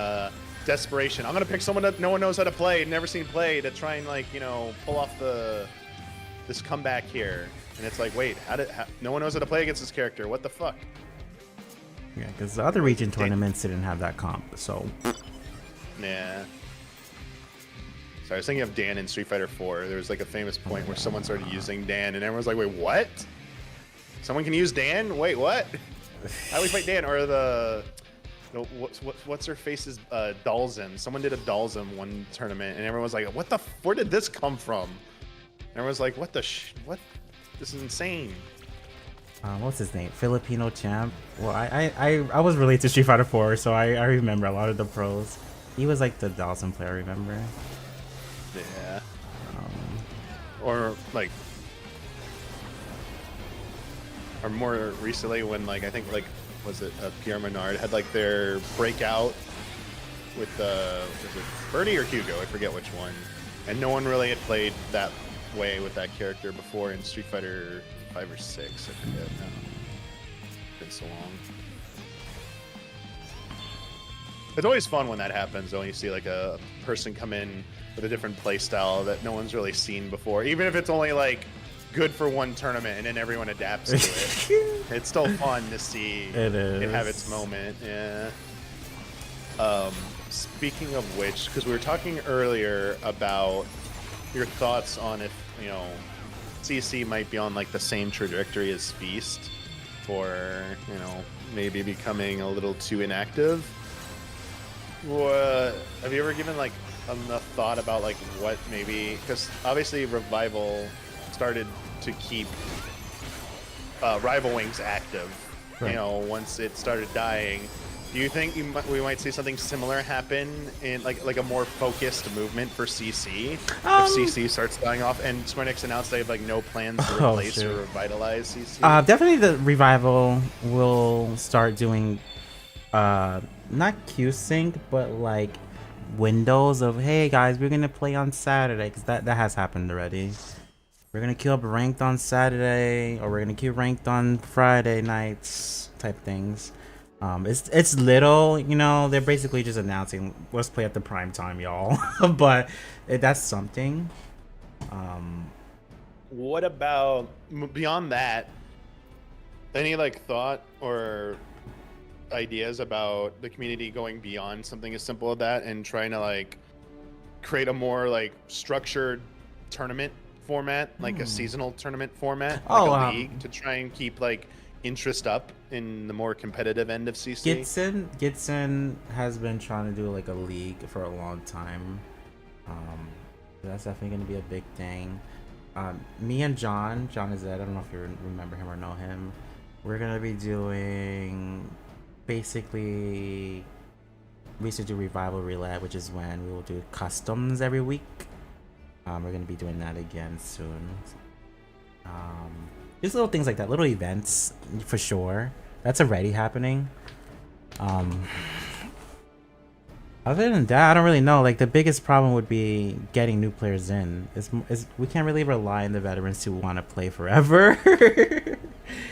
Desperation. I'm gonna pick someone that no one knows how to play, never seen play, to try and like pull off this comeback here. And it's like, wait, no one knows how to play against this character? What the fuck? Yeah, because the other region tournaments didn't have that comp, so Yeah. Sorry, I was thinking of Dan in Street Fighter 4. There was like a famous point where someone started using Dan, and everyone's like, "Wait, what? Someone can use Dan? Wait, what? I always fight Dan." Or the what's her face's Dalzim. Someone did a Dalzim one tournament, and everyone was like, "What the? Where did this come from?" And everyone was like, "What the? What? This is insane." What's his name? Filipino champ. Well, I was related to Street Fighter 4, so I remember a lot of the pros. He was like the Dawson player, remember? Yeah. Or like, or more recently when like I think like was it Pierre Menard had like their breakout with was it Birdie or Hugo? I forget which one. And no one really had played that way with that character before in Street Fighter 5 or 6. I forget now. It's been so long. It's always fun when that happens, though, when you see like a person come in with a different play style that no one's really seen before. Even if it's only like good for one tournament and then everyone adapts to it. It's still fun to see it have its moment. Yeah. Speaking of which, because we were talking earlier about your thoughts on if, you know, CC might be on like the same trajectory as Feast for, you know, maybe becoming a little too inactive. Have you ever given like enough thought about like what maybe, because obviously Revival started to keep Rival Wings active, right, you know, once it started dying. Do you think we might see something similar happen in like a more focused movement for CC if CC starts dying off? And Square Enix announced they have like no plans to replace or revitalize CC. Definitely the Revival will start doing not Q sync, but like windows of, hey guys, we're gonna play on Saturday, because that has happened already. We're gonna queue up ranked on Saturday, or we're gonna queue ranked on Friday nights type things. It's little, you know, they're basically just announcing, let's play at the prime time, y'all. But that's something. What about beyond that? Any like thought or ideas about the community going beyond something as simple as that and trying to like create a more like structured tournament format, like a seasonal tournament format, like a league, to try and keep like interest up in the more competitive end of CC? Gitsin has been trying to do like a league for a long time. That's definitely going to be a big thing. Me and John is I don't know if you remember him or know him. We're going to be doing basically, we used to do Revival Relay, which is when we will do customs every week. We're going to be doing that again soon. Just little things like that, little events for sure. That's already happening. Other than that, I don't really know. Like the biggest problem would be getting new players in. We can't really rely on the veterans who want to play forever.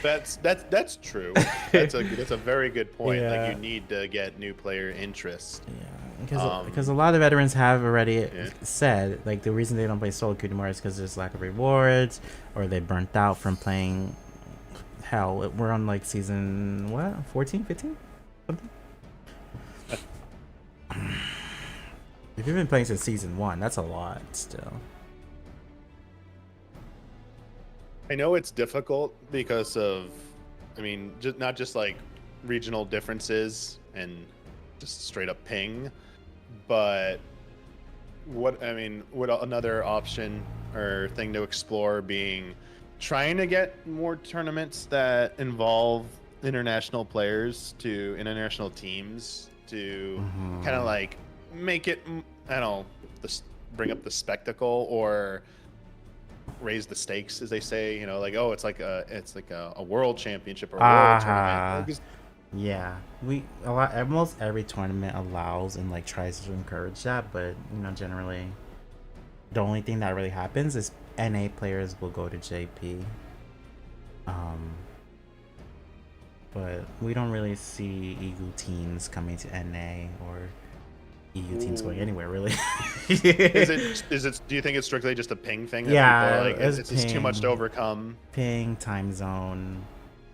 That's true. That's a very good point. Yeah. Like you need to get new player interest. Yeah, because a lot of veterans have already said like the reason they don't play solo queue anymore is because there's lack of rewards, or they burnt out from playing. Hell, we're on like season 14, 15, something. If you've been playing since season 1, that's a lot still. I know it's difficult because of, I mean, not just like regional differences and just straight up ping, but would another option or thing to explore being trying to get more tournaments that involve international players to international teams to kind of like make it, I don't know, bring up the spectacle or raise the stakes, as they say, you know, like, oh, it's like a world championship or a world tournament. Yeah, almost every tournament allows and like tries to encourage that, but you know, generally the only thing that really happens is NA players will go to JP. But we don't really see EU teams coming to NA or EU teams going anywhere, really. Is it? Do you think it's strictly just a ping thing? Yeah, it's too much to overcome. Ping, time zone,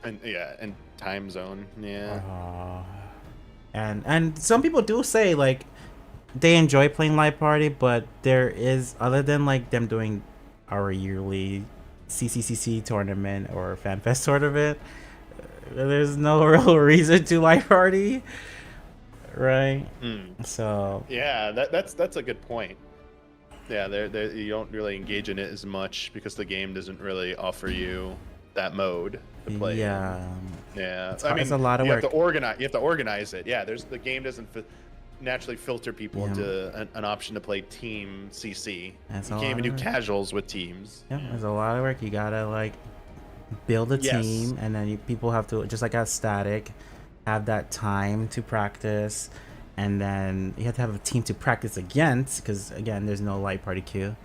and time zone. Yeah. And some people do say like they enjoy playing live party, but there is, other than like them doing our yearly CCCC tournament or FanFest tournament, there's no real reason to live party, right? So Yeah, that's a good point. Yeah, there you don't really engage in it as much because the game doesn't really offer you that mode to play. yeah, Yeah, it's a lot of you work. have to organize. You have to organize it. Yeah, the game doesn't naturally filter people Yeah. into an option to play team CC. That's You a can't even lot do of work. casuals with teams. Yeah, there's a lot of work. You gotta like build a Yes. team, and then people have to, just like at static, have that time to practice, and then you have to have a team to practice against, because again, there's no light party queue.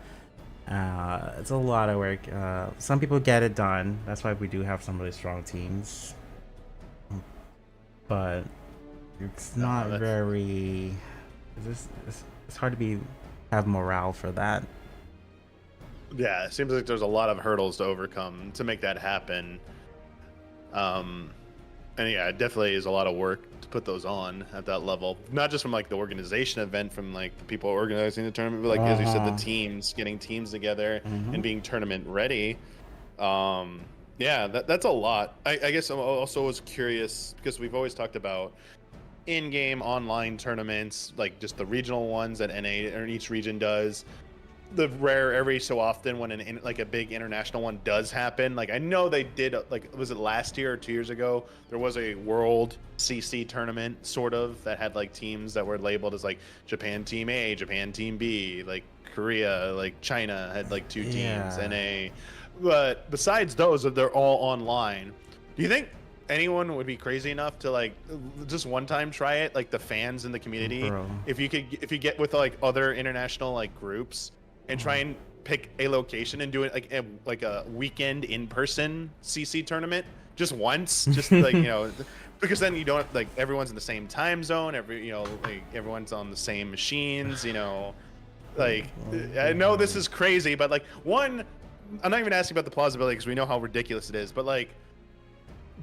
It's a lot of work. Some people get it done. That's why we do have some really strong teams, but it's not that's- very. It's hard to have morale for that. Yeah, it seems like there's a lot of hurdles to overcome to make that happen. And yeah, it definitely is a lot of work to put those on at that level. Not just from like the organization event, from like the people organizing the tournament, but like as you said, the teams, getting teams together and being tournament ready. Yeah, that's a lot. I guess I also was curious because we've always talked about in-game online tournaments, like just the regional ones that NA or each region does. The rare every so often when like a big international one does happen. Like I know they did, like was it last year or 2 years ago? There was a World CC tournament sort of that had like teams that were labeled as like Japan Team A, Japan Team B, like Korea, like China had like 2 teams, Yeah. NA. But besides those, they're all online. Do you think anyone would be crazy enough to like just one time try it, like the fans in the community? Bro. If you get with like other international like groups and try and pick a location and do it like a weekend in-person CC tournament just once, just like because then you don't like everyone's in the same time zone, like everyone's on the same machines, like I know this is crazy, but like one, I'm not even asking about the plausibility because we know how ridiculous it is, but like,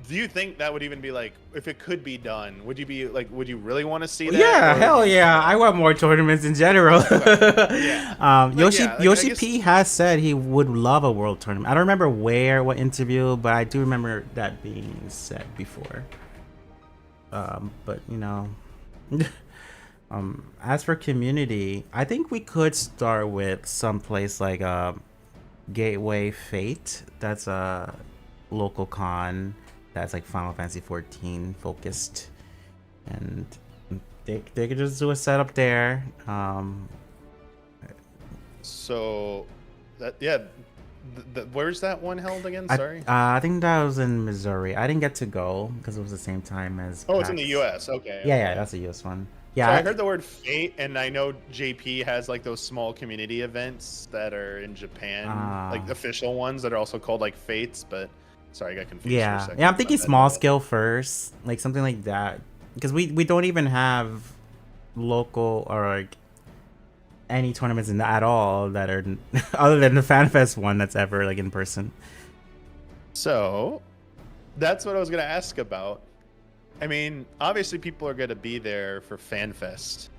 do you think that would even be like, if it could be done, would you be like, would you really want to see that? Yeah, Or- hell yeah! I want more tournaments in general. Yeah. Yoshi yeah, like, I Yoshi guess- P has said he would love a world tournament. I don't remember what interview, but I do remember that being said before. But as for community, I think we could start with someplace like Gateway Fate. That's a local con that's like Final Fantasy 14 focused, and they could just do a setup there. So, where's that one held again? I, Sorry. I think that was in Missouri. I didn't get to go because it was the same time as. Oh, it's in the PAX. U.S. Okay. Yeah, okay. yeah, that's a US one. So Yeah, I heard the word fate, and I know JP has like those small community events that are in Japan, like official ones that are also called like fates. But sorry, I got confused. For a yeah, second. yeah. I'm thinking My bad. small scale first, like something like that, because we don't even have local or like any tournaments at all that are other than the FanFest one that's ever like in person. So that's what I was gonna ask about. I mean, obviously people are gonna be there for FanFest,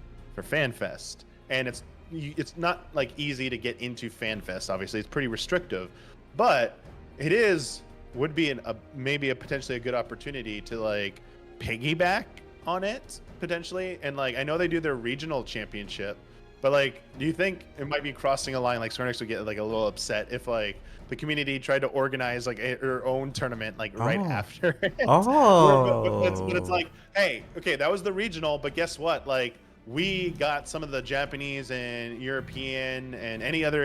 and it's not like easy to get into FanFest. Obviously, it's pretty restrictive, but it would be maybe a potentially a good opportunity to like piggyback on it potentially. And like I know they do their regional championship, but like, do you think it might be crossing a line? Like Square Enix would get like a little upset if like the community tried to organize like her own tournament like right Oh. after it. Oh, But it's like, hey, okay, that was the regional, but guess what? Like, we got some of the Japanese and European and any other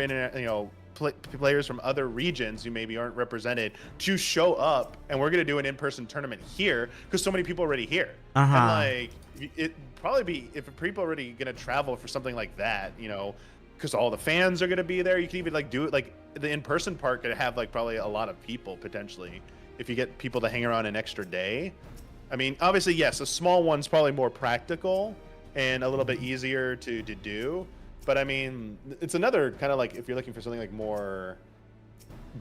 players from other regions who maybe aren't represented to show up, and we're gonna do an in-person tournament here because so many people are already here. And like, it probably be if people are already gonna travel for something like that, because all the fans are gonna be there. You can even like do it like the in-person part could have like probably a lot of people potentially if you get people to hang around an extra day. I mean, obviously, yes, a small one's probably more practical and a little bit easier to do. But I mean, it's another kind of like if you're looking for something like more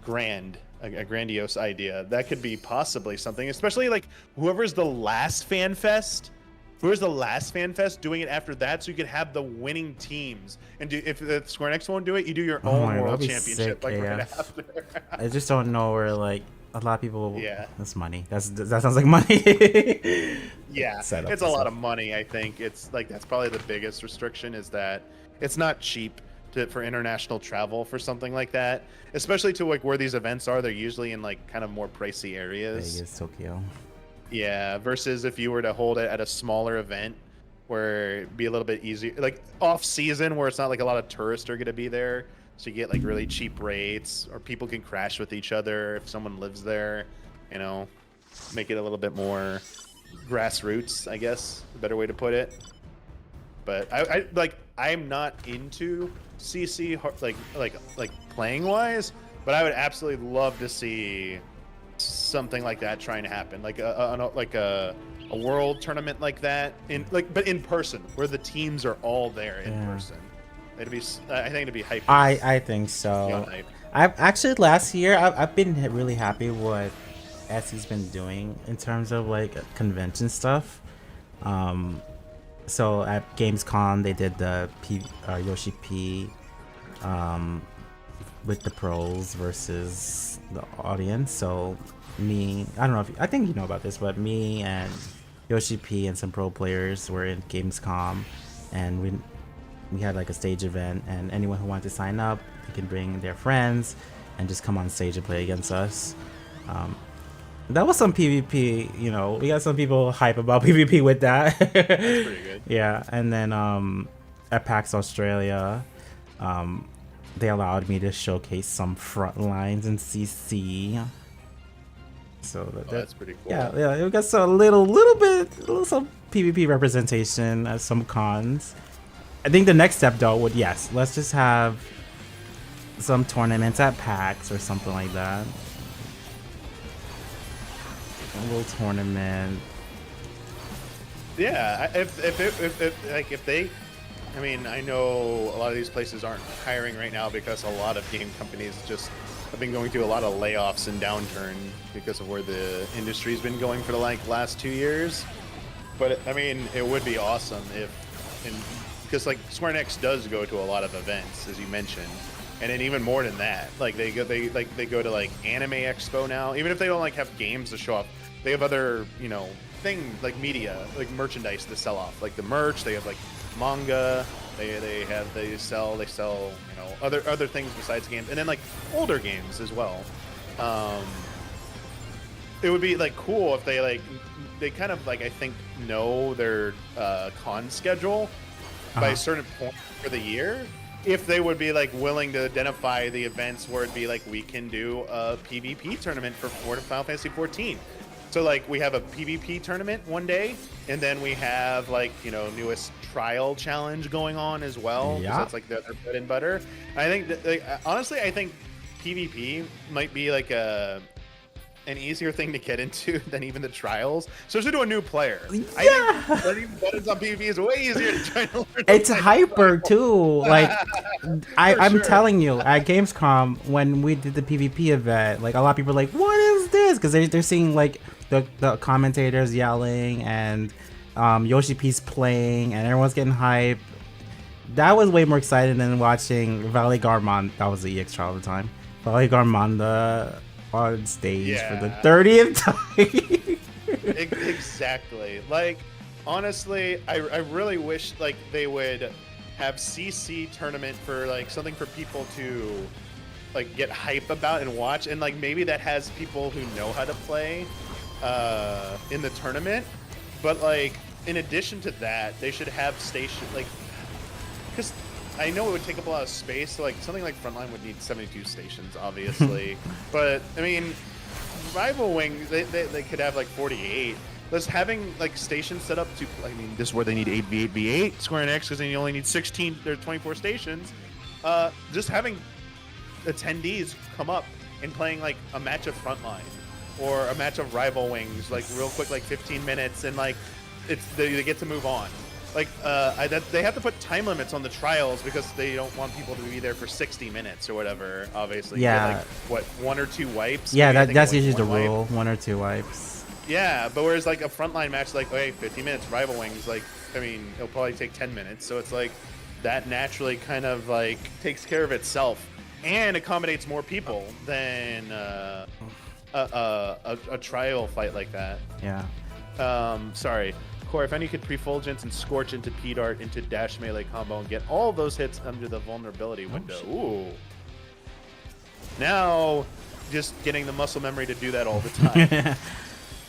grand, a grandiose idea, that could be possibly something, especially like whoever's the last fan fest Where's the last fan fest? Doing it after that, so you could have the winning teams. And if Square Enix won't do it, you do your own my, world that'd be championship sick, like right AF. after. I just don't know where like a lot of people. Yeah. That's money. That sounds like money. Yeah, Setup it's a and lot stuff. of money. I think it's like that's probably the biggest restriction is that it's not cheap for international travel for something like that, especially to like where these events are. They're usually in like kind of more pricey areas. Vegas, Tokyo. Yeah, versus if you were to hold it at a smaller event where it'd be a little bit easier, like off season where it's not like a lot of tourists are going to be there. So you get like really cheap rates, or people can crash with each other if someone lives there, you know, make it a little bit more grassroots, I guess, a better way to put it. But I'm not into CC like playing wise, but I would absolutely love to see something like that trying to happen, like a world tournament like that but in person where the teams are all there in person. It'd be, I think it'd be hype. I think so. I've actually last year I've been really happy with SE's been doing in terms of like convention stuff. So at Gamescom they did the Yoshi P with the pros versus the audience. So me, I don't know I think you know about this, but me and Yoshi P and some pro players were in Gamescom, and we had like a stage event, and anyone who wanted to sign up, they can bring their friends and just come on stage and play against us. That was some PvP, you know. We got some people hype about PvP with that. That's pretty good. Yeah, and then at PAX Australia, they allowed me to showcase some Frontlines in CC. So that's pretty cool. Yeah, we got some little some PvP representation at some cons. I think the next step though would, yes, let's just have some tournaments at PAX or something like that. A little tournament. Yeah, if they, I mean, I know a lot of these places aren't hiring right now because a lot of game companies just have been going through a lot of layoffs and downturn because of where the industry's been going for the last 2 years. But I mean, it would be awesome because like Square Enix does go to a lot of events, as you mentioned, and then even more than that, like they go to like Anime Expo now. Even if they don't like have games to show off, they have other things like media, like merchandise to sell off, like the merch. They have like manga. They sell other things besides games, and then like older games as well. It would be like cool if they kind of like I think know their con schedule by a certain point for the year. If they would be like willing to identify the events where it'd be like we can do a PvP tournament for Final Fantasy 14. So like we have a PvP tournament one day, and then we have like newest trial challenge going on as well. Yeah, that's like their bread and butter. I think that, honestly, I think PvP might be like an easier thing to get into than even the trials, especially to a new player. Yeah. I think learning buttons on PvP is way easier than trying to learn. It's hyper too. Like I'm sure. telling you, at Gamescom when we did the PvP event, like a lot of people are like, "What is this?" Because they're seeing like the commentators yelling and Yoshi P's playing and everyone's getting hype. That was way more exciting than watching Valley Garmon. That was the EX trial at the time. Valley Garmonda on stage for the 30th time. Exactly. Like, honestly, I really wish like they would have CC tournament for like something for people to like get hype about and watch, and like maybe that has people who know how to play in the tournament. But like in addition to that, they should have station like, because I know it would take up a lot of space. So like something like Frontline would need 72 stations, obviously. But I mean, Rival Wing they could have like 48. Let's having like stations set up to. I mean, this is where they need 8v8v8 Square Enix, because then you only need 16. There's 24 stations. Just having attendees come up and playing like a match of Frontline or a match of Rival Wings, like real quick, like 15 minutes, and like they get to move on. Like they have to put time limits on the trials because they don't want people to be there for 60 minutes or whatever. Obviously, Yeah. You get, like what, 1 or 2 wipes? Yeah, Maybe I think that's like usually the one wipe. rule. 1 or 2 wipes. Yeah, but whereas like a frontline match, like, okay, 15 minutes, Rival Wings, like, I mean, it'll probably take 10 minutes. So it's like that naturally kind of like takes care of itself and accommodates more people than a trial fight like that. Yeah. Sorry. Core, if any could pre-fulgence and scorch into P-Dart into dash melee combo and get all those hits under the vulnerability window. Ooh. Now, just getting the muscle memory to do that all the time.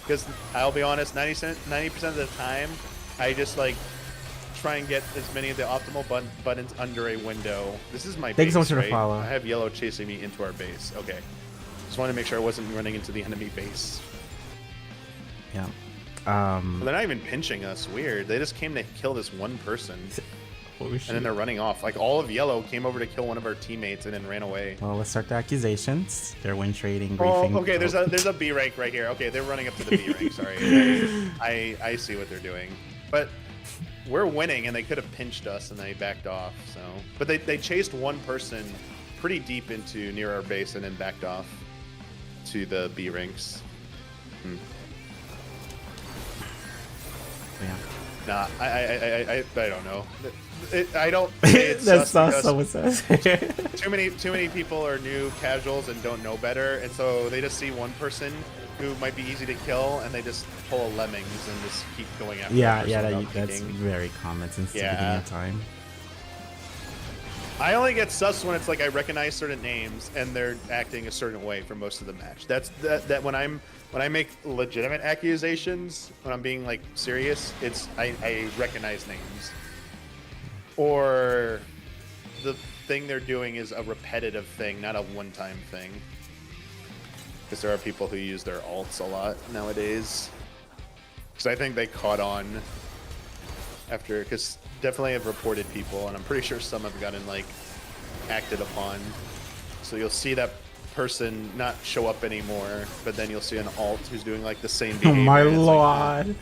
Because I'll be honest, 90% of the time, I just like try and get as many of the optimal buttons under a window. This is my base, Thanks so much for the right? follow. I have yellow chasing me into our base. Okay. Just wanted to make sure I wasn't running into the enemy base. Yeah. Well, they're not even pinching us. Weird. They just came to kill this one person. And then they're running off. Like, all of yellow came over to kill one of our teammates and then ran away. Well, let's start the accusations. They're win trading, Oh, briefing. okay, there's a B rank right here. Okay, they're running up to the B rank. Sorry. I see what they're doing. But we're winning, and they could have pinched us, and they backed off. So, but they chased one person pretty deep into near our base and then backed off to the B ranks. Yeah. Nah, I don't know. I don't say it's That's not because someone says. too many people are new casuals and don't know better, and so they just see one person who might be easy to kill, and they just pull a lemmings and just keep going after. Yeah, that yeah, person without that's thinking. very common since the Yeah. beginning of time. I only get sus when it's like I recognize certain names and they're acting a certain way for most of the match. That's that when I make legitimate accusations, when I'm being like serious, it's I recognize names. Or the thing they're doing is a repetitive thing, not a one-time thing. Because there are people who use their alts a lot nowadays. Because I think they caught on after, because definitely have reported people, and I'm pretty sure some have gotten like acted upon. So you'll see that person not show up anymore, but then you'll see an alt who's doing like the same Oh behavior. my and it's lord!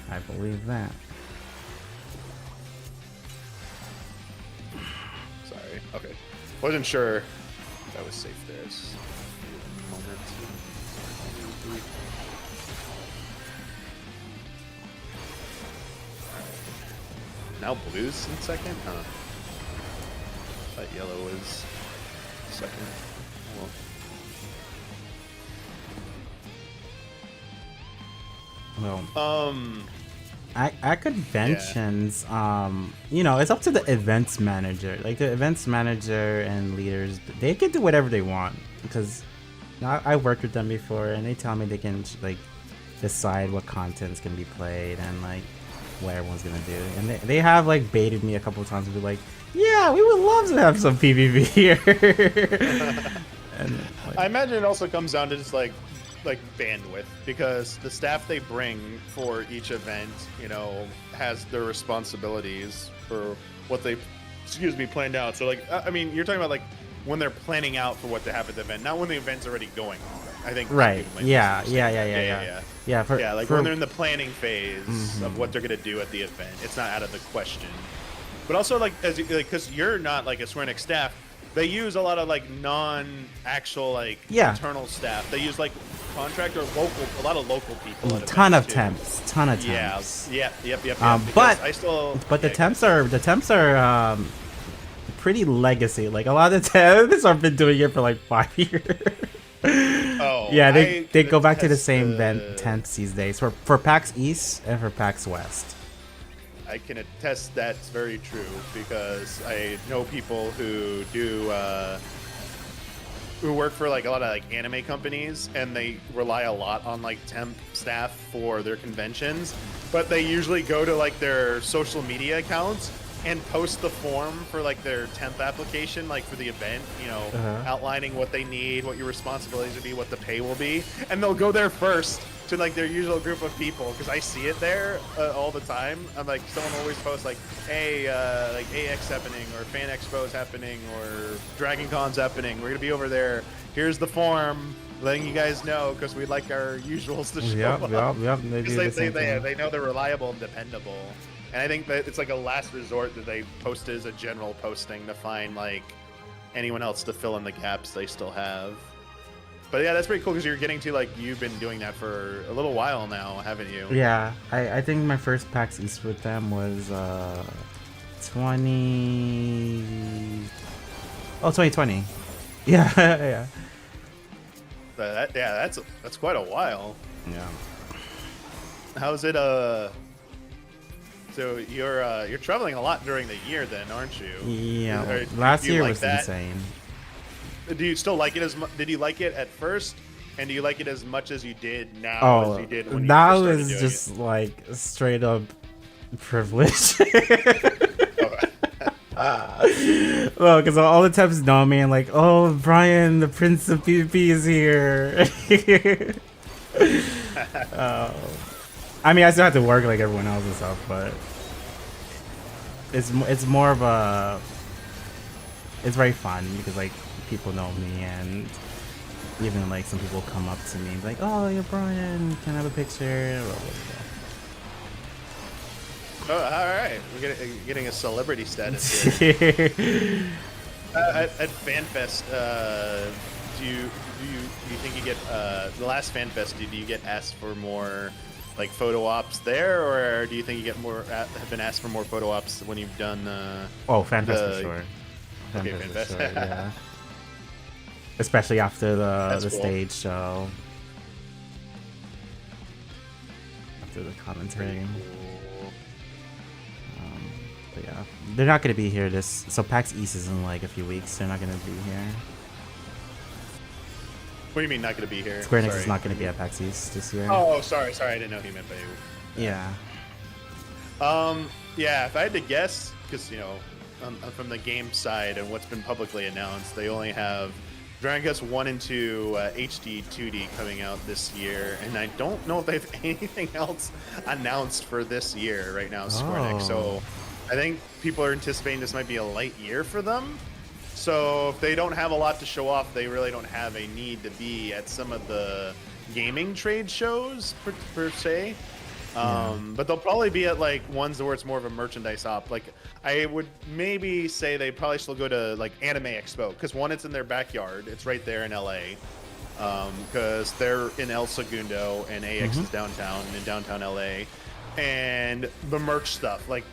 I believe that. Sorry. Okay. Wasn't sure if I was safe there. Just a moment. Now blue's in second? Huh. Thought yellow was second. Well, at conventions, you know, it's up to the events manager. Like the events manager and leaders, they can do whatever they want because I worked with them before, and they tell me they can like decide what contents can be played and like what everyone's gonna do. And they have like baited me a couple of times to be like, yeah, we would love to have some PvP here. And, like, I imagine it also comes down to just like bandwidth, because the staff they bring for each event, you know, has their responsibilities for what they, planned out. So like, I mean, you're talking about like when they're planning out for what to have at the event, not when the event's already going on. I think right. people might Yeah. misunderstand. Yeah. Like when they're in the planning phase of what they're gonna do at the event, it's not out of the question. But also like because you're not like a Swernick staff, they use a lot of like non-actual like internal staff. They use like contract or a lot of local people. At ton of events, too. temps. Yep. But I still. the temps are pretty legacy. Like a lot of the temps have been doing it for like 5 years. Oh. Yeah, they go back to the same temps these days for PAX East and for PAX West. I can attest that's very true, because I know people who do who work for like a lot of like anime companies, and they rely a lot on like temp staff for their conventions, but they usually go to like their social media accounts and post the form for like their temp application, like for the event, you know, outlining what they need, what your responsibilities would be, what the pay will be, and they'll go there first to like their usual group of people, because I see it there all the time. I'm like, someone always posts like, hey, like AX happening, or Fan Expo is happening, or Dragon Con's happening. We're gonna be over there. Here's the form, letting you guys know, because we like our usuals to show up. Yep. They do the same thing. They know they're reliable and dependable. And I think that it's like a last resort that they post as a general posting to find like anyone else to fill in the gaps they still have. But yeah, that's pretty cool because you're getting to like you've been doing that for a little while now, haven't you? Yeah, I think my first PAX East with them was 2020. Yeah, yeah. That's quite a while. Yeah. How's it? So you're traveling a lot during the year, then, aren't you? Yeah. Or Last do you year like was that? insane. Do you still like it as much? Did you like it at first, and do you like it as much as you did now Oh, as you did when you that first started was doing just it? like straight up privilege. Well, because all the types know me and like, oh, Brian, the Prince of PvP is here. I mean, I still have to work like everyone else and stuff, but it's more of a, it's very fun because like people know me, and even like some people come up to me like, oh, you're Brian, can I have a picture? Blah, blah, blah. Oh, all right, we're getting a celebrity status here. At FanFest, do you think you get the last FanFest? Do you get asked for more like photo ops there, or do you think you get more have been asked for more photo ops when you've done? Oh, FanFest for sure. Okay, FanFest FanFest. for sure, yeah. Especially after the Cool. stage show. After the commentary. But yeah, they're not gonna be here so PAX East is in like a few weeks. They're not gonna be here. What do you mean not going to be here? Square Enix Sorry. is not gonna be at PAX East this year. Oh, sorry, I didn't know he meant by you. Yeah. Yeah, if I had to guess, because from the game side and what's been publicly announced, they only have Dragon Quest 1 and 2 HD 2D coming out this year, and I don't know if they have anything else announced for this year right now, Square Enix. So I think people are anticipating this might be a light year for them. So if they don't have a lot to show off, they really don't have a need to be at some of the gaming trade shows per se. But they'll probably be at like ones where it's more of a merchandise op. Like I would maybe say they probably still go to like Anime Expo because one, it's in their backyard. It's right there in LA. Because they're in El Segundo and AX is downtown in downtown LA. And the merch stuff, like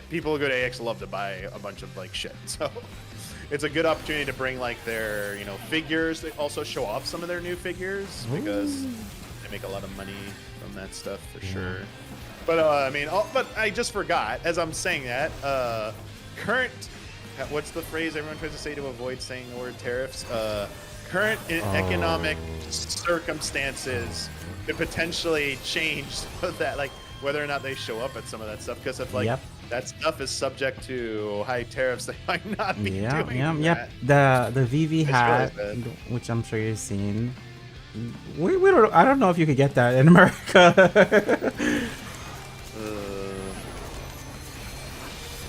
people who go to AX love to buy a bunch of like shit. So it's a good opportunity to bring like their figures. They also show off some of their new figures because they make a lot of money from that stuff for sure. But but I just forgot as I'm saying that current, what's the phrase everyone tries to say to avoid saying the word tariffs? Current economic circumstances could potentially change so that like whether or not they show up at some of that stuff, because if like that stuff is subject to high tariffs, they might not be doing that. The VV hat, which I'm sure you've seen. We don't. I don't know if you could get that in America.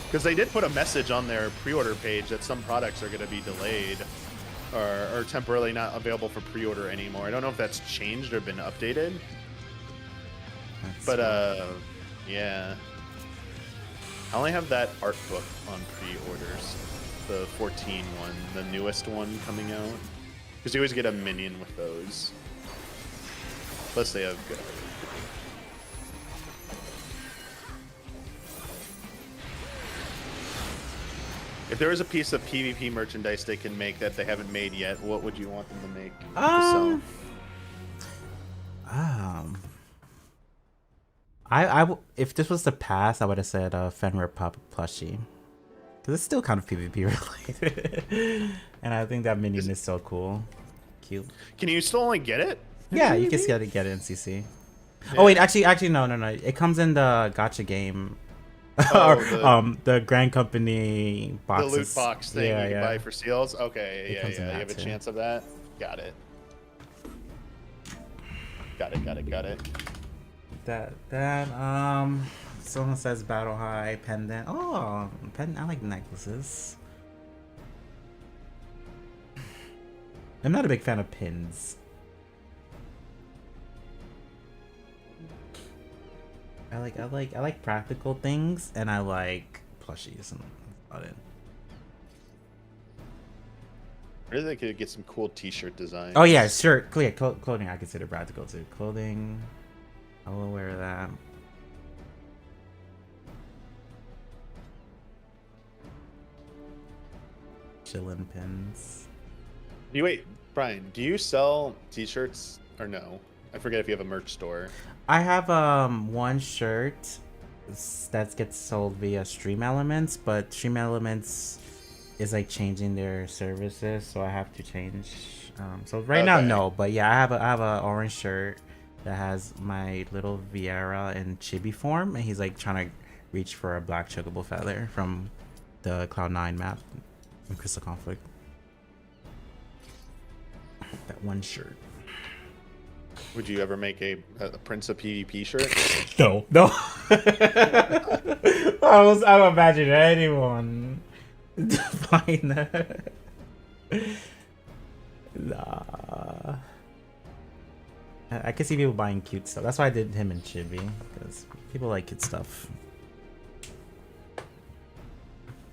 Because they did put a message on their pre-order page that some products are going to be delayed or temporarily not available for pre-order anymore. I don't know if that's changed or been updated. But yeah. I only have that art book on pre-orders. The 14 one, the newest one coming out. Because you always get a minion with those. Plus they have good art. If there was a piece of PvP merchandise they can make that they haven't made yet, what would you want them to make? If this was the past, I would have said Fenrir Pop plushie, because it's still kind of PvP related, and I think that minion is so cool, cute. Can you still only get it? Yeah, you can still get it in CC. Yeah. Oh wait, actually no. It comes in the gacha game. The Grand Company boxes. The loot box thing you can buy for seals. Okay, yeah. You have a chance of that. Got it. Someone says Battle High pendant. Oh, pendant. I like necklaces. I'm not a big fan of pins. I like practical things, and I like plushies, and that's about it. Or they could get some cool T-shirt designs. Oh yeah, shirt, clothing. I consider practical too. Clothing. I will wear that. Chillin' pins. Wait, Brian, do you sell T-shirts or no? I forget if you have a merch store. I have one shirt that gets sold via Stream Elements, but Stream Elements is like changing their services, so I have to change. So right now, no, but yeah, I have a orange shirt that has my little Vieira in chibi form, and he's like trying to reach for a black chocobo feather from the Cloud9 map in Crystal Conflict. That one shirt. Would you ever make a Prince of PvP shirt? No. I don't imagine anyone buying that. Nah. I can see people buying cute stuff. That's why I did him in Chibi, because people like cute stuff.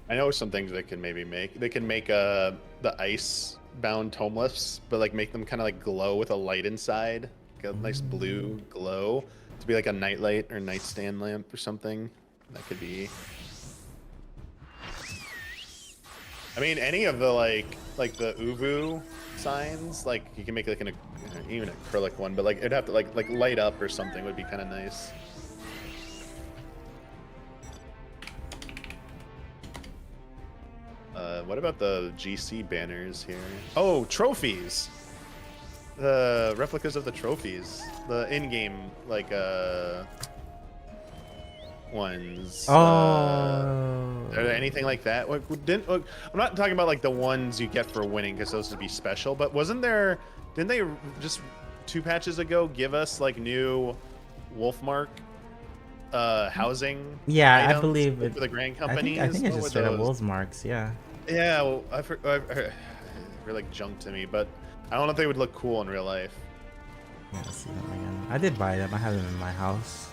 I know some things they can maybe make. They can make the ice bound tome lifts, but like make them kind of like glow with a light inside. Like a nice blue glow to be like a nightlight or nightstand lamp or something. That could be. I mean, any of the like the Uvu signs, like you can make like an even an acrylic one, but like it'd have to like light up or something would be kind of nice. What about the GC banners here? Oh, trophies! The replicas of the trophies. The in-game, like, ones. Oh. Are there anything like that? I'm not talking about, like, the ones you get for winning, because those would be special, but didn't they just 2 patches ago give us, like, new Wolfmark housing? Yeah, items I believe it. for the Grand Companies? I think it's What just were straight up those? Wolves marks, yeah. Yeah, well, they're like junk to me, but I don't know if they would look cool in real life. Yeah, let's see them again. I did buy them. I have them in my house.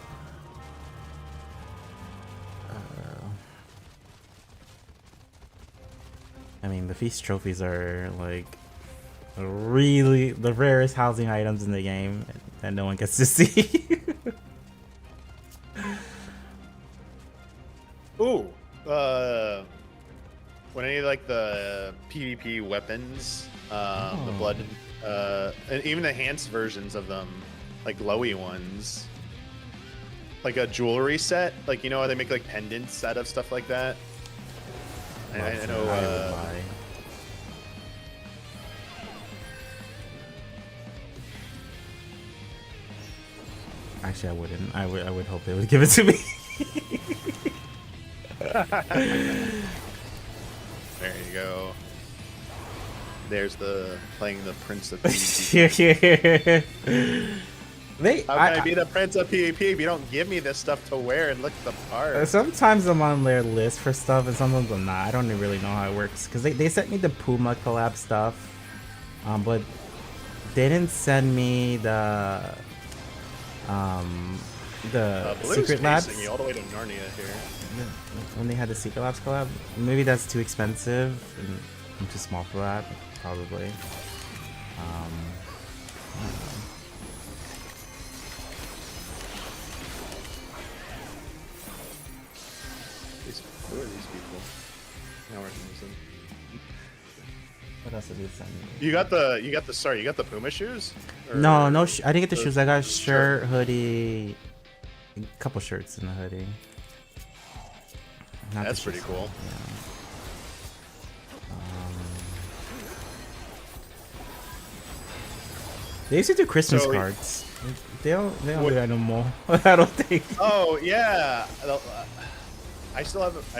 I mean, the feast trophies are like really the rarest housing items in the game that no one gets to see. Ooh, when any like the PvP weapons, the blood, and even the enhanced versions of them, like glowy ones, like a jewelry set, like you know how they make like pendants out of stuff like that. I know. I would buy. Actually, I wouldn't. I would hope they would give it to me. There you go. There's the playing the Prince of PvP. How can I be the Prince of PvP if you don't give me this stuff to wear and look the part? Sometimes I'm on their list for stuff, and sometimes I'm not. I don't really know how it works because they sent me the Puma collab stuff, but they didn't send me the Secret Labs. You all the way to Narnia here. When they had the Secret Labs collab, maybe that's too expensive and I'm too small for that. Probably. I don't know. Who are these people? Now recognizing. What else did he send me? You got the Puma shoes? Or No, I didn't get the shoes. I got a the shirt, hoodie, a couple shirts in the hoodie. Not That's the pretty shoes. cool. Yeah. They used to do Christmas So- cards. They don't do that no more. I don't think. Oh yeah. I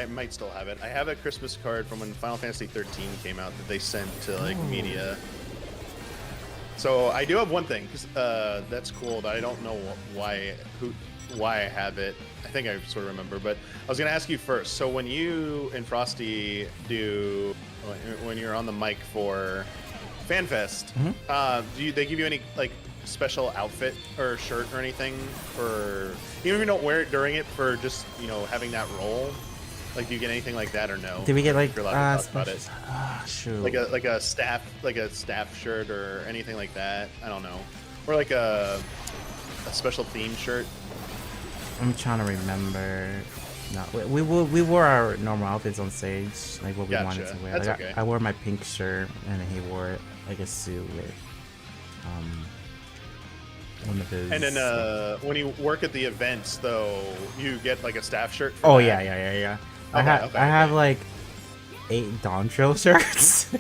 might still have it. I have a Christmas card from when Final Fantasy 13 came out that they sent to like media. So I do have one thing, 'cause, that's cool. That I don't know why I have it. I think I sort of remember, but I was gonna ask you first. So when you and Frosty when you're on the mic for FanFest, they give you any like special outfit or shirt or anything for even if you don't wear it during it for just having that role? Like, do you get anything like that or no? Did we get like If you're allowed to talk about it. shoot. Like a staff shirt or anything like that? I don't know. Or like a special theme shirt. I'm trying to remember. No, we wore our normal outfits on stage, like what we wanted to wear. That's Like, okay. I wore my pink shirt, and then he wore it like a suit with one of his. And then when you work at the events, though, you get like a staff shirt. For Oh that? yeah. Okay, I have like 8 Dawn Trail shirts.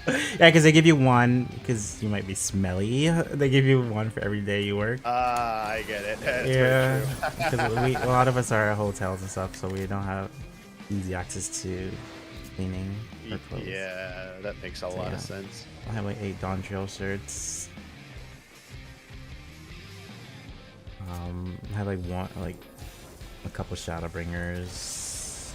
Yeah, because they give you one because you might be smelly. They give you one for every day you work. I get it. That's Yeah, very true. because a lot of us are at hotels and stuff, so we don't have easy access to cleaning our clothes. Yeah, that makes a lot of sense. I have like 8 Dawn Trail shirts. I have like a couple Shadowbringers.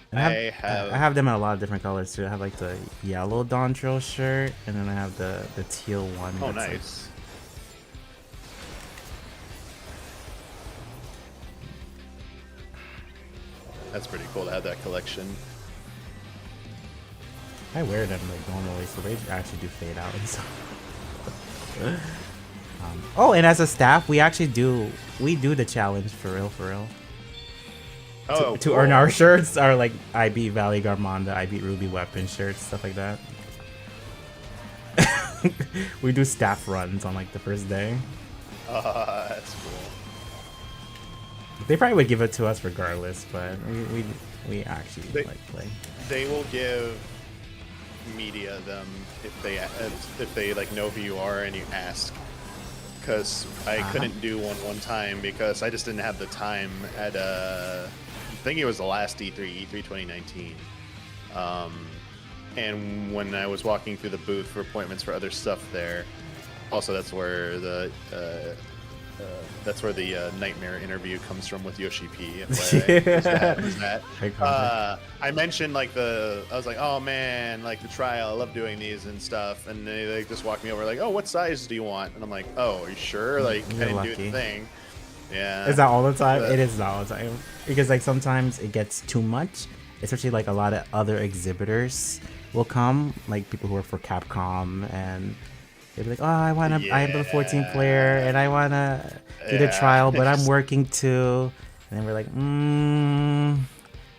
And I have them in a lot of different colors too. I have like the yellow Dawn Trail shirt, and then I have the teal one. Oh, that's, nice. That's pretty cool to have that collection. I wear them like normally, so they actually do fade out and stuff. Oh, and as a staff, we do the challenge for real. Oh, To earn our shirts, our like I beat Valley Garmonda, I beat Ruby Weapon shirts, stuff like that. We do staff runs on like the first day. That's cool. They probably would give it to us regardless, but we actually like play. They will give media them if they like know who you are and you ask. Because I couldn't do one time because I just didn't have the time at I think it was the last E3 2019. And when I was walking through the booth for appointments for other stuff there, also that's where the nightmare interview comes from with Yoshi P. Was that. I mentioned like I was like, oh man, like the trial, I love doing these and stuff, and they just walked me over like, oh, what size do you want? And I'm like, oh, are you sure? Like I didn't do the thing. Yeah. Is that all the time? It is not all the time. Because like sometimes it gets too much, especially like a lot of other exhibitors will come, like people who work for Capcom, and they'd be like, oh, I am the 14 player and I wanna do the trial, but I'm working too. And then we're like,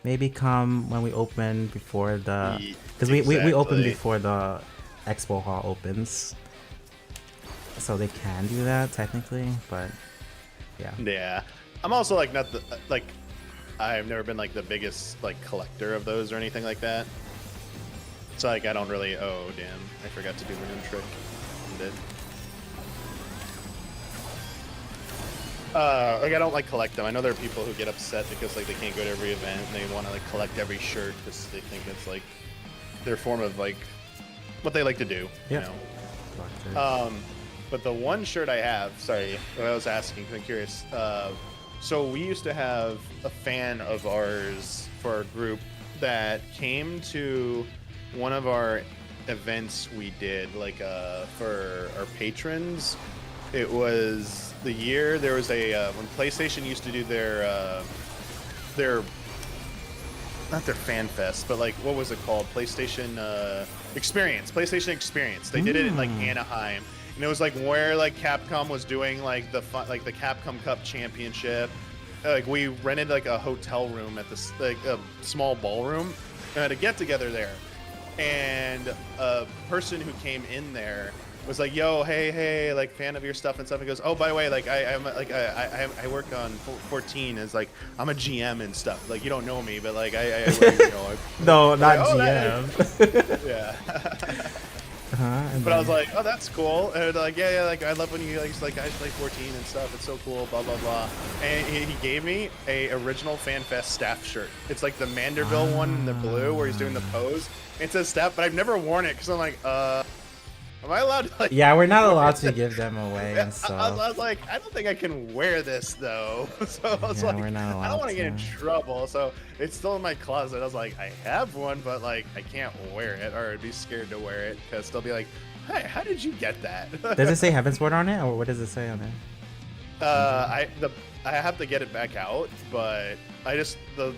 maybe come when we open before the, because we open before the expo hall opens, so they can do that technically, but yeah. I'm also like not the like I've never been like the biggest like collector of those or anything like that. So like I don't really. Oh damn! I forgot to do my own trick. I did. Like I don't like collect them. I know there are people who get upset because like they can't go to every event and they want to like collect every shirt because they think it's like their form of like what they like to do. Yeah. You know? But the one shirt I have, sorry, I was asking because I'm curious. So we used to have a fan of ours for our group that came to one of our events we did, like for our patrons. It was the year there was a when PlayStation used to do their not their fan fest, but like what was it called? PlayStation Experience. PlayStation Experience. They did it in like Anaheim. And it was like where like Capcom was doing like the Capcom Cup Championship. Like we rented like a hotel room at this like a small ballroom and had a get together there. And a person who came in there was like, "Yo, hey, like fan of your stuff and stuff." He goes, "Oh, by the way, like I work on 14 as like I'm a GM and stuff. Like you don't know me, but like I work, you know." No, not like, GM. Yeah. But I was like, oh, that's cool. And like, yeah, like I love when you like guys play 14 and stuff. It's so cool, blah blah blah. And he gave me a original FanFest staff shirt. It's like the Manderville one in the blue where he's doing the pose. It says staff, but I've never worn it because I'm like, am I allowed to? Like, yeah, we're not allowed to give them away and stuff. I was like, I don't think I can wear this though. So I was like, we're not allowed I don't want to get in to. trouble. So it's still in my closet. I was like, I have one, but like I can't wear it, or I'd be scared to wear it because they'll be like, hey, how did you get that? Does it say Heavensward on it, or what does it say on it? I I have to get it back out, but I just the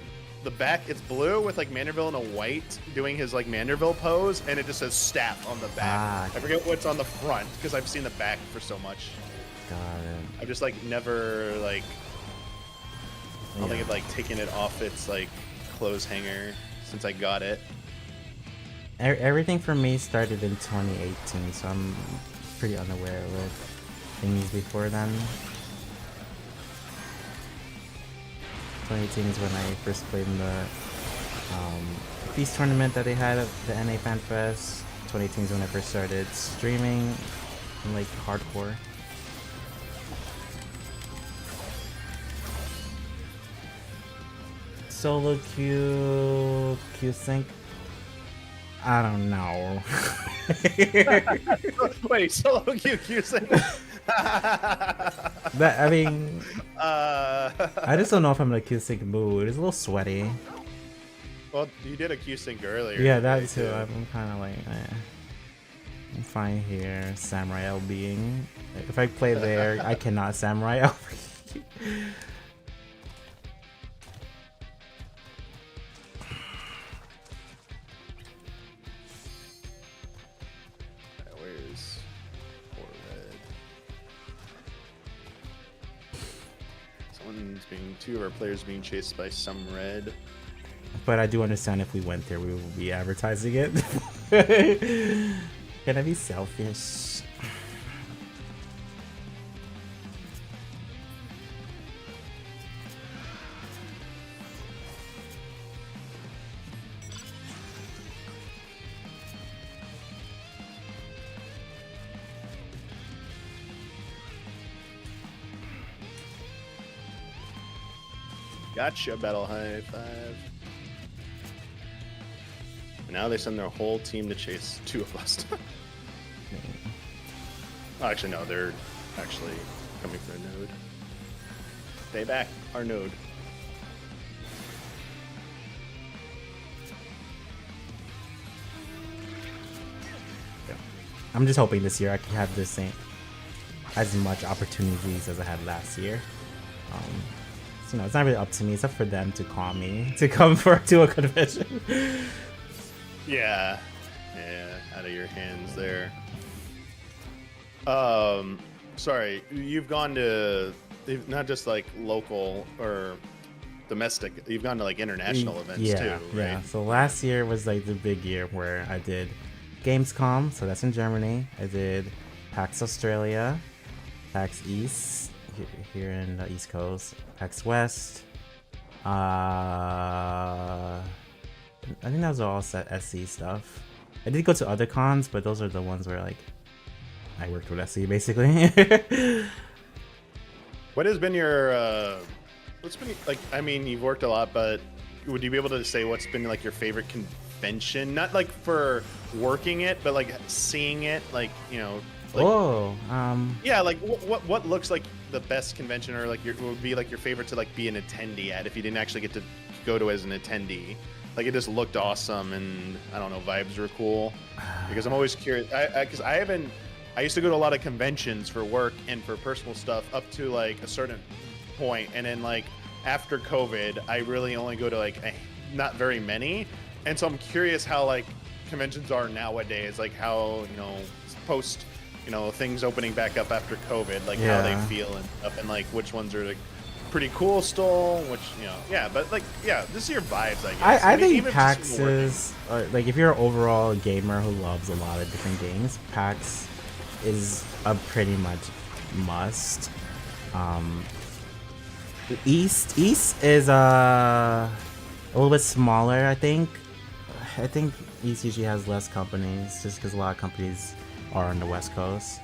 back, it's blue with like Manderville in a white doing his like Manderville pose, and it just says staff on the back. I forget what's on the front because I've seen the back for so much. Got it. I've just like never like I don't think I've like taken it off its like clothes hanger since I got it. Everything for me started in 2018, so I'm pretty unaware with things before then. 2018 is when I first played in the Feast tournament that they had at the NA Fan Fest. 2018 is when I first started streaming in like hardcore. Solo Q sync. I don't know. Wait, solo Q sync. That, I mean, I just don't know if I'm in a Q sync mood. It's a little sweaty. Well, you did a Q sync earlier. Yeah, that too. I'm kind of like, I'm fine here. Samurai L being. If I play there, I cannot Samurai L. Where's poor red? Two of our players being chased by some red. But I do understand if we went there, we will be advertising it. Can I be selfish? Gotcha, Battle High Five. And now they send their whole team to chase two of us. Oh, actually, no, they're actually coming for a node. Stay back, our node. I'm just hoping this year I can have the same, as much opportunities as I had last year. So, you know, it's not really up to me. It's up for them to call me to come to a convention. Yeah, out of your hands there. Sorry, you've gone to not just like local or domestic. You've gone to like international events too, right? Yeah. So last year was like the big year where I did Gamescom, so that's in Germany. I did PAX Australia, PAX East here in the East Coast, PAX West. I think that was all set SC stuff. I did go to other cons, but those are the ones where like I worked with SC basically. What has been your what's been like? I mean, you've worked a lot, but would you be able to say what's been like your favorite convention? Not like for working it, but like seeing it, like, you know. Like, yeah, like what looks like the best convention, or like would be like your favorite to like be an attendee at if you didn't actually get to go to as an attendee. Like it just looked awesome, and I don't know, vibes were cool. Because I'm always curious, because I used to go to a lot of conventions for work and for personal stuff up to like a certain point, and then like after COVID, I really only go to like not very many, and so I'm curious how like conventions are nowadays, like how, you know, post, you know, things opening back up after COVID, like how they feel and stuff, and like which ones are like pretty cool still, which, you know, but like, this is your vibes, I guess. I think PAX is, like, if you're an overall gamer who loves a lot of different games, PAX is a pretty much must. East is a little bit smaller, I think. I think East usually has less companies, just because a lot of companies are on the West Coast.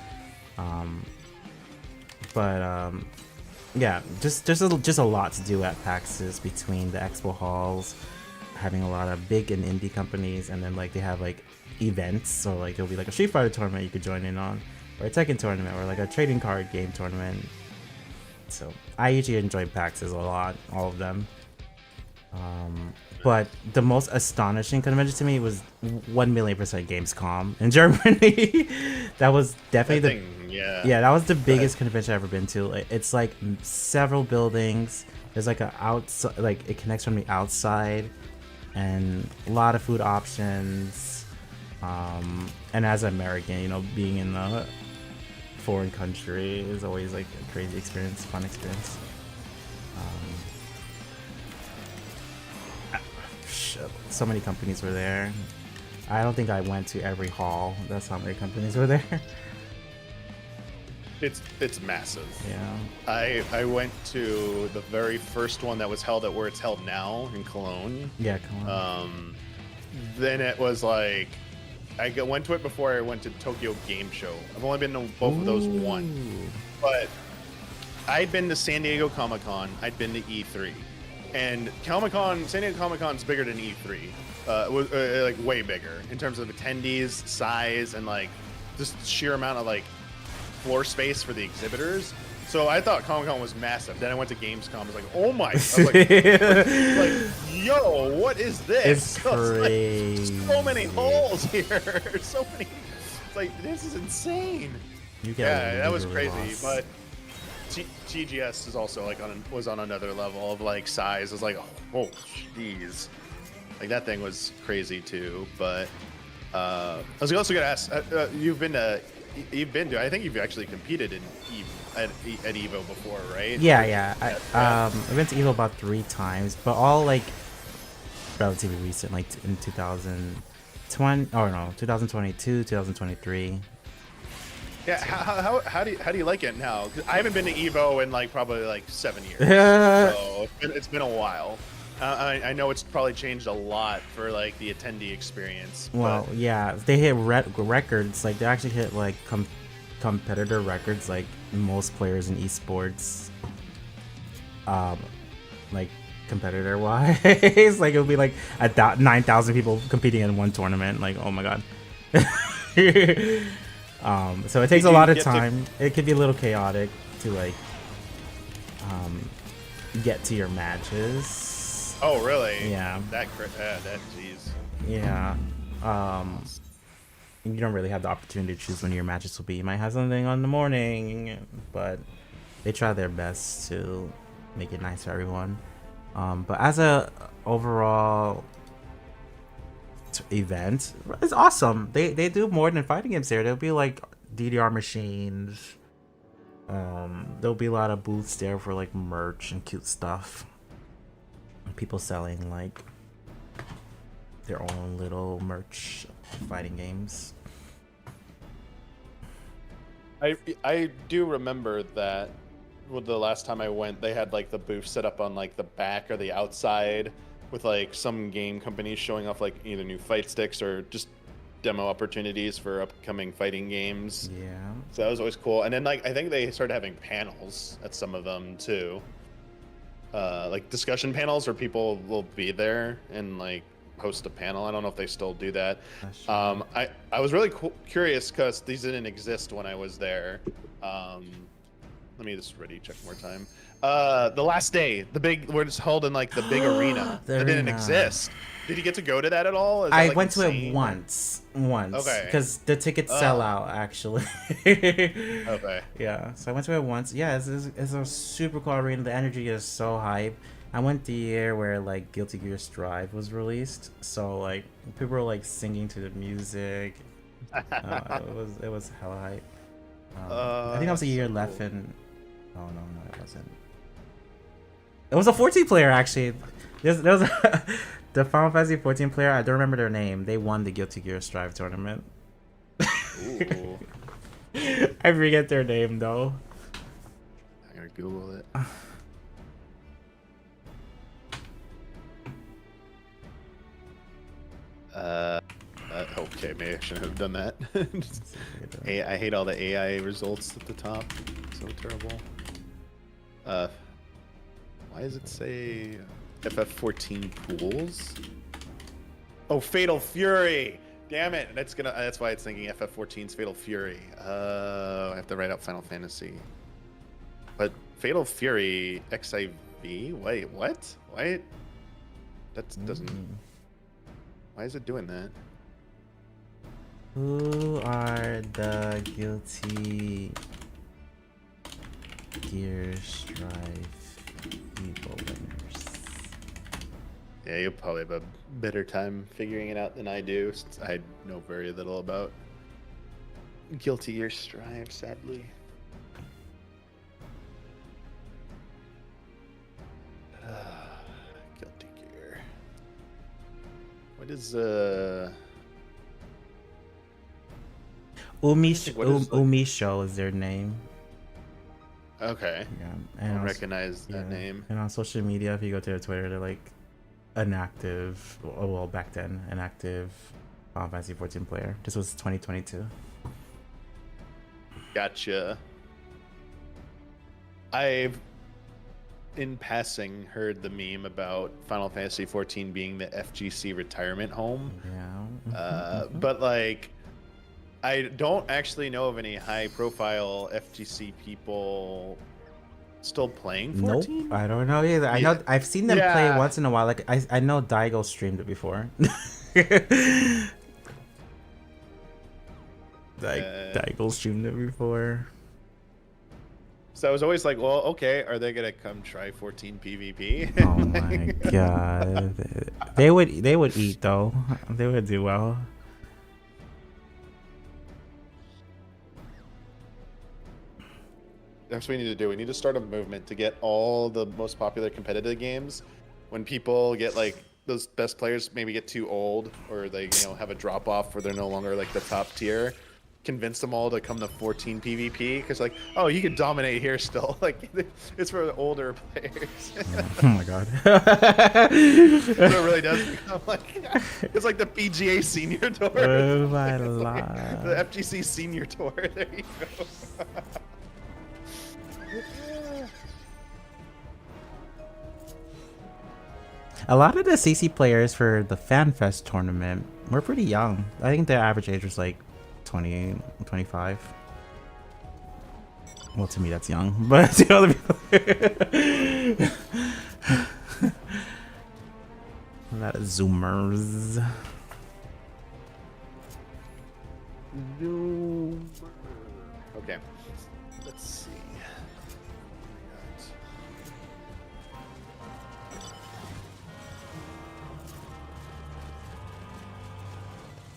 Yeah, just a lot to do at PAX's, between the expo halls, having a lot of big and indie companies, and then like they have like events, so like there'll be like a Street Fighter tournament you could join in on, or a Tekken tournament, or like a trading card game tournament. So I usually enjoy PAX's a lot, all of them. But the most astonishing convention to me was 1,000,000% Gamescom in Germany. That was definitely That thing, yeah. yeah, that was the biggest convention I've ever been to. It's like several buildings. There's like a outside, like it connects from the outside, and a lot of food options. And as an American, you know, being in a foreign country is always like a crazy experience, fun experience. Shit, so many companies were there. I don't think I went to every hall. That's how many companies were there. It's massive. Yeah. I went to the very first one that was held at where it's held now in Cologne. Yeah, come on. Then it was like went to it before I went to Tokyo Game Show. I've only been to both of those once, but I'd been to San Diego Comic-Con. I'd been to E3, and San Diego Comic-Con's bigger than E3. It was like way bigger in terms of attendees, size, and like just sheer amount of like floor space for the exhibitors. So I thought Comic-Con was massive. Then I went to Gamescom. I was like, oh my! I was like, yo, what is this? It's crazy. Like, so many holes here. So many. It's like, this is insane. That was crazy. But TGS is also like was on another level of like size. It's like, oh, jeez. Like that thing was crazy too. But I was also gonna ask, you've been to. I think you've actually competed in at Evo before, right? Yeah. I went to Evo about 3 times, but all like relatively recent, like in 2020 or no, 2022, 2023. Yeah. How do you like it now? 'Cause I haven't been to Evo in like probably like 7 years. So it's been a while. I know it's probably changed a lot for like the attendee experience. Well, yeah, they hit records. Like they actually hit like competitor records, like most players in esports. Like competitor wise, like it'll be like 9,000 people competing in one tournament. Like, oh my god. So it takes a lot of time. It could be a little chaotic to like get to your matches. Oh, really? Yeah. That jeez. Yeah. You don't really have the opportunity to choose when your matches will be. You might have something on the morning, but they try their best to make it nice for everyone. But as a overall event, it's awesome. They do more than fighting games there. There'll be like DDR machines. There'll be a lot of booths there for like merch and cute stuff. People selling like their own little merch fighting games. I do remember that the last time I went, they had like the booth set up on like the back or the outside with like some game companies showing off like either new fight sticks or just demo opportunities for upcoming fighting games. Yeah. So that was always cool. And then like I think they started having panels at some of them too. Like discussion panels where people will be there and like host a panel. I don't know if they still do that. I was really curious because these didn't exist when I was there. Let me just ready check more time. The last day, the big, where it's held in like the big arena that didn't exist. Did you get to go to that at all? Is that, I like, went to insane? it once. Okay. Because the tickets sell out actually. Okay. Yeah, so I went to it once. Yeah, it's a super cool arena. The energy is so hype. I went the year where like Guilty Gear Strive was released, so like people were like singing to the music. It was hella hype. I think that was a year left in. Oh no, it wasn't. It was a 14 player actually. There was the Final Fantasy 14 player. I don't remember their name. They won the Guilty Gear Strive tournament. Ooh. I forget their name though. I'm gonna Google it. Okay, maybe I shouldn't have done that. I hate all the AI results at the top. So terrible. Why does it say FF14 pools? Oh, Fatal Fury! Damn it! That's why it's thinking FF14's Fatal Fury. I have to write out Final Fantasy. But Fatal Fury XIV? Wait, what? Wait. That doesn't. Why is it doing that? Who are the guilty Gear Strive Evo winners? Yeah, you'll probably have a better time figuring it out than I do, since I know very little about Guilty Gear Strive, sadly. Guilty Gear. What is Umisho is their name. Okay. Yeah, I and don't on- recognize that name. And on social media, if you go to their Twitter, they're like an active, well, back then, an active Final Fantasy 14 player. This was 2022. Gotcha. I've, in passing, heard the meme about Final Fantasy 14 being the FGC retirement home. Yeah. But like, I don't actually know of any high-profile FGC people still playing 14. Nope, I don't know either. I know I've seen them play Yeah. once in a while. Like I know Daigo streamed it before. Like Daigo streamed it before. So I was always like, well, okay, are they gonna come try 14 PvP? Oh my god. They would eat though. They would do well. That's what we need to do. We need to start a movement to get all the most popular competitive games. When people get like those best players maybe get too old, or they have a drop off where they're no longer like the top tier, convince them all to come to 14 PvP, because like, oh, you can dominate here still. Like, it's for the older players. Oh my god. So it really does become like, it's like the PGA Senior Tour. Oh my It's like lord. the FGC Senior Tour. There you go. A lot of the CC players for the FanFest tournament were pretty young. I think their average age was like 20, 25. Well, to me, that's young, but to other people, a lot of Zoomers. Okay, let's see.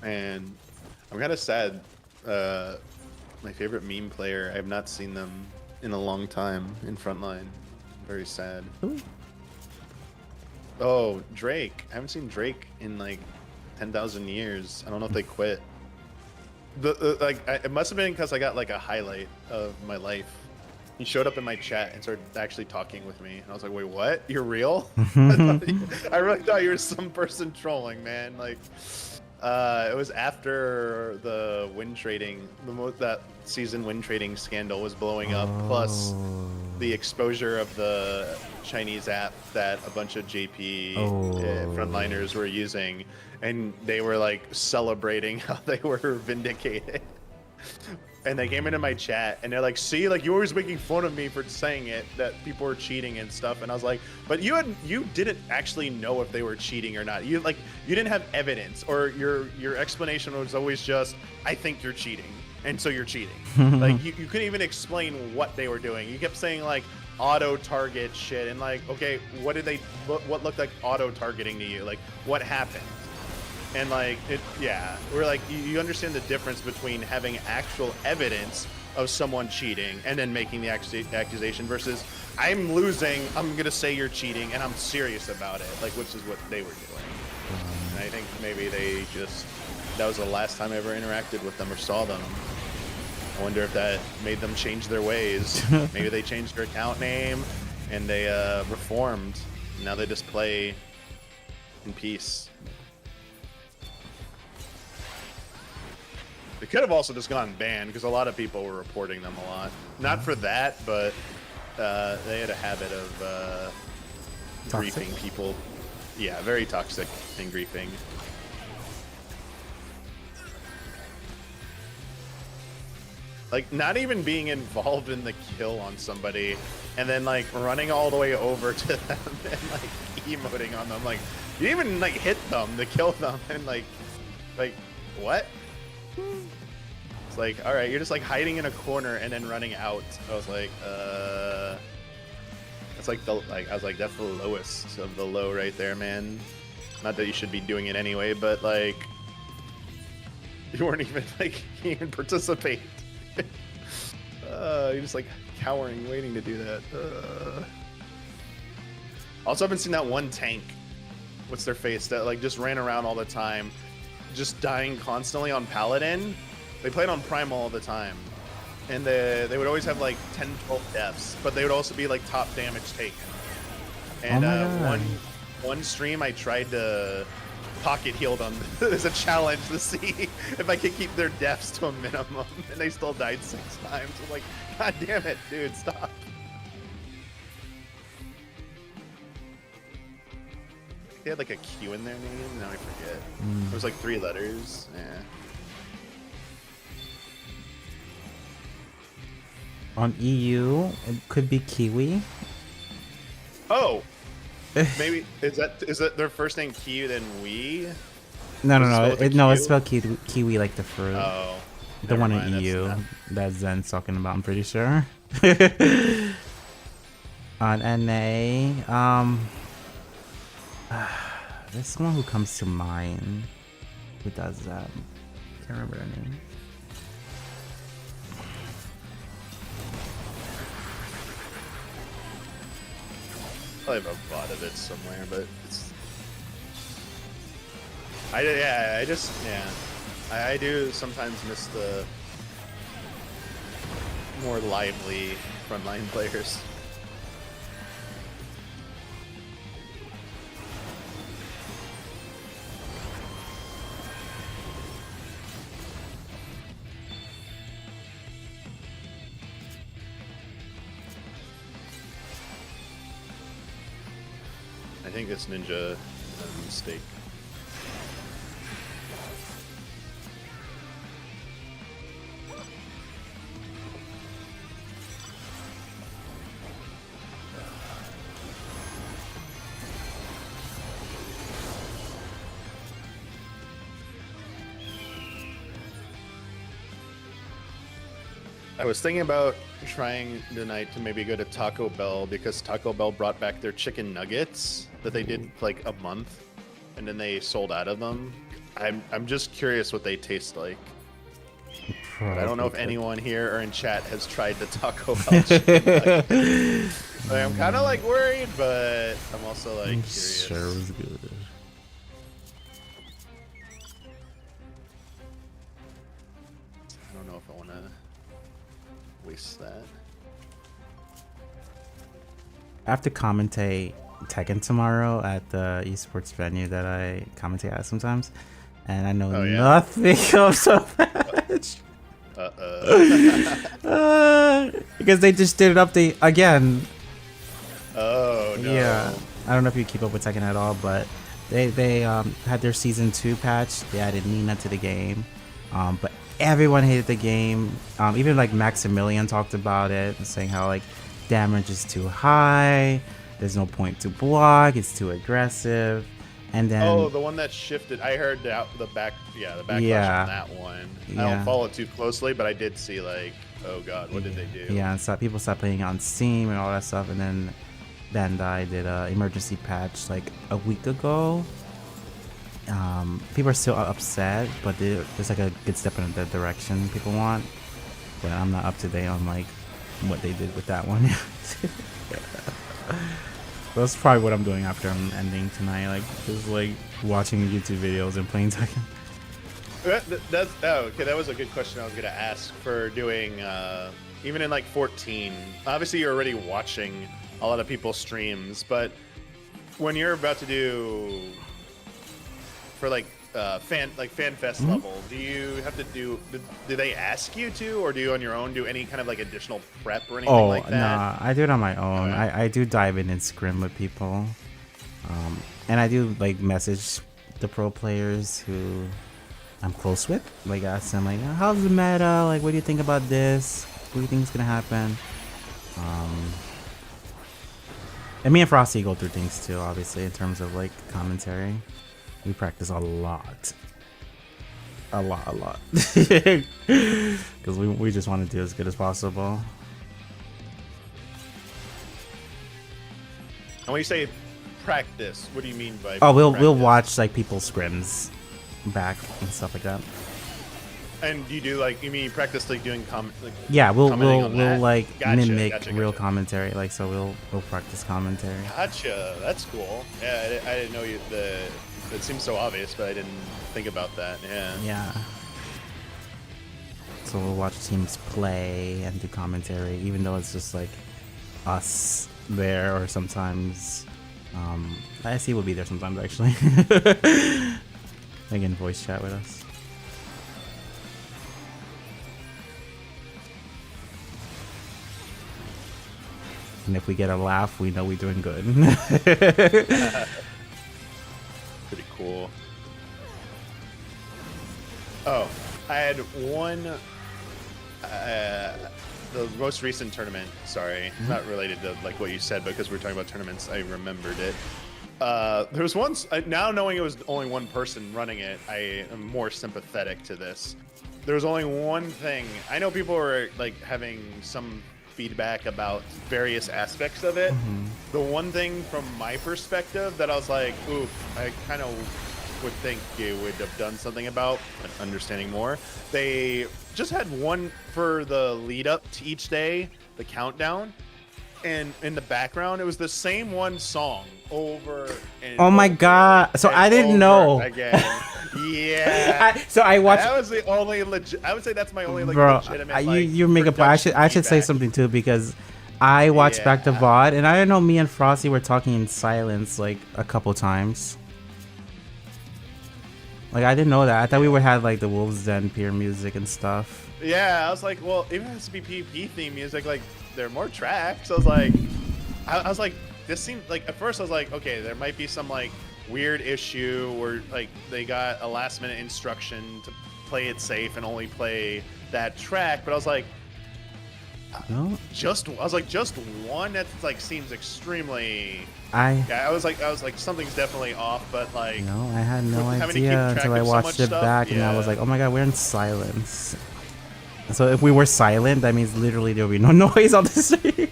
And I'm kind of sad. My favorite meme player, I have not seen them in a long time in Frontline. Very sad. Ooh. Oh, Drake. I haven't seen Drake in like 10,000 years. I don't know if they quit. It must have been because I got like a highlight of my life. He showed up in my chat and started actually talking with me, and I was like, "Wait, what? You're real?" I really thought you were some person trolling, man. Like, it was after the win trading, that season win trading scandal was blowing up, plus the exposure of the Chinese app that a bunch of JP frontliners were using, and they were like celebrating how they were vindicated. And they came into my chat and they're like, see, like, you were always making fun of me for saying it, that people were cheating and stuff. And I was like, but you didn't actually know if they were cheating or not. You didn't have evidence, or your explanation was always just, I think you're cheating, and so you're cheating. Like, you couldn't even explain what they were doing. You kept saying like auto target shit, and like, okay, what looked like auto targeting to you? Like, what happened? And like, we're like, you understand the difference between having actual evidence of someone cheating and then making the accusation versus, I'm losing, I'm gonna say you're cheating, and I'm serious about it, like, which is what they were doing. And I think maybe that was the last time I ever interacted with them or saw them. I wonder if that made them change their ways. Maybe they changed their account name and they reformed. Now they just play in peace. They could have also just gone banned, because a lot of people were reporting them a lot. Not for that, but they had a habit of griefing people. Yeah, very toxic and griefing. Like, not even being involved in the kill on somebody, and then like running all the way over to them and like emoting on them. Like, You didn't even like hit them to kill them, and like what? It's like, all right, you're just like hiding in a corner and then running out. I was like, that's like I was like, that's the lowest of the low right there, man. Not that you should be doing it anyway, but like, you weren't even like, you didn't even participate. You're just like cowering, waiting to do that. Also, haven't seen that one tank. What's their face that like just ran around all the time, just dying constantly on Paladin. They played on Primal all the time, and they would always have like 10, 12 deaths, but they would also be like top damage taken. And one stream I tried to pocket heal them as a challenge to see if I could keep their deaths to a minimum, and they still died 6 times. I'm like, God damn it, dude, stop. They had like a Q in their name. Now I forget. It was like 3 letters. Yeah. On EU, it could be Kiwi. Oh, maybe is that their first name Q then we? No, Q? it's spelled kiwi like the fruit. Oh, The never one mind, in EU that's that Zen's talking about, I'm pretty sure. On NA, there's someone who comes to mind who does that. Can't remember their name. I have a bot of it somewhere, but it's. I do sometimes miss the more lively frontline players. I think it's Ninja mistake. I was thinking about trying tonight to maybe go to Taco Bell because Taco Bell brought back their chicken nuggets that they did like a month, and then they sold out of them. I'm just curious what they taste like. But I don't know if anyone here or in chat has tried the Taco Bell chicken nuggets. Like, I'm kind of like worried, but I'm also like curious. Sure was good. I don't know if I want to waste that. I have to commentate Tekken tomorrow at the esports venue that I commentate at sometimes, and I know nothing of so much. Because they just did an update again. Oh no. Yeah, I don't know if you keep up with Tekken at all, but they had their season 2 patch. They added Nina to the game, but everyone hated the game. Even like Maximilian talked about it, saying how like damage is too high. There's no point to block. It's too aggressive. And then the one that shifted. I heard the backlash on that one. I don't follow it too closely, but I did see like, oh god, what did they do? Yeah, and so people stopped playing on Steam and all that stuff, and then Bandai did a emergency patch like a week ago. People are still upset, but there's like a good step in the direction people want. But I'm not up to date on like what they did with that one. That's probably what I'm doing after I'm ending tonight, like just like watching YouTube videos and playing Tekken. Okay, that was a good question I was gonna ask for doing even in like 14. Obviously you're already watching a lot of people's streams, but when you're about to do for like fan fest level, do you have to do they ask you to, or do you on your own do any kind of like additional prep or anything like that? Nah, I do it on my own. Okay. I do dive in and scrim with people, and I do like message the pro players who I'm close with, like ask them like, how's the meta, like what do you think about this, what do you think is gonna happen. And me and Frosty go through things too, obviously, in terms of like commentary. We practice a lot. A lot. Because we just want to do as good as possible. And when you say practice, what do you mean by? Oh, we'll practice? watch like people's scrims back and stuff like that. And do you do like you mean you practice like doing like Yeah, we'll commenting on that? like Gotcha, mimic gotcha. real commentary. Like so we'll practice commentary. Gotcha. That's cool. Yeah, I didn't know you. It seems so obvious, but I didn't think about that. Yeah. Yeah. So we'll watch teams play and do commentary, even though it's just like us there, or sometimes IC will be there sometimes actually. They can voice chat with us. And if we get a laugh, we know we're doing good. Pretty cool. Oh, I had one. The most recent tournament. Sorry, not related to like what you said, but because we were talking about tournaments, I remembered it. There was once. Now knowing it was only one person running it, I am more sympathetic to this. There was only one thing. I know people were like having some feedback about various aspects of it. The one thing from my perspective that I was like, oof, I kind of would think you would have done something about, understanding more. They just had one for the lead up to each day, the countdown, and in the background it was the same one song over and Oh my over god! So and I didn't over know. again. Yeah. So I watched. That was the only legit. I would say that's my only like Bro, legitimate. you make a point. I should say feedback. something too, because I watched back the Yeah. VOD and I didn't know me and Frosty were talking in silence like a couple times. Like I didn't know that. I thought we would have like the Wolves Den peer music and stuff. Yeah, I was like, well, even if it has to be PvP theme music, like there are more tracks. I was like, this seemed like at first I was like, okay, there might be some like weird issue where like they got a last minute instruction to play it safe and only play that track, but I was like, No, just one that like seems extremely. I Yeah, I was like something's definitely off, but like no, I had no having to keep idea track until I of so watched much it stuff, back, and I was yeah. like, oh my god, we're in silence. So if we were silent, that means literally there will be no noise on the stream.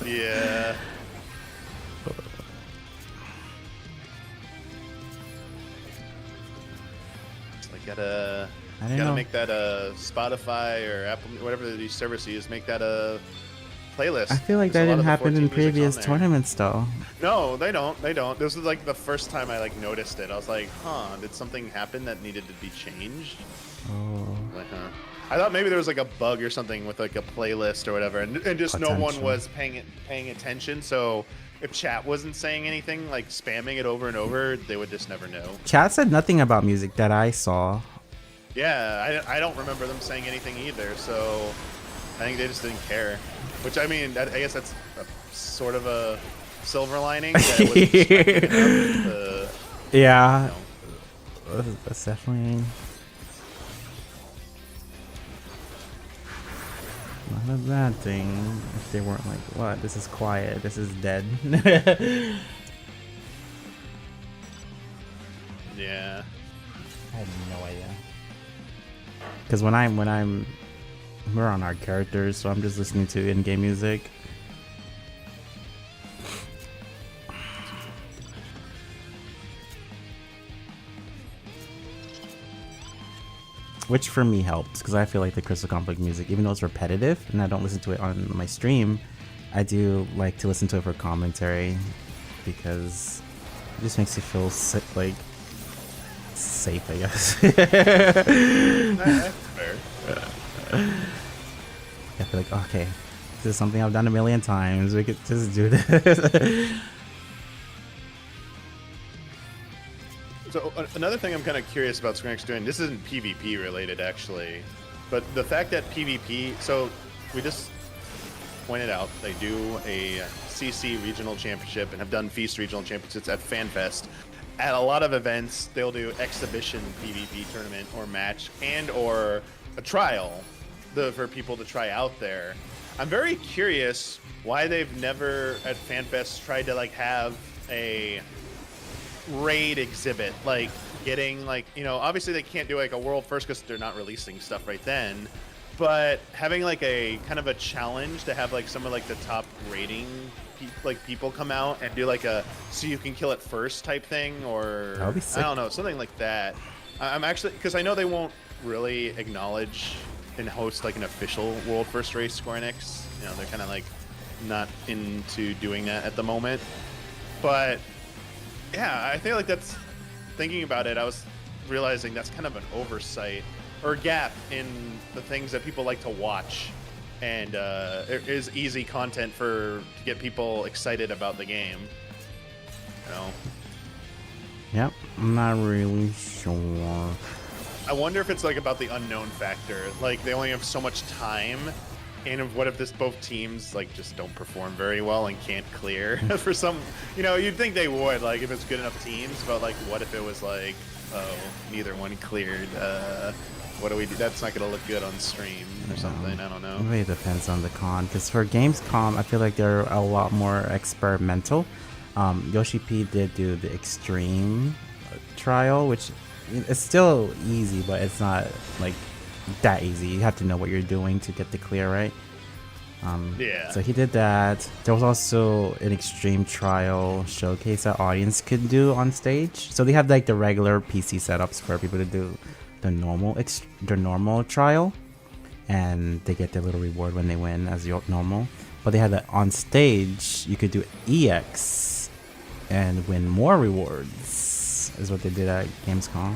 Yeah. I gotta I don't know. make that a Spotify or Apple, whatever these services use, make that a playlist. I feel like There's that a lot didn't of the happen 14 in music's on previous there. tournaments though. No, they don't. This was like the first time I like noticed it. I was like, huh, did something happen that needed to be changed? Oh. Like, huh. I thought maybe there was like a bug or something with like a playlist or whatever, and just no one Potential. was paying attention. So if chat wasn't saying anything, like spamming it over and over, they would just never know. Chat said nothing about music that I saw. Yeah, I don't remember them saying anything either. So I think they just didn't care. Which I mean, I guess that's a, sort of a silver lining. That it wasn't distracting enough to, Yeah, you know. that's definitely not a bad thing. If they weren't like, what? This is quiet. This is dead. Yeah. I had no idea. Because when we're on our characters, so I'm just listening to in-game music. Which for me helps, because I feel like the Crystal Conflict music, even though it's repetitive and I don't listen to it on my stream, I do like to listen to it for commentary, because it just makes you feel like safe, I guess. That's fair. I feel like, okay, this is something I've done a million times. We could just do this. So another thing I'm kind of curious about Skrillex doing, this isn't PvP related actually, but the fact that PvP, so we just pointed out they do a CC regional championship and have done Feast regional championships at FanFest. At a lot of events, they'll do exhibition PvP tournament or match and or a trial for people to try out there. I'm very curious why they've never at FanFest tried to like have a raid exhibit, like getting like, you know, obviously they can't do like a world first because they're not releasing stuff right then, but having like a kind of a challenge to have like some of like the top rating like people come out and do like a so you can kill it first type thing, or That would be sick. I don't know, something like that. I'm actually, because I know they won't really acknowledge and host like an official world first race Square Enix. You know, they're kind of like not into doing that at the moment. But yeah, I feel like that's, thinking about it, I was realizing that's kind of an oversight or gap in the things that people like to watch, and it is easy content to get people excited about the game. You know. Yep, I'm not really sure. I wonder if it's like about the unknown factor. Like they only have so much time, and what if both teams like just don't perform very well and can't clear for some? You know, you'd think they would, like if it's good enough teams, but like what if it was like, oh, neither one cleared? What do we do? That's not gonna look good on stream or something. I don't know. It really depends on the con, because for Gamescom, I feel like they're a lot more experimental. Yoshi P did do the extreme trial, which it's still easy, but it's not like that easy. You have to know what you're doing to get the clear, right? Yeah. So he did that. There was also an extreme trial showcase that audience could do on stage. So they have like the regular PC setups for people to do the normal trial, and they get their little reward when they win as normal. But they had that on stage. You could do EX and win more rewards. Is what they did at Gamescom.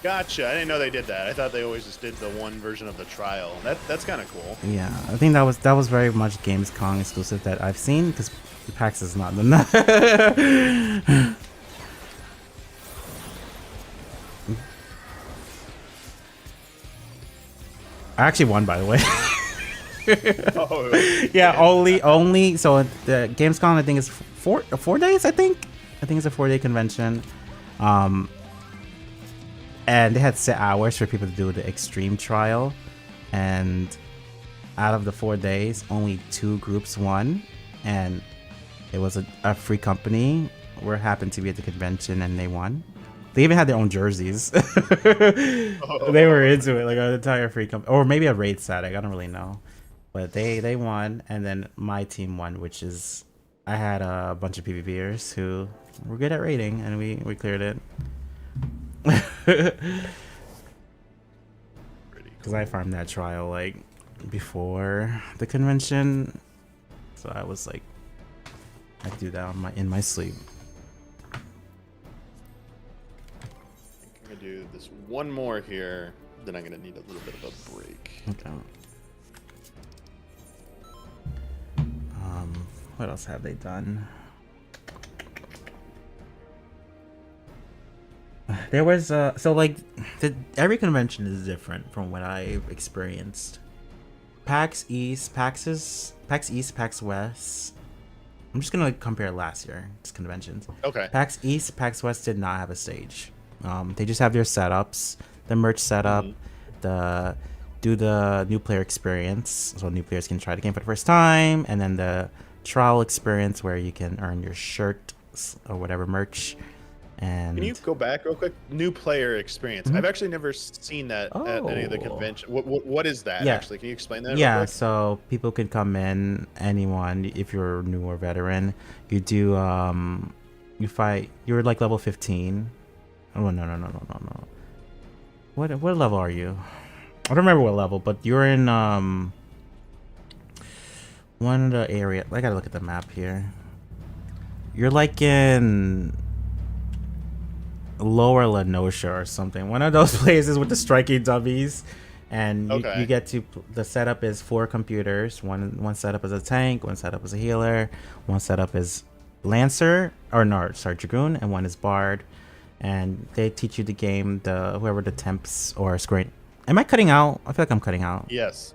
Gotcha. I didn't know they did that. I thought they always just did the one version of the trial. That's kind of cool. Yeah, I think that was very much Gamescom exclusive that I've seen, because PAX is not enough. I actually won, by the way. Oh, Yeah, only so the Gamescom, I think, is 4 days. I think it's a 4-day convention, and they had set hours for people to do the extreme trial, and out of the 4 days, only 2 groups won, and it was a free company where happened to be at the convention, and they won. They even had their own jerseys. They were into it, like an entire free company, or maybe a raid static. I don't really know. But they won, and then my team won, which is I had a bunch of PvPers who were good at raiding, and we cleared it. Because I farmed that trial like before the convention, so I was like, I do that in my sleep. I'm gonna do this one more here, then I'm gonna need a little bit of a break. Okay. What else have they done? There was so like every convention is different from what I've experienced. PAX East, PAX West. I'm just gonna compare last year's conventions. Okay. PAX East, PAX West did not have a stage. They just have their setups, the merch setup, the new player experience, so new players can try the game for the first time, and then the trial experience where you can earn your shirt or whatever merch. And can you go back real quick? New player experience. I've actually never seen that at any of the convention. What is that actually? Can you explain that? Yeah, real quick? so people can come in, anyone, if you're new or veteran. You do you fight. You're like level 15. Oh no. What level are you? I don't remember what level, but you're in one of the area. I gotta look at the map here. You're like in Lower Lenosha or something. One of those places with the striking dummies. And you get to, the setup is 4 computers. One setup is a tank, one setup is a healer, one setup is Lancer, or no, sorry, Dragoon, and one is Bard. And they teach you the game, whoever the temps or screen. Am I cutting out? I feel like I'm cutting out. Yes,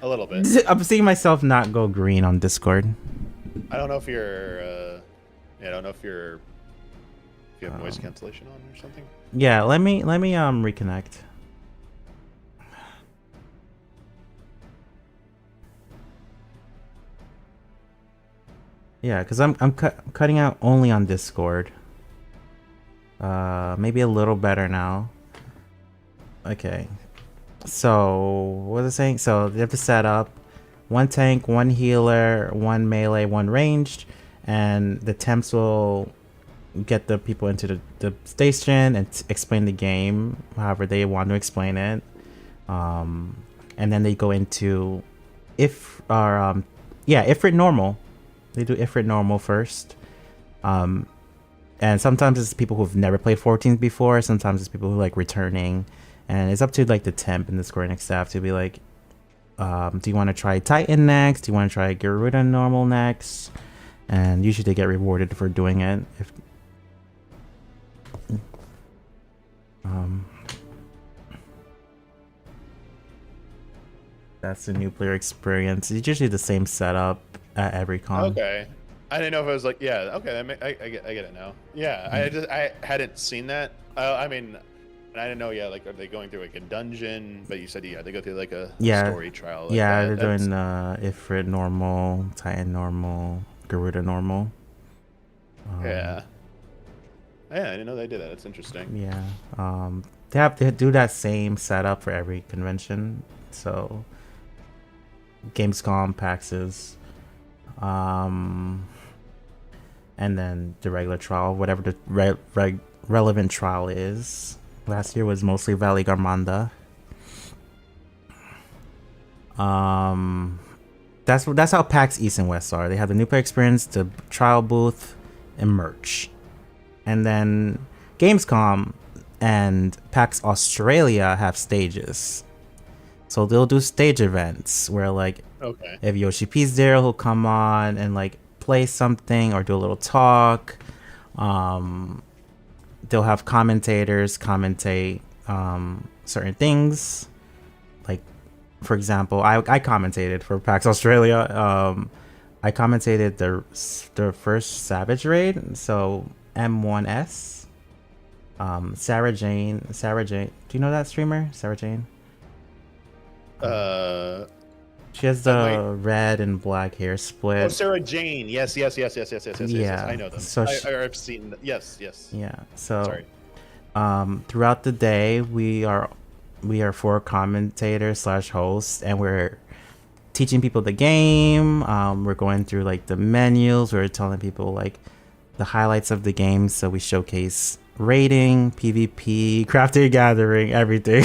a little bit. I'm seeing myself not go green on Discord. I don't know if you're. I don't know if you have voice cancellation on or something. Yeah, let me reconnect. Yeah, because I'm cutting out only on Discord. Maybe a little better now. Okay. So what was I saying? So they have to set up one tank, one healer, one melee, one ranged, and the temps will get the people into the station and explain the game however they want to explain it. And then they go into Ifrit normal. They do Ifrit normal first. And sometimes it's people who've never played 14 before. Sometimes it's people who like returning. And it's up to like the temp and the Square Enix staff to be like, do you want to try Titan next? Do you want to try Garuda normal next? And usually they get rewarded for doing it. If that's the new player experience. It's usually the same setup at every con. Okay. I didn't know if it was like, yeah, okay, I get it now. Yeah, I hadn't seen that. I mean, I didn't know, yeah, like, are they going through like a dungeon? But you said, yeah, they go through like a story trial. Like yeah, that. they're doing Ifrit normal, Titan normal, Garuda normal. Yeah. Yeah, I didn't know they did that. That's interesting. Yeah. They do that same setup for every convention. So Gamescom, PAX's, and then the regular trial, whatever the relevant trial is. Last year was mostly Valley Garmanda. That's how PAX East and West are. They have the new player experience, the trial booth, and merch. And then Gamescom and PAX Australia have stages. So they'll do stage events where like if Yoshi P's there, he'll come on and like play something or do a little talk. They'll have commentators commentate certain things. Like, for example, I commentated for PAX Australia. I commentated the first Savage raid, so M1S. Sarah Jane. Do you know that streamer, Sarah Jane? She has the red and black hair split. Oh, Sarah Jane. Yes. Yeah. I know them. So I've seen. Yes. Yeah. So, sorry. Throughout the day, we are 4 commentators / hosts, and we're teaching people the game. We're going through like the menus. We're telling people like the highlights of the game. So we showcase raiding, PvP, crafting, gathering, everything.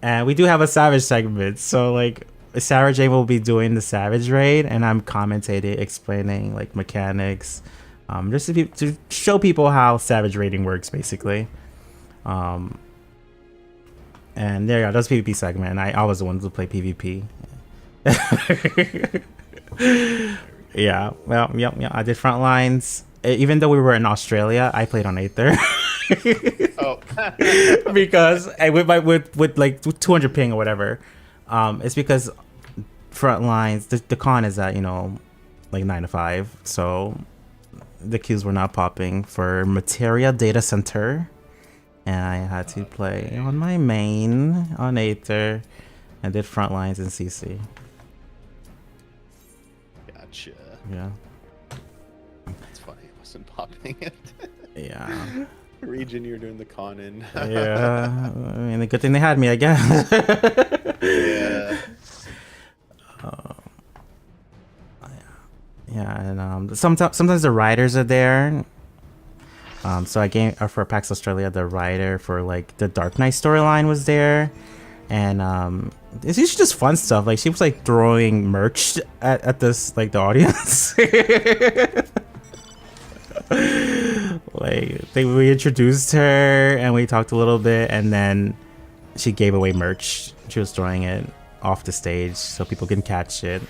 And we do have a Savage segment. So like Sarah Jane will be doing the Savage raid, and I'm commentating, explaining like mechanics, just to show people how Savage raiding works, basically. And there you go, that's PvP segment, and I was the one who played PvP. Yeah, well, yeah, I did Frontlines. Even though we were in Australia, I played on Aether. Because with like 200 ping or whatever. It's because Frontlines, the con is at, like 9 to 5, so the queues were not popping for Materia Data Center, and I had to play on my main on Aether and did Frontlines in CC. Gotcha. Yeah. It's funny. It wasn't popping it. Yeah. Region you're doing the con in. Yeah. I mean, the good thing they had me, I guess. Yeah. Yeah, and sometimes the writers are there. So I gave for PAX Australia, the writer for like the Dark Knight storyline was there, and it's usually just fun stuff. Like she was like throwing merch at this like the audience. Like we introduced her and we talked a little bit, and then she gave away merch. She was throwing it off the stage so people can catch it,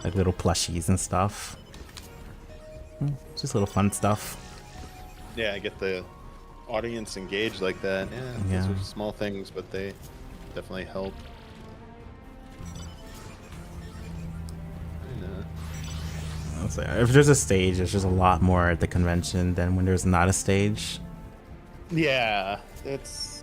like little plushies and stuff. Just little fun stuff. Yeah, get the audience engaged like that. Yeah, those are small things, but they definitely help. If there's a stage, there's just a lot more at the convention than when there's not a stage. Yeah, it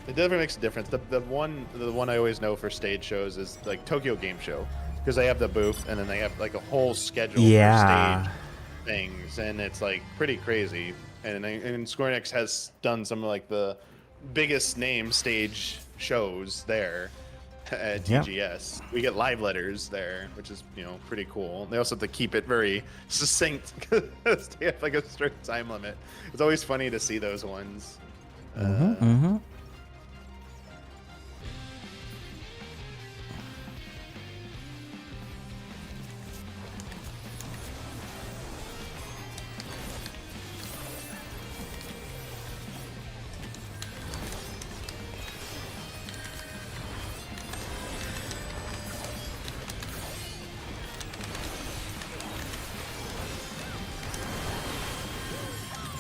definitely makes a difference. The one I always know for stage shows is like Tokyo Game Show. because they have the booth and then they have like a whole schedule Yeah. for stage things, and it's like pretty crazy. And Square Enix has done some of like the biggest name stage shows there at Yep. TGS. We get live letters there, which is, you know, pretty cool. They also have to keep it very succinct because they have like a strict time limit. It's always funny to see those ones.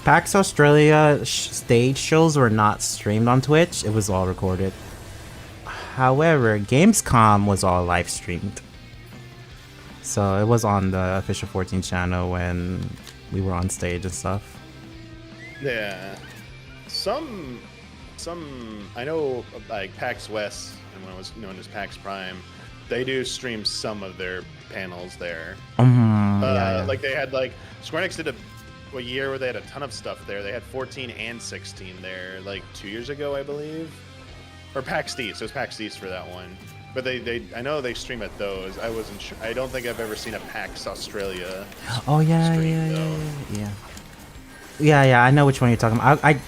PAX Australia stage shows were not streamed on Twitch. It was all recorded. However, Gamescom was all live streamed. So it was on the official 14 channel when we were on stage and stuff. Yeah. Some I know like PAX West and when it was known as PAX Prime, they do stream some of their panels there. Yeah. Like they had like Square Enix did a year where they had a ton of stuff there. They had 14 and 16 there like 2 years ago, I believe. Or PAX East. It was PAX East for that one. But they I know they stream at those. I wasn't sure. I don't think I've ever seen a PAX Australia. Oh yeah, stream, though. Yeah. I know which one you're talking about. I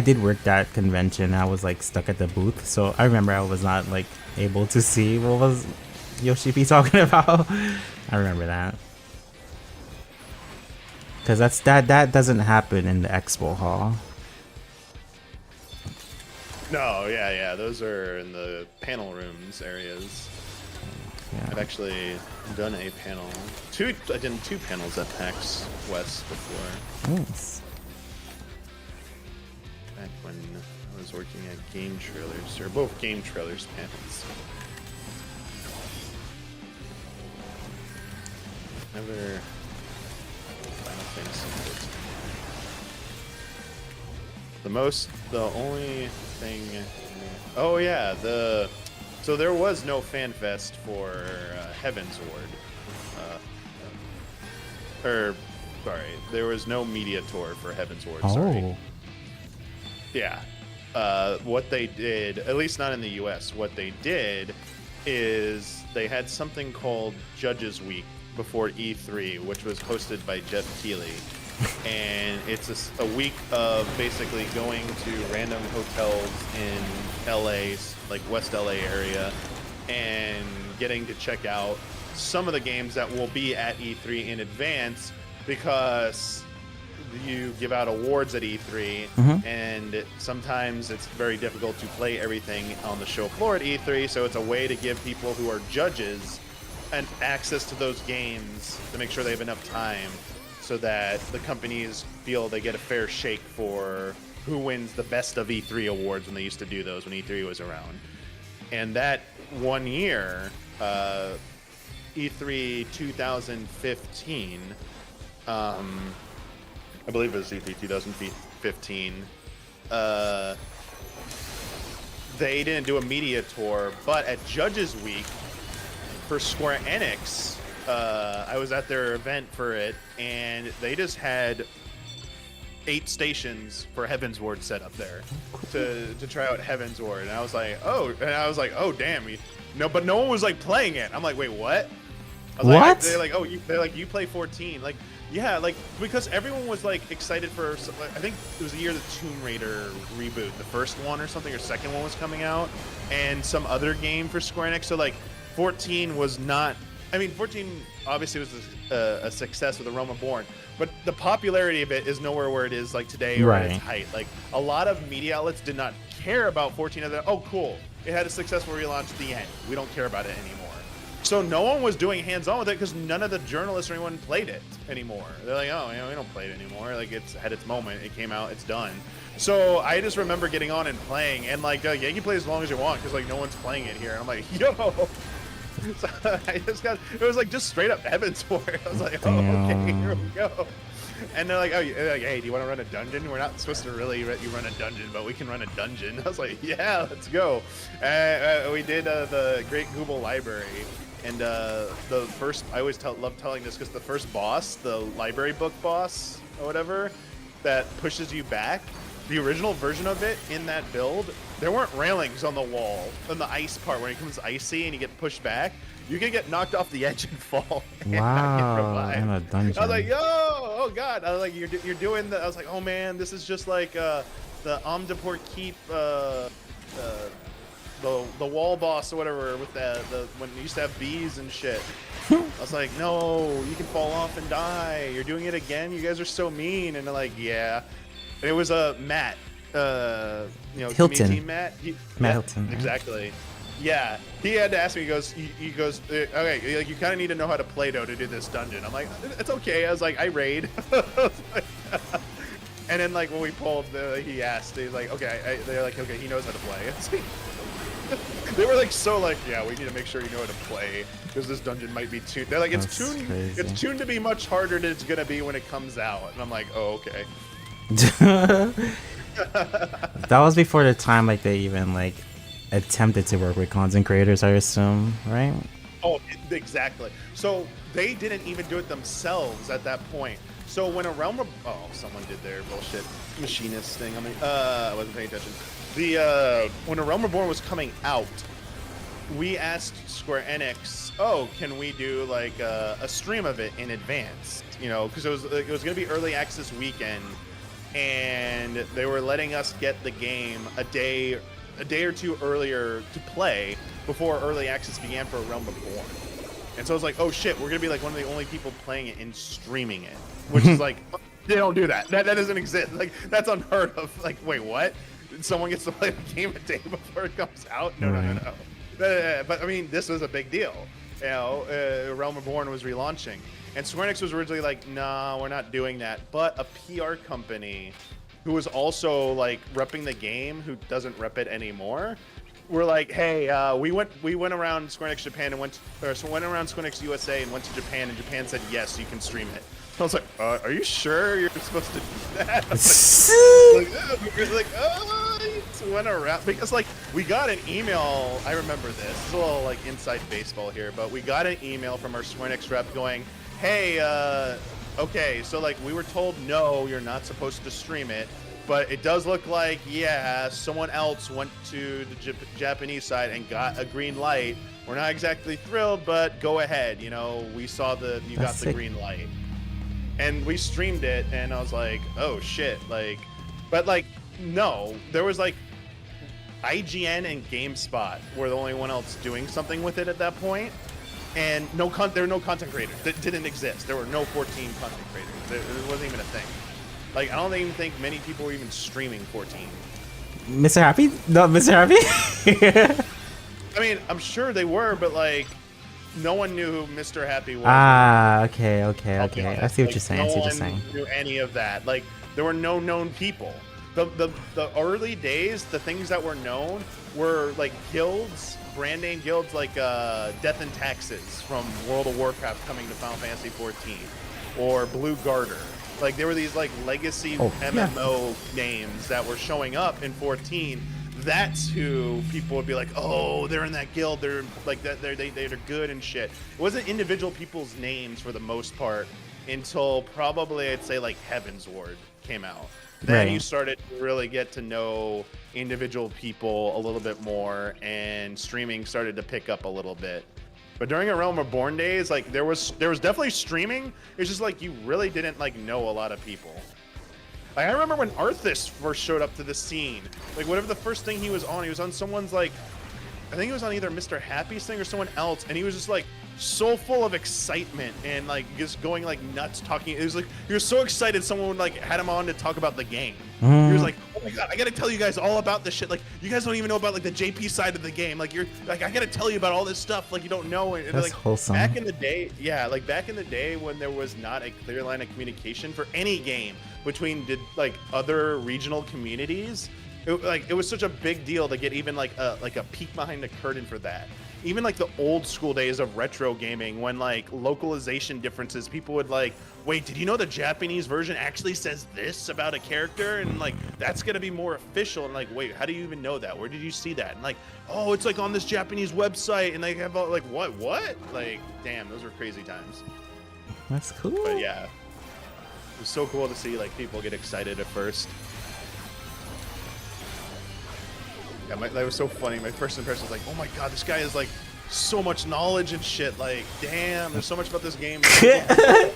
did work that convention. I was like stuck at the booth, so I remember I was not like able to see what was Yoshi P talking about. I remember that because that doesn't happen in the expo hall. No, yeah. Those are in the panel rooms areas. Yeah. I've actually done a panel. I did 2 panels at PAX West before. Nice. Back when I was working at Game Trailers, or both Game Trailers panels. Never. Final Fantasy 14. The only thing. Oh yeah, so there was no fan fest for Heaven's Ward. There was no media tour for Heaven's Ward. Sorry. Yeah. What they did, at least not in the US, what they did is they had something called Judges Week before E3, which was hosted by Jeff Keighley. And it's a week of basically going to random hotels in LA, like West LA area, and getting to check out some of the games that will be at E3 in advance, because you give out awards at E3, and sometimes it's very difficult to play everything on the show floor at E3, so it's a way to give people who are judges and access to those games to make sure they have enough time so that the companies feel they get a fair shake for who wins the best of E3 awards when they used to do those when E3 was around. And that one year, E3 2015, I believe it was E3 2015, they didn't do a media tour, but at Judges Week for Square Enix, I was at their event for it, and they just had 8 stations for Heaven's Ward set up there to try out Heaven's Ward. And I was like, oh damn, but no one was like playing it. I'm like, wait, what? I was What? Like, they're like, you play 14, like. Yeah, like, because everyone was, like, excited for, I think it was the year the Tomb Raider reboot, the first one or something, or second one was coming out, and some other game for Square Enix, so, like, 14 was not, 14 obviously was a success with Aroma Born, but the popularity of it is nowhere where it is, like, today or at its height. Like, a lot of media outlets did not care about 14 other than, oh, cool, it had a successful relaunch at the end. We don't care about it anymore. So no one was doing hands-on with it because none of the journalists or anyone played it anymore. They're like, oh, we don't play it anymore. Like, it's had its moment. It came out. It's done. So I just remember getting on and playing, and like, you can play as long as you want because like no one's playing it here. And I'm like, yo. So it was like just straight up Heaven's Ward. I was like, oh, okay, here we go. And they're like, hey, do you want to run a dungeon? We're not supposed to really let you run a dungeon, but we can run a dungeon. I was like, yeah, let's go. We did the Great Google Library, And the first, I always love telling this because the first boss, the library book boss or whatever, that pushes you back, the original version of it in that build, there weren't railings on the wall on the ice part when it becomes icy and you get pushed back. You can get knocked off the edge and fall. And not get revived. in a dungeon. I was like, yo, oh god. I was like, you're doing the. I was like, oh man, this is just like the Omniport Keep, the wall boss or whatever with the when you used to have bees and shit. I was like, no, you can fall off and die. You're doing it again. You guys are so mean. And they're like, yeah. And it was Matt, Hilton. team Matt. Matt Hilton. Exactly. Yeah, he had to ask me. He goes, okay, like you kind of need to know how to play though to do this dungeon. I'm like, it's okay. I was like, I raid. And then like when we pulled, he asked. He's like, okay. They're like, okay, he knows how to play. They were like, so like, yeah, we need to make sure you know how to play because this dungeon might be tuned. They're like, it's That's tuned. crazy. It's tuned to be much harder than it's gonna be when it comes out. And I'm like, oh, okay. That was before the time like they even like attempted to work with content creators, I assume, right? Oh, exactly. So they didn't even do it themselves at that point. So when a Realm of someone did their bullshit machinist thing. I wasn't paying attention. When a Realm Reborn was coming out, we asked Square Enix, oh, can we do like a stream of it in advance? You know, because it was gonna be early access weekend, and they were letting us get the game a day or two earlier to play before early access began for Realm Reborn. And so I was like, oh shit, we're gonna be like one of the only people playing it and streaming it, which is like, they don't do that. That doesn't exist. Like that's unheard of. Like, wait, what? Someone gets to play the game a day before it comes out? No. But I mean, this was a big deal. You know, Realm Reborn was relaunching, and Square Enix was originally like, nah, we're not doing that. But a PR company who was also like repping the game, who doesn't rep it anymore, were like, hey, we went around Square Enix Japan and went around Square Enix USA and went to Japan, and Japan said yes, you can stream it. I was like, are you sure you're supposed to do that? It went around because like we got an email. I remember this. It's a little like inside baseball here, but we got an email from our Square Enix rep going, hey, okay, so like we were told no, you're not supposed to stream it, but it does look like someone else went to the Japanese side and got a green light. We're not exactly thrilled, but go ahead. You know, we saw you got the green light. And we streamed it, and I was like, oh shit, like, but like, no, there was like IGN and GameSpot were the only one else doing something with it at that point, and there were no content creators that didn't exist. There were no 14 content creators. It wasn't even a thing. Like, I don't even think many people were even streaming 14. Mr. Happy? No, Mr. Happy? I mean, I'm sure they were, but like, no one knew who Mr. Happy was. Okay. I see what you're saying. No one knew any of that. Like, there were no known people. The early days, the things that were known were like guilds, brand name guilds like Death and Taxes from World of Warcraft coming to Final Fantasy 14, or Blue Garter. Like, there were these like legacy MMO names that were showing up in 14. That's who people would be like, oh, they're in that guild, they're like that, they're good and shit. It wasn't individual people's names for the most part until probably I'd say like Heaven's Ward came out. Then you started to really get to know individual people a little bit more, and streaming started to pick up a little bit. But during a Realm Reborn days, like there was definitely streaming. It's just like you really didn't like know a lot of people. Like, I remember when Arthas first showed up to the scene. Like, whatever the first thing he was on someone's like, I think it was on either Mr. Happy's thing or someone else, and he was just like so full of excitement and like just going like nuts talking. It was like he was so excited someone like had him on to talk about the game. He was like, oh my god, I gotta tell you guys all about this shit. Like, you guys don't even know about like the JP side of the game. Like, you're like, I gotta tell you about all this stuff like you don't know. And That's like wholesome. back in the day, like back in the day when there was not a clear line of communication for any game between like other regional communities, it was such a big deal to get even like a peek behind the curtain for that. Even like the old school days of retro gaming, when like localization differences, people would like, wait, did you know the Japanese version actually says this about a character? And like that's gonna be more official. And like, wait, how do you even know that? Where did you see that? And like, oh, it's like on this Japanese website, and they have all like, what? Like, damn, those were crazy times. That's cool. But yeah, it was so cool to see like people get excited at first. Yeah, that was so funny. My first impression was like, oh my god, this guy is like so much knowledge and shit. Like, damn, there's so much about this game. Like,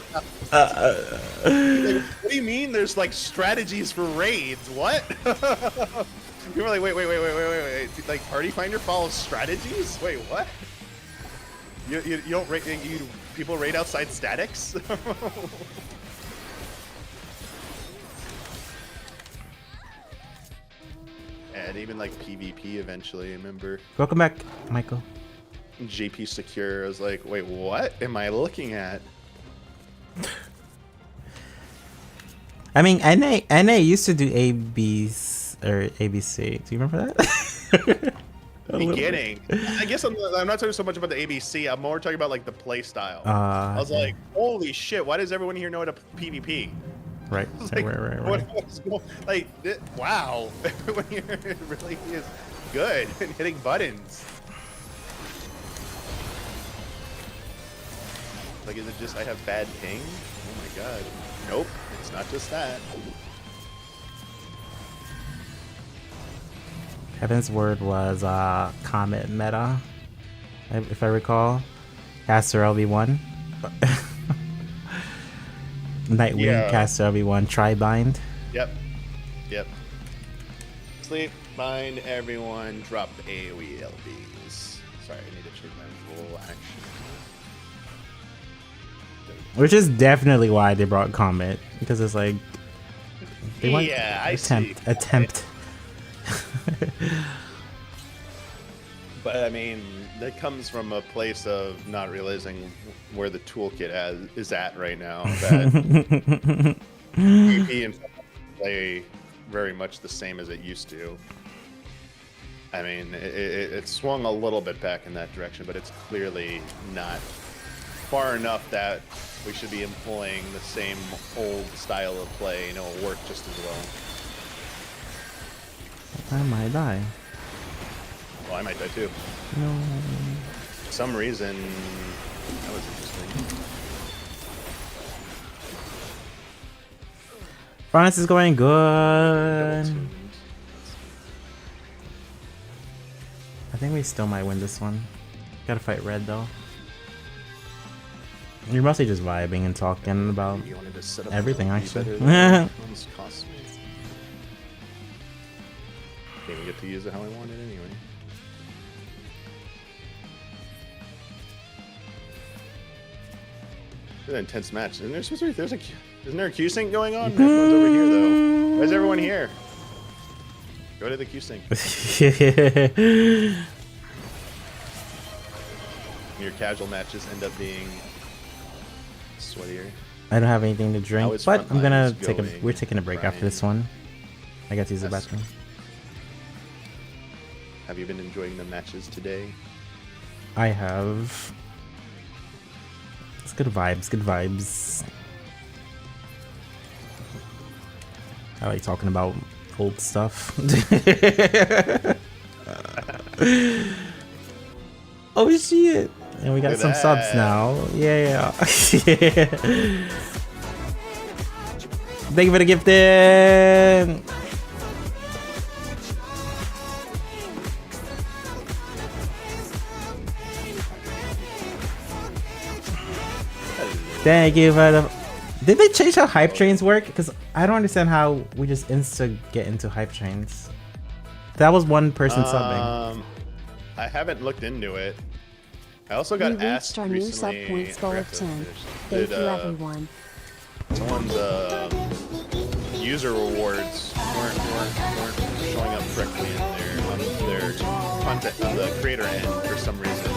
what do you mean there's like strategies for raids? What? You were like, wait. Like, Party Finder follows strategies? Wait, what? You don't raid, people raid outside statics? And even like PvP eventually, I remember. Welcome back, Michael. JP Secure, I was like, wait, what am I looking at? I mean, NA used to do ABC. Do you remember that? Beginning. I guess I'm not talking so much about the ABC. I'm more talking about like the play style. I was like, holy shit, why does everyone here know how to PvP? Right. Like, wow. Everyone here really is good at hitting buttons. Like, is it just I have bad ping? Oh my god. Nope, it's not just that. Kevin's word was Comet meta, if I recall. Caster LB1. Nightwing, Yeah. Caster LB1, Tribind. Yep. Sleep, bind, everyone, drop the AoE LBs. Sorry, I need to check my full action. Which is definitely why they brought Comet. Because it's like... They want attempt. But I mean, that comes from a place of not realizing where the toolkit is at right now. That PvP and play very much the same as it used to. I mean, it swung a little bit back in that direction, but it's clearly not far enough that we should be employing the same old style of play. It'll work just as well. I might die. Well, I might die too. No. For some reason, that was interesting. France is going good. I think we still might win this one. Gotta fight red though. You're mostly just vibing and talking about You wanted to set up everything, a actually. better than one's cost. Didn't get to use it how I wanted anyway. It's an intense match. Isn't there supposed to be? Isn't there a Q sync going on? Everyone's over here though. Why is everyone here? Go to the Q sync. Your casual matches end up being sweatier. I don't have anything to drink, is but I'm gonna Frontlines take a. going, We're taking a break after this one. I got to use the That's- bathroom. Have you been enjoying the matches today? I have. It's good vibes. Good vibes. I like talking about old stuff. Oh shit! And we got Look at some subs that. now. Yeah. Thank you for the gifted. Thank you for the. Did they change how hype trains work? Because I don't understand how we just insta get into hype trains. That was one person subbing. I haven't looked into it. I also got We asked reached our new sub recently. points goal of 10. Thank you, everyone. Someone's user rewards weren't showing up correctly on their content on the creator end for some reason.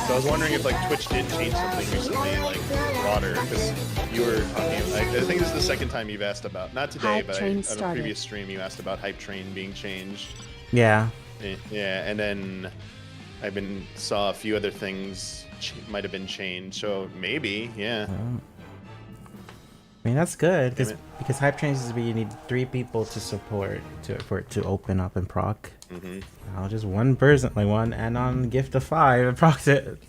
So I was wondering if like Twitch did change something recently, like broader, because you were talking. I think this is the second time you've asked about, not today, Hype but train on a started. previous stream you asked about Hype Train being changed. Yeah. Yeah, and then saw a few other things might have been changed. So maybe, yeah. I mean, that's good Damn it. because hype trains is where you need 3 people to support for it to open up and proc. Now just one person, like one add-on gift of 5 and procs it.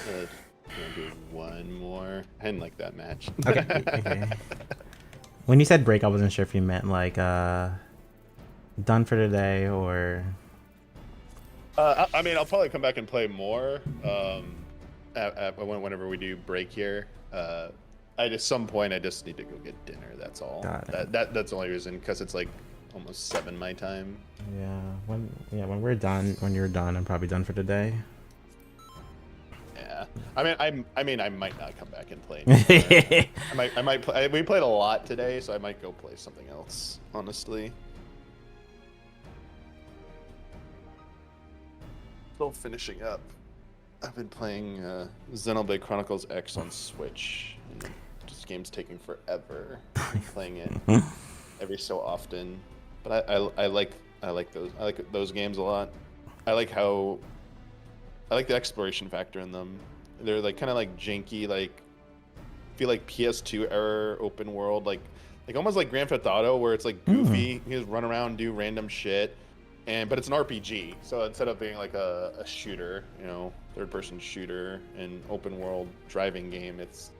Good. I'm gonna do one more. I didn't like that match. Okay. Okay. When you said break, I wasn't sure if you meant like done for today or. I mean, I'll probably come back and play more. Whenever we do break here. At some point I just need to go get dinner. That's all. That's the only reason, because it's like almost 7 my time. Yeah. When we're done, when you're done, I'm probably done for today. Yeah. I mean, I might not come back and play anymore. I might play. We played a lot today, so I might go play something else. Honestly. Still finishing up. I've been playing Xenoblade Chronicles X on Switch. And this game's taking forever. I'm playing it every so often, but I like those games a lot. I like the exploration factor in them. They're like kind of like janky, like feel like PS2 era open world, like almost like Grand Theft Auto, where it's like goofy. You just run around, do random shit. But it's an RPG, so instead of being like a shooter, you know, third-person shooter and open world driving game, it's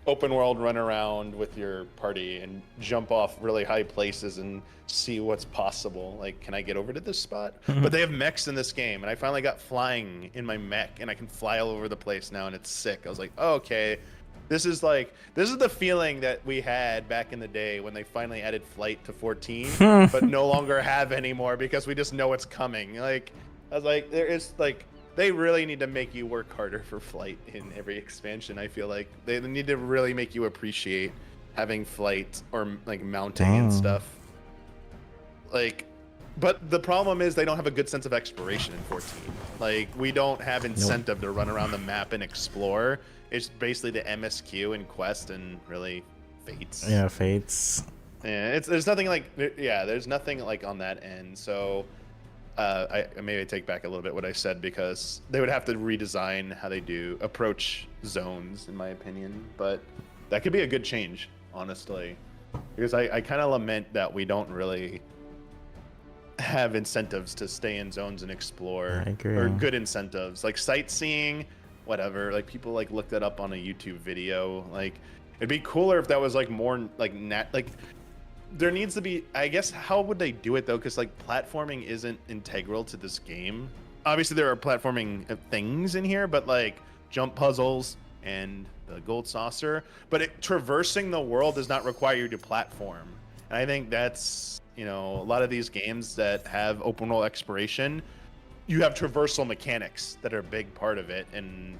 open world, run around with your party and jump off really high places and see what's possible. Like, can I get over to this spot? But they have mechs in this game, and I finally got flying in my mech, and I can fly all over the place now, and it's sick. I was like, oh, okay. This is the feeling that we had back in the day when they finally added flight to 14, but no longer have anymore because we just know it's coming. Like, I was like, they really need to make you work harder for flight in every expansion. I feel like they need to really make you appreciate having flight or like mounting and stuff. Like, but the problem is they don't have a good sense of exploration in 14. Like, we don't have incentive to run around the map and explore. It's basically the MSQ and Quest and really Fates. Yeah, Fates. Yeah, there's nothing like on that end. So I maybe take back a little bit what I said, because they would have to redesign how they do approach zones, in my opinion. But that could be a good change, honestly, because I kind of lament that we don't really have incentives to stay in zones and explore. I agree. Or good incentives like sightseeing. Whatever, like people like look that up on a YouTube video. Like, it'd be cooler if that was like more like there needs to be, I guess, how would they do it though? Because like platforming isn't integral to this game. Obviously there are platforming things in here, but like jump puzzles and the gold saucer, but traversing the world does not require you to platform. And I think that's, you know, a lot of these games that have open world exploration, you have traversal mechanics that are a big part of it, and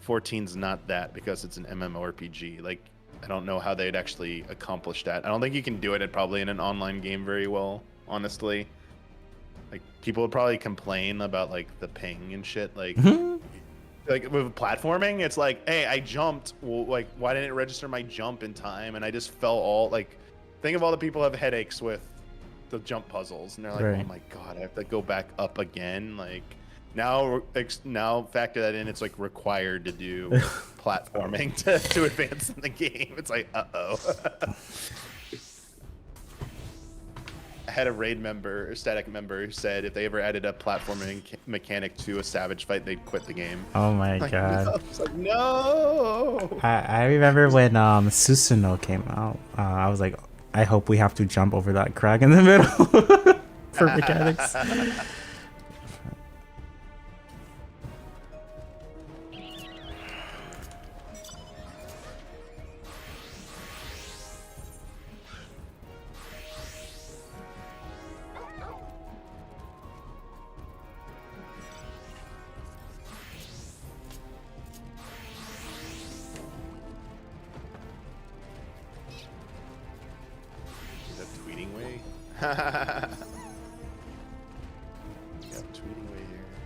14's not that because it's an MMORPG. Like, I don't know how they'd actually accomplish that. I don't think you can do it probably in an online game very well, honestly. Like, people would probably complain about like the ping and shit. Like, like with platforming, it's like, hey, I jumped. Well, like, why didn't it register my jump in time? And I just fell all like. Think of all the people who have headaches with the jump puzzles, and they're like, oh my god, I have to go back up again. Like, now factor that in, it's like required to do platforming to advance in the game. It's like, I had a raid member, a static member, who said if they ever added a platforming mechanic to a Savage fight, they'd quit the game. Oh my god. No. It's like, no. I remember when Susanoo came out. I was like, I hope we have to jump over that crack in the middle for mechanics.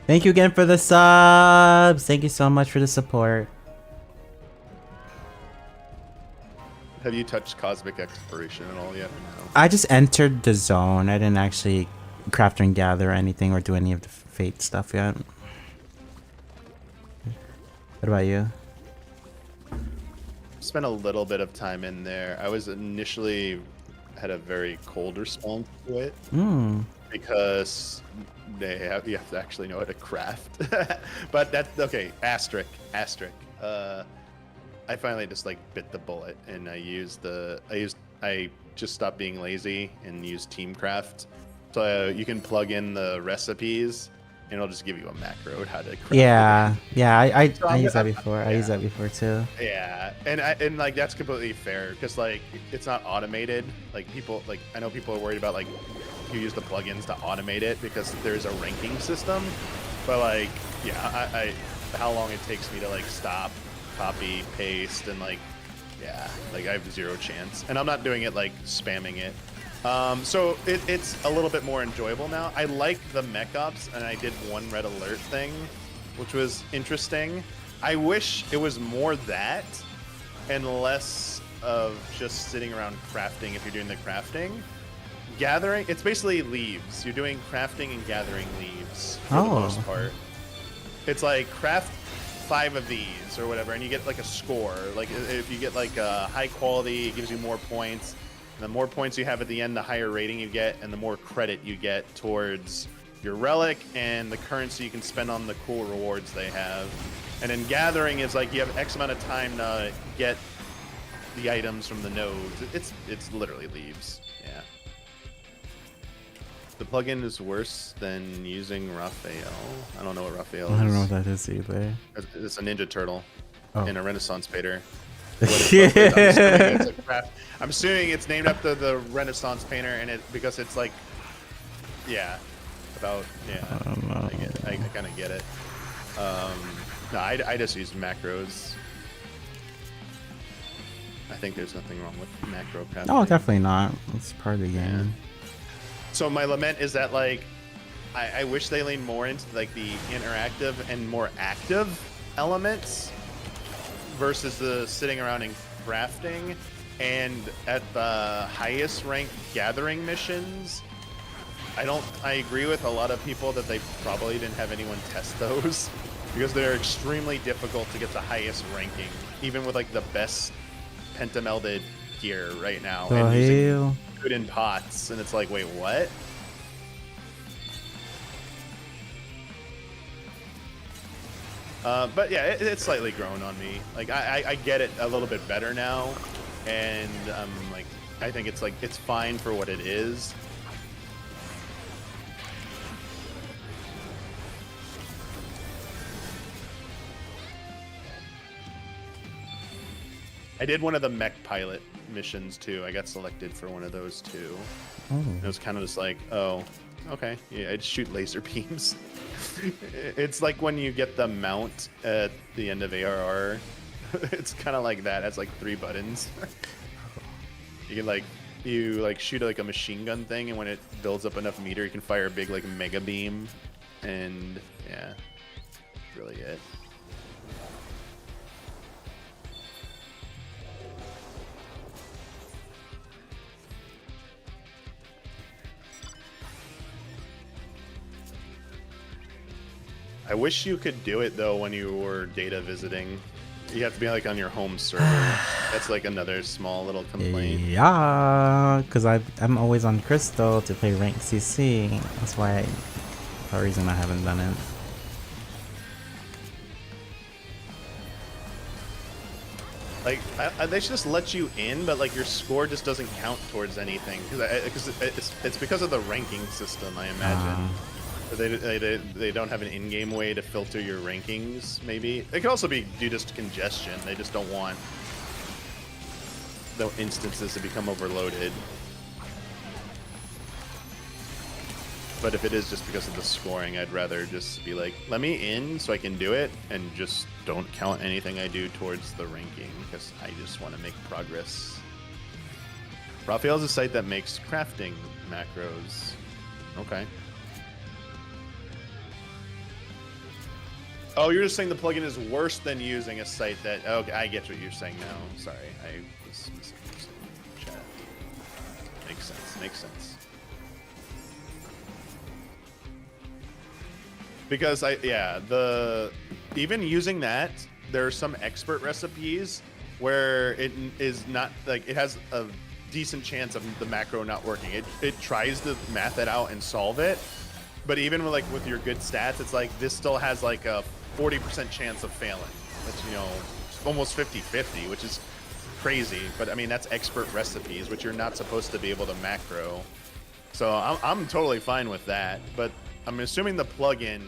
Thank you again for the subs. Thank you so much for the support. Have you touched Cosmic Exploration at all yet? No? I just entered the zone. I didn't actually craft and gather anything or do any of the fate stuff yet. What about you? spent a little bit of time in there. I was initially had a very cold response to it because you have to actually know how to craft. But that's okay. Asterisk. I finally just like bit the bullet and I just stopped being lazy and used Teamcraft. So you can plug in the recipes and it'll just give you a macro how to craft. Yeah, I So used that before. I used that before too. Yeah, and like that's completely fair because like it's not automated. Like I know people are worried about like you use the plugins to automate it because there's a ranking system. But like, yeah, I how long it takes me to like stop, copy, paste, and like, yeah, like I have zero chance. And I'm not doing it like spamming it. So it's a little bit more enjoyable now. I like the mech ops, and I did one red alert thing, which was interesting. I wish it was more that and less of just sitting around crafting if you're doing the crafting. Gathering, it's basically leaves. You're doing crafting and gathering leaves for the most part. It's like craft 5 of these or whatever, and you get like a score. Like if you get like a high quality, it gives you more points. And the more points you have at the end, the higher rating you get, and the more credit you get towards your relic and the currency you can spend on the cool rewards they have. And then gathering is like you have X amount of time to get the items from the nodes. It's literally leaves. Yeah. The plugin is worse than using Raphael. I don't know what Raphael is. I don't know what that is either. It's a Ninja Turtle in a Renaissance painter. I'm assuming it's named after the Renaissance painter, and because it's like, yeah, about I don't know. I kind of get it. No, I just use macros. I think there's nothing wrong with macro crafting. Oh, definitely not. It's part of the game. Yeah. So my lament is that like, I wish they leaned more into like the interactive and more active elements versus the sitting around and crafting. And at the highest ranked gathering missions, I agree with a lot of people that they probably didn't have anyone test those because they're extremely difficult to get the highest ranking, even with like the best pentamelded gear right now. The and using hell? food in pots, and it's like, wait, what? But yeah, it's slightly grown on me. Like I get it a little bit better now, and like I think it's like it's fine for what it is. I did one of the mech pilot missions too. I got selected for one of those too. It was kind of just like, oh, okay, yeah, I'd shoot laser beams. It's like when you get the mount at the end of ARR. It's kind of like that. It's like 3 buttons. You can you shoot like a machine gun thing, and when it builds up enough meter, you can fire a big like mega beam, and yeah, that's really it. I wish you could do it though when you were data visiting. You have to be like on your home server. That's like another small little complaint. Yeah, because I'm always on Crystal to play ranked CC. That's why, for a reason I haven't done it. Like they should just let you in, but like your score just doesn't count towards anything because it's because of the ranking system, I imagine. They don't have an in-game way to filter your rankings, maybe. It could also be due to congestion. They just don't want the instances to become overloaded. But if it is just because of the scoring, I'd rather just be like, let me in so I can do it, and just don't count anything I do towards the ranking, because I just want to make progress. Raphael's a site that makes crafting macros. Okay. Oh, you're just saying the plugin is worse than using a site that... Okay, I get what you're saying now. Sorry, I was misunderstanding. Chat. Makes sense. Makes sense. Because even using that, there are some expert recipes where it is not like it has a decent chance of the macro not working. It tries to math it out and solve it, but even with like with your good stats, it's like this still has like a 40% chance of failing. That's, you know, almost 50-50, which is crazy. But I mean, that's expert recipes, which you're not supposed to be able to macro. So I'm totally fine with that. But I'm assuming the plugin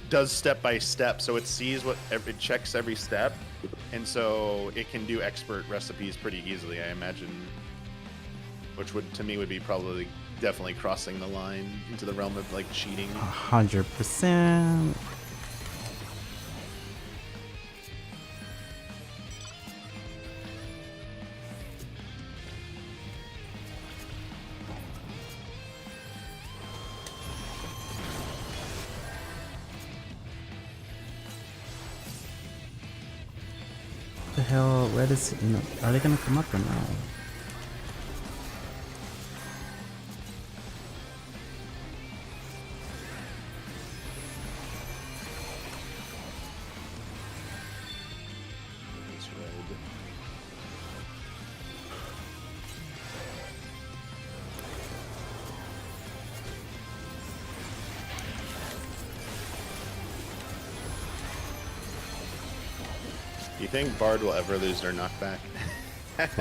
does step by step, so it sees what it checks every step, and so it can do expert recipes pretty easily, I imagine. Which would, to me, would be probably definitely crossing the line into the realm of like cheating. 100%. The hell, red is, no, are they gonna come up or no? It's red. Do you think Bard will ever lose their knockback? It's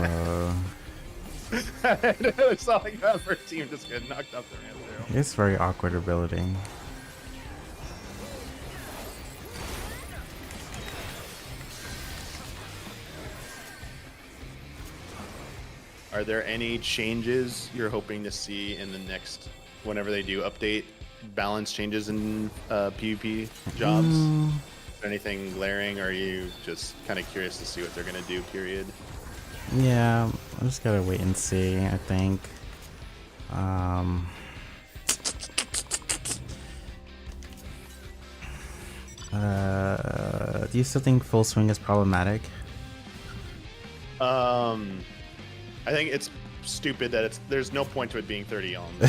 not like that first team just get knocked off their hand zero. It's very awkward ability. Are there any changes you're hoping to see in the next, whenever they do update, balance changes in PvP jobs? Is there anything glaring, or are you just kind of curious to see what they're going to do, period? Yeah, I just gotta wait and see, I think. Do you still think full swing is problematic? I think it's stupid that there's no point to it being 30 ohms.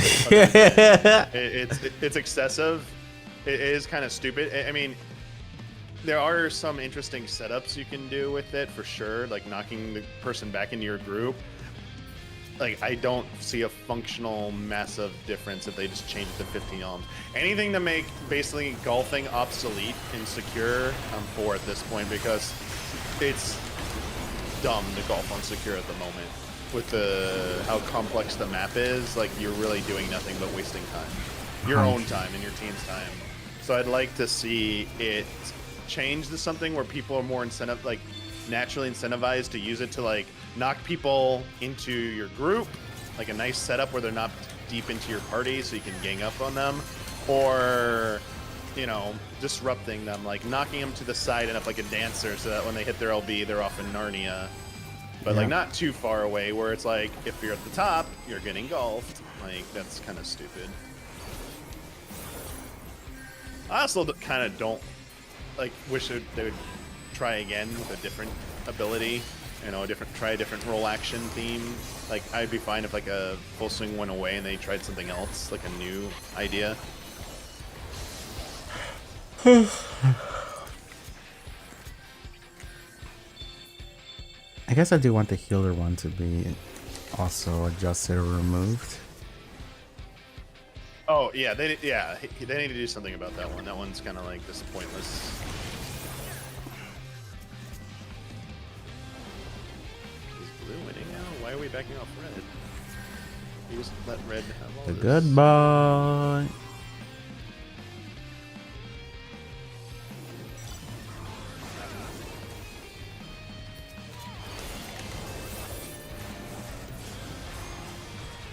It's excessive. It is kind of stupid. I mean, there are some interesting setups you can do with it for sure, like knocking the person back into your group. Like, I don't see a functional massive difference if they just change it to 15 ohms. Anything to make basically golfing obsolete and secure, I'm for at this point, because it's dumb to golf on secure at the moment. With how complex the map is, like, you're really doing nothing but wasting time. Your own time and your team's time. So I'd like to see it change to something where people are more naturally incentivized to use it to like knock people into your group, like a nice setup where they're not deep into your party so you can gang up on them, or, you know, disrupting them, like knocking them to the side and up like a dancer so that when they hit their LB, they're off in Narnia. But like not too far away where it's like, if you're at the top, you're getting golfed. Like, that's kind of stupid. I also kind of don't wish they would try again with a different ability, you know, try a different roll action theme. Like, I'd be fine if like a full swing went away and they tried something else, like a new idea. I guess I do want the healer one to be also adjusted or removed. Oh yeah, they need to do something about that one. That one's kind of like just pointless. Is blue winning now? Why are we backing off red? You just let red have all The this. goodbye.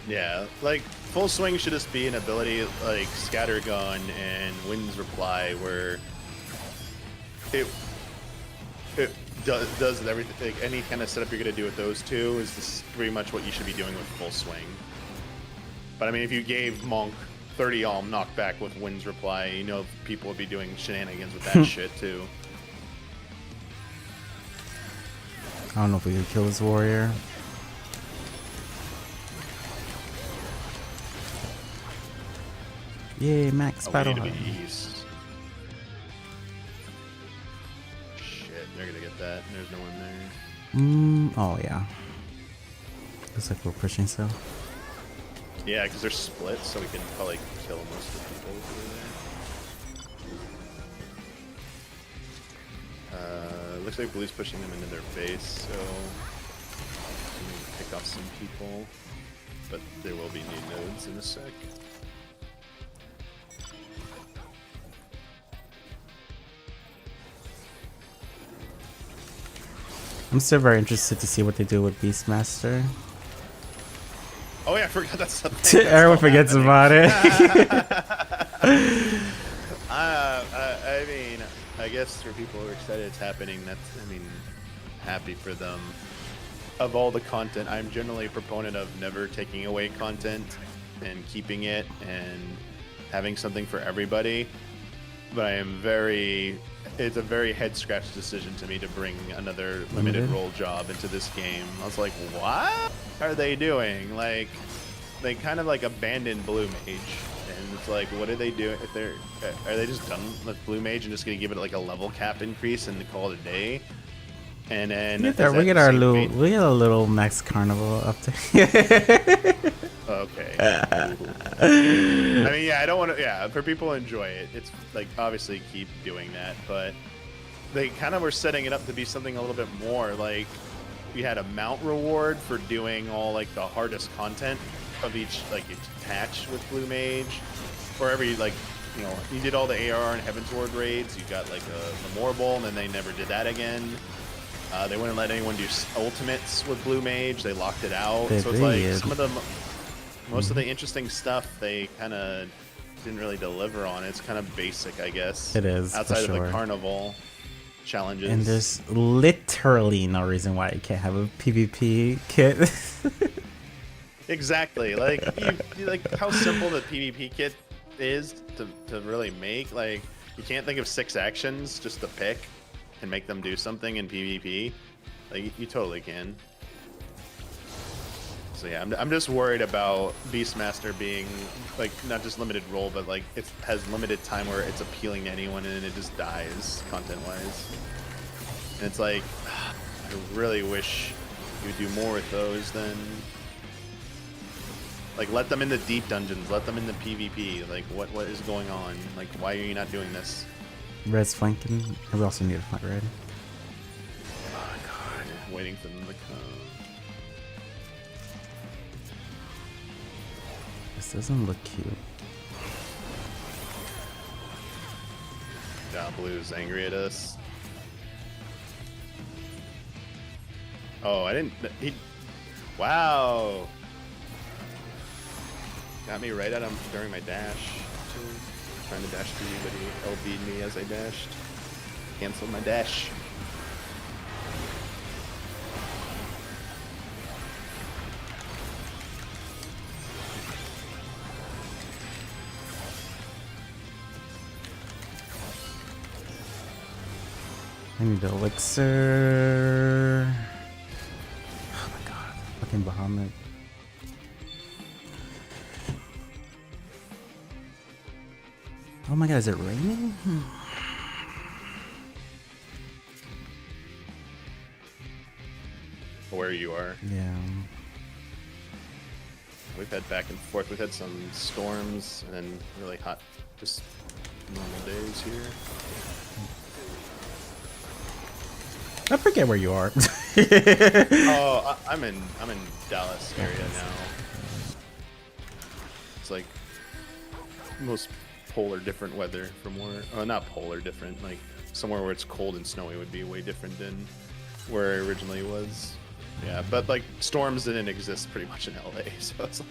Yeah, like full swing should just be an ability like scattergun and wind's reply, where it does everything. Like, any kind of setup you're gonna do with those two is just pretty much what you should be doing with full swing. But I mean, if you gave Monk 30 alm knockback with wind's reply, you know people would be doing shenanigans with that shit too. I don't know if we could kill this warrior. Yay, max battle. We need to be east. Shit, they're gonna get that. There's no one there. Oh yeah. Looks like we're pushing so. Yeah, because they're split, so we can probably kill most of the people who are there. Looks like Blue's pushing them into their base, so we need to pick off some people. But there will be new nodes in a sec. I'm still very interested to see what they do with Beastmaster. Oh yeah, I forgot that's something. Everyone forgets about it. I mean, I guess for people who are excited it's happening, happy for them. Of all the content, I'm generally a proponent of never taking away content and keeping it and having something for everybody. But it's a very head scratch decision to me to bring another limited role job into this game. I was like, what are they doing? Like, they kind of like abandoned Blue Mage, and it's like, what are they doing? If are they just done with Blue Mage and just gonna give it like a level cap increase and call it a day? And then we get a little Max Carnival update. Okay. I mean, yeah, I don't want to. Yeah, for people to enjoy it, it's like obviously keep doing that, but they kind of were setting it up to be something a little bit more. Like, we had a mount reward for doing all like the hardest content of each patch with Blue Mage, or every you did all the AR and Heavensward raids, you got like a memorable, and then they never did that again. They wouldn't let anyone do ultimates with Blue Mage. They locked it out. So it's like some of them. Most of the interesting stuff they kind of didn't really deliver on. It's kind of basic, I guess. It is, outside for of sure. the carnival challenges. And there's literally no reason why you can't have a PvP kit. Exactly. Like how simple the PvP kit is to really make. Like, you can't think of 6 actions just to pick and make them do something in PvP. Like, you totally can. So yeah, I'm just worried about Beastmaster being like not just limited role, but like it has limited time where it's appealing to anyone and it just dies content-wise. And it's like, I really wish you would do more with those than like let them in the deep dungeons, let them in the PvP. Like what is going on? Like, why are you not doing this? Red's flanking. We also need to fight Red. Oh my god, waiting for them to come. This doesn't look cute. Yeah, Blue's angry at us. Oh, I didn't. Wow. Got me right at him during my dash. Trying to dash to you, but he LB'd me as I dashed. Canceled my dash. I need the elixir. Oh my god. Fucking Bahamut. Oh my god, is it raining? Where you are. Yeah. We've had back and forth. We've had some storms and then really hot, just normal days here. I forget where you are. Oh, I'm in Dallas area now. It's like most polar different weather from where, not polar different, like somewhere where it's cold and snowy would be way different than where I originally was. Yeah, but like storms didn't exist pretty much in LA, so it's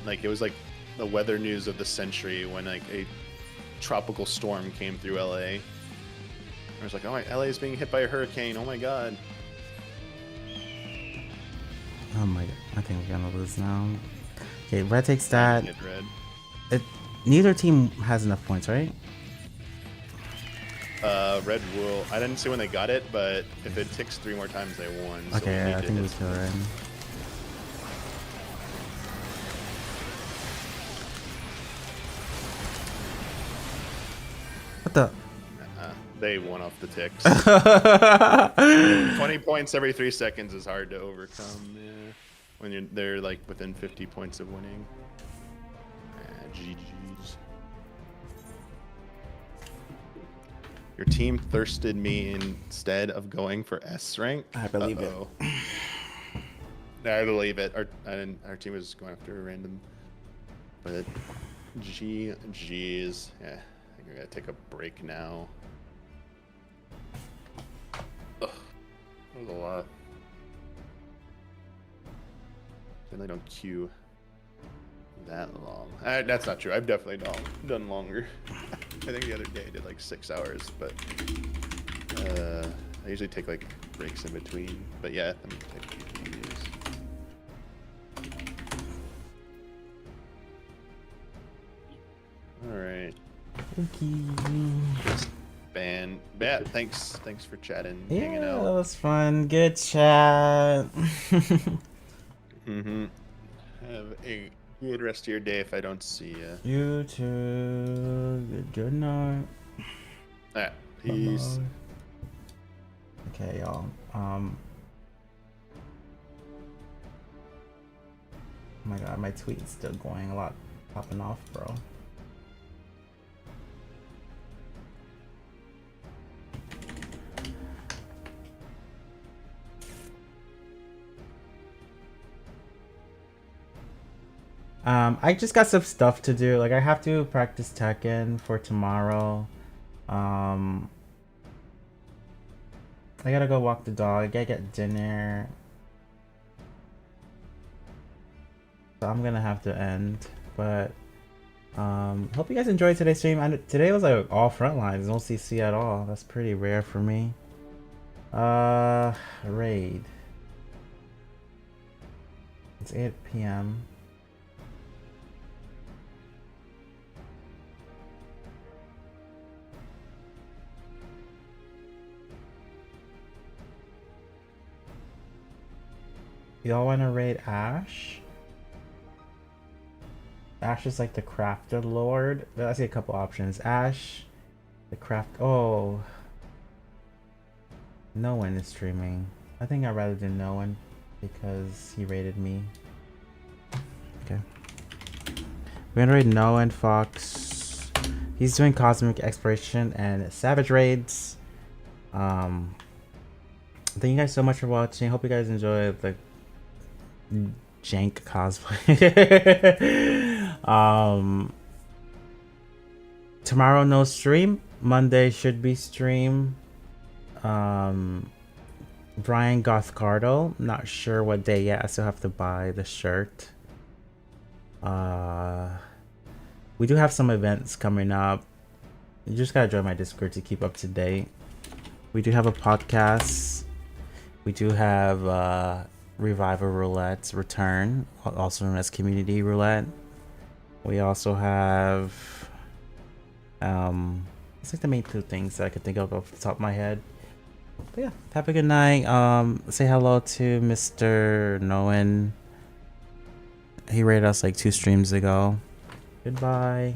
like it was like the weather news of the century when like a tropical storm came through LA. I was like, oh, LA is being hit by a hurricane. Oh my god. Oh my god. I think we're gonna lose now. Okay, Red takes that. Hit Red. Neither team has enough points, right? Red will. I didn't see when they got it, but if it ticks 3 more times, they won. So Okay, I think we kill Red. What the? They won off the ticks. 20 points every 3 seconds is hard to overcome. Yeah. When they're like within 50 points of winning. GG's. Your team thirsted me instead of going for S rank. I believe it. I believe it. Our team was going after a random, but GG's. Yeah, I think we're gonna take a break now. Ugh, that was a lot. I don't queue that long. That's not true. I've definitely done longer. I think the other day I did like 6 hours, but I usually take like breaks in between. But yeah, let me take these. All right. Thank you. Yeah, thanks for chatting, Yeah, hanging out. that was fun. Good chat. Have a good rest of your day if I don't see you. You too. Good night. Alright, peace. Bye-bye. Okay, y'all. Oh my god, my tweet's still going. A lot popping off, bro. I just got some stuff to do. Like, I have to practice Tekken for tomorrow. I gotta go walk the dog. I gotta get dinner. So I'm gonna have to end. But, hope you guys enjoyed today's stream. Today was like all Frontlines, no CC at all. That's pretty rare for me. Raid. It's 8 p.m. Y'all want to raid Ash? Ash is like the crafter lord. I see a couple options. Ash, the craft. Oh, no one is streaming. I think I'd rather do no one because he raided me. Okay. We're gonna raid no one Fox. He's doing cosmic exploration and savage raids. Thank you guys so much for watching. Hope you guys enjoyed the jank cosplay. Tomorrow no stream. Monday should be stream. Brian Gothcardo, not sure what day yet. I still have to buy the shirt. We do have some events coming up. You just gotta join my Discord to keep up to date. We do have a podcast. We do have Revival Roulette's return, also known as Community Roulette. We also have it's like the main two things that I could think of off the top of my head. But yeah, have a good night. Say hello to Mr. Noen. He rated us like 2 streams ago. Goodbye.